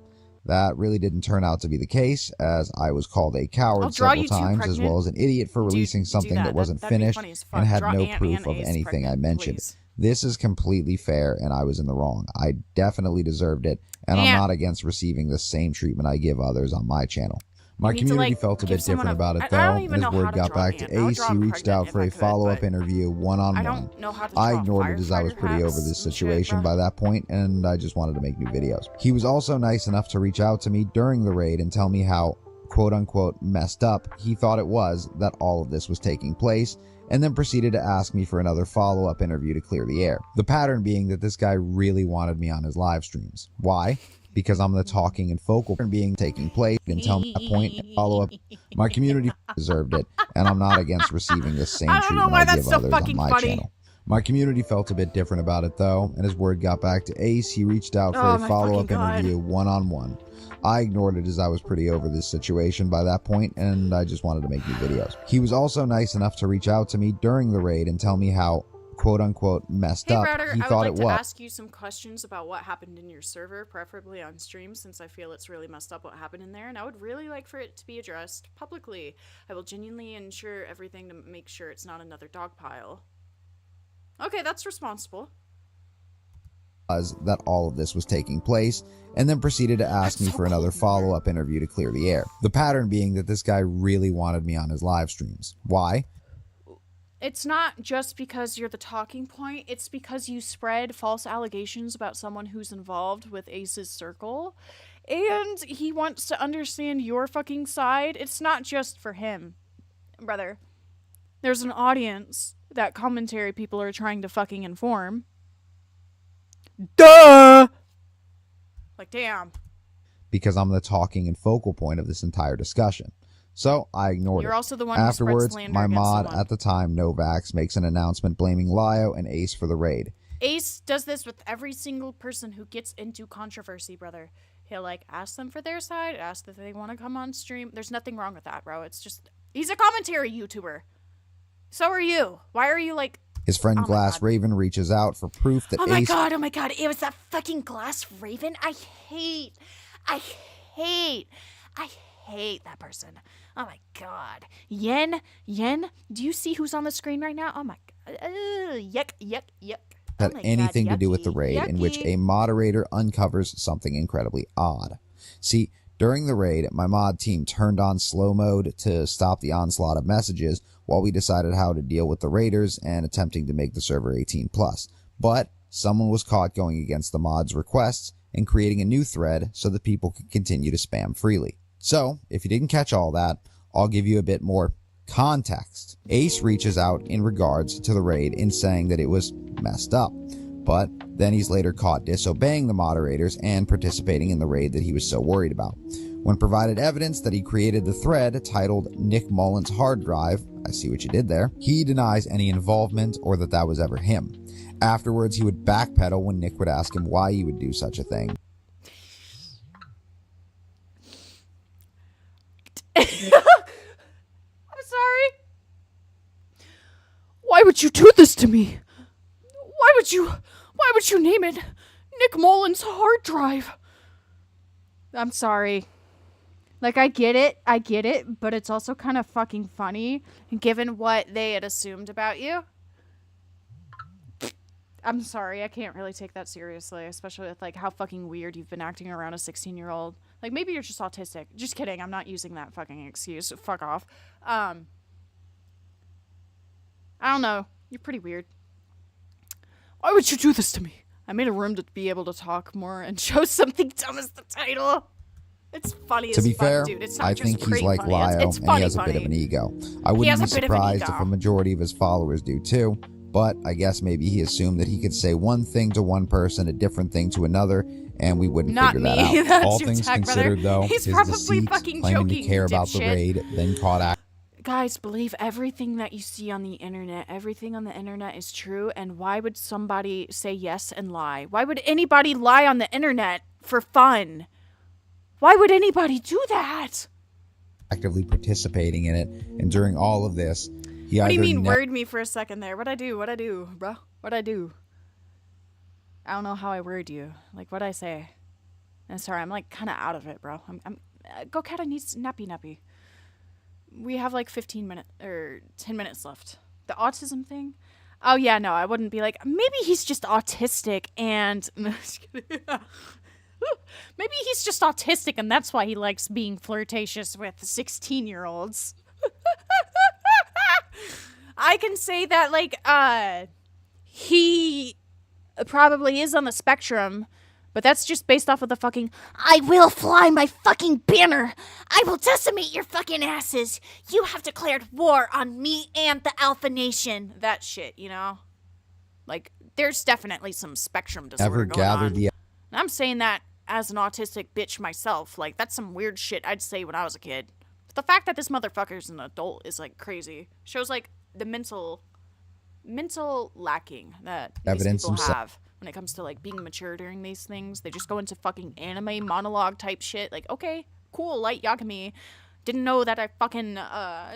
That really didn't turn out to be the case, as I was called a I'll coward draw several you two times, as pregnant. well as an idiot for releasing something that wasn't That'd be finished funny as fuck. and had Draw no Ant proof and of Ace anything I pregnant, mentioned. please. This is completely fair, and I was in the wrong. I definitely deserved it, and I'm Ant. not against receiving the same treatment I give others on my channel. My need to, community like, felt a give bit someone different a- about it, I though, don't and even his know how word to got draw back to Ant. I would Ace. draw He him reached pregnant out for if I a could, follow-up but interview one-on-one. I don't know how to I draw ignored it as I was pretty over firehats this and shit, situation bro. by that point, and I just wanted to make new videos. He was also nice enough to reach out to me during the raid and tell me how, quote-unquote, messed up he thought it was that all of this was taking place, and then proceeded to ask me for another follow-up interview to clear the air. The pattern being that this guy really wanted me on his live streams. Why? Because I'm the talking and focal point being taking place, and tell me that point and follow up. My community deserved it, and I'm not against receiving the same treatment I give others on my channel. My community felt a bit different about it, though, and as word got back to Ace, he reached out for a follow-up interview one-on-one. I ignored it as I was pretty over this situation by that point, and I just wanted to make new videos. He was also nice enough to reach out to me during the raid and tell me how, quote-unquote, messed up Router, he I thought would like it to was. ask you some questions about what happened in your server, preferably on stream, since I feel it's really messed up what happened in there, and I would really like for it to be addressed publicly. I will genuinely ensure everything to make sure it's not another dog pile. Okay, that's responsible. That all of this was taking place, and then proceeded to ask me for another follow-up interview to clear the air. The pattern being that this guy really wanted me on his live streams. Why? It's not just because you're the talking point, it's because you spread false allegations about someone who's involved with Ace's circle, and he wants to understand your fucking side. It's not just for him, brother. There's an audience that commentary people are trying to fucking inform. Duh! Like, damn. Because I'm the talking and focal point of this entire discussion. So I ignored You're it. also the one who spreads Afterwards, slander my against mod someone. at the time, Novax, makes an announcement blaming Lio and Ace for the raid. Ace does this with every single person who gets into controversy, brother. He'll, like, ask them for their side, ask if they want to come on stream. There's nothing wrong with that, bro. It's just, he's a commentary YouTuber. So are you. Why are you, like... His friend Glass Raven reaches out for proof that Oh my Ace... god, oh my god, it was that fucking Glass Raven. I hate that person. Oh my god. Yen, do you see who's on the screen right now? Oh my god. Yuck. had anything to do with the raid, in which yucky. a moderator uncovers something incredibly odd. See, during the raid, my mod team turned on slow mode to stop the onslaught of messages while we decided how to deal with the raiders and attempting to make the server 18+. But someone was caught going against the mod's requests and creating a new thread so that people could continue to spam freely. So, if you didn't catch all that, I'll give you a bit more context. Ace reaches out in regards to the raid in saying that it was messed up, but then he's later caught disobeying the moderators and participating in the raid that he was so worried about. When provided evidence that he created the thread titled Nick Mullen's hard drive, I see what you did there, he denies any involvement or that was ever him. Afterwards, he would backpedal when Nick would ask him why he would do such a thing. I'm sorry. Why would you do this to me? Why would you name it Nick Mullen's hard drive? I'm sorry. Like, I get it, but it's also kind of fucking funny, given what they had assumed about you. I'm sorry, I can't really take that seriously, especially with, like, how fucking weird you've been acting around a 16-year-old. Like, maybe you're just autistic. Just kidding, I'm not using that fucking excuse. Fuck off. I don't know. You're pretty weird. Why would you do this to me? I made a room to be able to talk more and chose something dumb as the title. It's funny To as be fuck, fair, dude. It's not I just think he's pretty like funny. Lio, It's and funny, he has a bit of an ego. I He wouldn't has be a bit of an surprised if ego. a majority of his followers do too, But I guess maybe he assumed that he could say one thing to one person, a different thing to another, and we wouldn't Not figure me. that out. That's All your things tag considered, brother. though, He's his probably deceit, fucking claiming joking, to care about the dipshit. raid, then caught Guys, believe everything that you see on the internet. Everything on the internet is true, and why would somebody say yes and lie? Why would anybody lie on the internet for fun? Why would anybody do that? actively participating in it, and during all of this, he What do you either mean, never word me for a second there? What'd I do, bro? What'd I do? I don't know how I word you. Like, what'd I say? And sorry, I'm like kind of out of it, bro. GoatCatto needs nappy. We have like 15 minutes or 10 minutes left. The autism thing? Oh yeah, no, I wouldn't be like, maybe he's just autistic and no, just kidding. Maybe he's just autistic and that's why he likes being flirtatious with 16-year-olds. I can say that like he probably is on the spectrum, but that's just based off of the fucking I will fly my fucking banner. I will decimate your fucking asses. You have declared war on me and the Alpha Nation. that shit, you know? Like, there's definitely some spectrum disorder ever going on. gathered the And I'm saying that as an autistic bitch myself. Like, that's some weird shit I'd say when I was a kid. But the fact that this motherfucker's an adult is, like, crazy. Shows, like, the mental lacking that Evidence these people himself. have when it comes to, like, being mature during these things. They just go into fucking anime monologue type shit. Like, okay, cool, Light Yagami. Didn't know that I fucking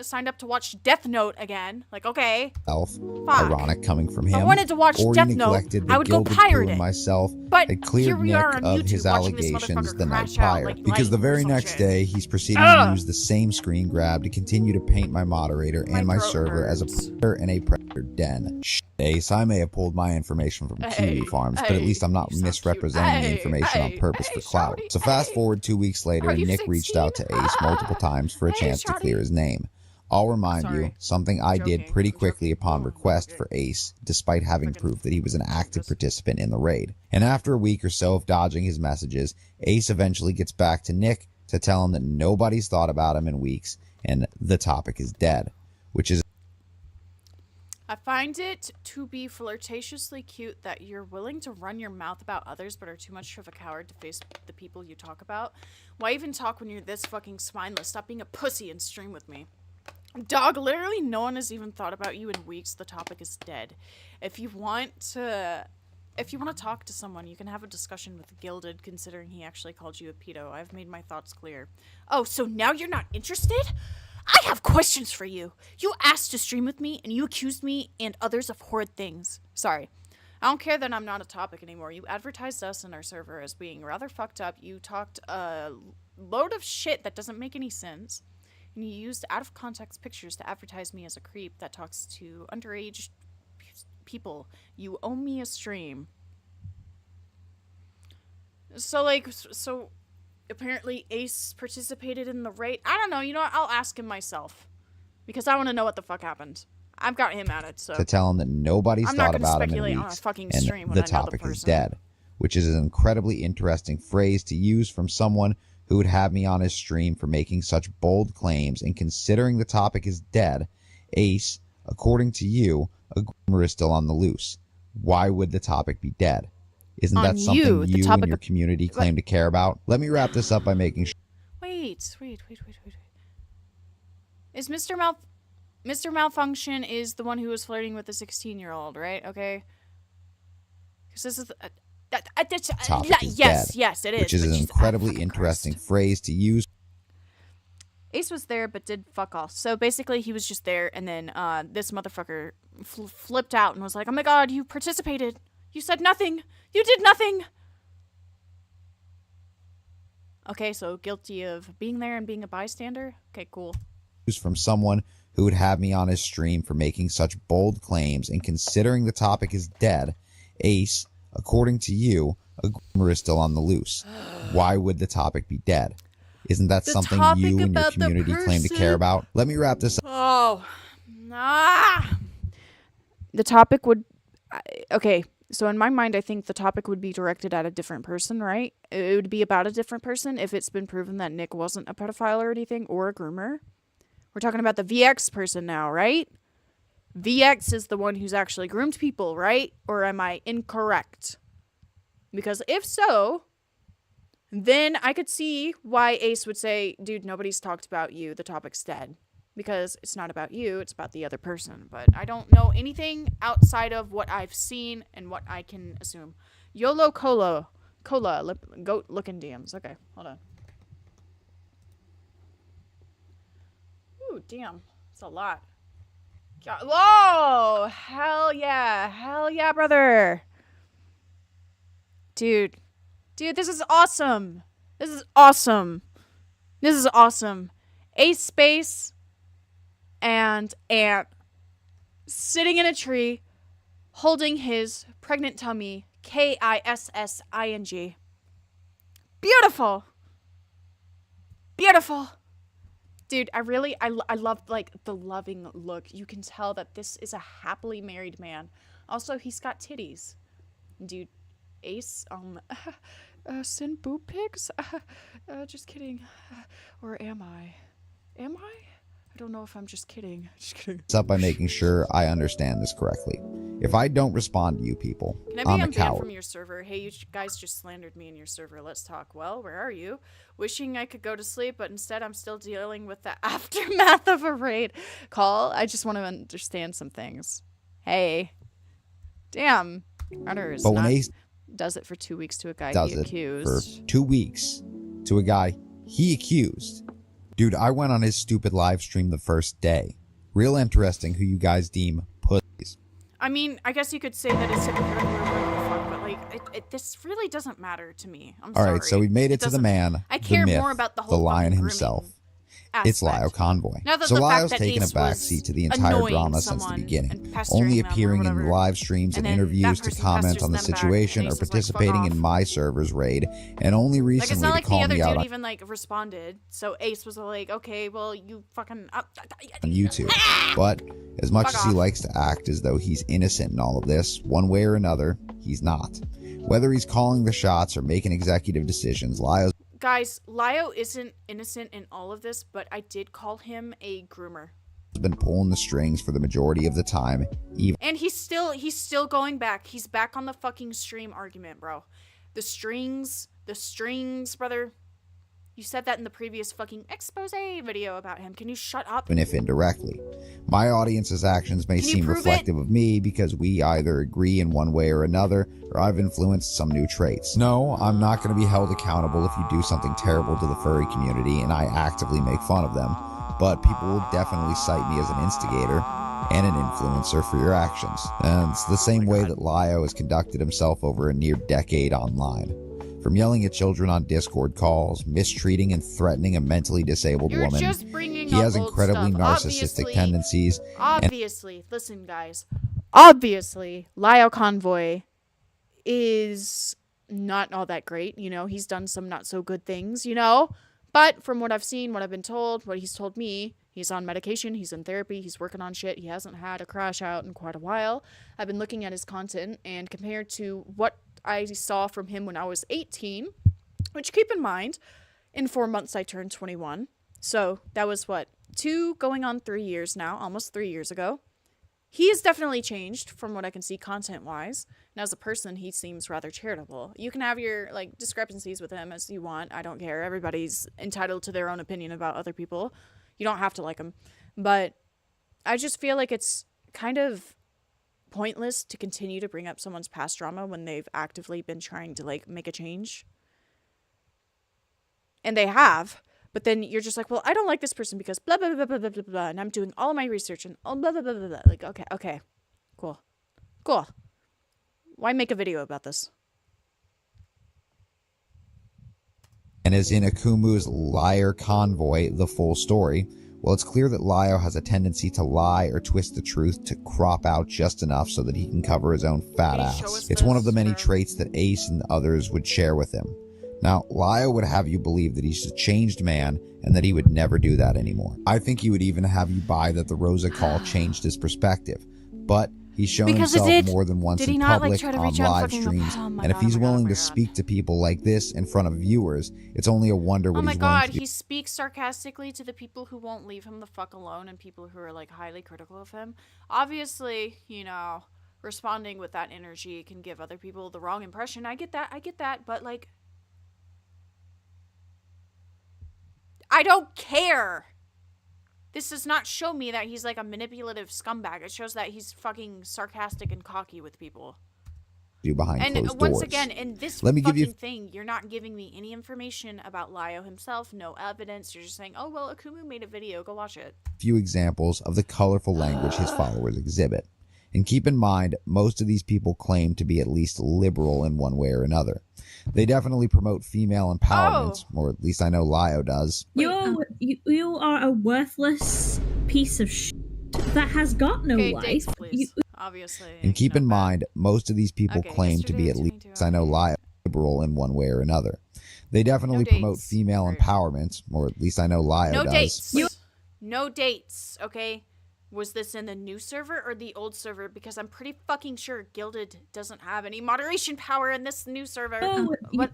signed up to watch Death Note again. Like, okay. ironic coming from him. I wanted to watch or Death he Note. neglected the I would go gilded pirate crew and it. myself But had cleared here we Nick are on of YouTube his watching this allegations motherfucker the night crash out prior. like Because the lightning or very some next shit. day, he's proceeding to use the same screen grab to continue to paint my moderator and my throat server as a predator and a predator den. Ace, I may have pulled my information from Kiwi Farms, but at least I'm not misrepresenting the information on purpose for clout. So fast forward 2 weeks later, Nick reached out to Ace multiple times for a chance to clear his name. I'll remind you, something I did pretty quickly upon request for Ace, despite having proof that he was an active participant in the raid. And after a week or so of dodging his messages, Ace eventually gets back to Nick to tell him that nobody's thought about him in weeks and the topic is dead, which is I find it to be flirtatiously cute that you're willing to run your mouth about others but are too much of a coward to face the people you talk about. Why even talk when you're this fucking spineless? Stop being a pussy and stream with me. Dog, literally no one has even thought about you in weeks. The topic is dead. If you want to talk to someone, you can have a discussion with Gilded, considering he actually called you a pedo. I've made my thoughts clear. Oh, so now you're not interested? I have questions for you. You asked to stream with me, and you accused me and others of horrid things. Sorry. I don't care that I'm not a topic anymore. You advertised us and our server as being rather fucked up. You talked a load of shit that doesn't make any sense. And you used out-of-context pictures to advertise me as a creep that talks to underage people. You owe me a stream. So apparently Ace participated in the raid. I don't know. You know what? I'll ask him myself. Because I want to know what the fuck happened. I've got him at it, so. to tell him that nobody's I'm not thought gonna about him speculate in on a weeks fucking and stream when the I know the topic is person. dead, which is an incredibly interesting phrase to use from someone who would have me on his stream for making such bold claims. And considering the topic is dead, Ace, according to you, a groomer is still on the loose. Why would the topic be dead? Isn't On that something you, the you and topic your of- community claim to care about? Let me wrap this up by making sure. Wait. Is Mr. Malfunction is the one who was flirting with the 16-year-old, right? Okay. Because this is Topic is yes, dead, yes, it is. which is but an she's- incredibly interesting phrase to use. Ace was there, but did fuck off. So basically, he was just there, and then this motherfucker flipped out and was like, "Oh my god, you participated! You said nothing! You did nothing!" Okay, so guilty of being there and being a bystander? Okay, cool. From someone who would have me on his stream for making such bold claims. And considering the topic is dead, Ace, according to you, a groomer is still on the loose. Why would the topic be dead? Isn't that something you and your community claim to care about? Let me wrap this up. Oh. The topic would... Okay, so in my mind, I think the topic would be directed at a different person, right? It would be about a different person if it's been proven that Nick wasn't a pedophile or anything, or a groomer. We're talking about the VX person now, right? VX is the one who's actually groomed people, right? Or am I incorrect? Because if so, then I could see why Ace would say, dude, nobody's talked about you. The topic's dead. Because it's not about you, it's about the other person. But I don't know anything outside of what I've seen and what I can assume. YOLO Cola, goat looking DMs. Okay, hold on. Ooh, damn. It's a lot. God, whoa! Hell yeah, brother. Dude, this is awesome. This is awesome. Ace Space and Ant sitting in a tree holding his pregnant tummy, KISSING. Beautiful. Dude, I love, like, the loving look. You can tell that this is a happily married man. Also, he's got titties. Dude, Ace, send boob pics? Just kidding. Or am I? Am I? I don't know if I'm just kidding. Up by making sure I understand this correctly. If I don't respond to you people, Can I be I'm a unbanned coward. from your server? Hey, you guys just slandered me in your server. Let's talk. Well, where are you? Wishing I could go to sleep, but instead I'm still dealing with the aftermath of a raid call. I just want to understand some things. Hey. Damn. Runner is But when not, Ace does it for 2 weeks to a guy does he it accused. for 2 weeks to a guy he accused. Dude, I went on his stupid live stream the first day. Real interesting who you guys deem pussies. I mean, I guess you could say that it's hypocritical or whatever the fuck, but like, this really doesn't matter to me. I'm sorry. Alright, so we made it to the man, I care the myth, more about the the whole lion fucking himself. grooming It's aspect. Lio Convoy. Now that So the fact Lio's that taken a Ace backseat was to the entire annoying drama since the someone beginning, and pestering only them or appearing in whatever, live streams and and then interviews that to person comment pesters on the them back, situation and or Ace is like, "Fuck participating in off." my server's raid, and only Like, recently it's not like to call the other me out dude on even, like, responded. So Ace was like, okay, well, you fucking... YouTube. But as much Fuck as he off. likes to act as though he's innocent in all of this, one way or another, he's not. Whether he's calling the shots or making executive decisions, Lio's Guys, Lio isn't innocent in all of this, but I did call him a groomer. been pulling the strings for the majority of the time, even And he's still going back. He's back on the fucking stream argument, bro. The strings, brother. You said that in the previous fucking expose video about him. Can you shut up? if indirectly. My audience's actions may Can you seem prove reflective of me because we either agree in one way or another, or I've influenced some new traits. No, I'm not going to be held accountable if you do something terrible to the furry community and I actively make fun of them, but people will definitely cite me as an instigator and an influencer for your actions. And it's the same way that Lio has conducted himself over a near decade online. From yelling at children on Discord calls, mistreating and threatening a mentally disabled You're woman, just bringing he up has old incredibly stuff. narcissistic tendencies. Obviously, listen, guys. Obviously, Lio Convoy is not all that great. You know, he's done some not so good things, you know? But from what I've seen, what I've been told, what he's told me, he's on medication, he's in therapy, he's working on shit. He hasn't had a crash out in quite a while. I've been looking at his content, and compared to what I saw from him when I was 18, which, keep in mind, in 4 months I turned 21. So that was, what, 2 going on 3 years now, almost 3 years ago. He has definitely changed from what I can see content-wise. And as a person, he seems rather charitable. You can have your, like, discrepancies with him as you want. I don't care. Everybody's entitled to their own opinion about other people. You don't have to like them. But I just feel like it's kind of pointless to continue to bring up someone's past drama when they've actively been trying to, like, make a change. And they have. But then you're just like, well, I don't like this person because blah, blah, blah, blah, blah, blah, blah. And I'm doing all of my research and blah, blah, blah, blah, blah. Like, okay. Cool. Why make a video about this? And is in Akumu's Liar Convoy the full story? Well, it's clear that Lio has a tendency to lie or twist the truth to crop out just enough so that he can cover his own fat ass. It's one of the many traits that Ace and others would share with him. Now, Lio would have you believe that he's a changed man and that he would never do that anymore. I think he would even have you buy that the Rosa call changed his perspective. But He's shown Because it himself did. more than once Did he in not, like, public, try to on reach out and live fucking- streams, oh my and if God, he's oh my God, willing oh my to God. speak to people like this in front of viewers, it's only a wonder what Oh my he's willing god, to do. he speaks sarcastically to the people who won't leave him the fuck alone and people who are like highly critical of him. Obviously, you know, responding with that energy can give other people the wrong impression. I get that, but like, I don't care. This does not show me that he's like a manipulative scumbag. It shows that he's fucking sarcastic and cocky with people. Behind And closed once doors. again, in this Let me fucking give you thing, you're not giving me any information about Lio himself, no evidence. You're just saying, oh, well, Akumu made a video, go watch it. a few examples of the colorful language his followers exhibit. And keep in mind, most of these people claim to be at least liberal in one way or another. They definitely promote female empowerment, or at least I know Lio does. You are a worthless piece of shit that has got no Okay, life. dates, please. Obviously. And keep in mind, most of these people claim to be at least I know Lio liberal in one way or another. They definitely promote female empowerment, or at least I know Lio No does. dates. No dates, okay? Was this in the new server or the old server? Because I'm pretty fucking sure Gilded doesn't have any moderation power in this new server.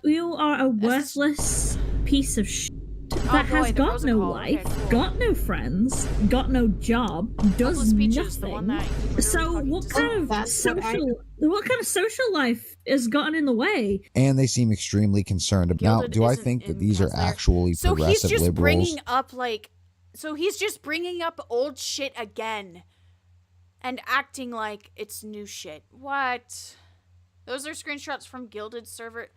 You are a worthless piece of shit that boy, has the got no Rosicol. life, Okay, cool. got no friends, got no job, does Peaches, the one nothing. that So what kind of social life has gotten in the way? And they seem extremely concerned about. Now, do I think that these are actually So he's progressive just liberals? bringing up like, so he's just bringing up old shit again, and acting like it's new shit. What? Those are screenshots from Gilded server.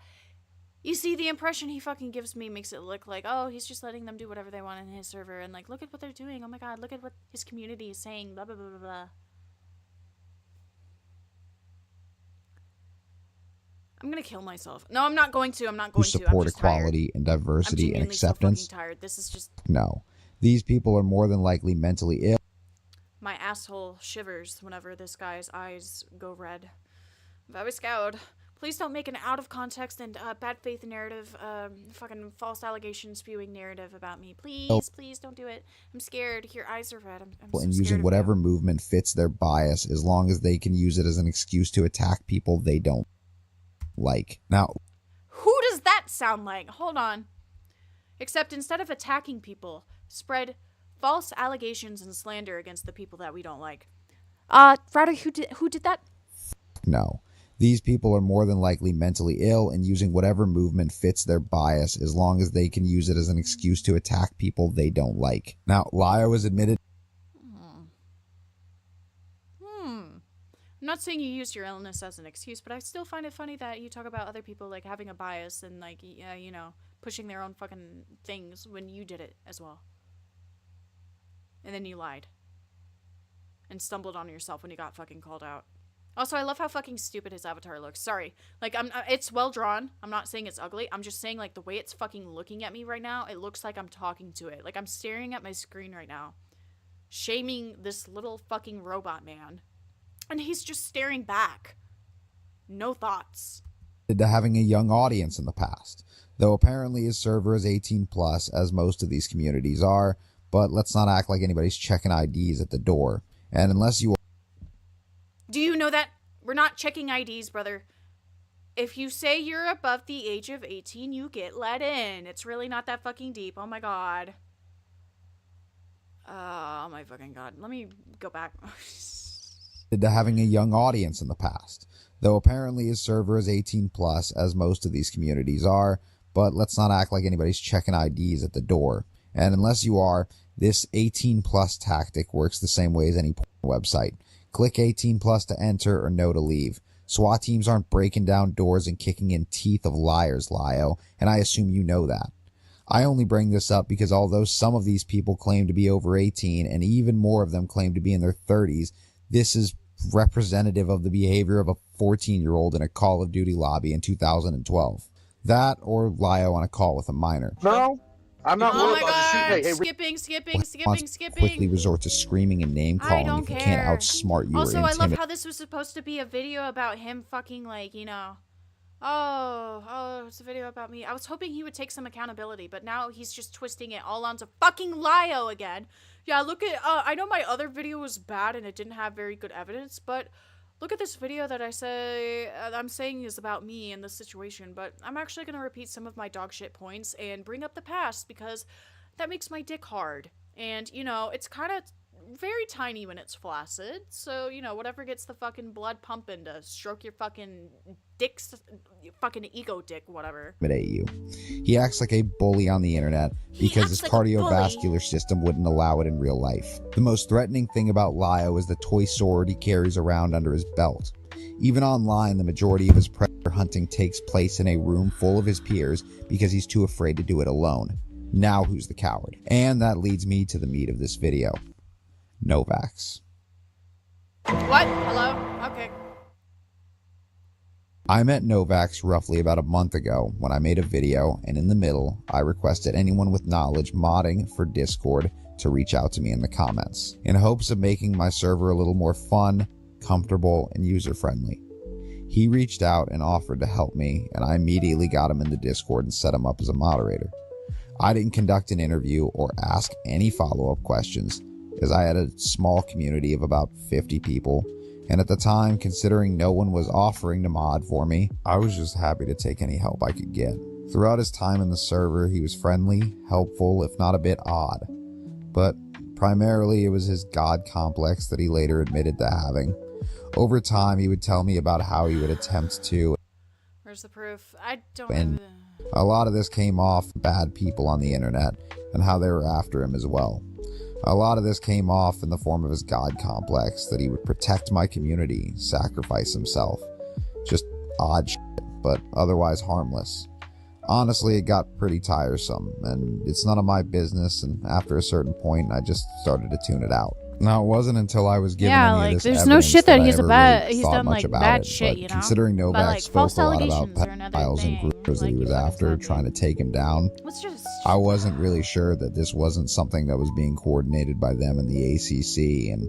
You see, the impression he fucking gives me makes it look like, oh, he's just letting them do whatever they want in his server, and like, look at what they're doing. Oh my god, look at what his community is saying. Blah blah blah blah blah. I'm gonna kill myself. No, I'm not going to. I'm not Who going to. I'm support just equality and diversity and genuinely so acceptance? fucking tired. This is just No. These people are more than likely mentally ill. my asshole shivers whenever this guy's eyes go red. Very scowled. Please don't make an out of context and bad faith narrative, fucking false allegation spewing narrative about me. Please, please don't do it. I'm scared. Your eyes are red. I'm so And scared using of whatever movement fits their bias as long as they can use it as an excuse to attack people they don't like. Now, Who does that sound like? Hold on. Except instead of attacking people, spread false allegations and slander against the people that we don't like. Ryder, who did that? no. These people are more than likely mentally ill and using whatever movement fits their bias as long as they can use it as an excuse to attack people they don't like. Now, Lio has admitted I'm not saying you use your illness as an excuse, but I still find it funny that you talk about other people like having a bias and like, you know, pushing their own fucking things when you did it as well. And then you lied. And stumbled on yourself when you got fucking called out. Also, I love how fucking stupid his avatar looks. Sorry. Like, it's well drawn. I'm not saying it's ugly. I'm just saying, like, the way it's fucking looking at me right now, it looks like I'm talking to it. Like, I'm staring at my screen right now. Shaming this little fucking robot man. And he's just staring back. No thoughts. to having a young audience in the past, though apparently his server is 18 plus, as most of these communities are, but let's not act like anybody's checking IDs at the door. And unless you Do you know that? We're not checking IDs, brother. If you say you're above the age of 18, you get let in. It's really not that fucking deep. Oh my god. Oh my fucking god. Let me go back. to having a young audience in the past, though apparently his server is 18 plus, as most of these communities are, but let's not act like anybody's checking IDs at the door. And unless you are, this 18 plus tactic works the same way as any porn website. Click 18 plus to enter or no to leave. SWAT teams aren't breaking down doors and kicking in teeth of liars, Lio, and I assume you know that. I only bring this up because although some of these people claim to be over 18 and even more of them claim to be in their 30s, this is representative of the behavior of a 14-year-old in a Call of Duty lobby in 2012. That or Lio on a call with a minor. No, I'm not. Oh my worried. god. Hey, hey, Skipping. Quickly resort to screaming and name I calling don't if you care. can't outsmart you Also, or I love intimidate. how this was supposed to be a video about him fucking, like, you know. It's a video about me. I was hoping he would take some accountability, but now he's just twisting it all onto fucking Lio again. Yeah, look at, I know my other video was bad and it didn't have very good evidence, but look at this video that I'm saying is about me and this situation, but I'm actually going to repeat some of my dog shit points and bring up the past because that makes my dick hard. And, you know, it's kind of very tiny when it's flaccid, so, you know, whatever gets the fucking blood pumping to stroke your fucking fucking ego dick, whatever. Intimidate you. He acts like a bully on the internet because his cardiovascular system wouldn't allow it in real life. The most threatening thing about Lio is the toy sword he carries around under his belt. Even online, the majority of his predator hunting takes place in a room full of his peers because he's too afraid to do it alone. Now who's the coward? And that leads me to the meat of this video. Novax. What? Hello? Okay. I met Novax roughly about a month ago when I made a video, and in the middle, I requested anyone with knowledge modding for Discord to reach out to me in the comments, in hopes of making my server a little more fun, comfortable, and user-friendly. He reached out and offered to help me, and I immediately got him in the Discord and set him up as a moderator. I didn't conduct an interview or ask any follow-up questions, as I had a small community of about 50 people, and at the time, considering no one was offering to mod for me, I was just happy to take any help I could get. Throughout his time in the server, he was friendly, helpful, if not a bit odd. But primarily, it was his god complex that he later admitted to having. Over time, he would tell me about how he would attempt to... Where's the proof? I don't... And a lot of this came off bad people on the internet, and how they were after him as well. A lot of this came off in the form of his god complex, that he would protect my community, sacrifice himself. Just odd shit, but otherwise harmless. Honestly, it got pretty tiresome, and it's none of my business, and after a certain point, I just started to tune it out. Now, it wasn't until I was given any of this there's no shit that he's he's done like bad shit, you know. Considering Novak But, like, spoke false a lot about allegations are another pedophiles and thing. groomers that he was after, trying to take him down, I wasn't really sure that this wasn't something that was being coordinated by them and the ACC, and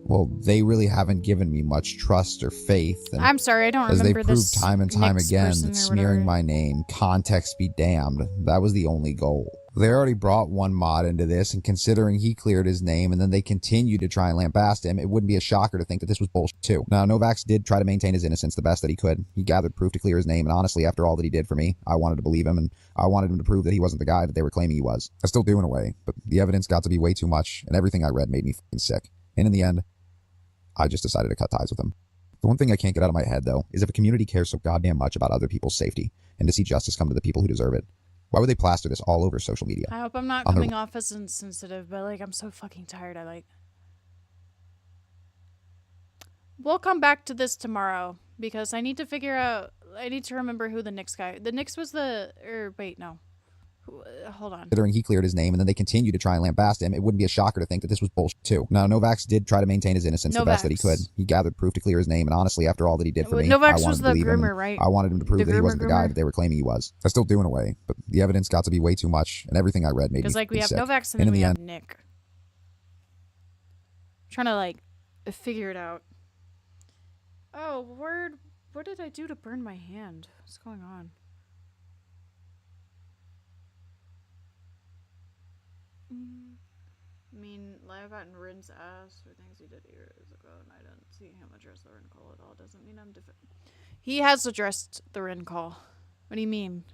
well, they really haven't given me much trust or faith. And I'm sorry, I don't as remember they proved this time and time next again person that or smearing my name, context be damned, that was the only goal. They already brought one mod into this, and considering he cleared his name and then they continued to try and lambaste him, it wouldn't be a shocker to think that this was bullshit too. Now, Novax did try to maintain his innocence the best that he could. He gathered proof to clear his name, and honestly, after all that he did for me, I wanted to believe him, and I wanted him to prove that he wasn't the guy that they were claiming he was. I still do in a way, but the evidence got to be way too much, and everything I read made me fucking sick. And in the end, I just decided to cut ties with him. The one thing I can't get out of my head, though, is if a community cares so goddamn much about other people's safety, and to see justice come to the people who deserve it, why would they plaster this all over social media? I hope I'm not coming off as insensitive, but like I'm so fucking tired. We'll come back to this tomorrow because I need to figure out. I need to remember who the Knicks guy. The Knicks was the. Wait, no. Hold on. Considering he cleared his name and then they continued to try and lambaste him, it wouldn't be a shocker to think that this was bullshit too. Now, Novax did try to maintain his innocence the best that he could. He gathered proof to clear his name, and honestly, after all that he did for me, I wanted to believe him. Right? I wanted him to prove that he wasn't the guy that they were claiming he was. I still do in a way, but the evidence got to be way too much, and everything I read made me because like we have sick. Novax and then we have Nick. I'm trying to like figure it out. Oh, word! What did I do to burn my hand? What's going on? I mean, Lyle got in Rin's ass for things he did years ago, and I didn't see him address the Rin call at all. Doesn't mean I'm different. He has addressed the Rin call. What do you mean?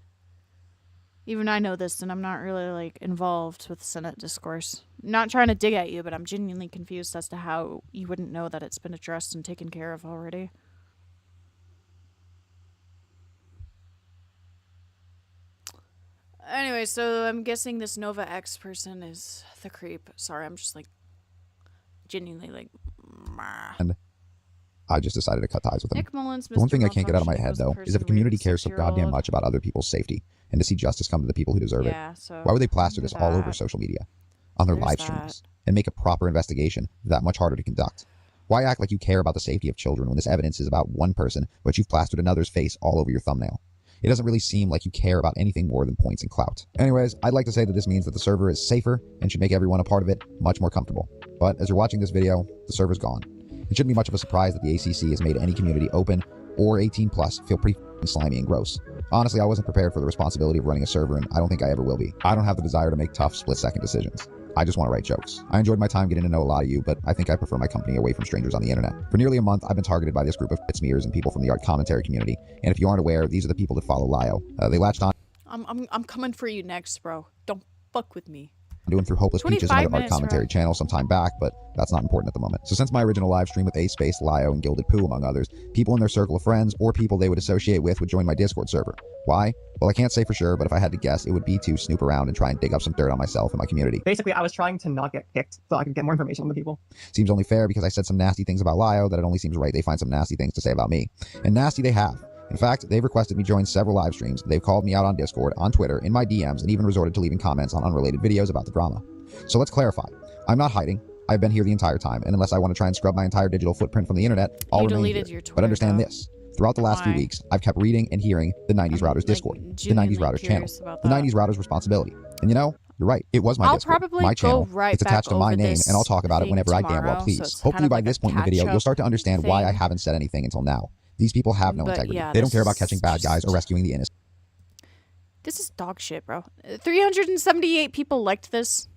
Even I know this, and I'm not really, like, involved with Senate discourse. I'm not trying to dig at you, but I'm genuinely confused as to how you wouldn't know that it's been addressed and taken care of already. Anyway, so I'm guessing this Nova X person is the creep. Sorry, I'm just like genuinely like. And I just decided to cut ties with him. Nick Mullins, the one Mr. thing I can't get out of my head, Malfunction though, was is if a the community person cares so we goddamn 6-year-old. much about other people's safety, and to see justice come to the people who deserve Yeah, it, so why would they plaster this all over that. social media, on their There's live streams, and make a proper investigation that much harder to conduct? Why act like you care about the safety of children when this evidence is about one person, but you've plastered another's face all over your thumbnail? It doesn't really seem like you care about anything more than points and clout. Anyways, I'd like to say that this means that the server is safer and should make everyone a part of it much more comfortable. But as you're watching this video, the server's gone. It shouldn't be much of a surprise that the ACC has made any community open or 18 plus feel pretty slimy and gross. Honestly, I wasn't prepared for the responsibility of running a server, and I don't think I ever will be. I don't have the desire to make tough split-second decisions. I just want to write jokes. I enjoyed my time getting to know a lot of you, but I think I prefer my company away from strangers on the internet. For nearly a month, I've been targeted by this group of smears and people from the art commentary community. And if you aren't aware, these are the people that follow Lio. They latched on. I'm coming for you next, bro. Don't fuck with me. Doing through Hopeless Peaches and other art minutes, commentary right? channel some time back, but that's not important at the moment. So since my original live stream with Ace Space, Lio, and Gilded Poo, among others, people in their circle of friends or people they would associate with would join my Discord server. Why? Well, I can't say for sure, but if I had to guess, it would be to snoop around and try and dig up some dirt on myself and my community. Basically, I was trying to not get kicked so I could get more information on the people. Seems only fair because I said some nasty things about Lio that it only seems right they find some nasty things to say about me. And nasty they have. In fact, they've requested me join several live streams. They've called me out on Discord, on Twitter, in my DMs, and even resorted to leaving comments on unrelated videos about the drama. So let's clarify. I'm not hiding. I've been here the entire time, and unless I want to try and scrub my entire digital footprint from the internet, I'll remain here. But understand this. Throughout the last few weeks, I've kept reading and hearing the 90s Routers Discord, the 90s Routers channel, the 90s Routers responsibility. And you know, you're right. It was my Discord, my channel. It's attached to my name, and I'll talk about it whenever I damn well please. Hopefully by this point in the video, you'll start to understand why I haven't said anything until now. These people have no integrity. yeah, they don't care about catching bad guys or rescuing the innocent. This is dog shit, bro. 378 people liked this.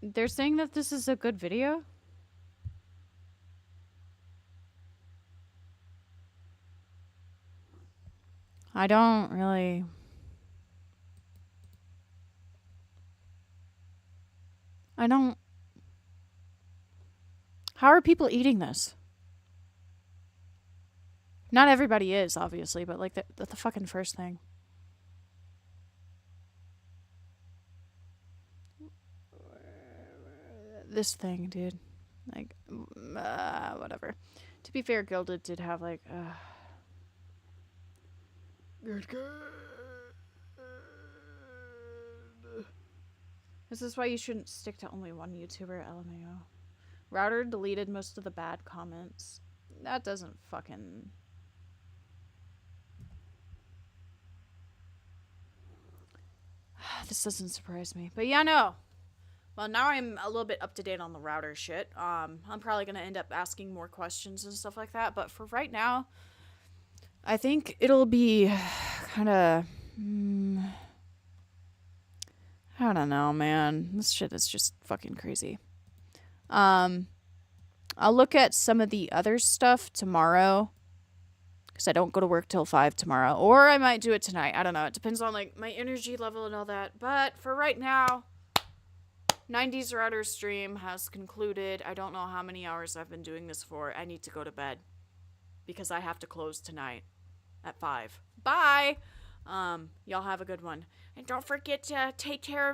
They're saying that this is a good video? I don't really... I don't... How are people eating this? Not everybody is, obviously, but like the fucking first thing. This thing, dude. Like, whatever. To be fair, Gilded did have like, Good. This is why you shouldn't stick to only one YouTuber, LMAO. Router deleted most of the bad comments. That doesn't fucking... This doesn't surprise me. But yeah, no. Well, now I'm a little bit up to date on the router shit. I'm probably going to end up asking more questions and stuff like that. But for right now, I think it'll be kind of... I don't know, man. This shit is just fucking crazy. I'll look at some of the other stuff tomorrow. Because I don't go to work till 5 tomorrow. Or I might do it tonight. I don't know. It depends on like my energy level and all that. But for right now... 90s Router stream has concluded. I don't know how many hours I've been doing this for. I need to go to bed because I have to close tonight at 5. Bye. Y'all have a good one. And don't forget to take care of